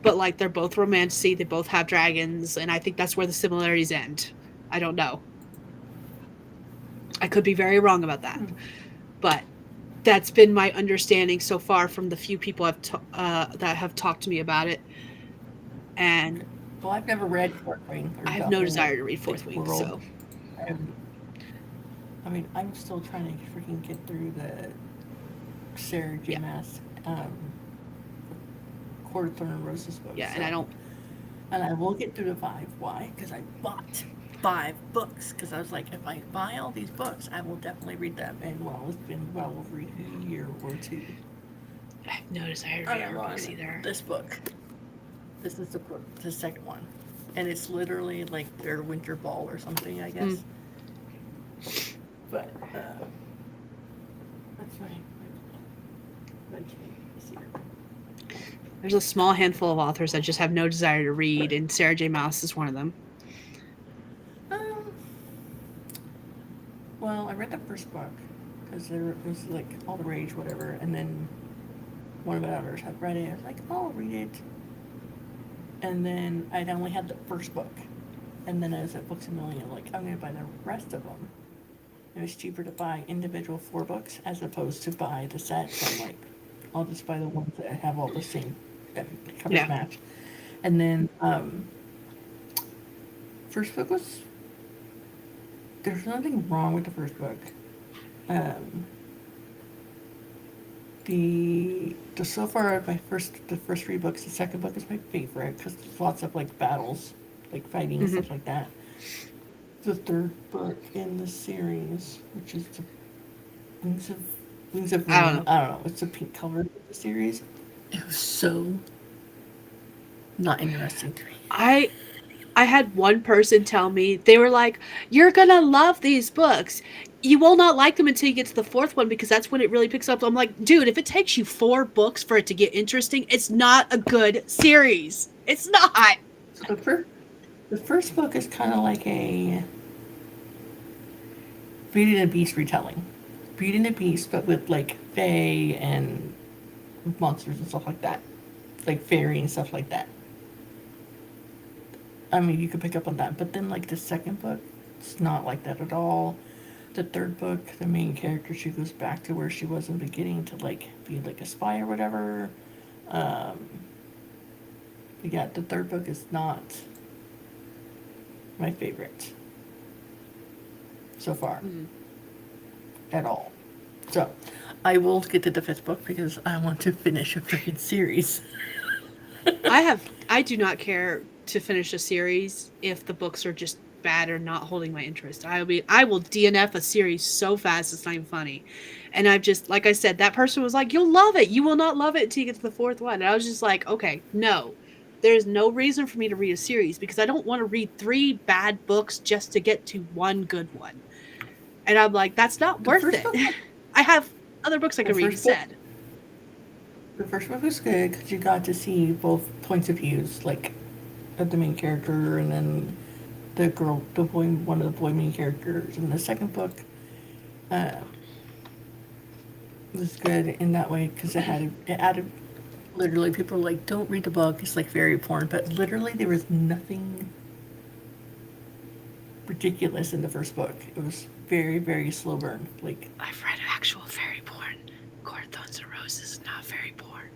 but like they're both romantasy. They both have dragons, and I think that's where the similarities end. I don't know. I could be very wrong about that, but that's been my understanding so far from the few people that have talked to me about it. And well, I've never read Fourth Wing. I have no desire to read Fourth Wing, so. I mean, I'm still trying to freaking get through the Sarah J. Maas Court of Thorn and Roses book. Yeah, so. and I don't. And I will get through the 5. Why? Because I bought 5 books. Because I was like, if I buy all these books, I will definitely read them. And well, it's been well over a year or 2. I have no desire to read books either. This book. This is the second one. And it's literally like their winter ball or something, I guess. But that's right. There's a small handful of authors I just have no desire to read, and Sarah J. Maas is one of them. Well, I read the first book because there was like all the rage, whatever, and then one of my daughters had read it. I was like, oh, I'll read it. And then I'd only had the first book, and then I was at Books A Million, like I'm gonna buy the rest of them. It was cheaper to buy individual 4 books as opposed to buy the set. So I'm like, I'll just buy the ones that have all the same covers match. And then first book was, there's nothing wrong with the first book. So far the first 3 books, the second book is my favorite because there's lots of like battles like fighting and stuff like that. The third book in the series, which is the Wings of Wings of I don't Ruin. know. I don't know. It's a pink cover of the series. It was so not interesting to me. I had one person tell me, they were like, "You're gonna love these books. You will not like them until you get to the fourth one because that's when it really picks up." I'm like, dude, if it takes you 4 books for it to get interesting, it's not a good series. It's not. So the first book is kind of like a Beauty and the Beast retelling. Beauty and the Beast, but with like fae and monsters and stuff like that, like fairy and stuff like that. I mean, you could pick up on that, but then like the second book, it's not like that at all. The third book, the main character, she goes back to where she was in the beginning to like be like a spy or whatever. Um, yeah, the third book is not my favorite so far at all. So I will get to the fifth book because I want to finish a freaking series. I do not care to finish a series if the books are just bad or not holding my interest. I will DNF a series so fast it's not even funny. And I've just, like I said, that person was like, "You'll love it. You will not love it until you get to the fourth one." And I was just like, okay, no. There's no reason for me to read a series because I don't want to read 3 bad books just to get to one good one. And I'm like, that's not worth first it. book- I have other books I The can read first book- instead. The first book was good because you got to see both points of views, like of the main character and then the girl, the boy, one of the boy main characters. And the second book was good in that way because it added. Literally, people are like, "Don't read the book; it's like fairy porn." But literally, there was nothing ridiculous in the first book. It was very, very slow burn. Like I've read actual fairy porn. Cord, Thorns, and Roses, not fairy porn.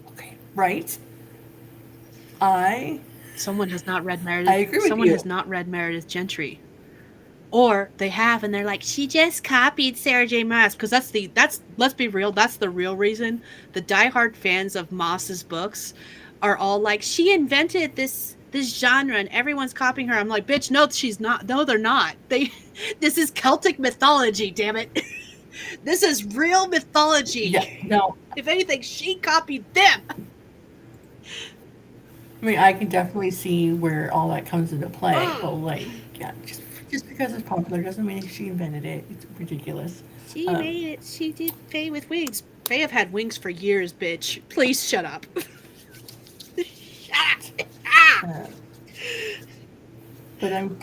okay, right? Someone has not read Meredith. I agree with Someone you. has not read Meredith Gentry, or they have, and they're like, "She just copied Sarah J. Maas." Because that's let's be real, that's the real reason. The diehard fans of Moss's books are all like, "She invented this genre, and everyone's copying her." I'm like, bitch, no, she's not. No, they're not. This is Celtic mythology. Damn it, this is real mythology. Yeah, no. If anything, she copied them. I mean, I can definitely see where all that comes into play. But like, yeah, just because it's popular doesn't mean she invented it. It's ridiculous. She made it. She did Faye with wings. Faye have had wings for years, bitch. Please shut up. Shut up. But I'm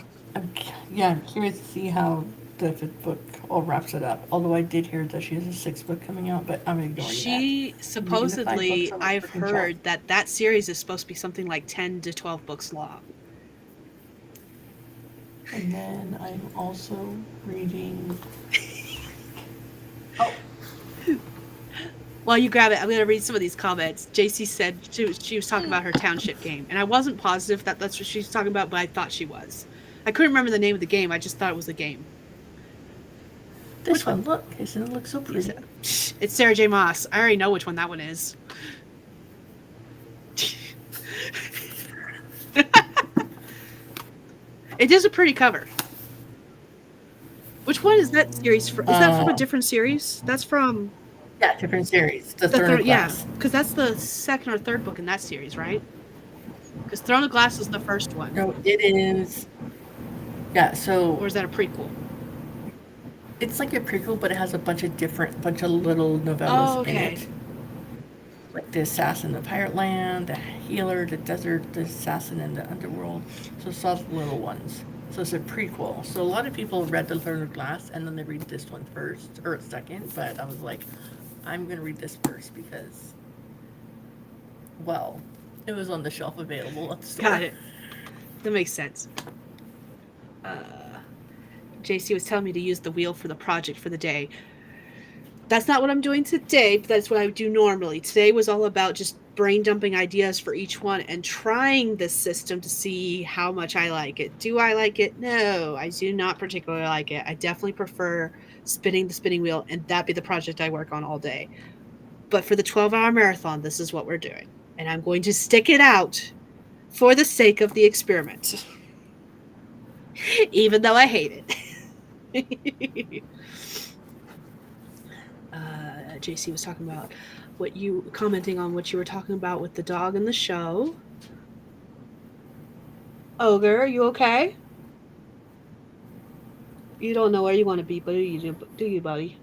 curious to see how the fifth book all wraps it up. Although I did hear that she has a sixth book coming out, but I'm ignoring that. She supposedly, books on the I've freaking heard that series is supposed to be something like 10 to 12 books long. And then I'm also reading. While you grab it, I'm going to read some of these comments. JC said she was talking about her township game, and I wasn't positive that that's what she was talking about, but I thought she was. I couldn't remember the name of the game. I just thought it was a game. This one, look, isn't it look so pretty? It's Sarah J. Maas. I already know which one that one is. It is a pretty cover. Which one is that series from? Is that from a different series? That's from Yeah, different series. The the third yeah, class. because that's the second or third book in that series, right? Because Throne of Glass is the first one, No, it is. Yeah, so or is that a prequel? it's like a prequel, but it has a bunch of little novellas in it. Like the assassin of Pirate Land, the healer, the desert, the assassin in the underworld. So it's all the little ones. So it's a prequel. So a lot of people read The Throne of Glass and then they read this one first or second. But I was like, I'm gonna read this first because, well, it was on the shelf available at the store. Got it. That makes sense. JC was telling me to use the wheel for the project for the day. That's not what I'm doing today, but that's what I do normally. Today was all about just brain dumping ideas for each one and trying this system to see how much I like it. Do I like it? No, I do not particularly like it. I definitely prefer spinning the spinning wheel and that be the project I work on all day. But for the 12-hour marathon, this is what we're doing. And I'm going to stick it out for the sake of the experiment, even though I hate it. JC was talking about commenting on what you were talking about with the dog in the show. Ogre, are you okay? You don't know where you want to be, but do you, buddy?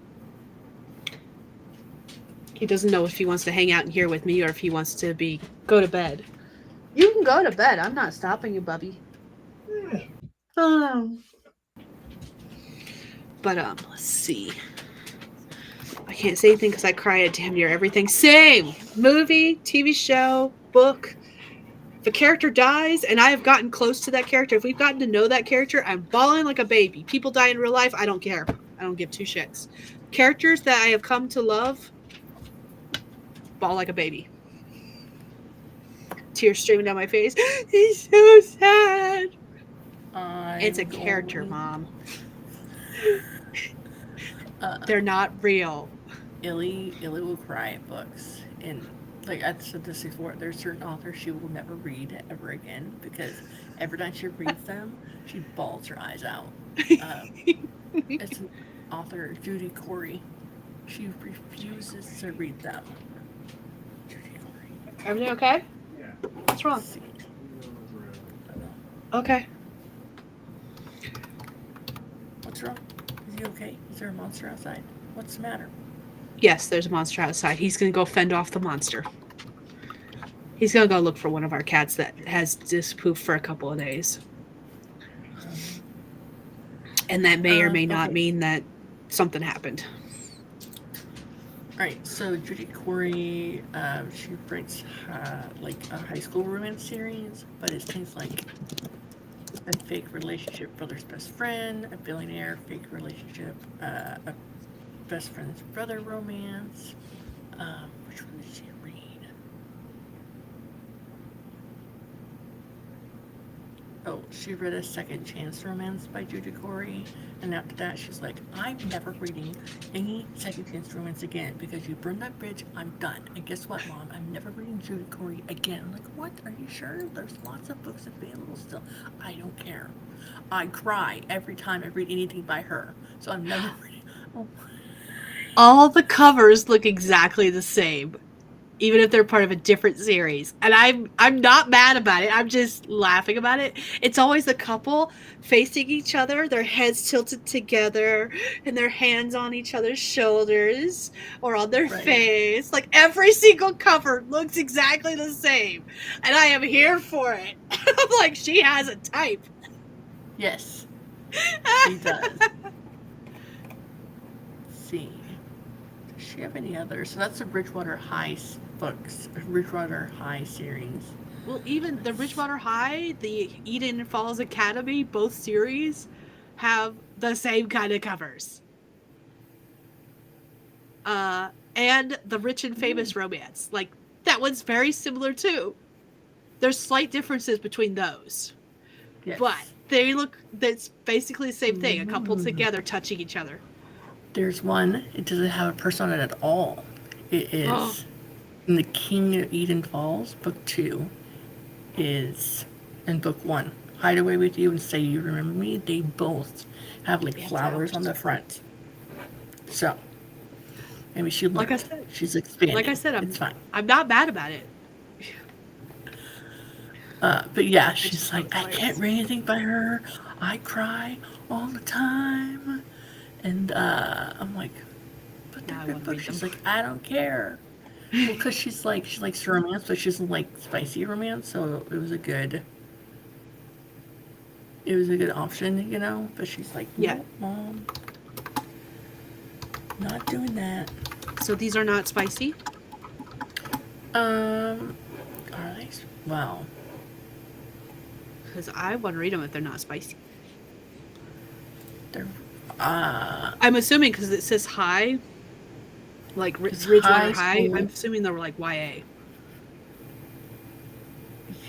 He doesn't know if he wants to hang out in here with me or if he wants to go to bed. You can go to bed. I'm not stopping you, Bubby. But let's see. I can't say anything because I cry at damn near everything. Same movie, TV show, book. If a character dies and I have gotten close to that character, if we've gotten to know that character, I'm bawling like a baby. People die in real life, I don't care. I don't give two shits. Characters that I have come to love, bawl like a baby. Tears streaming down my face. He's so sad. It's a character, Mom. They're not real. Illy will cry at books, and like I've said this before, there's certain authors she will never read ever again because every time she reads them, she bawls her eyes out. It's an author, Judy Corey. She refuses to read them. Judy Corey. Everything okay? Yeah. What's wrong? Okay. What's wrong? Is he okay? Is there a monster outside? What's the matter? Yes, there's a monster outside. He's going to go fend off the monster. He's going to go look for one of our cats that has dispoofed for a couple of days. And that may or may not mean that something happened. Alright, so Judy Corey, she writes like a high school romance series, but it's things like a fake relationship, brother's best friend, a billionaire, fake relationship, a best friend's brother romance. Which one did she read? Oh, she read a second chance romance by Judy Corey, and after that she's like, I'm never reading any second chance romance again because you burned that bridge, I'm done. And guess what, Mom? I'm never reading Judy Corey again. I'm like, what? Are you sure? There's lots of books available still. I don't care. I cry every time I read anything by her, so I'm never reading. Oh. All the covers look exactly the same, even if they're part of a different series. And I'm not mad about it. I'm just laughing about it. It's always a couple facing each other, their heads tilted together, and their hands on each other's shoulders or on their face. Like every single cover looks exactly the same. And I am here for it. I'm like, she has a type. Yes, she does. Let's see. Does she have any others? So that's the Bridgewater High books, Bridgewater High series. Well, even the Bridgewater High, the Eden Falls Academy, both series have the same kind of covers. And the Rich and Famous Romance. Like, that one's very similar too. There's slight differences between those. Yes. But that's basically the same thing. A couple together touching each other. There's one, it doesn't have a person on it at all. It is in The King of Eden Falls, book 2 is in book 1. Hide Away With You and Say You Remember Me, they both have like flowers on the front. So, maybe she learned. Like I said, she's expanding. Like I said, it's fine. I'm not mad about it. But yeah, she's like, I can't read anything by her. I cry all the time. And I'm like, but they're good books. She's like, I don't care. Well, because she likes romance, but she doesn't like spicy romance. So it was a good option, you know. But she's like, no, Yeah, Mom, not doing that. So these are not spicy? Are they? Well, Because I want to read them if they're not spicy. they're. I'm assuming because it says high, like It's Ridgewater high High. school. I'm assuming they were like YA.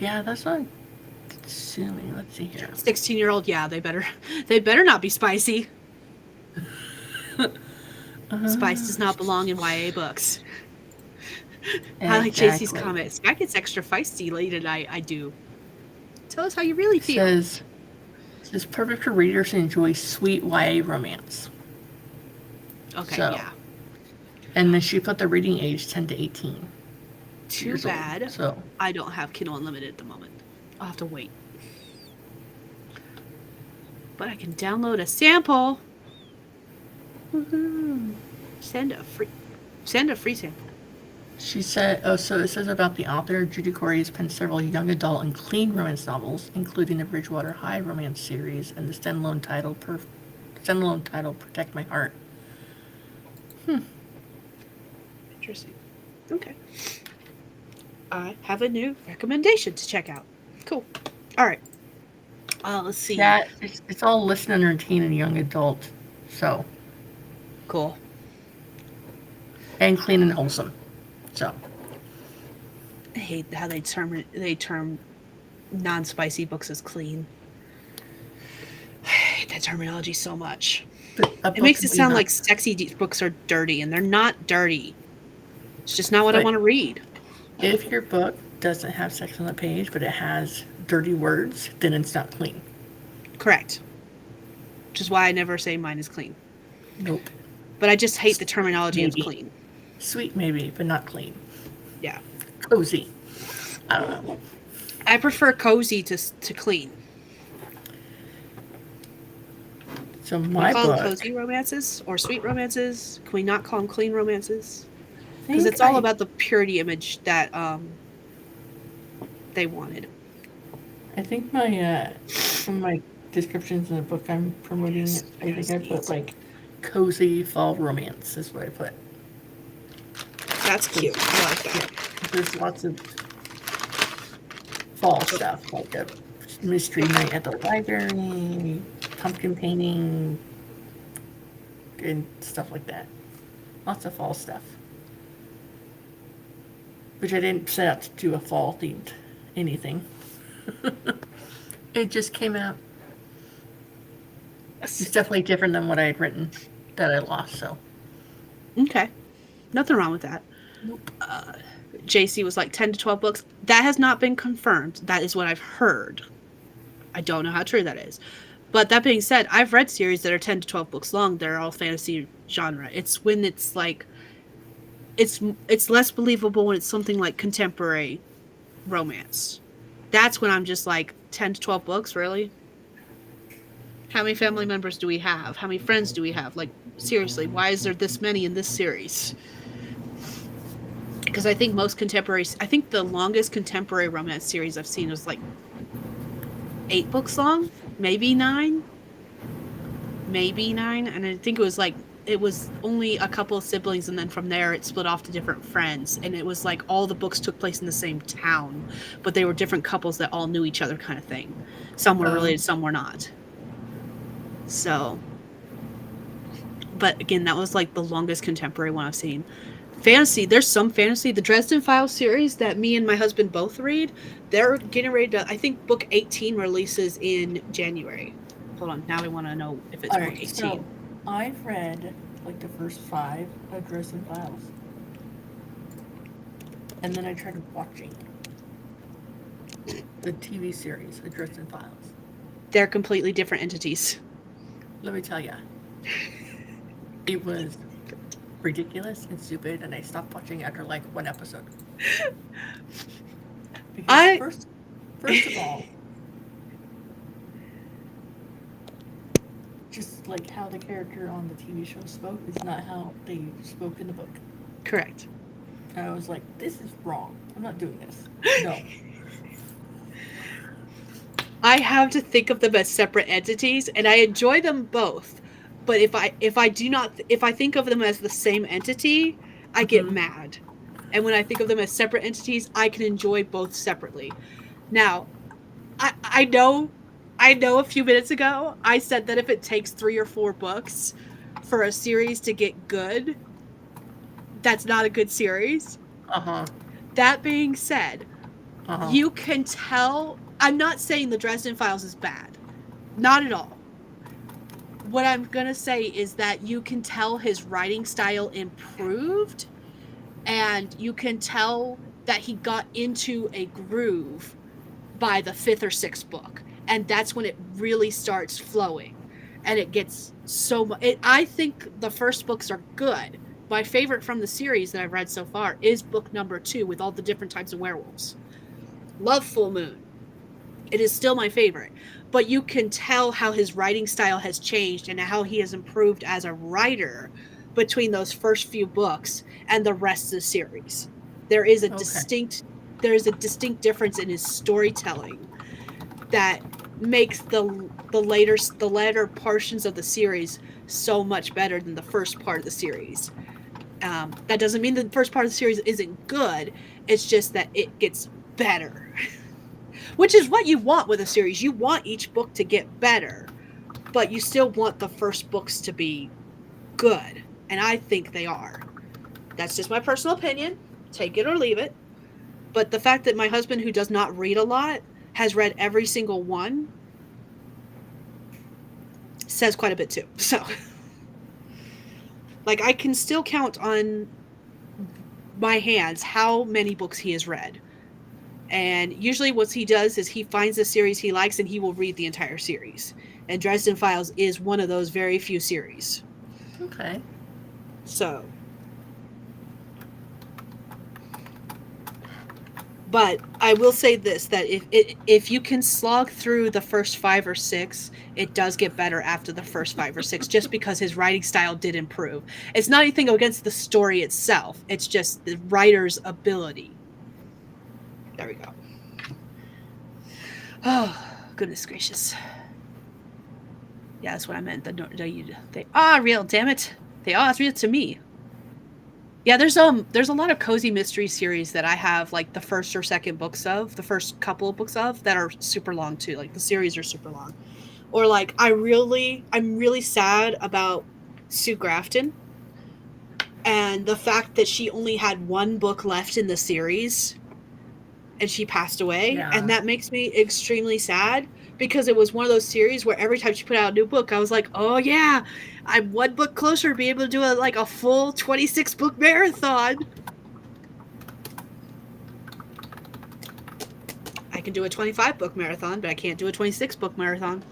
Yeah, that's what I'm assuming. Let's see here. 16-year-old, yeah, they better not be spicy. Spice does not belong in YA books. I like JC's Exactly. comments. I gets extra feisty late at night. I do. Tell us how you really feel. Says perfect for readers who enjoy sweet YA romance. Okay, So, yeah. And then she put the reading age 10 to 18. Too years old, bad. so I don't have Kindle Unlimited at the moment. I'll have to wait. But I can download a sample. Woohoo! Send a free sample. she said, so it says about the author, Judy Corey has penned several young adult and clean romance novels, including the Bridgewater High romance series and the standalone title Protect My Heart. Interesting. Okay. I have a new recommendation to check out. Cool. All right. Let's see. Yeah, it's all listed under teen and young adult, so. Cool. And clean and wholesome, so. I hate how they term non-spicy books as clean. I hate that terminology so much. It makes it sound like sexy books are dirty, and they're not dirty. It's just not what I want to read. If your book doesn't have sex on the page, but it has dirty words, then it's not clean. Correct. Which is why I never say mine is clean. Nope. But I just hate the terminology of clean. Sweet maybe, but not clean. Yeah. Cozy. I don't know. I prefer cozy to clean. So Can my we call book, them cozy romances or sweet romances? Can we not call them clean romances? Because it's all about the purity image that they wanted. I think my some of my descriptions in the book I'm promoting, I think I put like cozy fall romance is what I put. That's cute. I like that. There's lots of fall stuff, like a mystery night at the library, pumpkin painting, and stuff like that. Lots of fall stuff. Which I didn't set out to do a fall themed anything. It just came out. It's definitely different than what I had written that I lost, so. Okay. Nothing wrong with that. Nope. JC was like 10 to 12 books. That has not been confirmed. That is what I've heard. I don't know how true that is. But that being said, I've read series that are 10 to 12 books long. They're all fantasy genre. It's when it's like, it's less believable when it's something like contemporary romance. That's when I'm just like, 10 to 12 books, really? How many family members do we have? How many friends do we have? Like, seriously, why is there this many in this series? Because I think the longest contemporary romance series I've seen was like 8 books long, maybe 9. And I think it was only a couple of siblings, and then from there it split off to different friends, and it was like all the books took place in the same town, but they were different couples that all knew each other kind of thing. Some were related, some were not. So, but again, that was like the longest contemporary one I've seen. Fantasy, there's some fantasy. The Dresden Files series that me and my husband both read, they're getting ready to, I think book 18 releases in January. Hold on, now I want to know if it's book 18. So I've read like the first 5 of Dresden Files. And then I tried watching the TV series of Dresden Files. They're completely different entities. Let me tell ya. It was ridiculous and stupid, and I stopped watching after like 1 episode. Because first of all, just like how the character on the TV show spoke is not how they spoke in the book. Correct. And I was like, this is wrong. I'm not doing this. No. I have to think of them as separate entities, and I enjoy them both. But if I think of them as the same entity, I get mad. And when I think of them as separate entities, I can enjoy both separately. Now, I know a few minutes ago I said that if it takes 3 or 4 books for a series to get good, that's not a good series. That being said, you can tell. I'm not saying the Dresden Files is bad. Not at all. What I'm going to say is that you can tell his writing style improved, and you can tell that he got into a groove by the 5th or 6th book, and that's when it really starts flowing, and it gets so much. I think the first books are good. My favorite from the series that I've read so far is book number 2 with all the different types of werewolves. Love Full Moon. It is still my favorite, but you can tell how his writing style has changed and how he has improved as a writer between those first few books and the rest of the series. There is a Okay. distinct difference in his storytelling that makes the later portions of the series so much better than the first part of the series. That doesn't mean the first part of the series isn't good. It's just that it gets better. Which is what you want with a series. You want each book to get better, but you still want the first books to be good. And I think they are. That's just my personal opinion. Take it or leave it. But the fact that my husband, who does not read a lot, has read every single one says quite a bit too. So, like, I can still count on my hands how many books he has read. And usually what he does is he finds a series he likes and he will read the entire series. And Dresden Files is one of those very few series. Okay. So. But I will say this, that if you can slog through the first 5 or 6, it does get better after the first 5 or 6, just because his writing style did improve. It's not anything against the story itself. It's just the writer's ability. There we go. Oh, goodness gracious. Yeah, that's what I meant. They are real, damn it. They are real to me. Yeah, there's a lot of cozy mystery series that I have like the first or second books of, the first couple of books of, that are super long too. Like the series are super long. Or like I'm really sad about Sue Grafton and the fact that she only had one book left in the series and she passed away. Yeah. And that makes me extremely sad because it was one of those series where every time she put out a new book, I was like, oh yeah, I'm one book closer to be able to do a full 26 book marathon. I can do a 25 book marathon, but I can't do a 26 book marathon.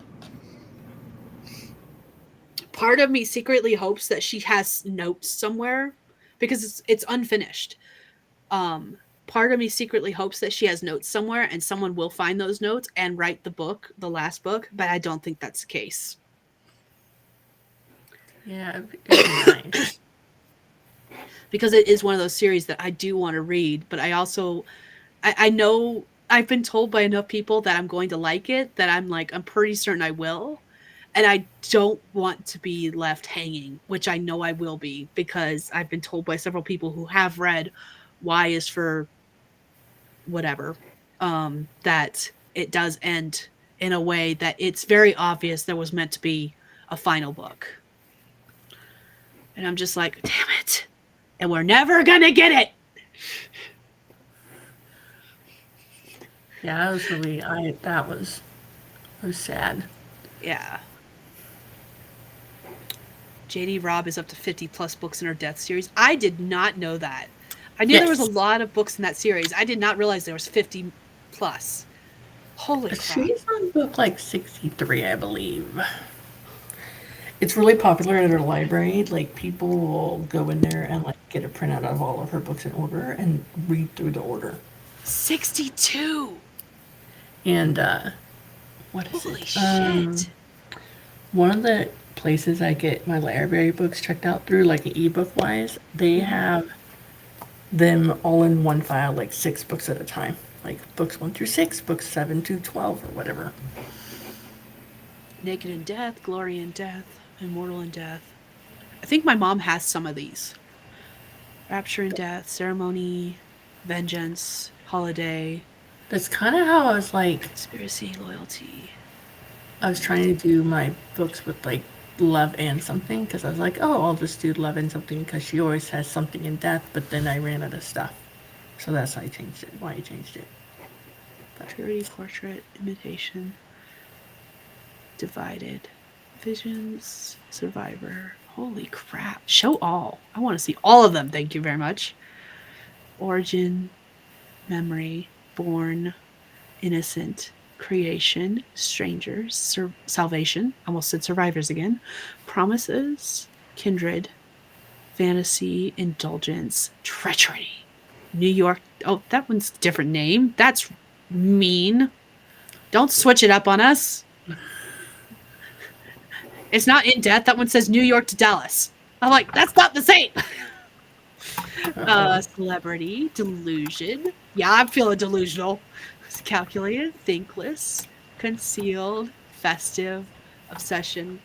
Part of me secretly hopes that she has notes somewhere because it's unfinished. Part of me secretly hopes that she has notes somewhere and someone will find those notes and write the last book, but I don't think that's the case. Yeah, it'd be nice. Because it is one of those series that I do want to read, but I know I've been told by enough people that I'm going to like it that I'm pretty certain I will. And I don't want to be left hanging, which I know I will be because I've been told by several people who have read Y is for whatever, that it does end in a way that it's very obvious there was meant to be a final book. And I'm just like, damn it. And we're never going to get it. Yeah, that was sad. Yeah. JD Robb is up to 50 plus books in her Death series. I did not know that. I knew there was a lot of books in that series. I did not realize there was 50 plus. Holy crap. She's on book like 63, I believe. It's really popular at her library. Like, people will go in there and like get a printout of all of her books in order and read through the order. 62. And what is Holy it? shit. One of the places I get my library books checked out through, like ebook wise, they have them all in one file, like 6 books at a time. Like books 1 through 6, books 7 to 12, or whatever. Naked in Death, Glory in Death, Immortal in Death. I think my mom has some of these. Rapture in Death, Ceremony, Vengeance, Holiday. That's kind of how I was like, Conspiracy, Loyalty. I was trying to do my books with like Love and something, because I was like, oh, I'll just do Love and something because she always has something in Death, but then I ran out of stuff. So that's why I changed it. Purity, Portrait, Imitation, Divided, Visions, Survivor. Holy crap. Show all. I want to see all of them. Thank you very much. Origin, Memory, Born, innocent, creation, strangers, salvation, almost said survivors again, promises, kindred, fantasy, indulgence, treachery. New York. Oh, that one's a different name. That's mean. Don't switch it up on us. It's not in death. That one says New York to Dallas. I'm like, that's not the same. Uh-oh. Celebrity, delusion. Yeah, I'm feeling delusional. It's calculated, thinkless, concealed, festive, obsession,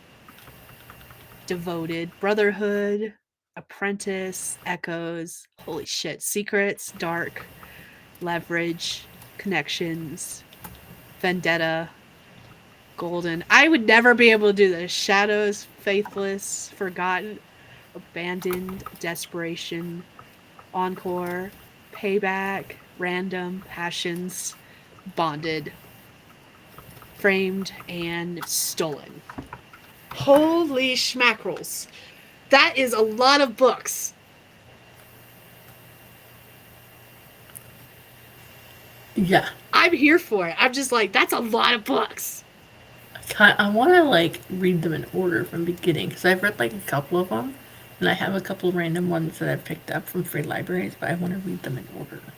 devoted, brotherhood, apprentice, echoes, holy shit, secrets, dark, leverage, connections, vendetta, golden. I would never be able to do this. Shadows, faithless, forgotten, abandoned, desperation, encore, payback, random, passions, bonded, framed, and stolen. Holy schmackerels. That is a lot of books. Yeah. I'm here for it. I'm just like, that's a lot of books. I want to like read them in order from beginning because I've read like a couple of them, and I have a couple of random ones that I've picked up from free libraries, but I want to read them in order. I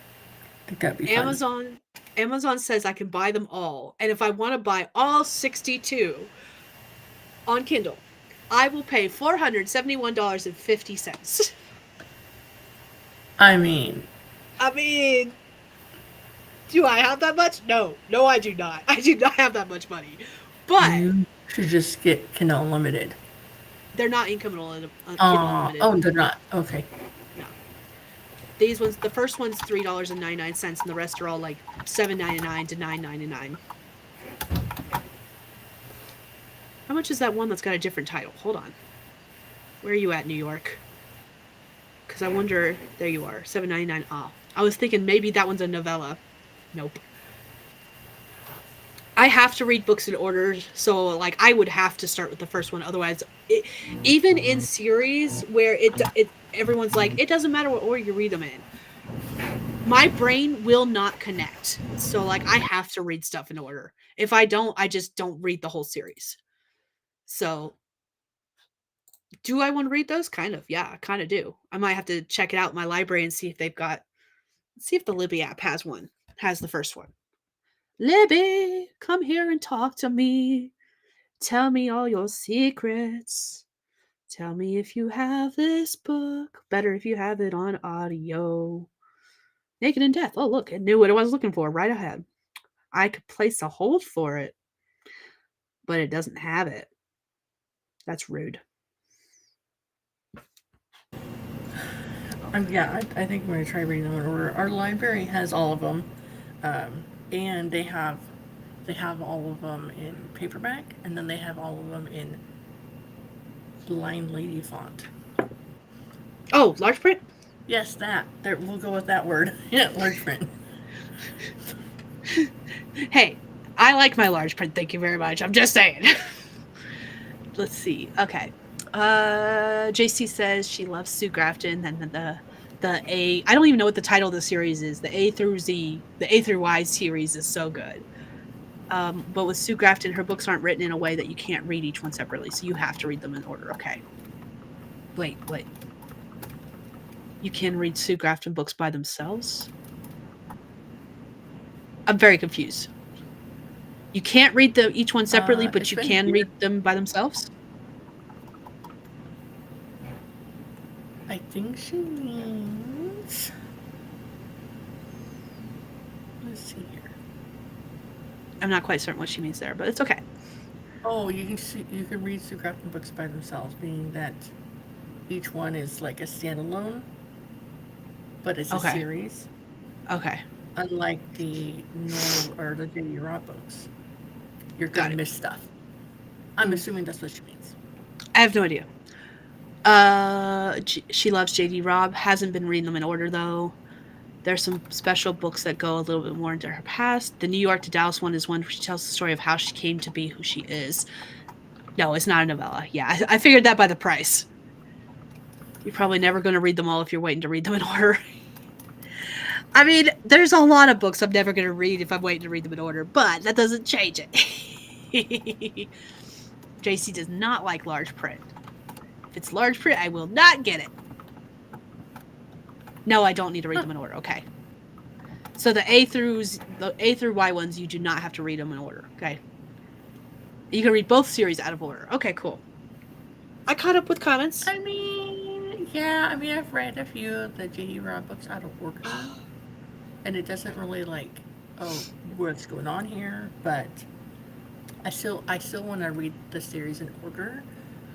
think that'd be fun. Amazon says I can buy them all. And if I want to buy all 62 on Kindle, I will pay $471.50. I mean, do I have that much? No, I do not. I do not have that much money. But you should just get Kindle Unlimited. they're not in Kindle Unlimited. Oh, they're not. Okay. No. These ones, the first one's $3.99, and the rest are all like $7.99 to $9.99. How much is that one that's got a different title? Hold on. Where are you at, New York? Because I wonder. There you are. $7.99. Oh, I was thinking maybe that one's a novella. Nope. I have to read books in order, so like I would have to start with the first one. Otherwise, even in series where everyone's like, it doesn't matter what order you read them in. My brain will not connect. So like I have to read stuff in order. If I don't, I just don't read the whole series. So do I want to read those? Kind of. Yeah, I kind of do. I might have to check it out in my library and see if they've got, see if the Libby app has one, has the first one. Libby, come here and talk to me. Tell me all your secrets. Tell me if you have this book. Better if you have it on audio. Naked in Death. Oh, look, it knew what I was looking for right ahead. I could place a hold for it, but it doesn't have it. That's rude. Yeah, I think I'm going to try reading them in order. Our library has all of them, and they have all of them in paperback, and then they have all of them in Blind Lady font. Oh, large print? Yes, that. There, we'll go with that word. Yeah, large print. Hey, I like my large print. Thank you very much. I'm just saying. Let's see. Okay. JC says she loves Sue Grafton, and the A. I don't even know what the title of the series is. The A through Z, the A through Y series is so good. But with Sue Grafton, her books aren't written in a way that you can't read each one separately, so you have to read them in order. Okay. Wait. You can read Sue Grafton books by themselves? I'm very confused. You can't read each one separately, but you can read them by themselves? I think she means. Let's see here. I'm not quite certain what she means there, but it's okay. Oh, you can read Sue Grafton books by themselves, meaning that each one is like a standalone, but it's a series. Okay. Unlike the J.D. Robb books, you're gonna miss stuff. I'm assuming that's what she means. I have no idea. She loves J.D. Robb. Hasn't been reading them in order though. There's some special books that go a little bit more into her past. The New York to Dallas one is one where she tells the story of how she came to be who she is. No, it's not a novella. Yeah, I figured that by the price. You're probably never going to read them all if you're waiting to read them in order. I mean, there's a lot of books I'm never going to read if I'm waiting to read them in order, but that doesn't change it. JC does not like large print. If it's large print, I will not get it. No, I don't need to read them in order. Okay. So the A through Y ones, you do not have to read them in order. Okay. You can read both series out of order. Okay, cool. I caught up with comments. I mean, yeah, I mean, I've read a few of the J.D. Robb books out of order, and it doesn't really like, oh, what's going on here, but I still want to read the series in order,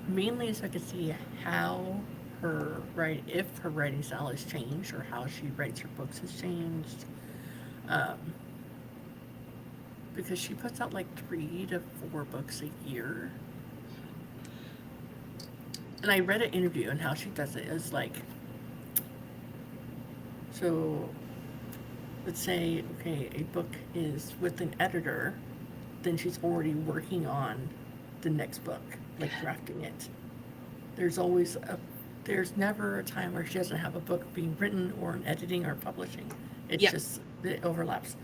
mainly so I can see how if her writing style has changed or how she writes her books has changed. Um, because she puts out like 3 to 4 books a year. And I read an interview and how she does it is like, so let's say, okay, a book is with an editor, then she's already working on the next book, like drafting it. There's always there's never a time where she doesn't have a book being written or in editing or publishing. It's Yep. just, it overlaps,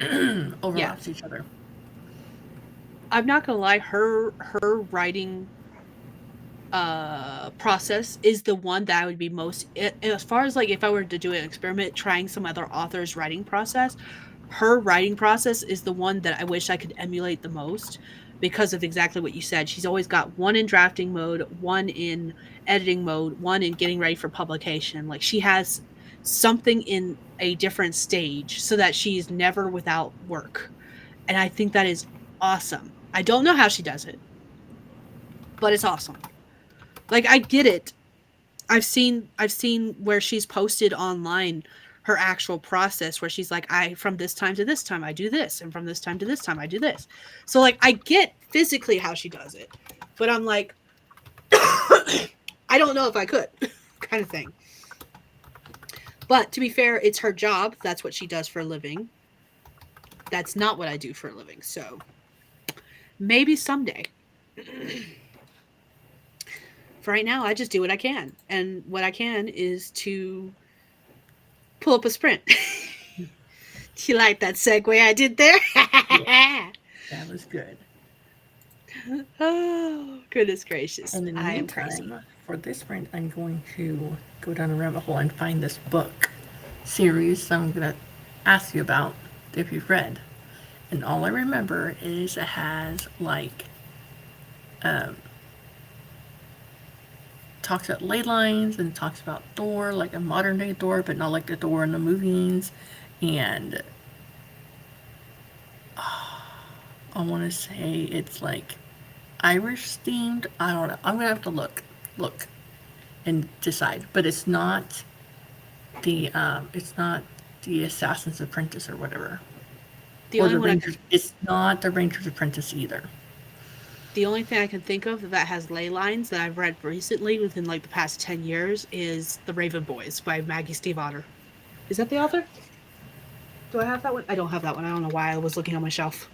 Yeah. each other. I'm not gonna lie, her writing process is the one that I would be most, as far as like if I were to do an experiment trying some other author's writing process, her writing process is the one that I wish I could emulate the most because of exactly what you said. She's always got one in drafting mode, one in editing mode, one in getting ready for publication. Like she has something in a different stage so that she's never without work. And I think that is awesome. I don't know how she does it, but it's awesome. Like I get it. I've seen where she's posted online her actual process where she's like, I from this time to this time I do this, and from this time to this time I do this. So like I get physically how she does it, but I'm like I don't know if I could kind of thing. But to be fair, it's her job. That's what she does for a living. That's not what I do for a living. So maybe someday. For right now, I just do what I can. And what I can is to pull up a sprint. Do you like that segue I did there? That was good. Oh, goodness gracious. And in the I am crazy. meantime, for this sprint, I'm going to go down a rabbit hole and find this book series I'm going to ask you about if you've read. And all I remember is it has like, um, talks about ley lines and talks about Thor, like a modern day Thor, but not like the Thor in the movies. And I want to say it's like Irish themed. I don't know. I'm gonna have to look, and decide. But it's not the Assassin's Apprentice or whatever, The or only the one I Rangers. It's not the Ranger's Apprentice either. the only thing I can think of that has ley lines that I've read recently within like the past 10 years is The Raven Boys by Maggie Stiefvater. Is that the author? Do I have that one? I don't have that one. I don't know why I was looking on my shelf.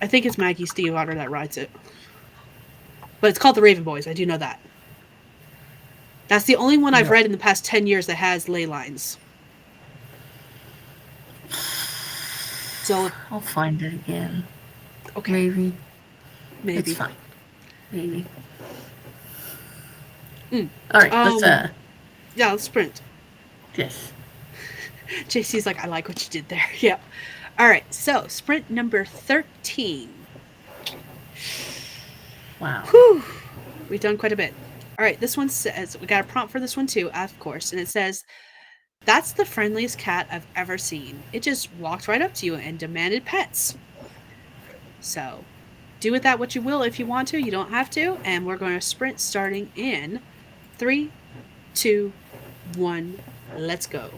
I think it's Maggie Stiefvater that writes it. But it's called The Raven Boys. I do know that. That's the only one I've No, read in the past 10 years that has ley lines. So, I'll find it again. okay, Maybe it's maybe. fine. Maybe. Mm. All right. Let's Yeah, let's sprint. yes. JC's like, I like what you did there. Yeah. All right, so sprint number 13. Wow. Whew. We've done quite a bit. All right, this one says, we got a prompt for this one too, of course, and it says, that's the friendliest cat I've ever seen. It just walked right up to you and demanded pets. So, do with that what you will if you want to. You don't have to. And we're going to sprint starting in 3, 2, 1. Let's go.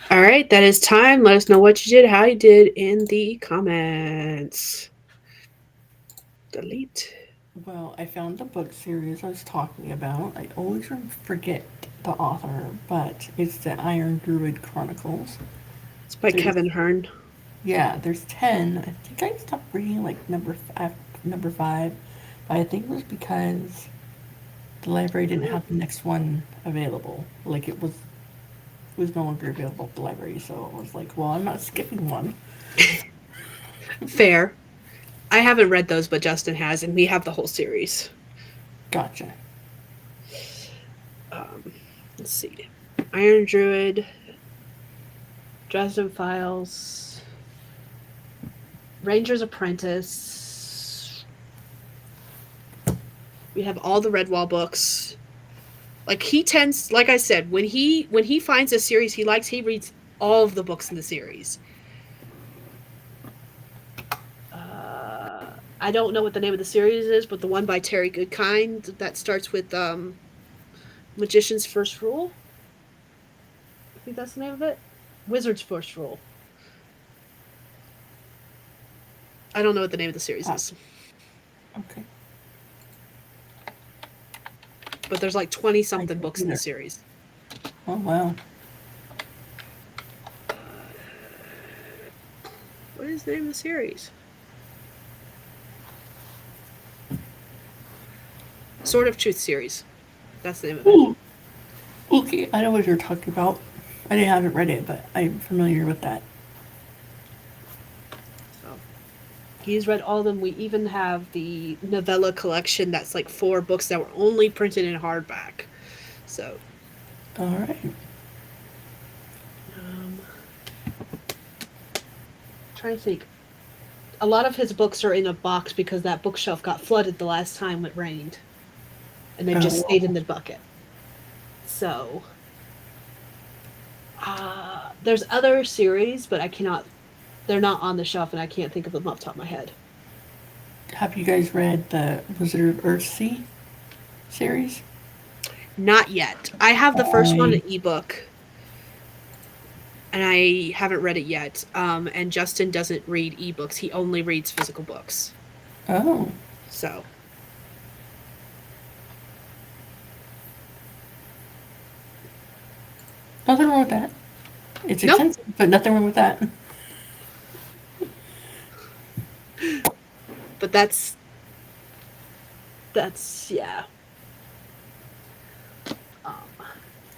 All right, that is time. Let us know what you did, how you did in the comments. Delete. Well, I found the book series I was talking about. I always forget the author, but it's the Iron Druid Chronicles. It's by There's, Kevin Hearn. yeah, there's 10. I think I stopped reading like number 5, but I think it was because the library didn't have the next one available. Like it was no longer available at the library, so I was like, well, I'm not skipping one. Fair. I haven't read those, but Justin has, and we have the whole series. Gotcha. Let's see. Iron Druid, Dresden Files, Ranger's Apprentice. We have all the Redwall books. Like he tends, like I said, when he finds a series he likes, he reads all of the books in the series. I don't know what the name of the series is, but the one by Terry Goodkind that starts with Magician's First Rule. I think that's the name of it. Wizard's First Rule. I don't know what the name of the series is. Okay. But there's like 20 something don't books in the either. series. Oh, wow. What is the name of the series? Sword of Truth series. That's the name of it. Ooh. Okay, I know what you're talking about. I haven't read it, but I'm familiar with that. So he's read all of them. We even have the novella collection that's like 4 books that were only printed in hardback. So All right. trying to think. A lot of his books are in a box because that bookshelf got flooded the last time it rained. And they just stayed in the bucket. So there's other series, but I cannot. They're not on the shelf, and I can't think of them off the top of my head. Have you guys read the Wizard of Earthsea series? Not yet. I have the first one, an I- ebook, and I haven't read it yet. And Justin doesn't read ebooks; he only reads physical books. Oh, So nothing wrong with that. It's Nope. expensive, but nothing wrong with that. but that's yeah.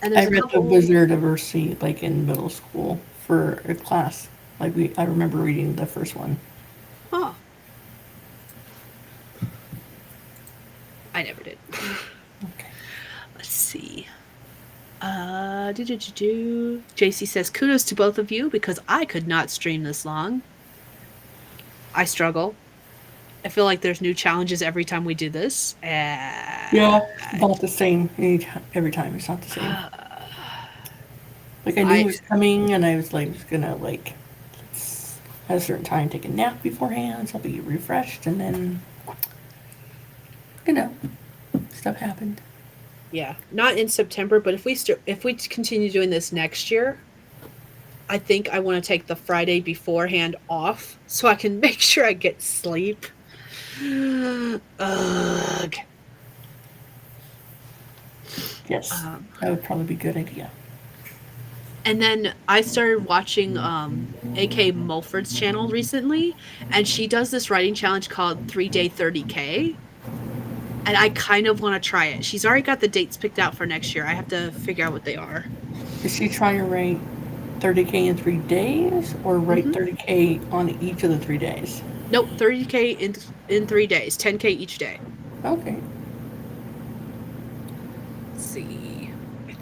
And I there's a read couple. the Wizard of Earthsea like in middle school for a class. Like I remember reading the first one. Huh. I never did. Okay. Let's see. JC says kudos to both of you because I could not stream this long. I struggle. I feel like there's new challenges every time we do this. Yeah, not the same every time. It's not the same. Like I knew it was coming, and I was like gonna like at a certain time take a nap beforehand, so I'll be refreshed, and then stuff happened. Yeah, not in September, but if we continue doing this next year, I think I want to take the Friday beforehand off so I can make sure I get sleep. Ugh. Yes, that would probably be a good idea. And then I started watching AK Mulford's channel recently, and she does this writing challenge called 3-Day 30K. And I kind of want to try it. She's already got the dates picked out for next year. I have to figure out what they are. Is she trying to write 30K in 3 days, or write 30K on each of the 3 days? Nope, 30K in 3 days, 10K each day. Okay. Let's see.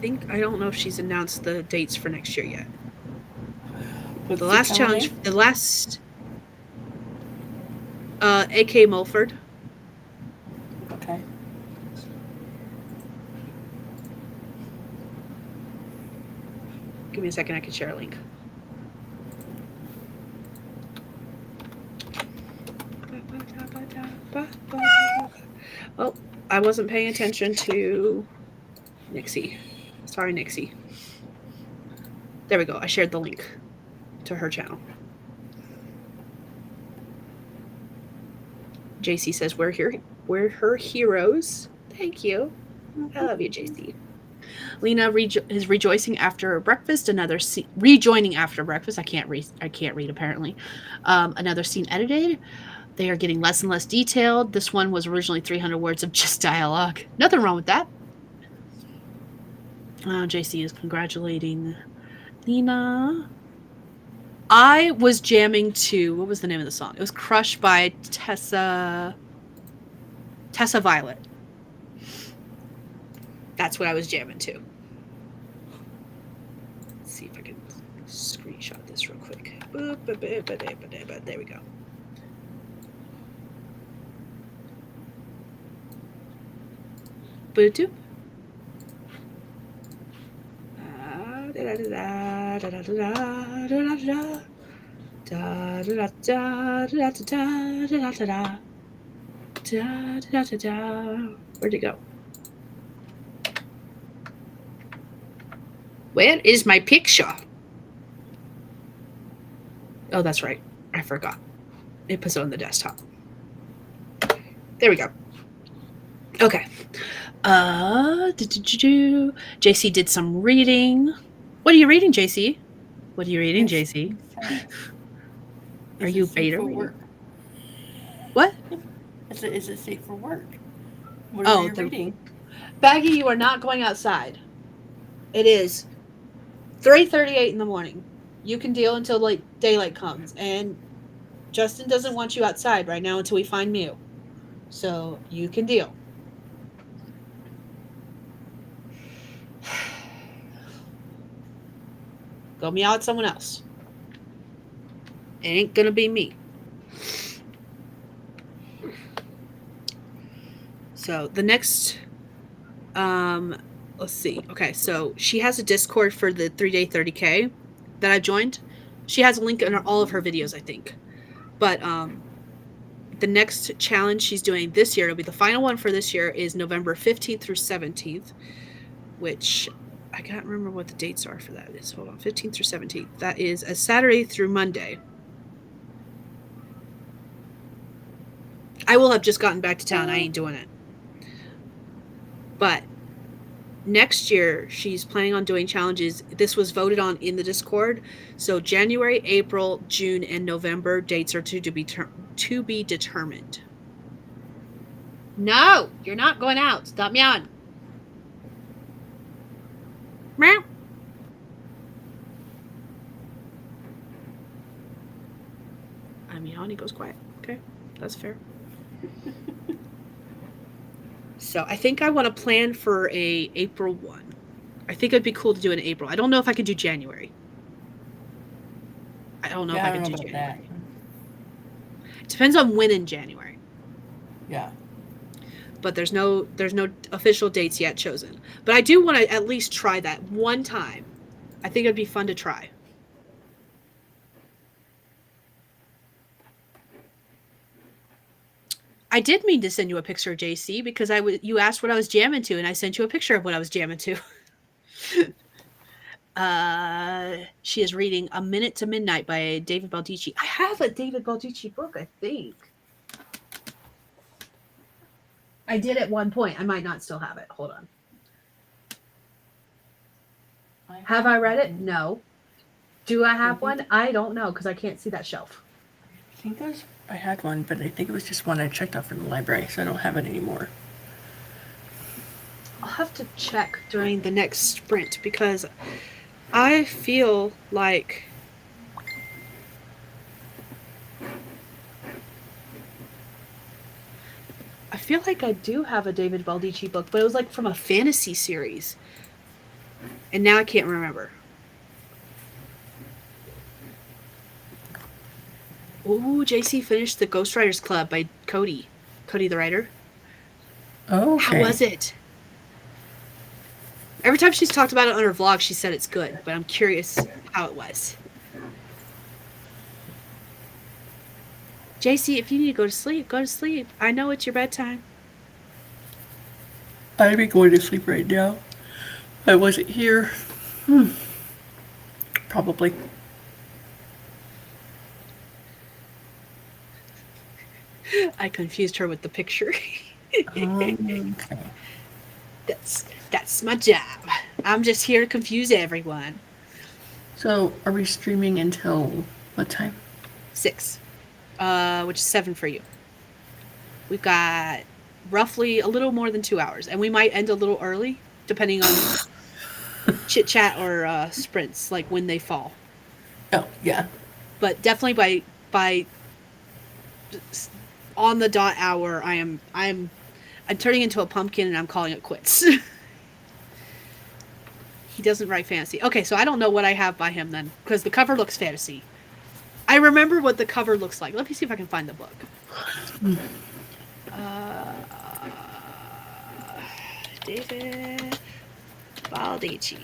I don't know if she's announced the dates for next year yet. What's The last channel challenge, name? the last AK Mulford. Okay. Give me a second, I can share a link. Oh, I wasn't paying attention to Nixie. Sorry, Nixie. There we go. I shared the link to her channel. JC says we're her heroes. Thank you. I love you, JC. Lena is rejoicing after breakfast. Rejoining after breakfast. I can't read apparently. Another scene edited. They are getting less and less detailed. This one was originally 300 words of just dialogue. Nothing wrong with that. JC is congratulating Lena. I was jamming to, what was the name of the song? It was Crush by Tessa Violet. That's what I was jamming to. Let's see if I can screenshot this real quick. There we go. Bluetooth. Where'd it go? Where is my picture? Oh, that's right. I forgot. It puts it on the desktop. There we go. Okay. JC did some reading. What are you reading, JC? What are you reading, JC? Are you beta for reading? work? What? Is it safe for work? What Oh, are you reading? Baggy, you are not going outside. It is 3:38 in the morning. You can deal until like daylight comes, and Justin doesn't want you outside right now until we find Mew. So you can deal. Go meow at someone else. It ain't gonna be me. So the next, let's see. Okay, so she has a Discord for the 3-day 30K that I joined. She has a link in all of her videos, I think. But the next challenge she's doing this year, it'll be the final one for this year, is November 15th through 17th, which I can't remember what the dates are for that. Is hold on, 15th through 17th. That is a Saturday through Monday. I will have just gotten back to town. I ain't doing it. But next year, she's planning on doing challenges. This was voted on in the Discord. So January, April, June, and November dates are to be determined. No, you're not going out. Stop meowing. Meow. I meow and he goes quiet. Okay, that's fair. So I think I want to plan for a April 1. I think it'd be cool to do it in April. I don't know if I can do January. I don't know if I can do January. That. It depends on when in January. Yeah. But there's no official dates yet chosen. But I do want to at least try that one time. I think it'd be fun to try. I did mean to send you a picture of JC because you asked what I was jamming to, and I sent you a picture of what I was jamming to. She is reading A Minute to Midnight by David Baldacci. I have a David Baldacci book, I think. I did at one point. I might not still have it. Hold on. Have I read it? No. Do I have one? I don't know because I can't see that shelf. I think I had one, but I think it was just one I checked off from the library, so I don't have it anymore. I'll have to check during the next sprint because I feel like I do have a David Baldacci book, but it was like from a fantasy series. And now I can't remember. Ooh, JC finished the Ghostwriters Club by Cody the writer. Oh, okay. How was it? Every time she's talked about it on her vlog, she said it's good, but I'm curious how it was. JC, if you need to go to sleep, go to sleep. I know it's your bedtime. I'd be going to sleep right now. I wasn't here. Probably. I confused her with the picture. Okay. That's my job. I'm just here to confuse everyone. So, are we streaming until what time? 6, which is 7 for you. We've got roughly a little more than 2 hours, and we might end a little early, depending on chit chat or sprints, like when they fall. Oh, yeah. But definitely by on the dot hour, I'm turning into a pumpkin and I'm calling it quits. He doesn't write fantasy. Okay, so I don't know what I have by him then, because the cover looks fantasy. I remember what the cover looks like. Let me see if I can find the book. David Baldacci.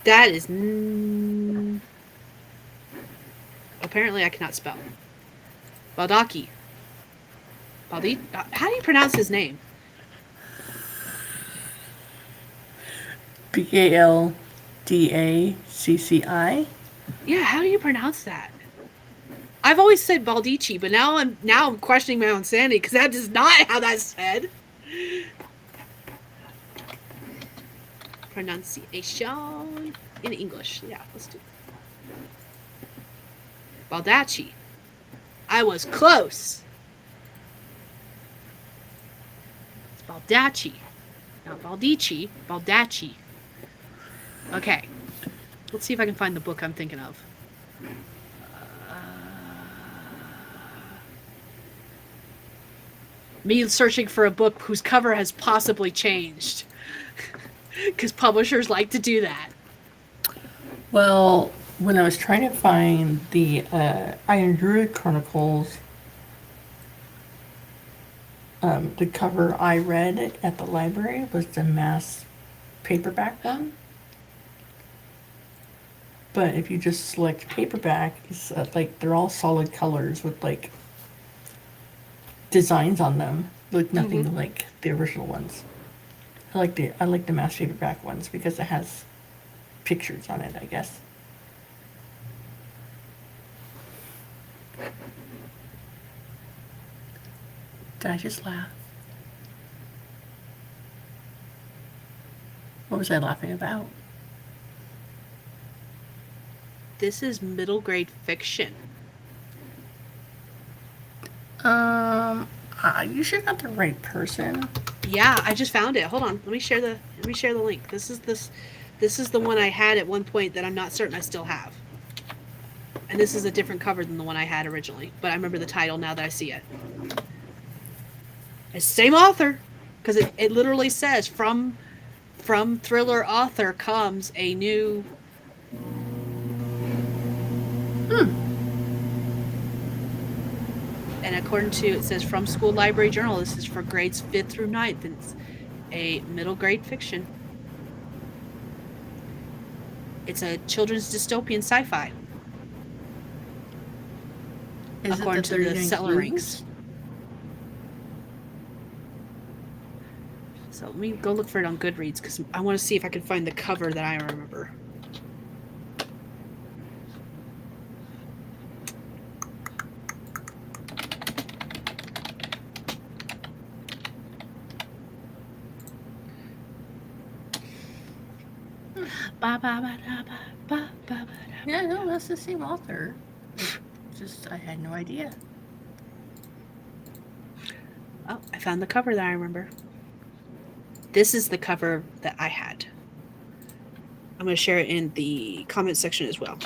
That is... apparently I cannot spell. Baldacci. How do you pronounce his name? Baldacci. Yeah, how do you pronounce that? I've always said Baldacci, but now I'm questioning my own sanity because that is not how that's said. Pronunciation in English. Yeah, let's do it. Baldacci. I was close. It's Baldacci. Not Baldacci. Baldacci. Okay. Let's see if I can find the book I'm thinking of. Me searching for a book whose cover has possibly changed. Because publishers like to do that. Well, when I was trying to find the Iron Druid Chronicles, the cover I read at the library was the mass paperback one. But if you just select paperback, it's like they're all solid colors with like designs on them. Look nothing like the original ones. I like the mass paperback ones because it has pictures on it, I guess. Did I just laugh? What was I laughing about? This is middle grade fiction. You should got the right person. Yeah, I just found it. Hold on. Let me share the link. This is the one I had at one point that I'm not certain I still have. And this is a different cover than the one I had originally, but I remember the title now that I see it. It's the same author, because it literally says from thriller author comes a new. And according to, it says from School Library Journal, this is for grades 5th through 9th, and it's a middle grade fiction. It's a children's dystopian sci-fi. According to the seller ranks. So let me go look for it on Goodreads, because I want to see if I can find the cover that I remember. Yeah, no, that's the same author. Just I had no idea. Oh, I found the cover that I remember. This is the cover that I had. I'm going to share it in the comment section as well.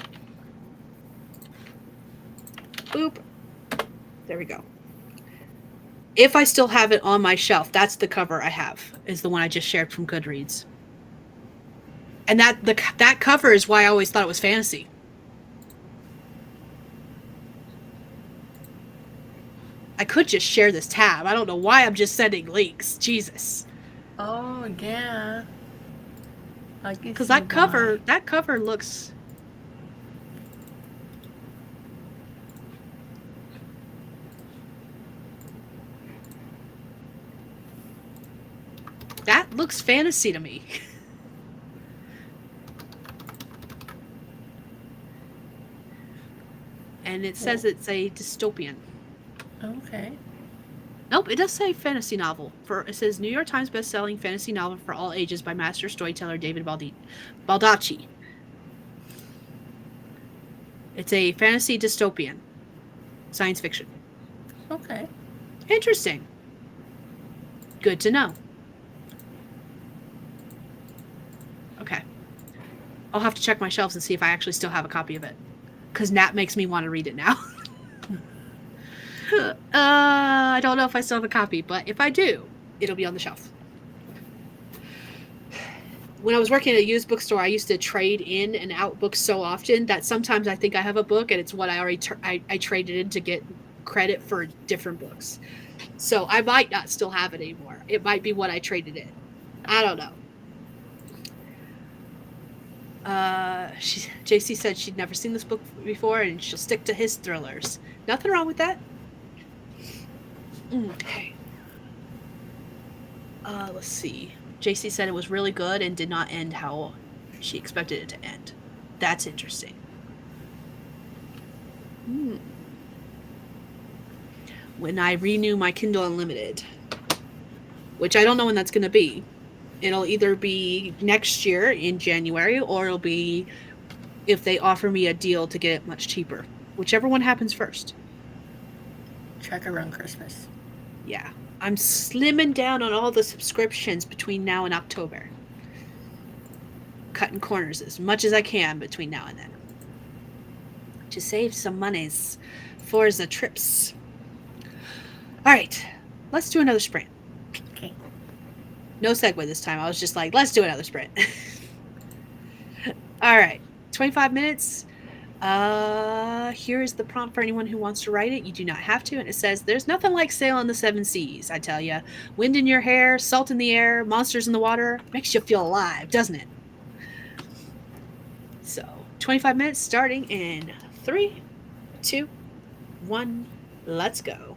Boop. There we go. If I still have it on my shelf, that's the cover I have, is the one I just shared from Goodreads. And that cover is why I always thought it was fantasy. I could just share this tab. I don't know why I'm just sending links. Jesus. Oh yeah. Because that cover looks. That looks fantasy to me. and it says it's a dystopian. Okay. Nope, it does say fantasy novel. It says New York Times best-selling fantasy novel for all ages by master storyteller David Baldacci. It's a fantasy dystopian, science fiction. Okay. Interesting. Good to know. Okay. I'll have to check my shelves and see if I actually still have a copy of it. Because Nat makes me want to read it now. I don't know if I still have a copy, but if I do, it'll be on the shelf. When I was working at a used bookstore, I used to trade in and out books so often that sometimes I think I have a book and it's what I already I traded in to get credit for different books. So I might not still have it anymore. It might be what I traded in. I don't know. JC said she'd never seen this book before and she'll stick to his thrillers. Nothing wrong with that. Okay. Let's see. JC said it was really good and did not end how she expected it to end. That's interesting. When I renew my Kindle Unlimited, which I don't know when that's going to be, it'll either be next year in January or it'll be if they offer me a deal to get it much cheaper. Whichever one happens first. Check around Christmas. Yeah. I'm slimming down on all the subscriptions between now and October. Cutting corners as much as I can between now and then. To save some monies for the trips. Alright, let's do another sprint. Okay. No segue this time. I was just like, let's do another sprint. Alright, 25 minutes. Here is the prompt for anyone who wants to write it. You do not have to. And it says, there's nothing like sail on the seven seas, I tell ya. Wind in your hair, salt in the air, monsters in the water. Makes you feel alive, doesn't it? So, 25 minutes starting in 3, 2, 1. Let's go.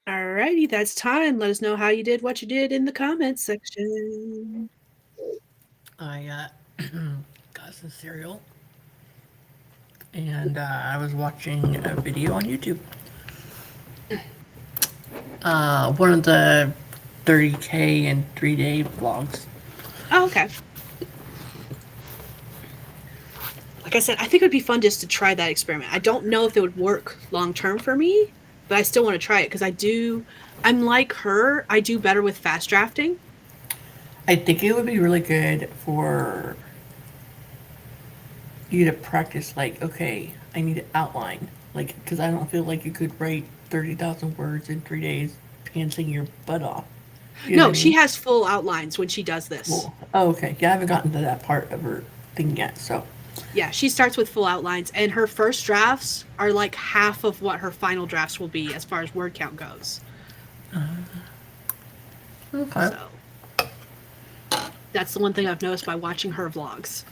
Alrighty, that's time. Let us know how you did what you did in the comments section. I got some cereal, and I was watching a video on YouTube. One of the 30K in 3 day vlogs. Oh, okay. Like I said, I think it would be fun just to try that experiment. I don't know if it would work long term for me, but I still want to try it because I'm like her. I do better with fast drafting. I think it would be really good for you to practice, like, okay, I need to outline. Like, because I don't feel like you could write 30,000 words in 3 days, pantsing your butt off. You know No, what I she mean? has full outlines when she does this. Cool. Oh, okay. Yeah, I haven't gotten to that part of her thing yet, so. Yeah, she starts with full outlines, and her first drafts are like half of what her final drafts will be as far as word count goes. Okay. So that's the one thing I've noticed by watching her vlogs.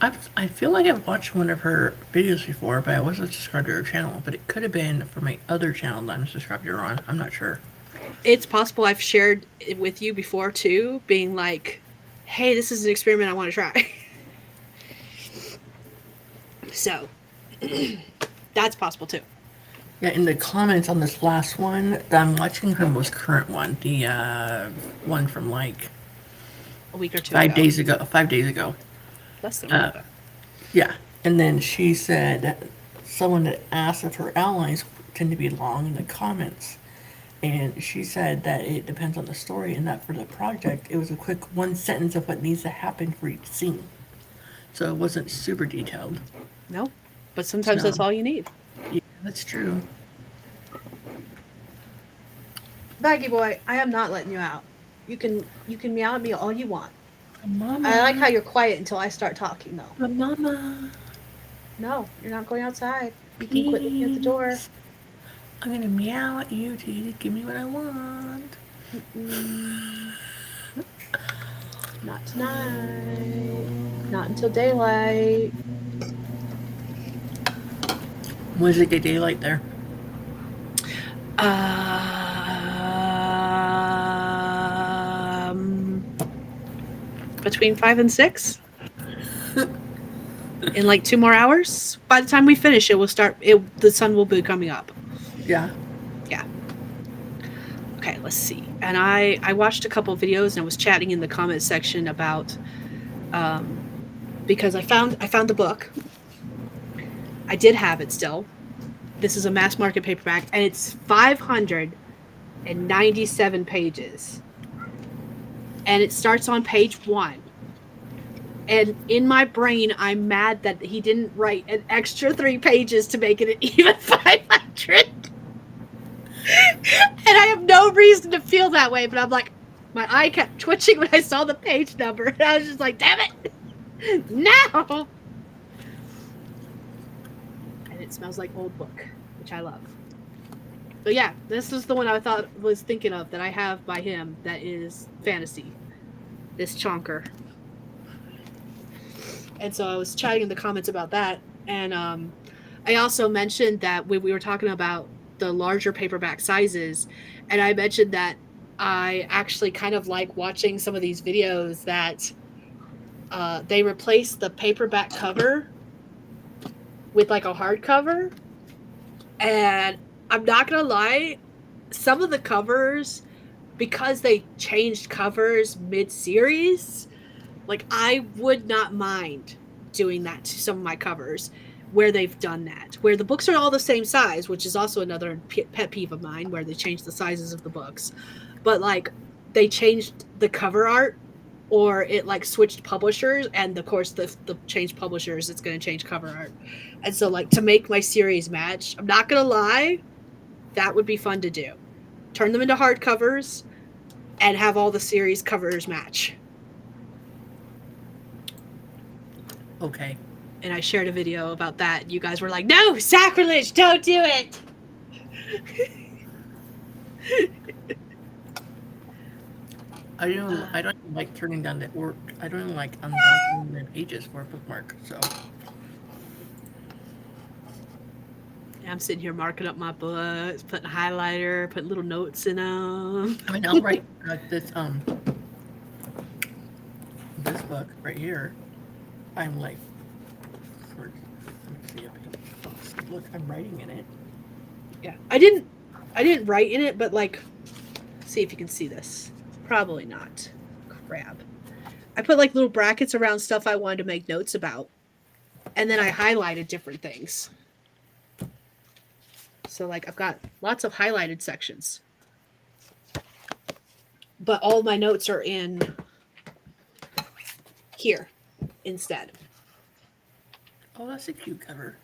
I feel like I've watched one of her videos before, but I wasn't subscribed to her channel. But it could have been from my other channel that I'm subscribed to her on. I'm not sure. It's possible I've shared it with you before too, being like, hey, this is an experiment I want to try. So that's possible too. Yeah, in the comments on this last one, I'm watching her most current one, the one from like A week or two 5 days ago. 5 days ago. Less than a week ago. Yeah, and then she said someone had asked if her outlines tend to be long in the comments, and she said that it depends on the story, and that for the project it was a quick one sentence of what needs to happen for each scene, so it wasn't super detailed. No, but sometimes that's So- all you need. Yeah, that's true. Baggy boy, I am not letting you out. You can meow at me all you want. Mama, I like how you're quiet until I start talking though. Mama, No, you're not going outside. You can quit looking at the door. please. I'm gonna meow at you till you give me what I want. Not tonight. Not until daylight. When does it get daylight there? Between 5 and 6. In like 2 more hours. By the time we finish, it will start. The sun will be coming up. Yeah. Yeah. Okay, let's see. And I watched a couple videos and was chatting in the comment section about because I found the book. I did have it still. This is a mass market paperback, and it's 597 pages. And it starts on page 1. And in my brain, I'm mad that he didn't write an extra 3 pages to make it an even 500. And I have no reason to feel that way, but I'm like, my eye kept twitching when I saw the page number, and I was just like, damn it! No! And it smells like old book, which I love. But yeah, this is the one I was thinking of that I have by him that is fantasy. This chonker. And so I was chatting in the comments about that, and I also mentioned that when we were talking about the larger paperback sizes, and I mentioned that I actually kind of like watching some of these videos that they replace the paperback cover with like a hardcover, and I'm not gonna lie, some of the covers, because they changed covers mid-series, like I would not mind doing that to some of my covers where they've done that, where the books are all the same size, which is also another pet peeve of mine, where they change the sizes of the books, but like they changed the cover art, or it like switched publishers, and of course the changed publishers, it's going to change cover art. And so like to make my series match, I'm not gonna lie, that would be fun to do. Turn them into hardcovers and have all the series covers match. Okay. And I shared a video about that. You guys were like, no, sacrilege, don't do it. I don't even like turning down the or I don't even like unboxing the pages for a bookmark. So I'm sitting here marking up my books, putting highlighter, putting little notes in them. I mean, I'll write this book right here. I'm like, let me see if look, I'm writing in it. Yeah, I didn't write in it, but like, see if you can see this. Probably not. Crap. I put like little brackets around stuff I wanted to make notes about, and then I highlighted different things. So like I've got lots of highlighted sections, but all my notes are in here instead. Oh, that's a cute cover.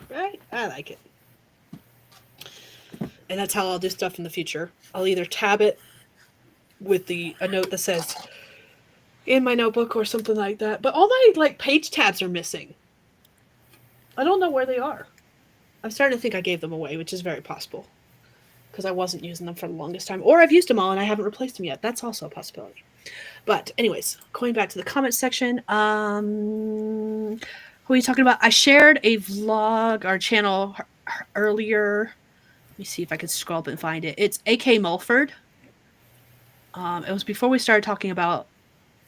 Right? I like it. And that's how I'll do stuff in the future. I'll either tab it with a note that says in my notebook or something like that. But all my like page tabs are missing. I don't know where they are. I'm starting to think I gave them away, which is very possible. Because I wasn't using them for the longest time. Or I've used them all and I haven't replaced them yet. That's also a possibility. But anyways, going back to the comment section. Who are you talking about? I shared a vlog, our channel earlier. Let me see if I can scroll up and find it. It's A.K. Mulford. It was before we started talking about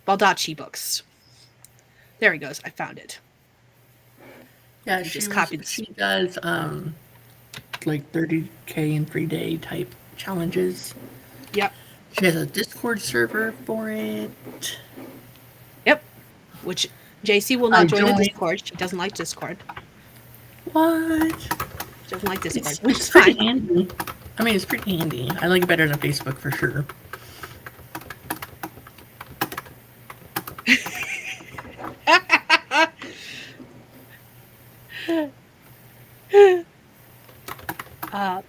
Baldacci books. There he goes. I found it. Yeah, copied. She does like 30K in 3-day type challenges. Yep. She has a Discord server for it. Yep. Which JC will not join the Discord. She doesn't like Discord. What? She doesn't like Discord, It's which is pretty fine. handy. I mean, it's pretty handy. I like it better than Facebook for sure.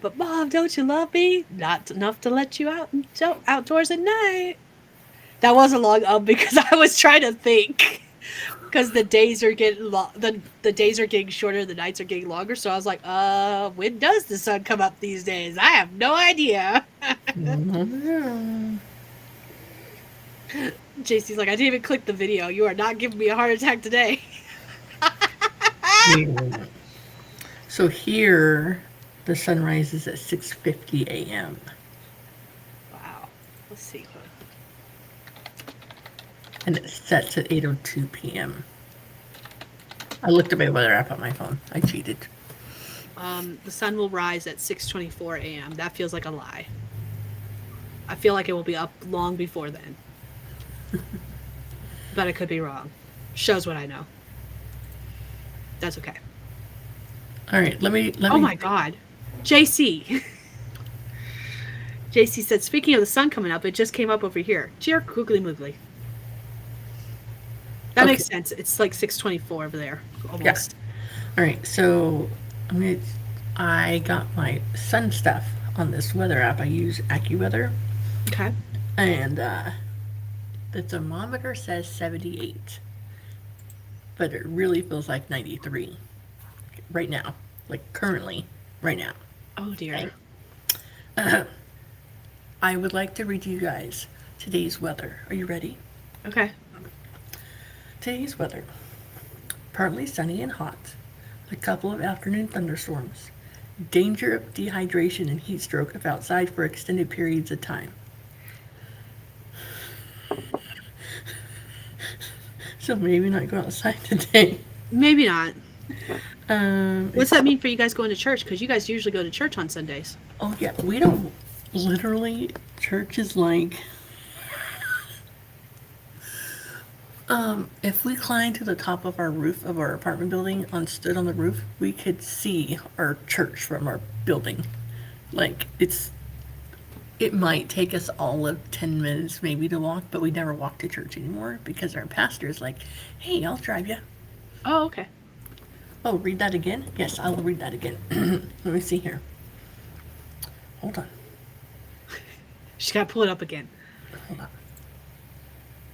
But Mom, don't you love me? Not enough to let you out outdoors at night. That wasn't long because I was trying to think. Because the days are getting the days are getting shorter, the nights are getting longer. So I was like, when does the sun come up these days? I have no idea. JC's like, I didn't even click the video. You are not giving me a heart attack today. So here, the sun rises at 6:50 a.m. Wow. Let's see. And it sets at 8:02 p.m. I looked at my weather app on my phone. I cheated. The sun will rise at 6:24 a.m. That feels like a lie. I feel like it will be up long before then. But I could be wrong. Shows what I know. That's okay. All right, let me. Oh my God. JC. JC said, speaking of the sun coming up, it just came up over here. Dear Googly Moogly. That makes sense. It's like 6:24 over there. Almost. Yeah. All right, so I got my sun stuff on this weather app. I use AccuWeather. Okay. And the thermometer says 78. But it really feels like 93 right now. Like currently, right now. Oh dear. Okay. I would like to read you guys today's weather. Are you ready? Okay. Today's weather. Partly sunny and hot. A couple of afternoon thunderstorms. Danger of dehydration and heat stroke if outside for extended periods of time. So maybe not go outside today. Maybe not. What's What's that mean for you guys going to church? Because you guys usually go to church on Sundays. Oh yeah, we don't literally. Church is like, if we climbed to the top of our roof of our apartment building and stood on the roof, we could see our church from our building. Like it might take us all of 10 minutes maybe to walk, but we never walk to church anymore because our pastor is like, hey, I'll drive you. Oh, okay. Oh, read that again? Yes, I will read that again. Let me see here. Hold on. She's got to pull it up again. Hold on.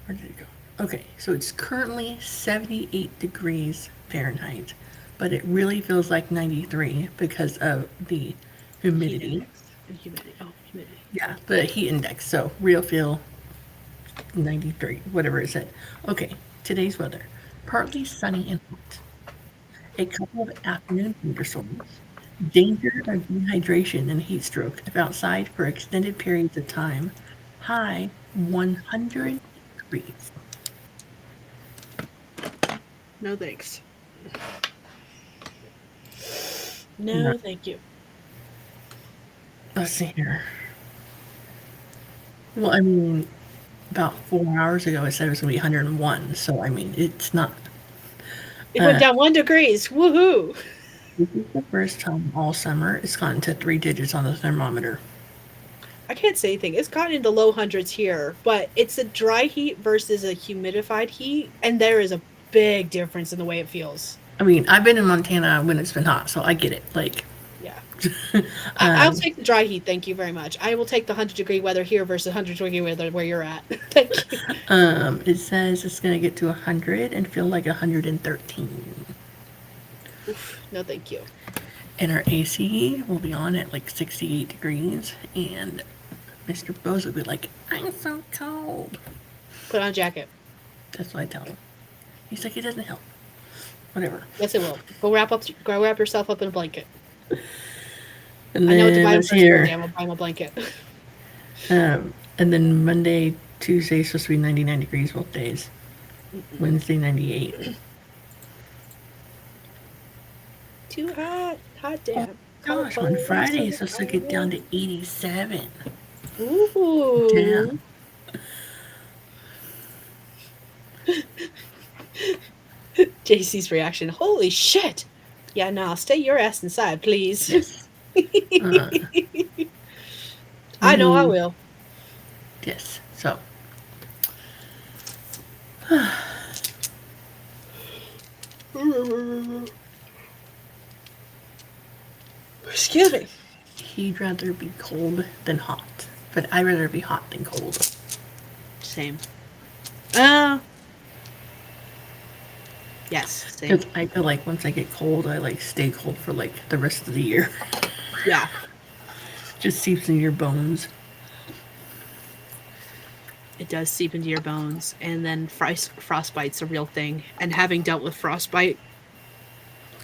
Where did it go? Okay, so it's currently 78 degrees Fahrenheit, but it really feels like 93 because of the humidity. And humidity. Oh, humidity. Yeah, the heat index. So real feel 93, whatever it said. Okay, today's weather. Partly sunny and hot. a couple of afternoon thunderstorms. Danger of dehydration and heat stroke if outside for extended periods of time. High 100 degrees. No thanks. No. No, thank you. Let's see here. Well, I mean, about 4 hours ago, I said it was going to be 101. So, I mean, it's not. It went down 1 degrees. Woohoo! This is the first time all summer it's gotten to 3 digits on the thermometer. I can't say anything. It's gotten into low hundreds here, but it's a dry heat versus a humidified heat, and there is a big difference in the way it feels. I mean, I've been in Montana when it's been hot, so I get it. Like, Yeah. I'll take the dry heat, thank you very much. I will take the 100-degree weather here versus 100-degree weather where you're at. Thank you. it says it's going to get to 100 and feel like 113. Oof, no, thank you. And our AC will be on at like 68 degrees, and Mr. Bose will be like, I'm so cold. Put on a jacket. That's what I tell him. He's like, it doesn't help. Whatever. Yes, it will. Go wrap yourself up in a blanket. And I know what to then buy him let's for his hear. birthday. I'm gonna buy him a blanket. And then Monday, Tuesday is supposed to be 99 degrees both days. Wednesday, 98. Too hot. Hot damn. Gosh, on Friday it's supposed to get down to 87. Ooh. Damn. JC's reaction. Holy shit. Yeah, no, stay your ass inside, please. Yes. I know I will. Yes. So. Excuse me. He'd rather be cold than hot, but I'd rather be hot than cold. Same. Yes, same. Because I feel like once I get cold, I like stay cold for like the rest of the year. Yeah. Just seeps in your bones. It does seep into your bones, and then frostbite's a real thing. And having dealt with frostbite,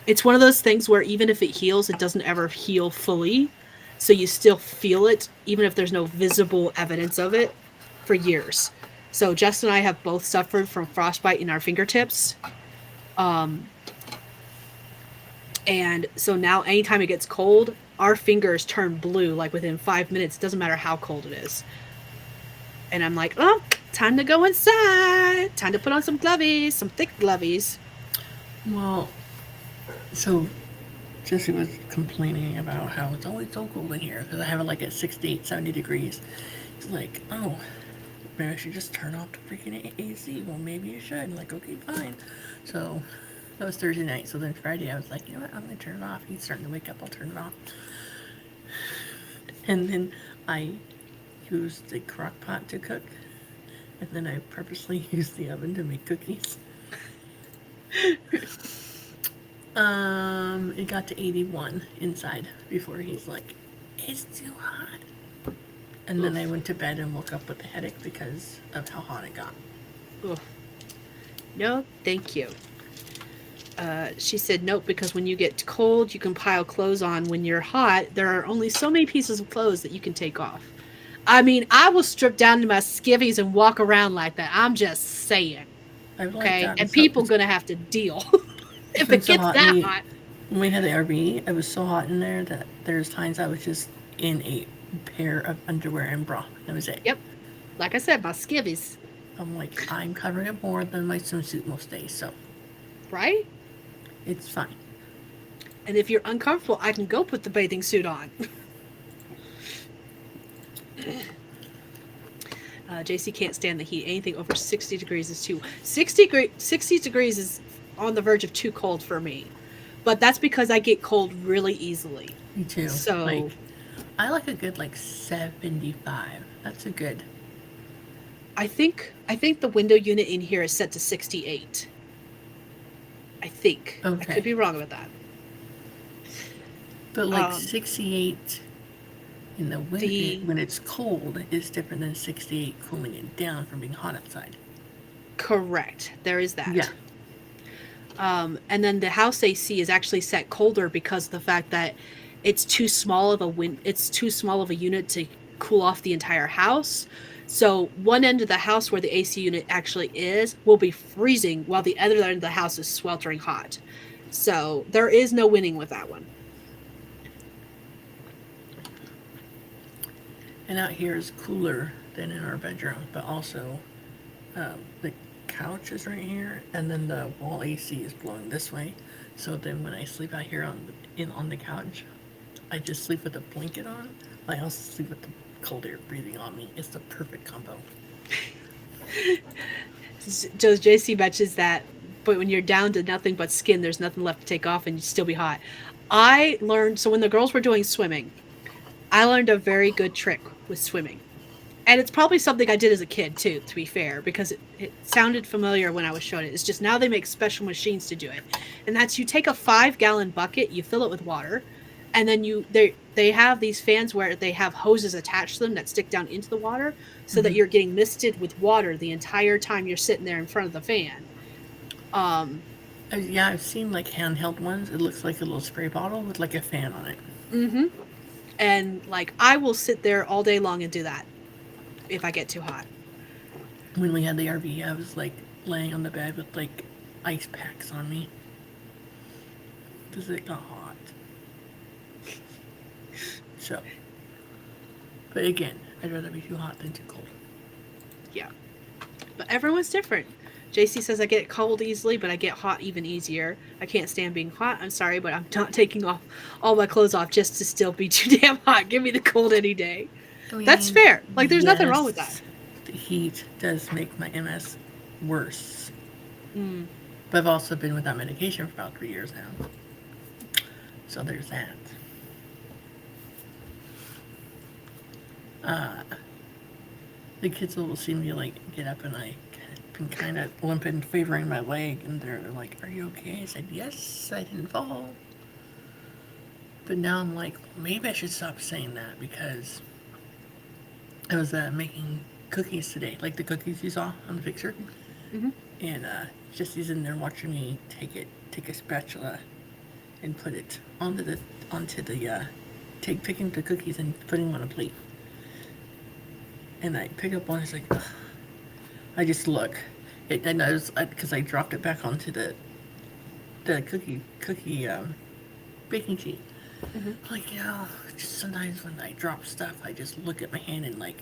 it's one of those things where even if it heals, it doesn't ever heal fully. So you still feel it, even if there's no visible evidence of it, for years. So Jess and I have both suffered from frostbite in our fingertips. And so now anytime it gets cold, our fingers turn blue, like within 5 minutes. It doesn't matter how cold it is. And I'm like, oh, time to go inside. Time to put on some glovies, some thick glovies. Well, so Jesse was complaining about how it's always so cold in here because I have it like at 68, 70 degrees. He's like, oh, maybe I should just turn off the freaking AC. Well, maybe you should. I'm like, okay, fine. So that was Thursday night. So then Friday, I was like, you know what? I'm going to turn it off. He's starting to wake up. I'll turn it off. And then I used the crock pot to cook. And then I purposely used the oven to make cookies. It got to 81 inside before he's like, it's too hot. And then I went to bed and woke up with a headache because of how hot it got. Ugh. No, thank you. She said nope, because when you get cold, you can pile clothes on. When you're hot, there are only so many pieces of clothes that you can take off. I mean, I will strip down to my skivvies and walk around like that. I'm just saying. Okay? And people gonna have to deal if it gets that hot. When we had the RV, it was so hot in there that there's times I was just in a pair of underwear and bra. That was it. Yep. Like I said, my skivvies. I'm like, I'm covering it more than my swimsuit most days, so. Right? It's fine. And if you're uncomfortable, I can go put the bathing suit on. JC can't stand the heat. Anything over 60 degrees is too... 60 degrees is on the verge of too cold for me. But that's because I get cold really easily. Me too. So... like, I like a good, 75. That's a good... I think the window unit in here is set to 68. I think. Okay. I could be wrong about that. But 68 in the winter when it's cold is different than 68 cooling it down from being hot outside. Correct. There is that. Yeah. And then the house AC is actually set colder because of the fact that it's too small of a unit to cool off the entire house. So one end of the house where the AC unit actually is will be freezing while the other end of the house is sweltering hot. So there is no winning with that one. And out here is cooler than in our bedroom, but also the couch is right here, and then the wall AC is blowing this way. So then when I sleep out here on the couch, I just sleep with a blanket on. I also sleep with the cold air breathing on me. It's the perfect combo. Joe's JC mentions that, but when you're down to nothing but skin, there's nothing left to take off and you still be hot. I learned, so when the girls were doing swimming, I learned a very good trick with swimming. And it's probably something I did as a kid too, to be fair, because it sounded familiar when I was shown it. It's just now they make special machines to do it. And that's you take a 5-gallon bucket, you fill it with water, and then they have these fans where they have hoses attached to them that stick down into the water so that you're getting misted with water the entire time you're sitting there in front of the fan. Yeah, I've seen like handheld ones. It looks like a little spray bottle with like a fan on it. Mm-hmm. And like I will sit there all day long and do that if I get too hot. When we had the RV, I was like laying on the bed with like ice packs on me because it got hot. So, but again, I'd rather be too hot than too cold. Yeah. But everyone's different. JC says I get cold easily, but I get hot even easier. I can't stand being hot. I'm sorry, but I'm not taking off all my clothes off just to still be too damn hot. Give me the cold any day. I mean, That's fair. Like, there's nothing wrong with that. The heat does make my MS worse. Mm. But I've also been without medication for about 3 years now. So there's that. The kids will see me like get up and I been kind of limping, favoring my leg, and they're like, "Are you okay?" I said, "Yes, I didn't fall." But now I'm like, maybe I should stop saying that because I was making cookies today, like the cookies you saw on the picture, and Jesse's in there watching me take a spatula and put it picking the cookies and putting them on a plate. And I pick up one, it's like, ugh. I just look. And I was, because I dropped it back onto the cookie baking sheet. Like, just sometimes when I drop stuff, I just look at my hand and like,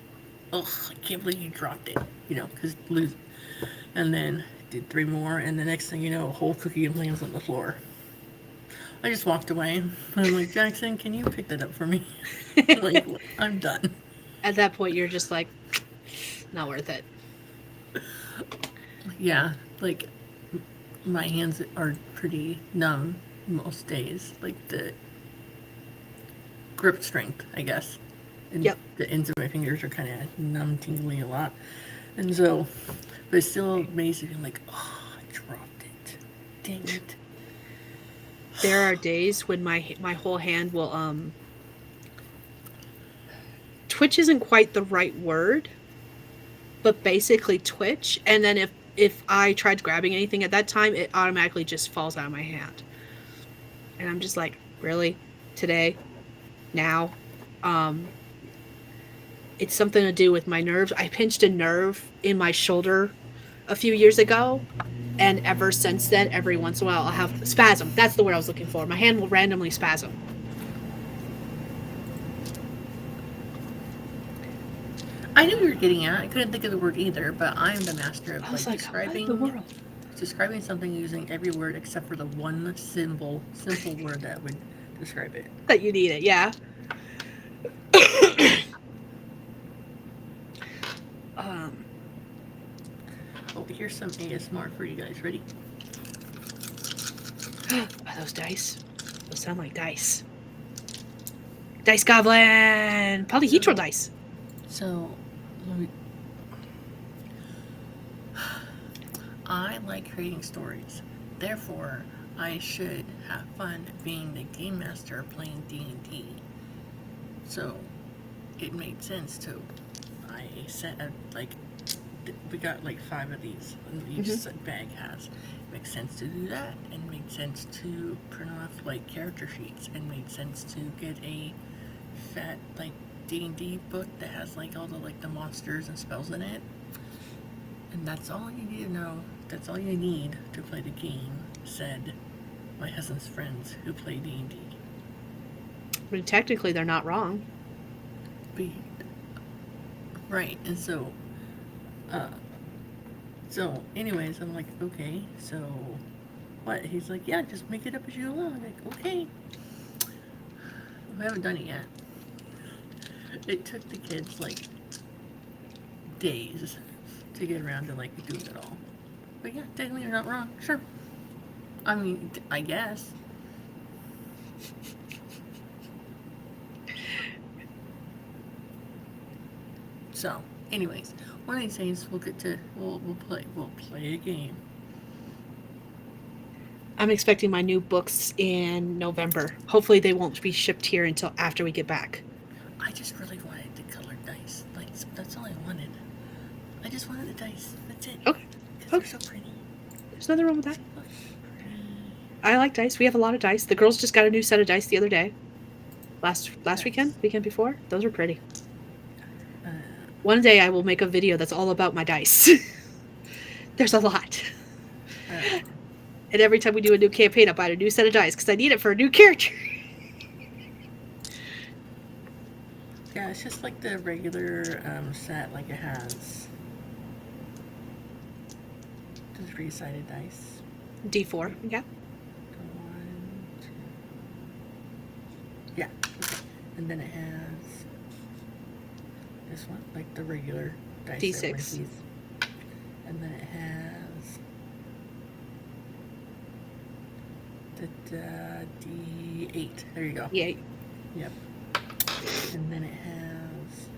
ugh, I can't believe you dropped it, because lose. And then did 3 more, and the next thing you know, a whole cookie lands on the floor. I just walked away. And I'm like, Jackson, can you pick that up for me? Like, I'm done. At that point, you're just like, not worth it. Yeah, like, my hands are pretty numb most days. Like, the grip strength, I guess. And Yep. the ends of my fingers are kind of numb, tingly a lot. And so, but it's still amazing. I'm like, oh, I dropped it. Dang it. There are days when my whole hand will twitch isn't quite the right word, but basically twitch. And then if I tried grabbing anything at that time, it automatically just falls out of my hand. And I'm just like, really? Today? Now? It's something to do with my nerves. I pinched a nerve in my shoulder a few years ago, and ever since then, every once in a while, I'll have spasm. That's the word I was looking for. My hand will randomly spasm. I knew what you were getting at. I couldn't think of the word either, but I'm the master of I was like, describing what in the world? describing something using every word except for the one simple word that would describe it. That you need it, yeah. Oh, here's some ASMR for you guys. Ready? Are those dice? Those sound like dice. Dice Goblin! Polyhedral dice. So, I like creating stories. Therefore, I should have fun being the game master playing D&D. So, it made sense to. I set a we got like 5 of these, and each bag has. Makes sense to do that, and made sense to print off like character sheets, and made sense to get a fat like D&D book that has like all the like the monsters and spells in it. And that's all you need to know. That's all you need to play the game, said my husband's friends who play D&D. I mean, technically, they're not wrong. But, right, and so anyways, I'm like, okay, so what? He's like, yeah, just make it up as you go along. I'm like, okay. I haven't done it yet. It took the kids like days to get around to like doing it all. But yeah, technically you're not wrong. Sure. I mean, I guess. So, anyways, one of these days we'll play a game. I'm expecting my new books in November. Hopefully, they won't be shipped here until after we get back. I just really wanted the colored dice. Like, that's all I wanted. I just wanted the dice. That's it. Okay. Because they're so pretty. There's nothing wrong with that. So pretty. I like dice. We have a lot of dice. The girls just got a new set of dice the other day. Last weekend before. Those were pretty. One day I will make a video that's all about my dice. There's a lot. And every time we do a new campaign, I buy a new set of dice because I need it for a new character. Yeah, it's just like the regular set, like it has the 3-sided dice. D4, yeah. One, two. Yeah, okay. And then it has this one, like the regular dice. D6. And then it has the D8. There you go. Yeah. Yep. And then it has.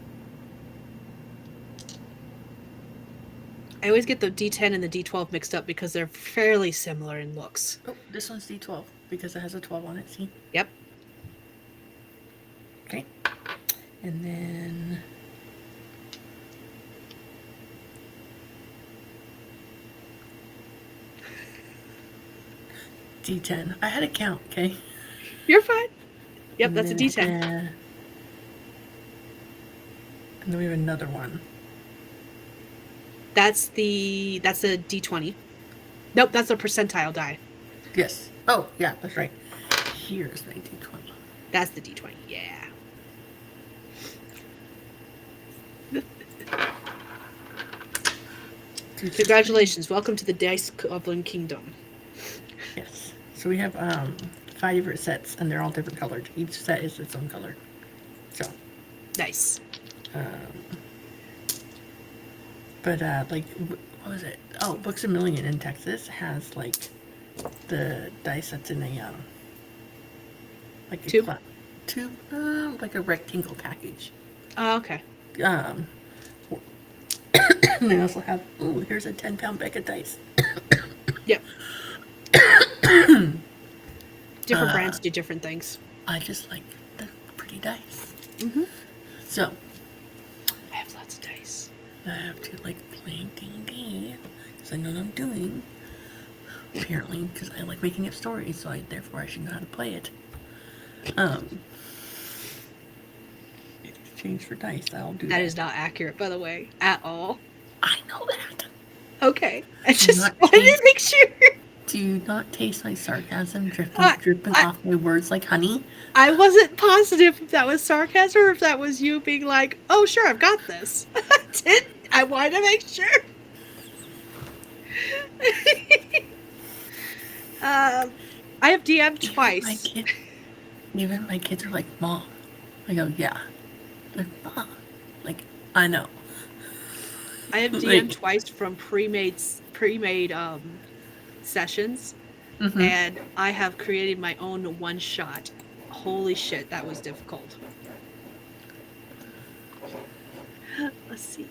I always get the D10 and the D12 mixed up because they're fairly similar in looks. Oh, this one's D12 because it has a 12 on it. See? Yep. Okay. And then. D10. I had a count, okay? You're fine. Yep, And that's a then, D10. and then we have another one. That's a D20. Nope, that's a percentile die. Yes. Oh, yeah, that's right. Here's my D20. That's the D20. Yeah. Congratulations. Welcome to the Dice Goblin Kingdom. Yes. So we have 5 different sets, and they're all different colored. Each set is its own color. So. Nice. But like, what was it? Oh, Books A Million in Texas has like the dice that's in a like a Tube? tube, like a rectangle package. Oh, okay. And they also have, oh, here's a 10-pound bag of dice. Yep. Different brands do different things. I just like the pretty dice. Mm-hmm. So, I have lots of dice. I have to like play D&D because I know what I'm doing. Apparently, because I like making up stories, so therefore I should know how to play it. Exchange for dice, I'll do that. That is not accurate, by the way, at all. I know that. Okay. I just Not wanted to taste- make sure. Do you not taste my sarcasm dripping off my words like honey? I wasn't positive if that was sarcasm or if that was you being like, oh, sure, I've got this. I wanted to make sure. I have DM'd twice. Even my kids are like, Mom. I go, yeah. Like, Mom. Like, I know. I have DM'd twice from pre-made sessions, Mhm. and I have created my own one-shot. Holy shit, that was difficult. Let's see.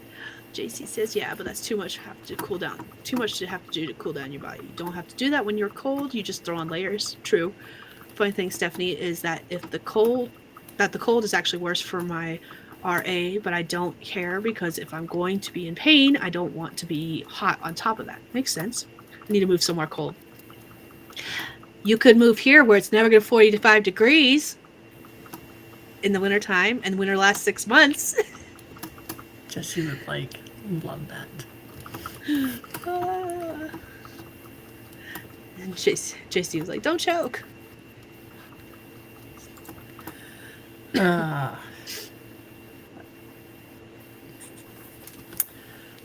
JC says, yeah, but that's too much to have to cool down. Too much to have to do to cool down your body. You don't have to do that when you're cold. You just throw on layers. True. Funny thing, Stephanie, is that the cold is actually worse for my RA, but I don't care because if I'm going to be in pain, I don't want to be hot on top of that. Makes sense. I need to move somewhere cold. You could move here where it's never going to 45 degrees in the wintertime, and winter lasts 6 months. Jesse would like love that. And JC was like, don't choke.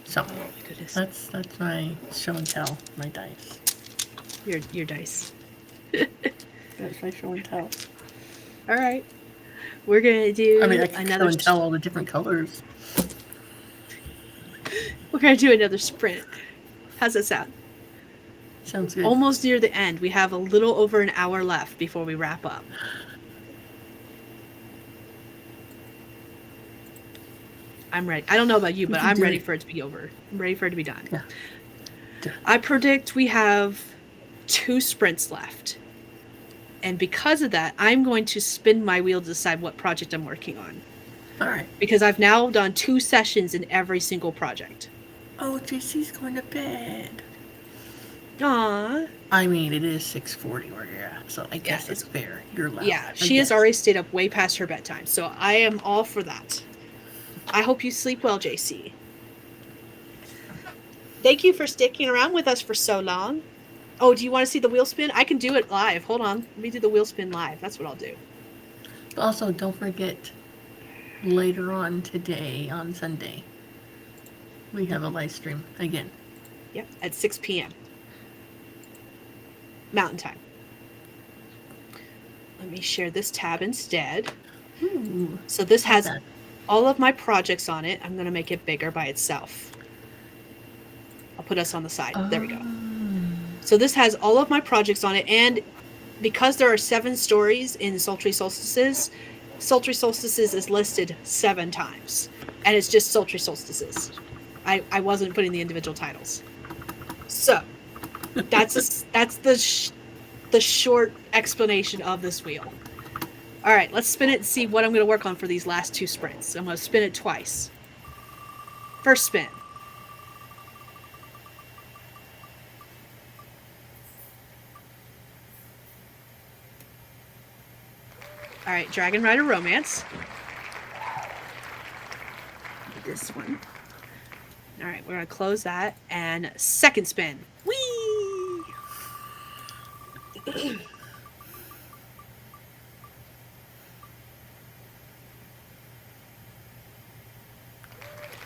So Oh my goodness. that's my show and tell, my dice. Your dice. That's my show and tell. All right. We're going to do I mean, I can show another and tell all the different colors. We're going to do another sprint. How's that sound? Sounds good. Almost near the end. We have a little over an hour left before we wrap up. I'm ready. I don't know about you, but I'm ready for it to be over. I'm ready for it to be done. Yeah. I predict we have 2 sprints left. And because of that, I'm going to spin my wheel to decide what project I'm working on. All right. Because I've now done 2 sessions in every single project. Oh, JC's going to bed. Aww. I mean, it is 6:40 where you're at, so I guess it's- it's fair. You're loud. Yeah, she has already stayed up way past her bedtime, so I am all for that. I hope you sleep well, JC. Thank you for sticking around with us for so long. Oh, do you want to see the wheel spin? I can do it live. Hold on. Let me do the wheel spin live. That's what I'll do. Also, don't forget, later on today, on Sunday, we have a live stream again. Yep, at 6 p.m. Mountain Time. Let me share this tab instead. Ooh, So this has that. all of my projects on it. I'm going to make it bigger by itself. I'll put us on the side. There we go. So this has all of my projects on it, and because there are 7 stories in Sultry Solstices is listed 7 times, and it's just Sultry Solstices. I wasn't putting the individual titles. So that's the short explanation of this wheel. All right, let's spin it and see what I'm going to work on for these last 2 sprints. I'm going to spin it twice. First spin. All right, Dragon Rider Romance. This one. All right, we're going to close that. And second spin. Whee!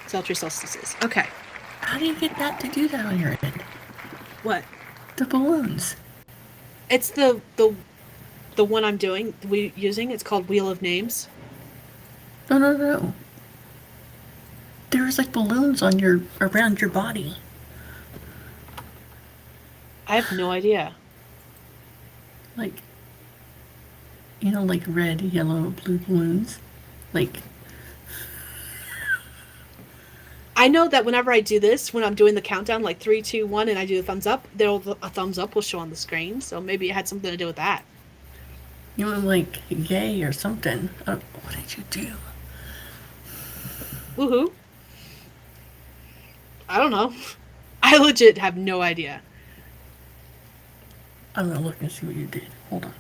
Sultry Solstices. Okay. How do you get that to do that on your end? What? The balloons. It's the one I'm doing, using. It's called Wheel of Names. No. There's like balloons on around your body. I have no idea. Like, like red, yellow, blue balloons. Like, I know that whenever I do this, when I'm doing the countdown, like 3, 2, 1, and I do a thumbs up, a thumbs up will show on the screen. So maybe it had something to do with that. you went like yay or something. What did you do? Woohoo. I don't know. I legit have no idea. I'm gonna look and see what you did. Hold on.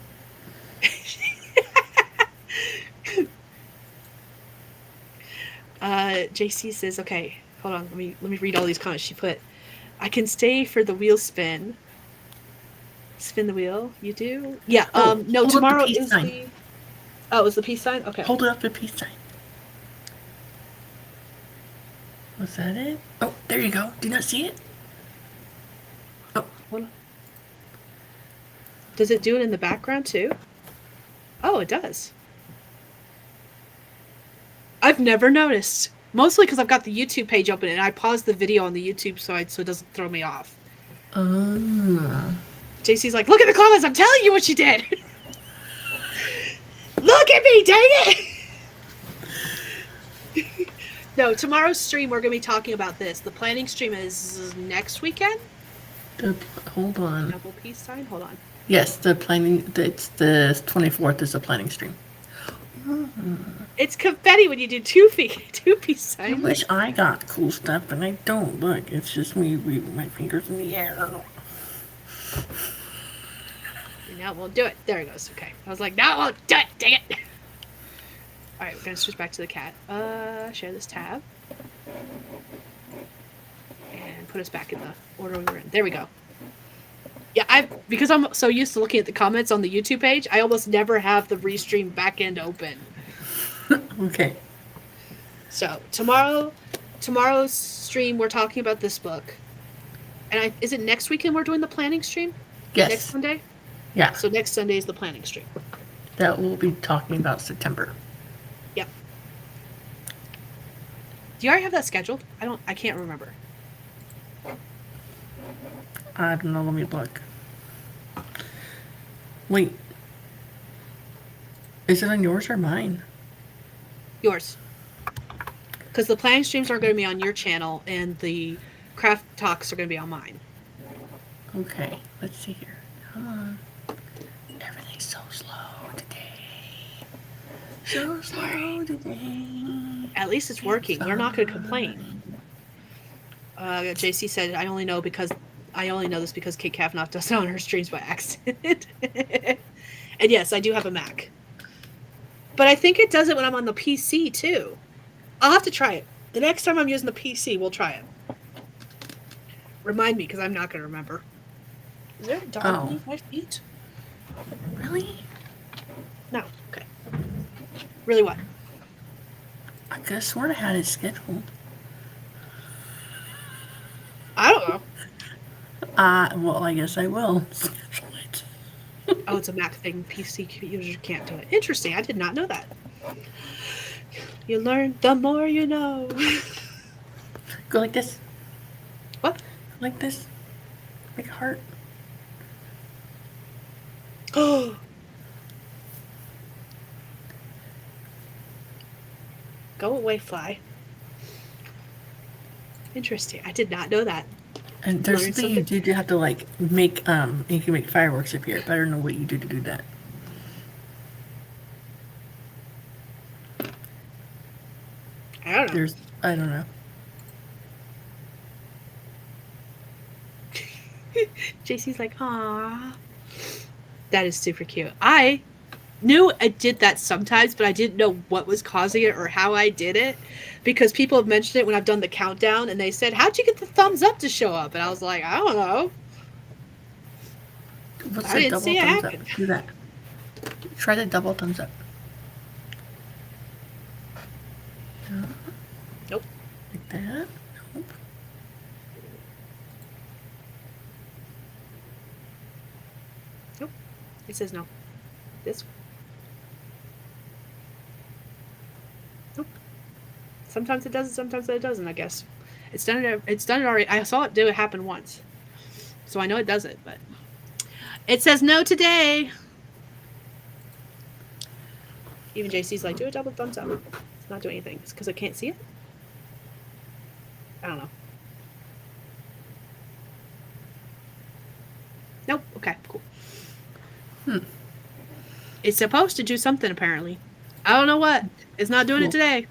JC says, okay, hold on. Let me read all these comments she put. I can stay for the wheel spin. Spin the wheel. You do? Yeah. No, hold up tomorrow the peace is sign. the. Oh, is the peace sign? Okay. Hold it up the peace sign. Was that it? Oh, there you go. Do you not see it? Oh, Hold on. Does it do it in the background too? Oh, it does. I've never noticed. Mostly because I've got the YouTube page open and I paused the video on the YouTube so it doesn't throw me off. JC's like, look at the comments. I'm telling you what she did. Look at me, dang it. No, tomorrow's stream we're going to be talking about this. The planning stream is next weekend. hold on. Double peace sign. Hold on. Yes, the planning. It's the 24th is the planning stream. It's confetti when you do two peace I signs. wish I got cool stuff, but I don't. Look, it's just me waving my fingers in the air. Now it won't do it. There it goes. Okay. I was like, now it won't do it. Dang it. All right, we're gonna switch back to the cat. Share this tab. And put us back in the order we were in. There we go. Yeah, because I'm so used to looking at the comments on the YouTube page, I almost never have the Restream backend open. Okay. So tomorrow's stream, we're talking about this book. And is it next weekend we're doing the planning stream? Yes. Next Sunday? Yeah. So next Sunday is the planning stream. That we'll be talking about September. Yep. Do you already have that scheduled? I can't remember. I don't know, let me look. Wait. Is it on yours or mine? Yours. Because the planning streams are going to be on your channel and the craft talks are going to be on mine. Okay, let's see here. Come on. Everything's so slow today. So slow today. At least it's working. We're not going to complain. JC said, I only know this because Kate Kavanaugh does it on her streams by accident. And yes, I do have a Mac. But I think it does it when I'm on the PC too. I'll have to try it. The next time I'm using the PC, we'll try it. Remind me, because I'm not going to remember. Is there a dog underneath my feet? Really? No. Okay. Really what? I could have sworn I had it scheduled. I don't know. Well, I guess I will schedule it. Oh, it's a Mac thing. PC users can't do it. Interesting. I did not know that. You learn the more you know. Go like this. What? Like this. Like a heart. Oh. Go away, fly. Interesting. I did not know that. And there's Learn something you do to have to like make you can make fireworks appear, but I don't know what you do to do that. I don't know. I don't know. JC's like, "Aw." That is super cute. I knew I did that sometimes, but I didn't know what was causing it or how I did it, because people have mentioned it when I've done the countdown, and they said, "How'd you get the thumbs up to show up?" And I was like, "I don't know. What's I the didn't double see it thumbs happen." up? Do that. Try the double thumbs up. Nope. Like that. Nope. Nope. It says no. This. Nope. Sometimes it does, sometimes it doesn't. I guess it's done it. It's done it already. I saw it do it happen once, so I know it does it. But it says no today. Even JC's like, do a double thumbs up. It's not doing anything. It's because I can't see it. I don't know. Nope. Okay. Cool. It's supposed to do something apparently. I don't know what. It's not doing it today.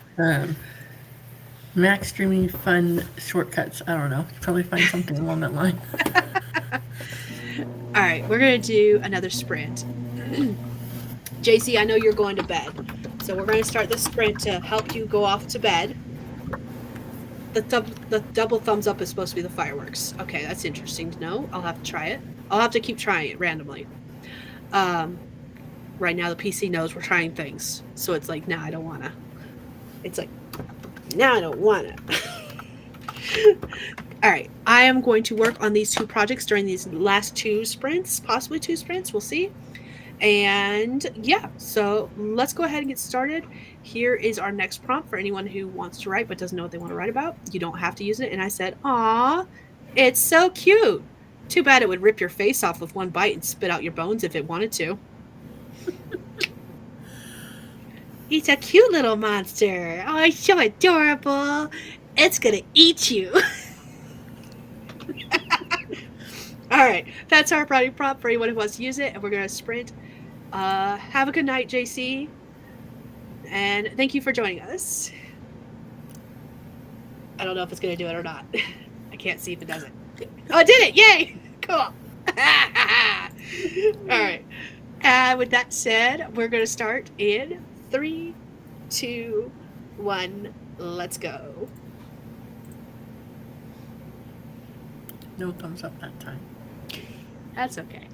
Mac streaming fun shortcuts. I don't know. Probably find something along that line. All right, we're gonna do another sprint. JC, I know you're going to bed, so we're gonna start the sprint to help you go off to bed. The double thumbs up is supposed to be the fireworks. Okay, that's interesting to know. I'll have to try it. I'll have to keep trying it randomly. Right now the PC knows we're trying things, so it's like, nah, I don't wanna. It's like, nah, I don't wanna. All right, I am going to work on these two projects during these last two sprints, possibly two sprints. We'll see. And yeah, so let's go ahead and get started. Here is our next prompt for anyone who wants to write but doesn't know what they want to write about. You don't have to use it. And I said, aw, it's so cute. Too bad it would rip your face off with one bite and spit out your bones if it wanted to. It's a cute little monster. Oh, it's so adorable. It's gonna eat you. All right, that's our project prompt for anyone who wants to use it, and we're gonna sprint. Have a good night, JC. And thank you for joining us. I don't know if it's going to do it or not. I can't see if it does it. Oh, it did it! Yay! Cool. All right. With that said, we're going to start in 3, 2, 1. Let's go. No thumbs up that time. That's okay.